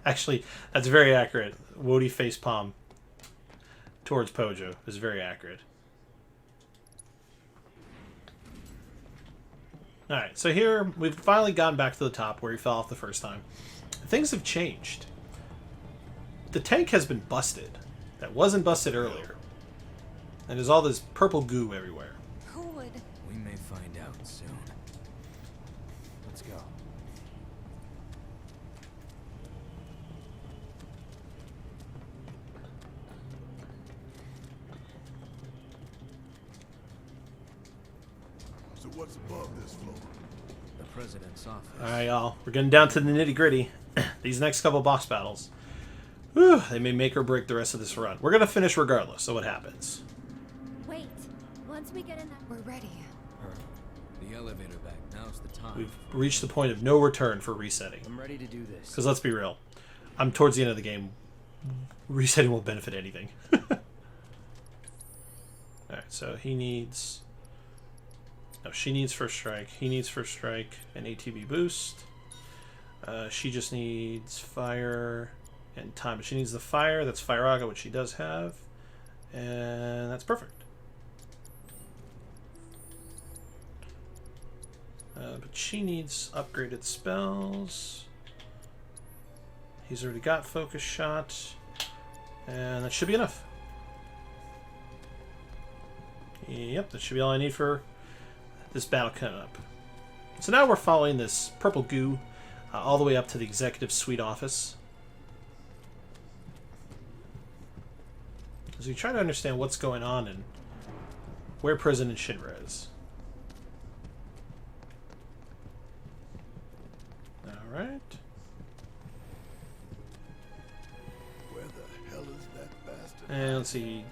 Actually, that's very accurate. Wody facepalm towards Pojo is very accurate. Alright, so here we've finally gotten back to the top where he fell off the first time. Things have changed. The tank has been busted. That wasn't busted earlier. And there's all this purple goo everywhere. Who would? We may find out soon. Let's go. So what's above this floor? The president's office. Alright, y'all. We're getting down to the nitty-gritty. These next couple boss battles. Whew, they may make or break the rest of this run. We're going to finish regardless of what happens. Wait. Once we get in that... We're ready. The elevator back. Now's the time. We've reached the point of no return for resetting. I'm ready to do this. Because let's be real. I'm towards the end of the game. Resetting won't benefit anything. Alright, so he needs No, she needs first strike. He needs first strike and ATB boost. She just needs fire and time. But she needs the fire. That's Firaga, which she does have. And that's perfect. But she needs upgraded spells. He's already got focus shot. And that should be enough. Yep, that should be all I need for this battle coming up. So now we're following this purple goo all the way up to the executive suite office. As we try to understand what's going on and where President Shinra is. Alright. Where the hell is that bastard? And let's see.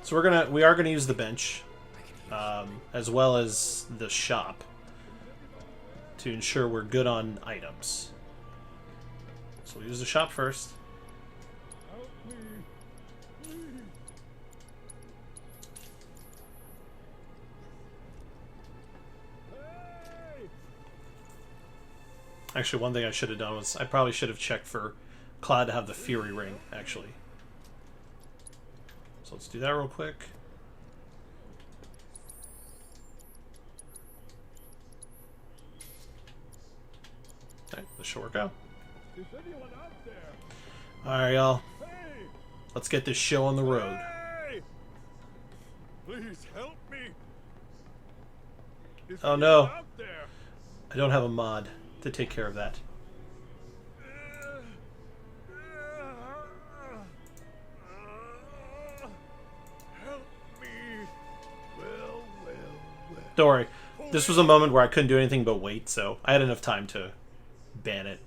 So we are gonna use the bench, as well as the shop, to ensure we're good on items. So we'll use the shop first. Actually, one thing I should have done was I probably should have checked for Cloud to have the Fury Ring, actually. So let's do that real quick. Okay, this should work out. Alright, y'all. Let's get this show on the road. Please help me. Oh no. I don't have a mod to take care of that. Help me. Well. Don't worry. This was a moment where I couldn't do anything but wait, so I had enough time to ban it.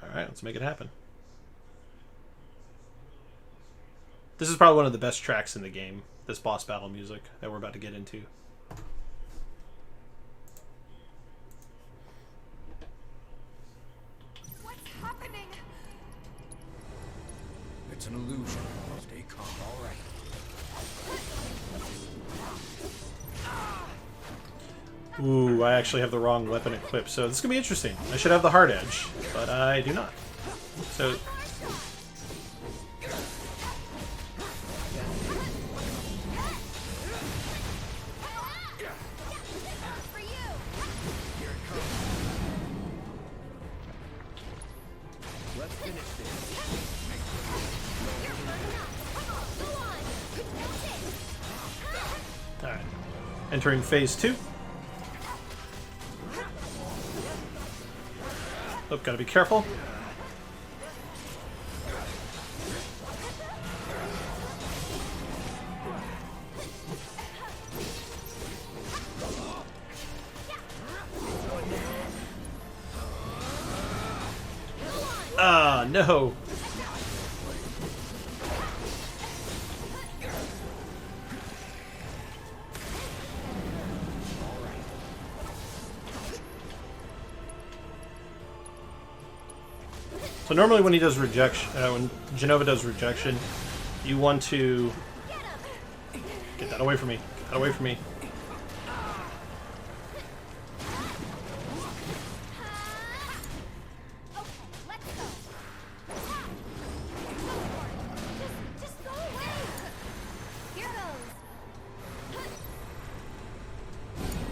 Alright, let's make it happen. This is probably one of the best tracks in the game, this boss battle music that we're about to get into. What's happening? It's an illusion. Stay calm. All right. Ooh, I actually have the wrong weapon equipped, so this is going to be interesting. I should have the hard edge, but I do not. So... Let's finish this. Alright. Entering phase 2. Oh, gotta be careful. Ah, no. So normally when he does rejection, when Genova does rejection, you want to get that away from me. Get that away from me.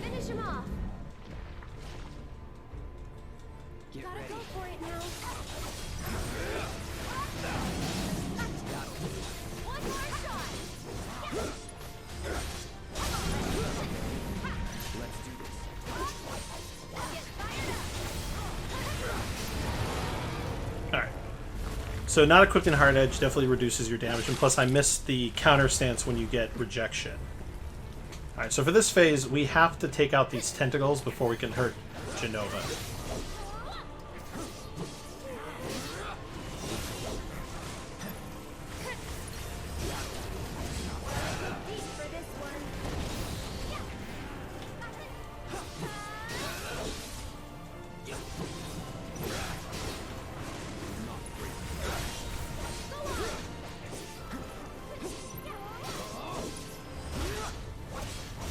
Finish him off. Get Gotta ready. go for it now. One more shot. Let's do this. Get fired up. Alright. So not equipped in hard edge definitely reduces your damage, and plus I missed the counter stance when you get rejection. Alright, so for this phase, we have to take out these tentacles before we can hurt Genova. For this one.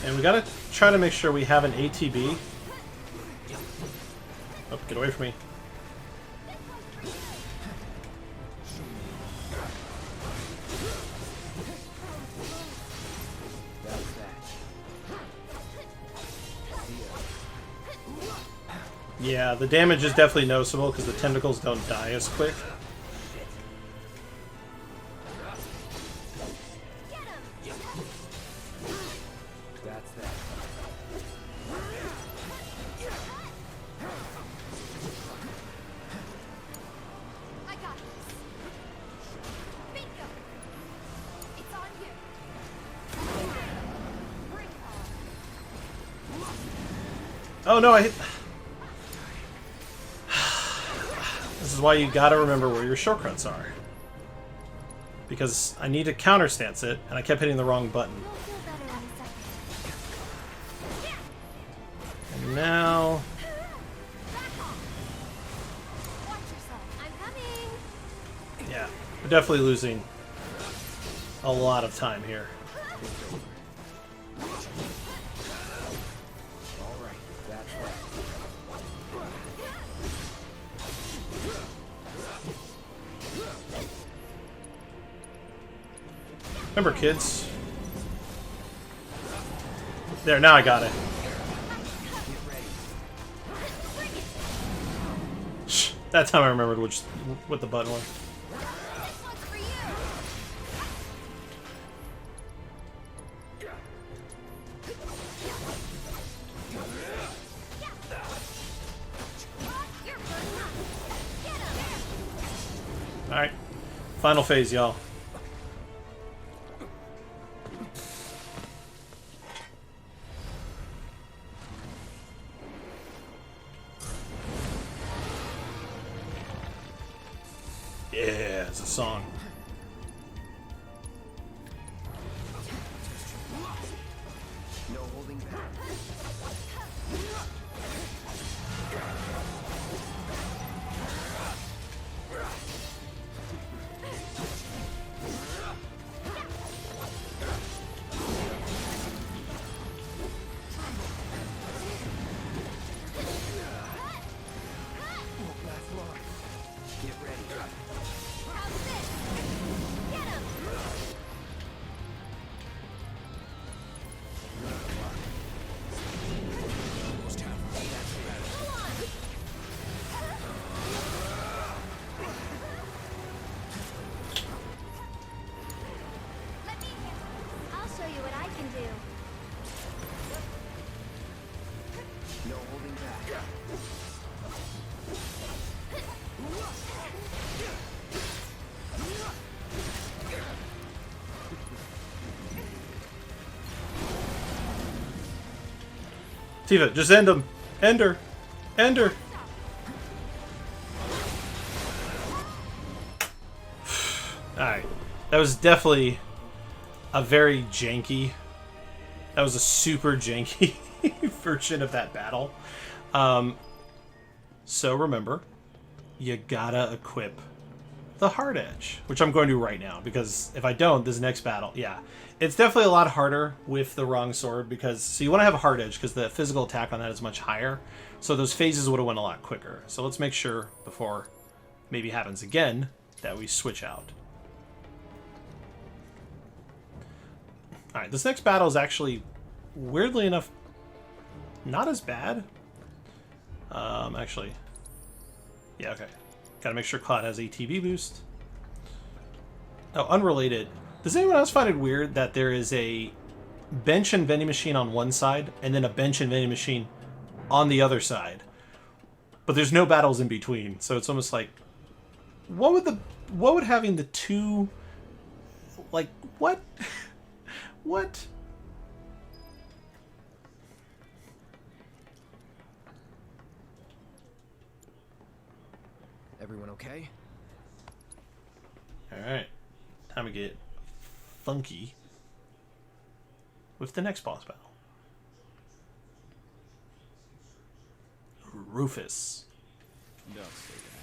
And we gotta try to make sure we have an ATB. Oh, get away from me. Yeah, the damage is definitely noticeable because the tentacles don't die as quick. That's that. I got this. Bingo. It's on you. Bring on. Oh no, I hit... This is why you gotta remember where your shortcuts are. Because I need to counterstance it, and I kept hitting the wrong button. And now... Yeah, we're definitely losing a lot of time here. Alright, that's that. Remember, kids. There, now I got it. Shh, that time I remembered what the button was. Alright. Final phase, y'all. Yeah, it's a song. No holding back. Get ready. I'll show you what I can do. No holding back. Tifa, just end him. End her. End her. Alright. That was definitely a very janky... That was a super janky version of that battle. So remember, you gotta equip the hard edge, which I'm going to right now, because if I don't, this next battle, yeah. It's definitely a lot harder with the wrong sword, because, so you want to have a hard edge, because the physical attack on that is much higher, so those phases would have went a lot quicker. So let's make sure, before maybe happens again, that we switch out. Alright, this next battle is actually, weirdly enough, not as bad. Actually, yeah, okay. Gotta make sure Cloud has ATB boost. Oh, unrelated. Does anyone else find it weird that there is a bench and vending machine on one side, and then a bench and vending machine on the other side, but there's no battles in between? So it's almost like, what would having the two, like, what? What? Everyone okay? Alright. Time to get funky with the next boss battle. Rufus. Don't say that.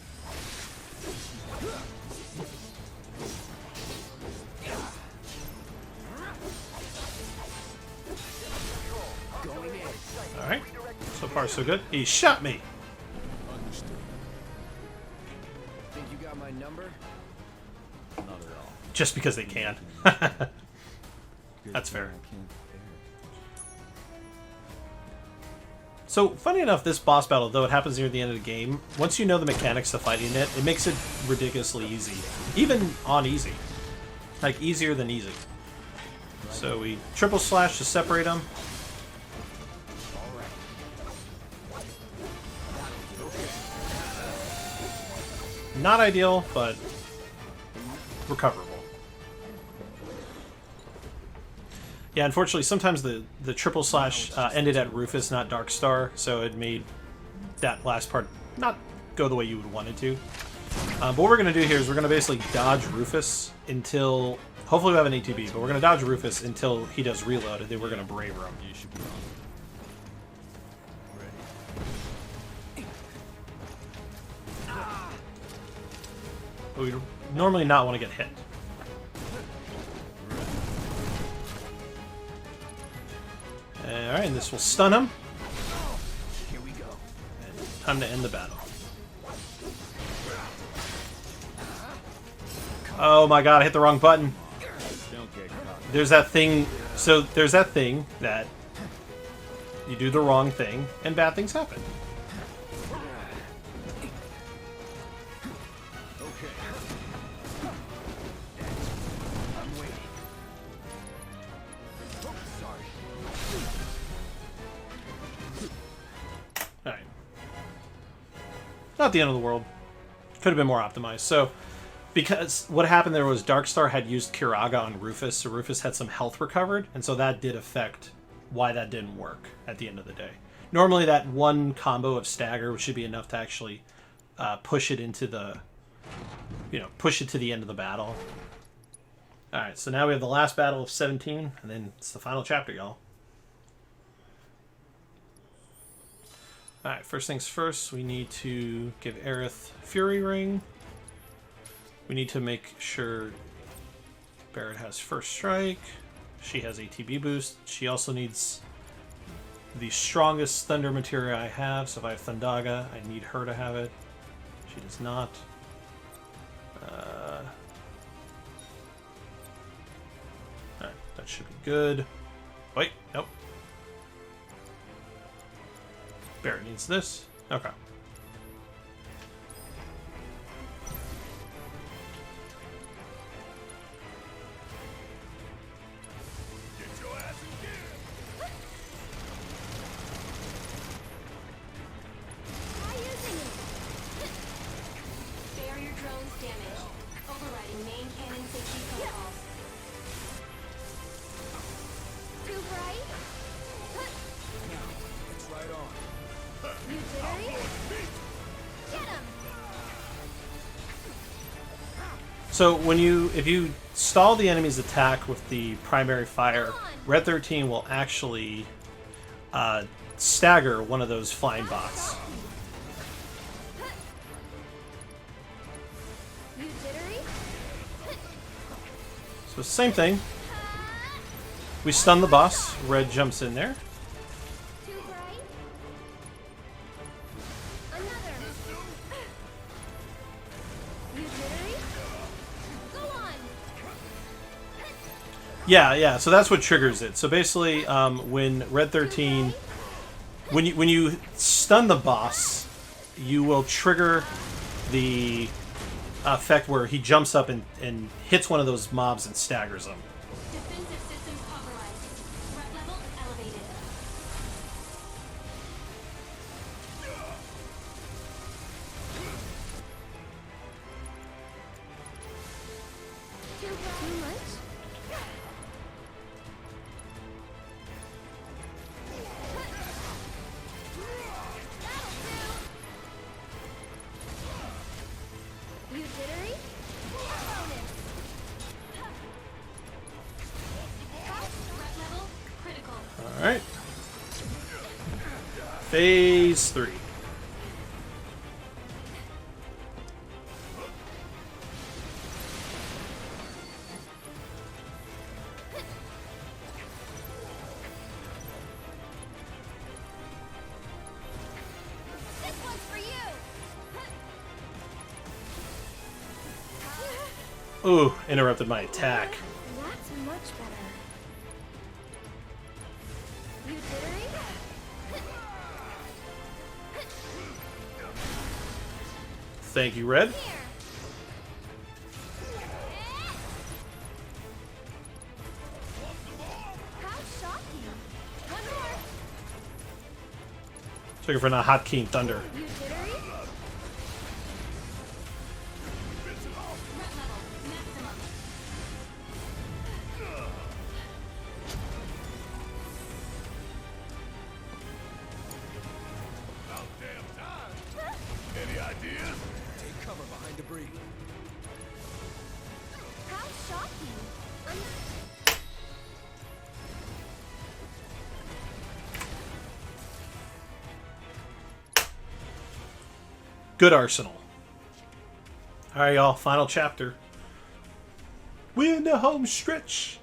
far, so good. He shot me! Understood. Think you got my number? Not at all. Just because they can. That's fair. So, funny enough, this boss battle, though it happens near the end of the game, once you know the mechanics of fighting it, it makes it ridiculously easy. Even on easy. Like, easier than easy. So we triple slash to separate them. Not ideal, but recoverable. Yeah, unfortunately, sometimes the triple slash ended at Rufus, not Darkstar, so it made that last part not go the way you would want it to. But what we're going to do here is we're going to basically dodge Rufus until... Hopefully we have an ATB, but we're going to dodge Rufus until he does reload, and then we're going to braver him. You should be on. But we normally not want to get hit. Alright, and this will stun him. Here we go. And time to end the battle. Oh my god, I hit the wrong button. Don't get caught. There's that thing. So there's that thing that you do the wrong thing and bad things happen. Okay. I'm waiting. Oh, sorry. Alright. Not the end of the world. Could have been more optimized. So, because what happened there was Darkstar had used Kiraga on Rufus, so Rufus had some health recovered, and so that did affect why that didn't work at the end of the day. Normally that one combo of stagger should be enough to actually push it into the, push it to the end of the battle. Alright, so now we have the last battle of 17, and then it's the final chapter, y'all. Alright, first things first, we need to give Aerith Fury Ring. We need to make sure Barrett has First Strike. She has ATB boost. She also needs the strongest Thunder material I have, so if I have Thundaga, I need her to have it. She does not. Alright, that should be good. Wait, nope. Barrett needs this. Okay. Get your ass in gear. Try using it. Barrier drones damaged. Overriding main cannon safety protocols. Too bright? It's right on. You jittery? Get him! So if you stall the enemy's attack with the primary fire, Red 13 will actually stagger one of those flying bots. You jittery? So same thing. We stun the boss. Red jumps in there. Too bright? Another. You jittery? Go on! Yeah. So that's what triggers it. So basically, when Red 13, when you stun the boss, you will trigger the effect where he jumps up and hits one of those mobs and staggers them. Defensive systems compromised. Threat level elevated. Too much? You jittery? Bonus. Threat level critical. All right. Phase 3. Ooh, interrupted my attack. That's much better. You jittery? Thank you, Red. How shocking. One more. Looking for a Hot King Thunder. You jittery? About damn time. Any ideas? Take cover behind debris. How shocking. Good arsenal. Alright, y'all. Final chapter. Win the home stretch.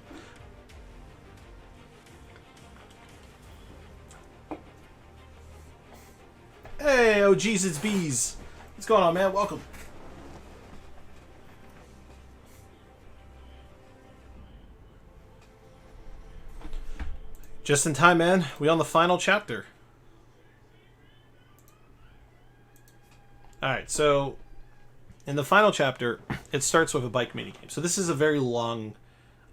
Hey, oh Jesus bees. What's going on, man? Welcome. Just in time, man. We on the final chapter. Alright, so in the final chapter, it starts with a bike minigame. So this is a very long...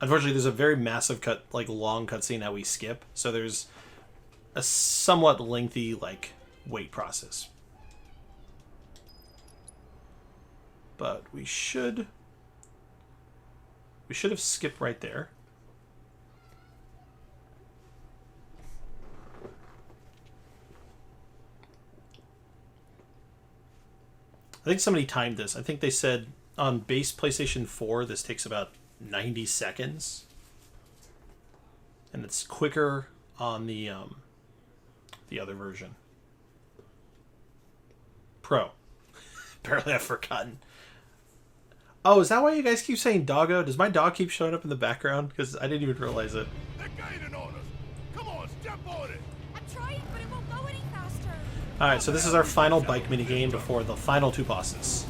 Unfortunately, there's a very massive long cutscene that we skip. So there's a somewhat lengthy, wait process. But we should have skipped right there. I think somebody timed this. I think they said on base PlayStation 4 this takes about 90 seconds. And it's quicker on the other version. Pro. Apparently I've forgotten. Oh, is that why you guys keep saying doggo? Does my dog keep showing up in the background? Because I didn't even realize it. They're gaining on us. Come on, step on it. I'm trying, but it won't go any faster. Alright, so this is our final bike minigame before the final two bosses.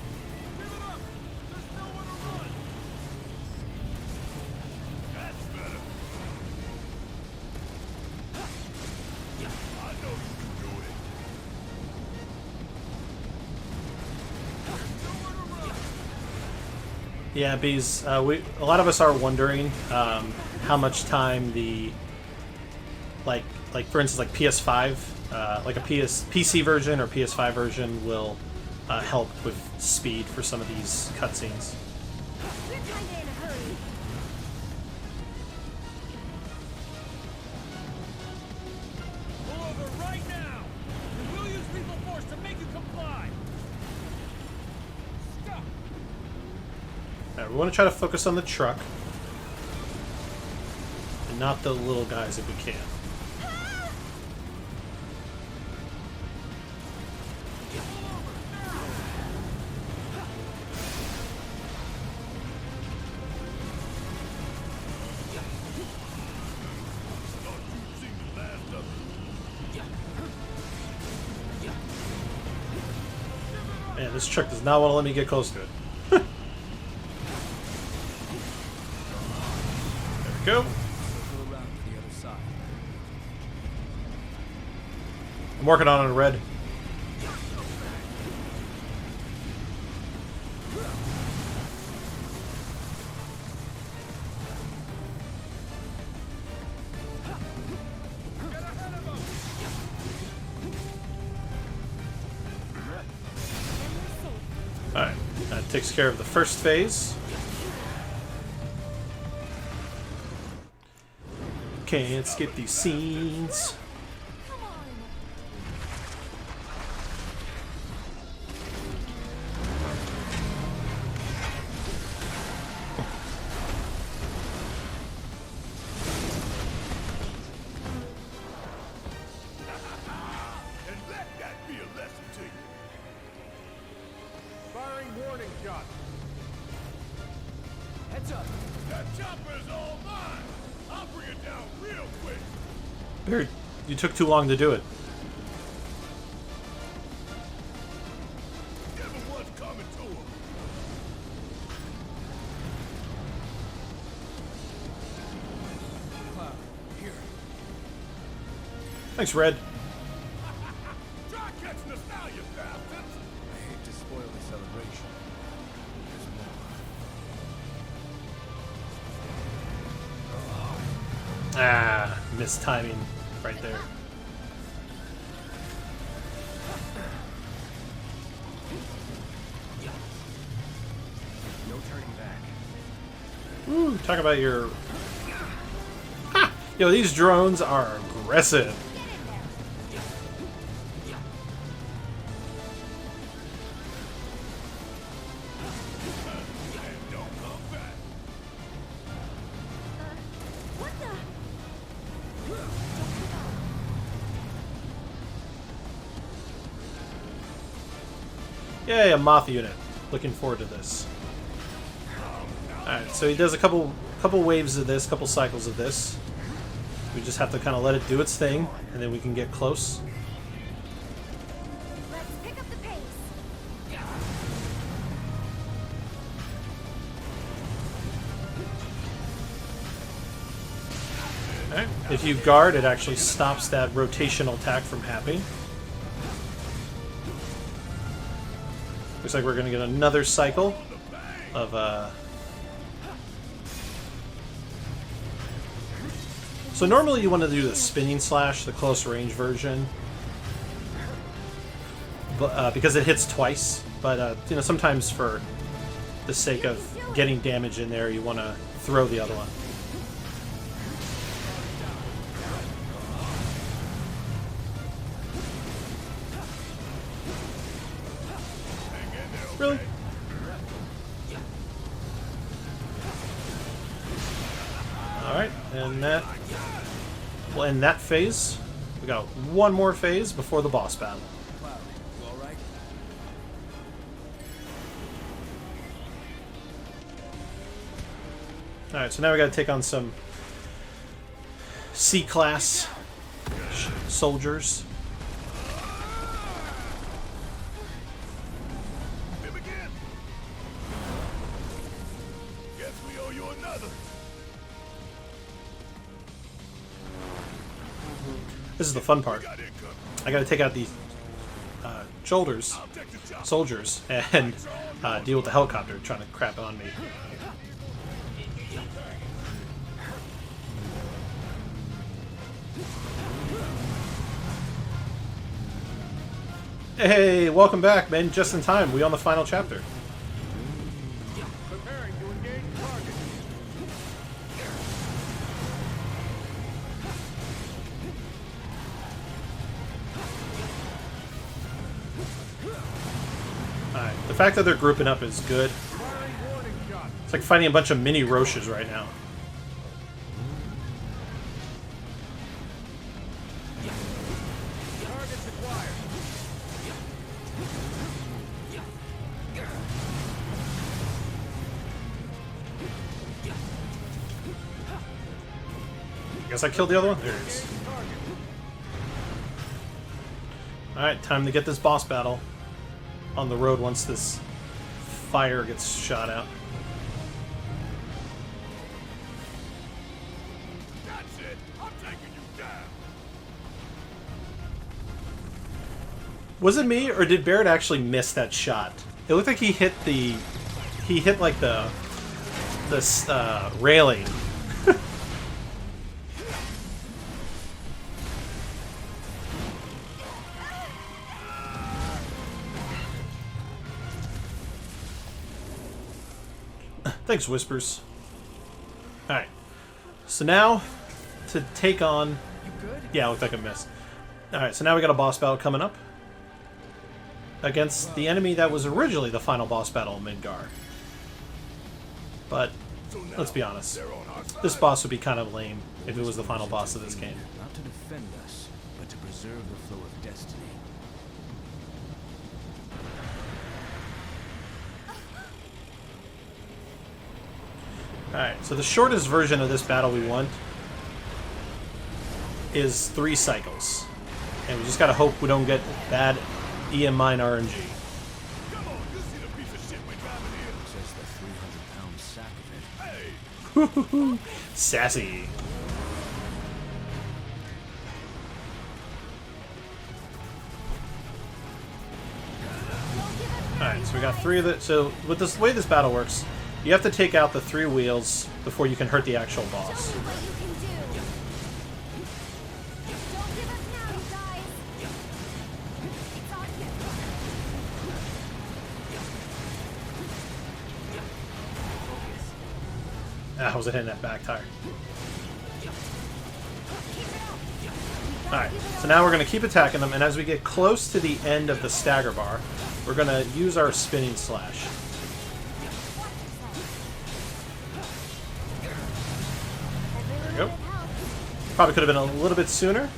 Yeah, Bees, a lot of us are wondering how much time the, like for instance, PS5, like a PC version or PS5 version will help with speed for some of these cutscenes. We're kinda in a hurry. Pull over right now. We will use lethal force to make you comply. Stop. Alright, we want to try to focus on the truck. And not the little guys if we can. Man, this truck does not want to let me get close to it. There we go. I'm working on it, Red. Alright, that takes care of the first phase. Can't skip these scenes. And let that be a lesson to you. Firing warning shot. Heads up. That chopper is all mine. I'll bring it down real quick. Barry, you took too long to do it. Give him what's coming to him. Thanks, Red. Try catching us now, you bastards! I hate to spoil the celebration. There's more. Ah, missed timing right there. No turning back. Ooh, talk about your... Ha! Yo, these drones are aggressive. Yay, a moth unit. Looking forward to this. Alright, so he does a couple waves of this, couple cycles of this. We just have to kind of let it do its thing, and then we can get close. Let's pick up the pace. Alright, if you guard, it actually stops that rotational attack from happening. Looks like we're going to get another cycle of So normally you want to do the spinning slash, the close range version, but because it hits twice. But you know, sometimes for the sake of getting damage in there, you want to throw the other one. Really? Alright, and that will end that phase. We got one more phase before the boss battle. Alright, so now we gotta take on some C-class soldiers. This is the fun part. I gotta take out these soldiers, and deal with the helicopter trying to crap on me. Hey, welcome back, man. Just in time. We on the final chapter. Preparing to engage target. Alright, the fact that they're grouping up is good. It's like fighting a bunch of mini Roches right now. Guess I killed the other one? There it is. Alright, time to get this boss battle on the road once this fire gets shot out. That's it. I'm taking you down. Was it me, or did Barrett actually miss that shot? It looked like he hit like the railing. Thanks, Whispers. Alright. So now, to take on... Yeah, it looked like a miss. Alright, so now we got a boss battle coming up. Against the enemy that was originally the final boss battle in Midgar. But, let's be honest. This boss would be kind of lame if it was the final boss of this game. Not to defend us, but to preserve the flow of destiny. Alright, so the shortest version of this battle we want is 3 cycles. And we just gotta hope we don't get bad EM mine RNG. Sassy. Alright, so we got 3 of the... So, with this way this battle works, you have to take out the 3 wheels before you can hurt the actual boss. Ah, I was hitting that back tire. Alright, so now we're going to keep attacking them, and as we get close to the end of the stagger bar, we're going to use our spinning slash. There we go. Probably could have been a little bit sooner.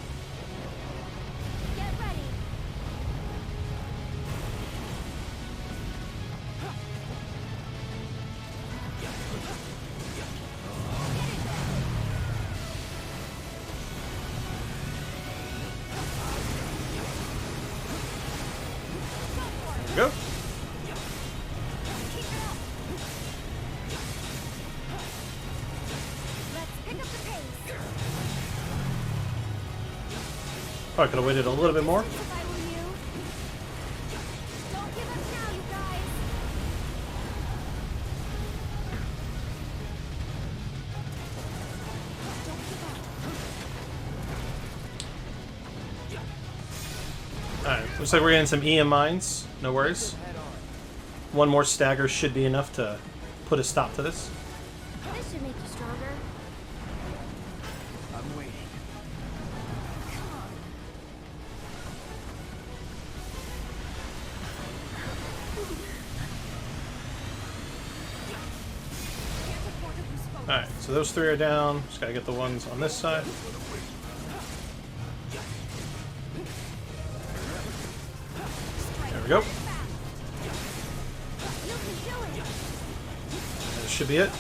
Go. Oh, I could have waited a little bit more. Alright, looks like we're getting some EM mines. No worries. One more stagger should be enough to put a stop to this. This should make you stronger. I'm waiting. Alright, so those 3 are down. Just gotta get the ones on this side. There we go. That should be it.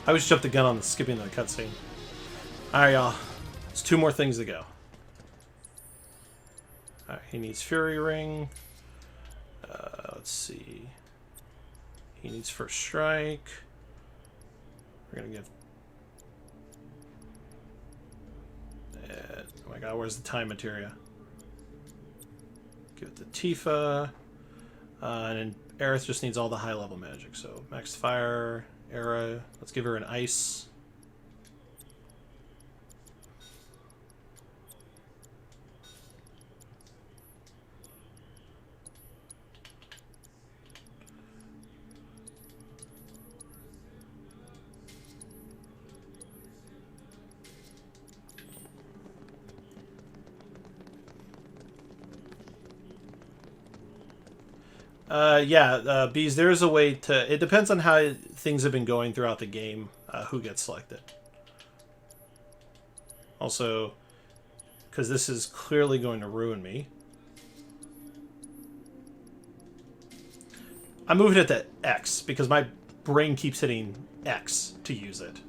I always jumped the gun on the skipping the cutscene. Alright, y'all. It's 2 more things to go. Alright, he needs Fury Ring. Let's see. He needs First Strike. We're gonna give... oh my god, where's the time materia? Give it to Tifa. And then Aerith just needs all the high level magic. So Max Fire, Era. Let's give her an Ice. Bees, there is a way to... It depends on how things have been going throughout the game, who gets selected. Also, because this is clearly going to ruin me. I moved it to X, because my brain keeps hitting X to use it.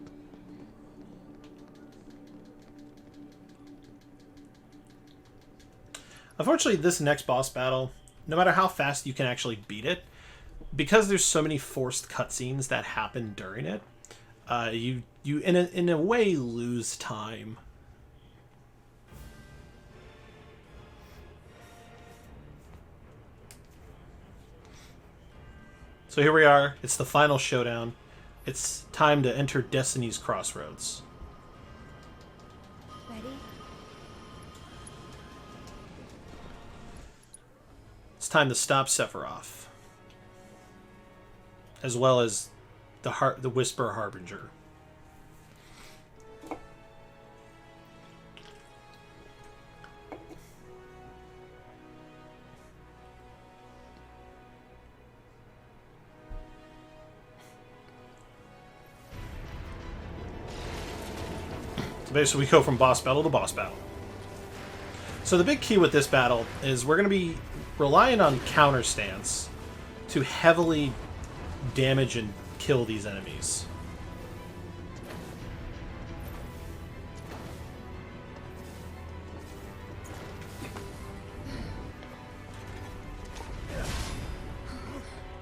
Unfortunately, this next boss battle... No matter how fast you can actually beat it, because there's so many forced cutscenes that happen during it, you in a way lose time. So here we are. It's the final showdown. It's time to enter Destiny's Crossroads. Ready? It's time to stop Sephiroth, as well as the Whisper Harbinger. So basically, we go from boss battle to boss battle. So the big key with this battle is we're going to be relying on counter stance to heavily damage and kill these enemies.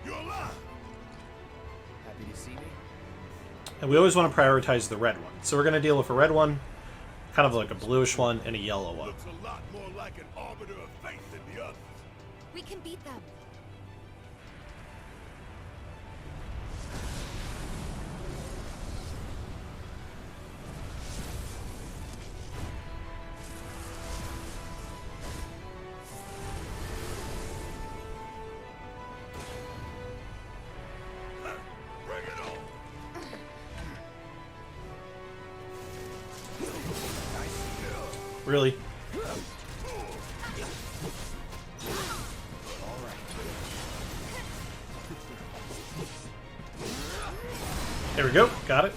You're alive. Happy to see me? And we always want to prioritize the red one. So we're going to deal with a red one, kind of like a bluish one, and a yellow one. Looks a lot more like an arbiter of fate than the others. We can beat them. Bring it on! Really? There we go. Got it.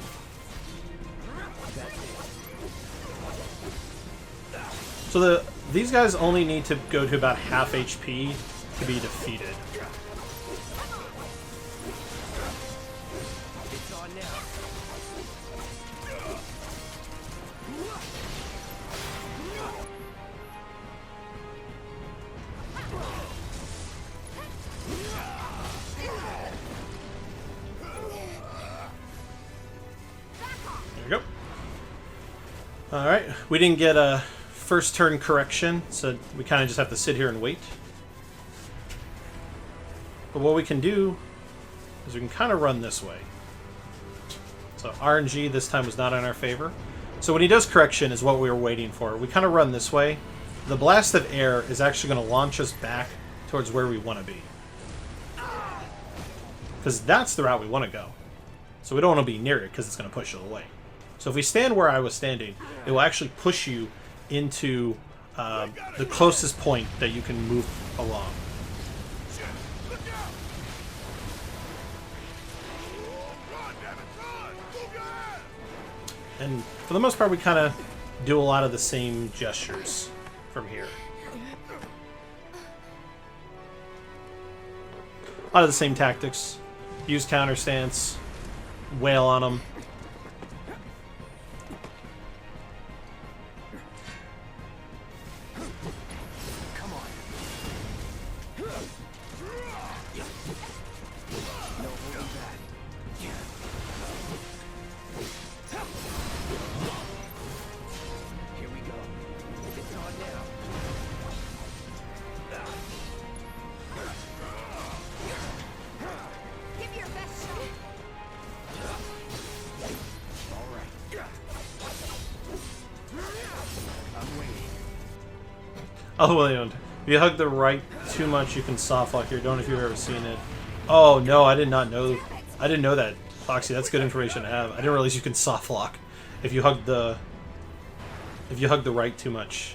So these guys only need to go to about half HP to be defeated. It's on now. There we go. Alright, we didn't get a first turn correction, so we kind of just have to sit here and wait. But what we can do is we can kind of run this way. So RNG this time was not in our favor. So when he does correction is what we were waiting for. We kind of run this way. The blast of air is actually going to launch us back towards where we want to be. Because that's the route we want to go. So we don't want to be near it because it's going to push it away. So if we stand where I was standing, it will actually push you into the closest point that you can move along. And for the most part, we kind of do a lot of the same gestures from here. A lot of the same tactics. Use counter stance, wail on them. Oh, William, if you hug the right too much, you can soft lock here. Don't know if you've ever seen it. Oh, no, I did not know. I didn't know that, Foxy. That's good information to have. I didn't realize you can soft lock if you hug the right too much.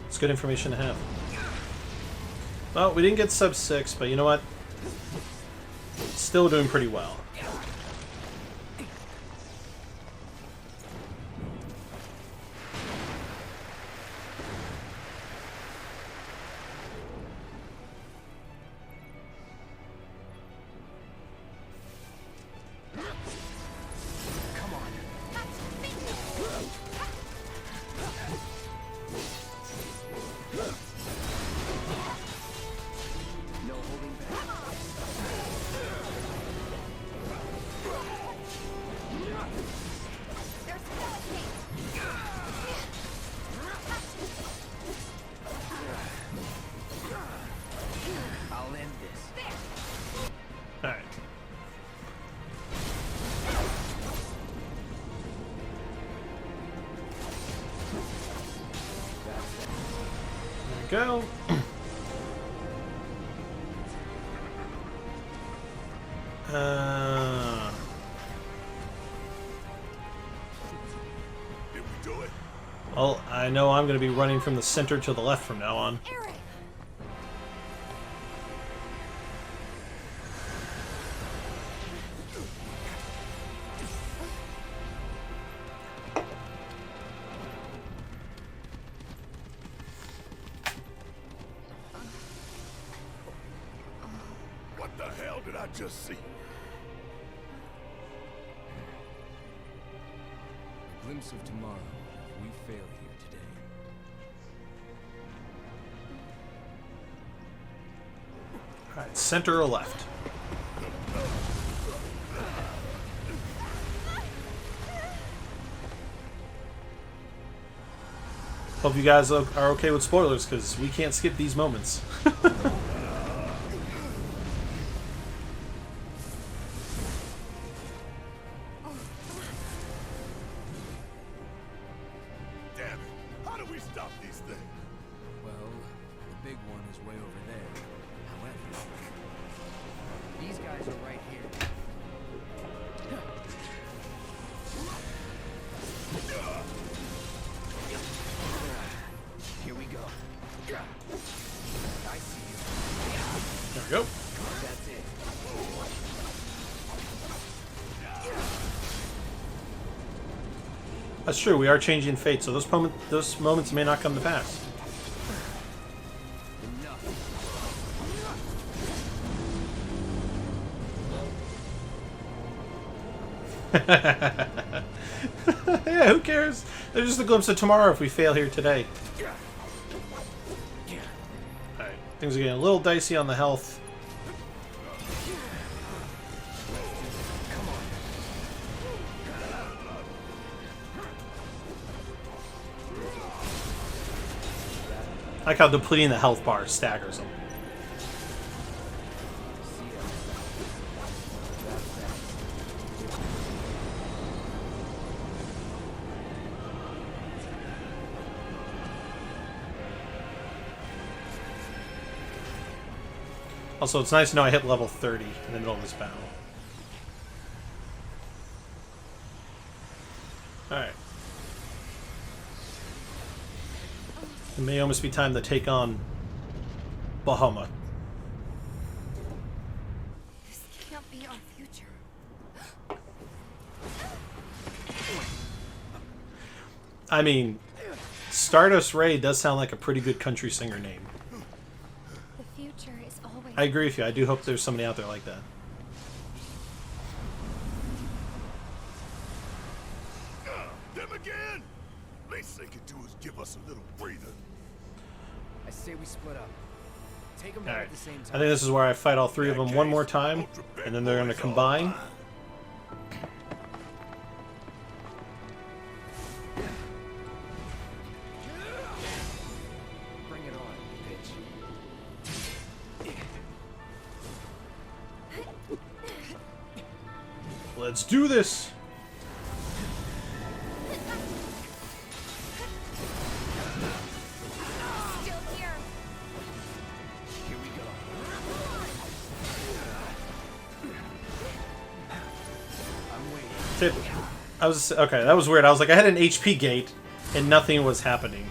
It's good information to have. Well, we didn't get sub 6, but you know what? Still doing pretty well. Go. Well, I know I'm going to be running from the center to the left from now on. What the hell did I just see? A glimpse of tomorrow if we fail here today. Alright, center or left? Hope you guys are okay with spoilers, because we can't skip these moments. Damn it! How do we stop these things? Well, the big one is way over there. However, These guys are right here. Here we go. I see you. There we go. That's it. That's true, we are changing fate, so those moments may not come to pass. Yeah, who cares? There's just a glimpse of tomorrow if we fail here today. Alright, things are getting a little dicey on the health. I like how depleting the health bar staggers them. Also, it's nice to know I hit level 30 in the middle of this battle. Alright. It may almost be time to take on Bahamut. This can't be our future. I mean, Stardust Ray does sound like a pretty good country singer name. The future is always... I agree with you. I do hope there's somebody out there like that. Them again? Least they could do is give us a little breather. I say we split up. Take them all Alright. at the same time. I think this is where I fight all three of them one more time, and then they're going to combine. Bring it on, bitch. Let's do this! Still here. Here we go. I'm waiting. I was okay. That was weird. I was like, I had an HP gate, and nothing was happening.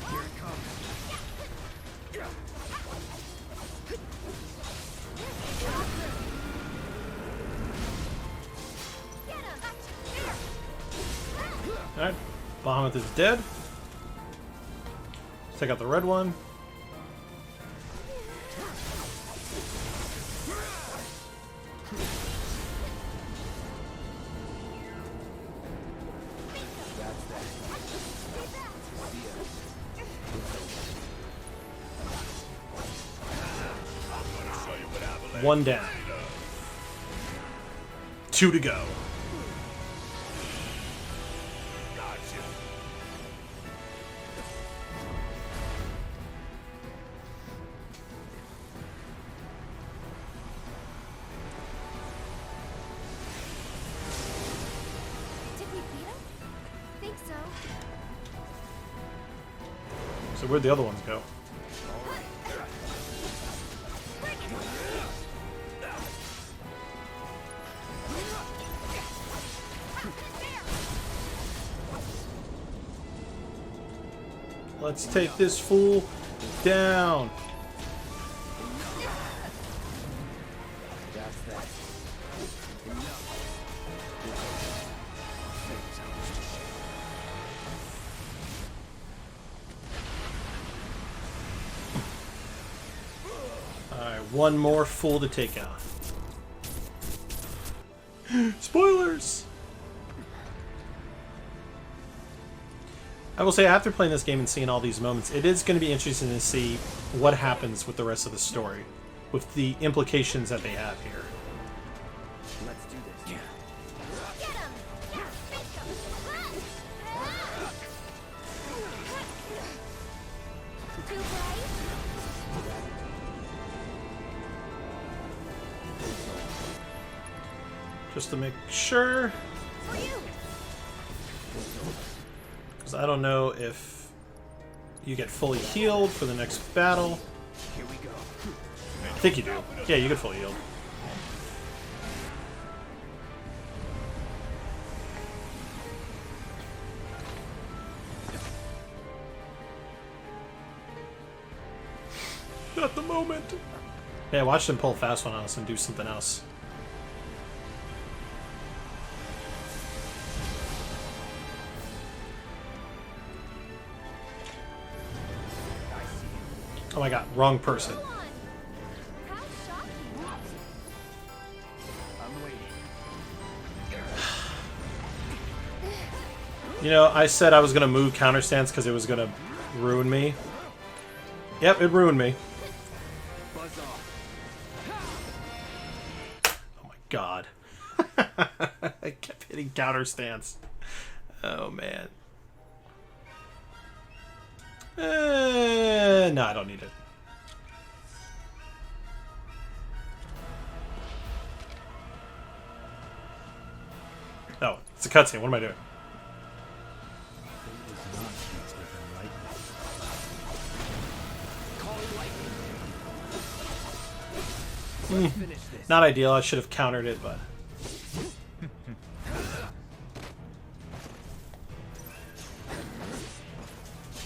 Here it comes. Alright. Bahamut is dead. Let's take out the red one. That's that. One down. 2 to go. Did we beat him? Think so. So where'd the other ones go? Let's take this fool down. That's that. one more fool to take out. Spoilers! I will say, after playing this game and seeing all these moments, it is going to be interesting to see what happens with the rest of the story, with the implications that they have here. Let's do this. Just to make sure. Because I don't know if you get fully healed for the next battle. Here we go. I think you do. Yeah, you get fully healed. Not the moment. Yeah, watch them pull fast one on us and do something else. Oh my god, wrong person. You know, I said I was going to move counter stance because it was going to ruin me. Yep, it ruined me. Oh my god. I kept hitting counter stance. Oh man. No, I don't need it. Oh, it's a cutscene. What am I doing? Not ideal. I should have countered it, but...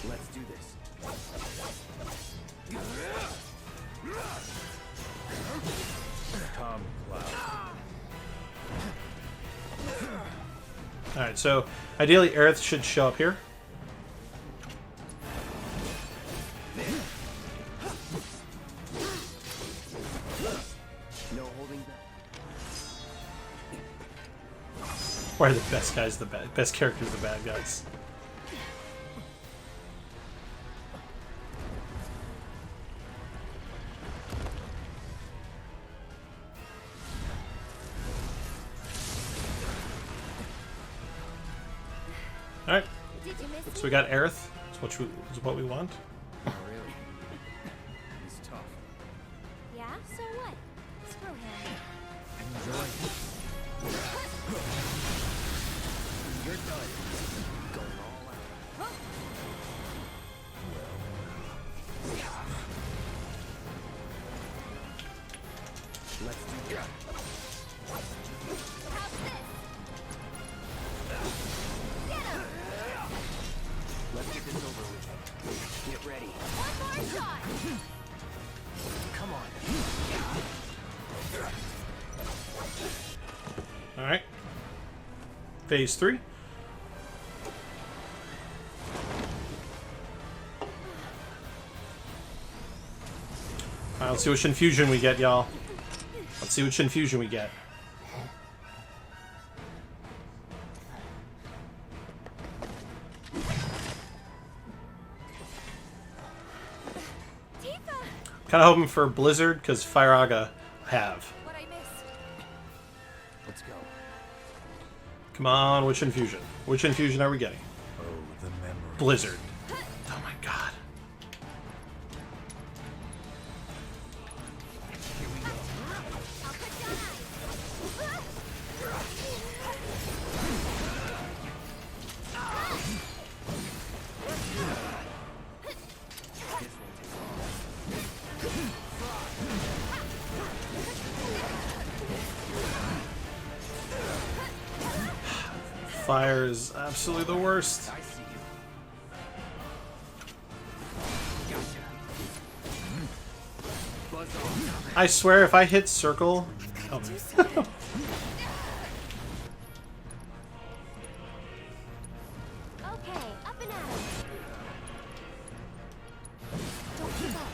Let's do this. Alright, so ideally Aerith should show up here. No holding back. Why are the best guys the best characters the bad guys? Alright. So we got Aerith. That's what we want. Oh, really? He's tough. Yeah, so what? Screw him. Enjoy. You're done. Going all out. Let's do that. Let's get this over with. Get ready. One more shot. Come on. Alright. Phase 3. Alright, let's see which infusion we get, y'all. Let's see which infusion we get. Kind of hoping for Blizzard, because Firaga have. What I missed. Let's go. Come on, which infusion? Which infusion are we getting? Oh, the memory. Blizzard. Oh my god. Here we go. Fire is absolutely the worst. I see you. Gotcha. Buzz off. I swear if I hit circle... Oh. Okay, up and at 'em. Don't give up.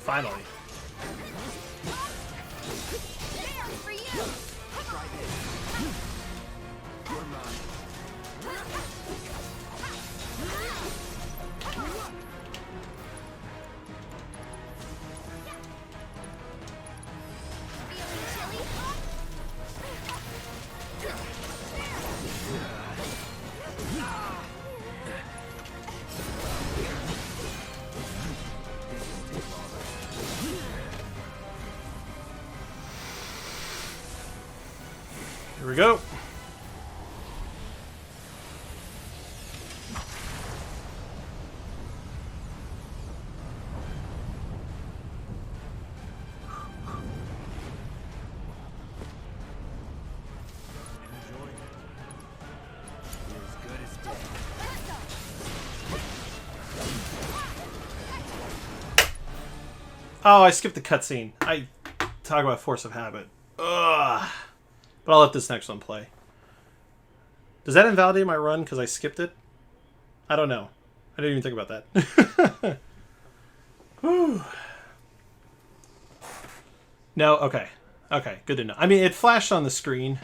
Finally. For you. Try this. You're mine. Here we go. Oh, I skipped the cutscene. I talk about force of habit. Ugh. But I'll let this next one play. Does that invalidate my run because I skipped it? I don't know. I didn't even think about that. Whew. No, okay. Okay, good to know. I mean, it flashed on the screen,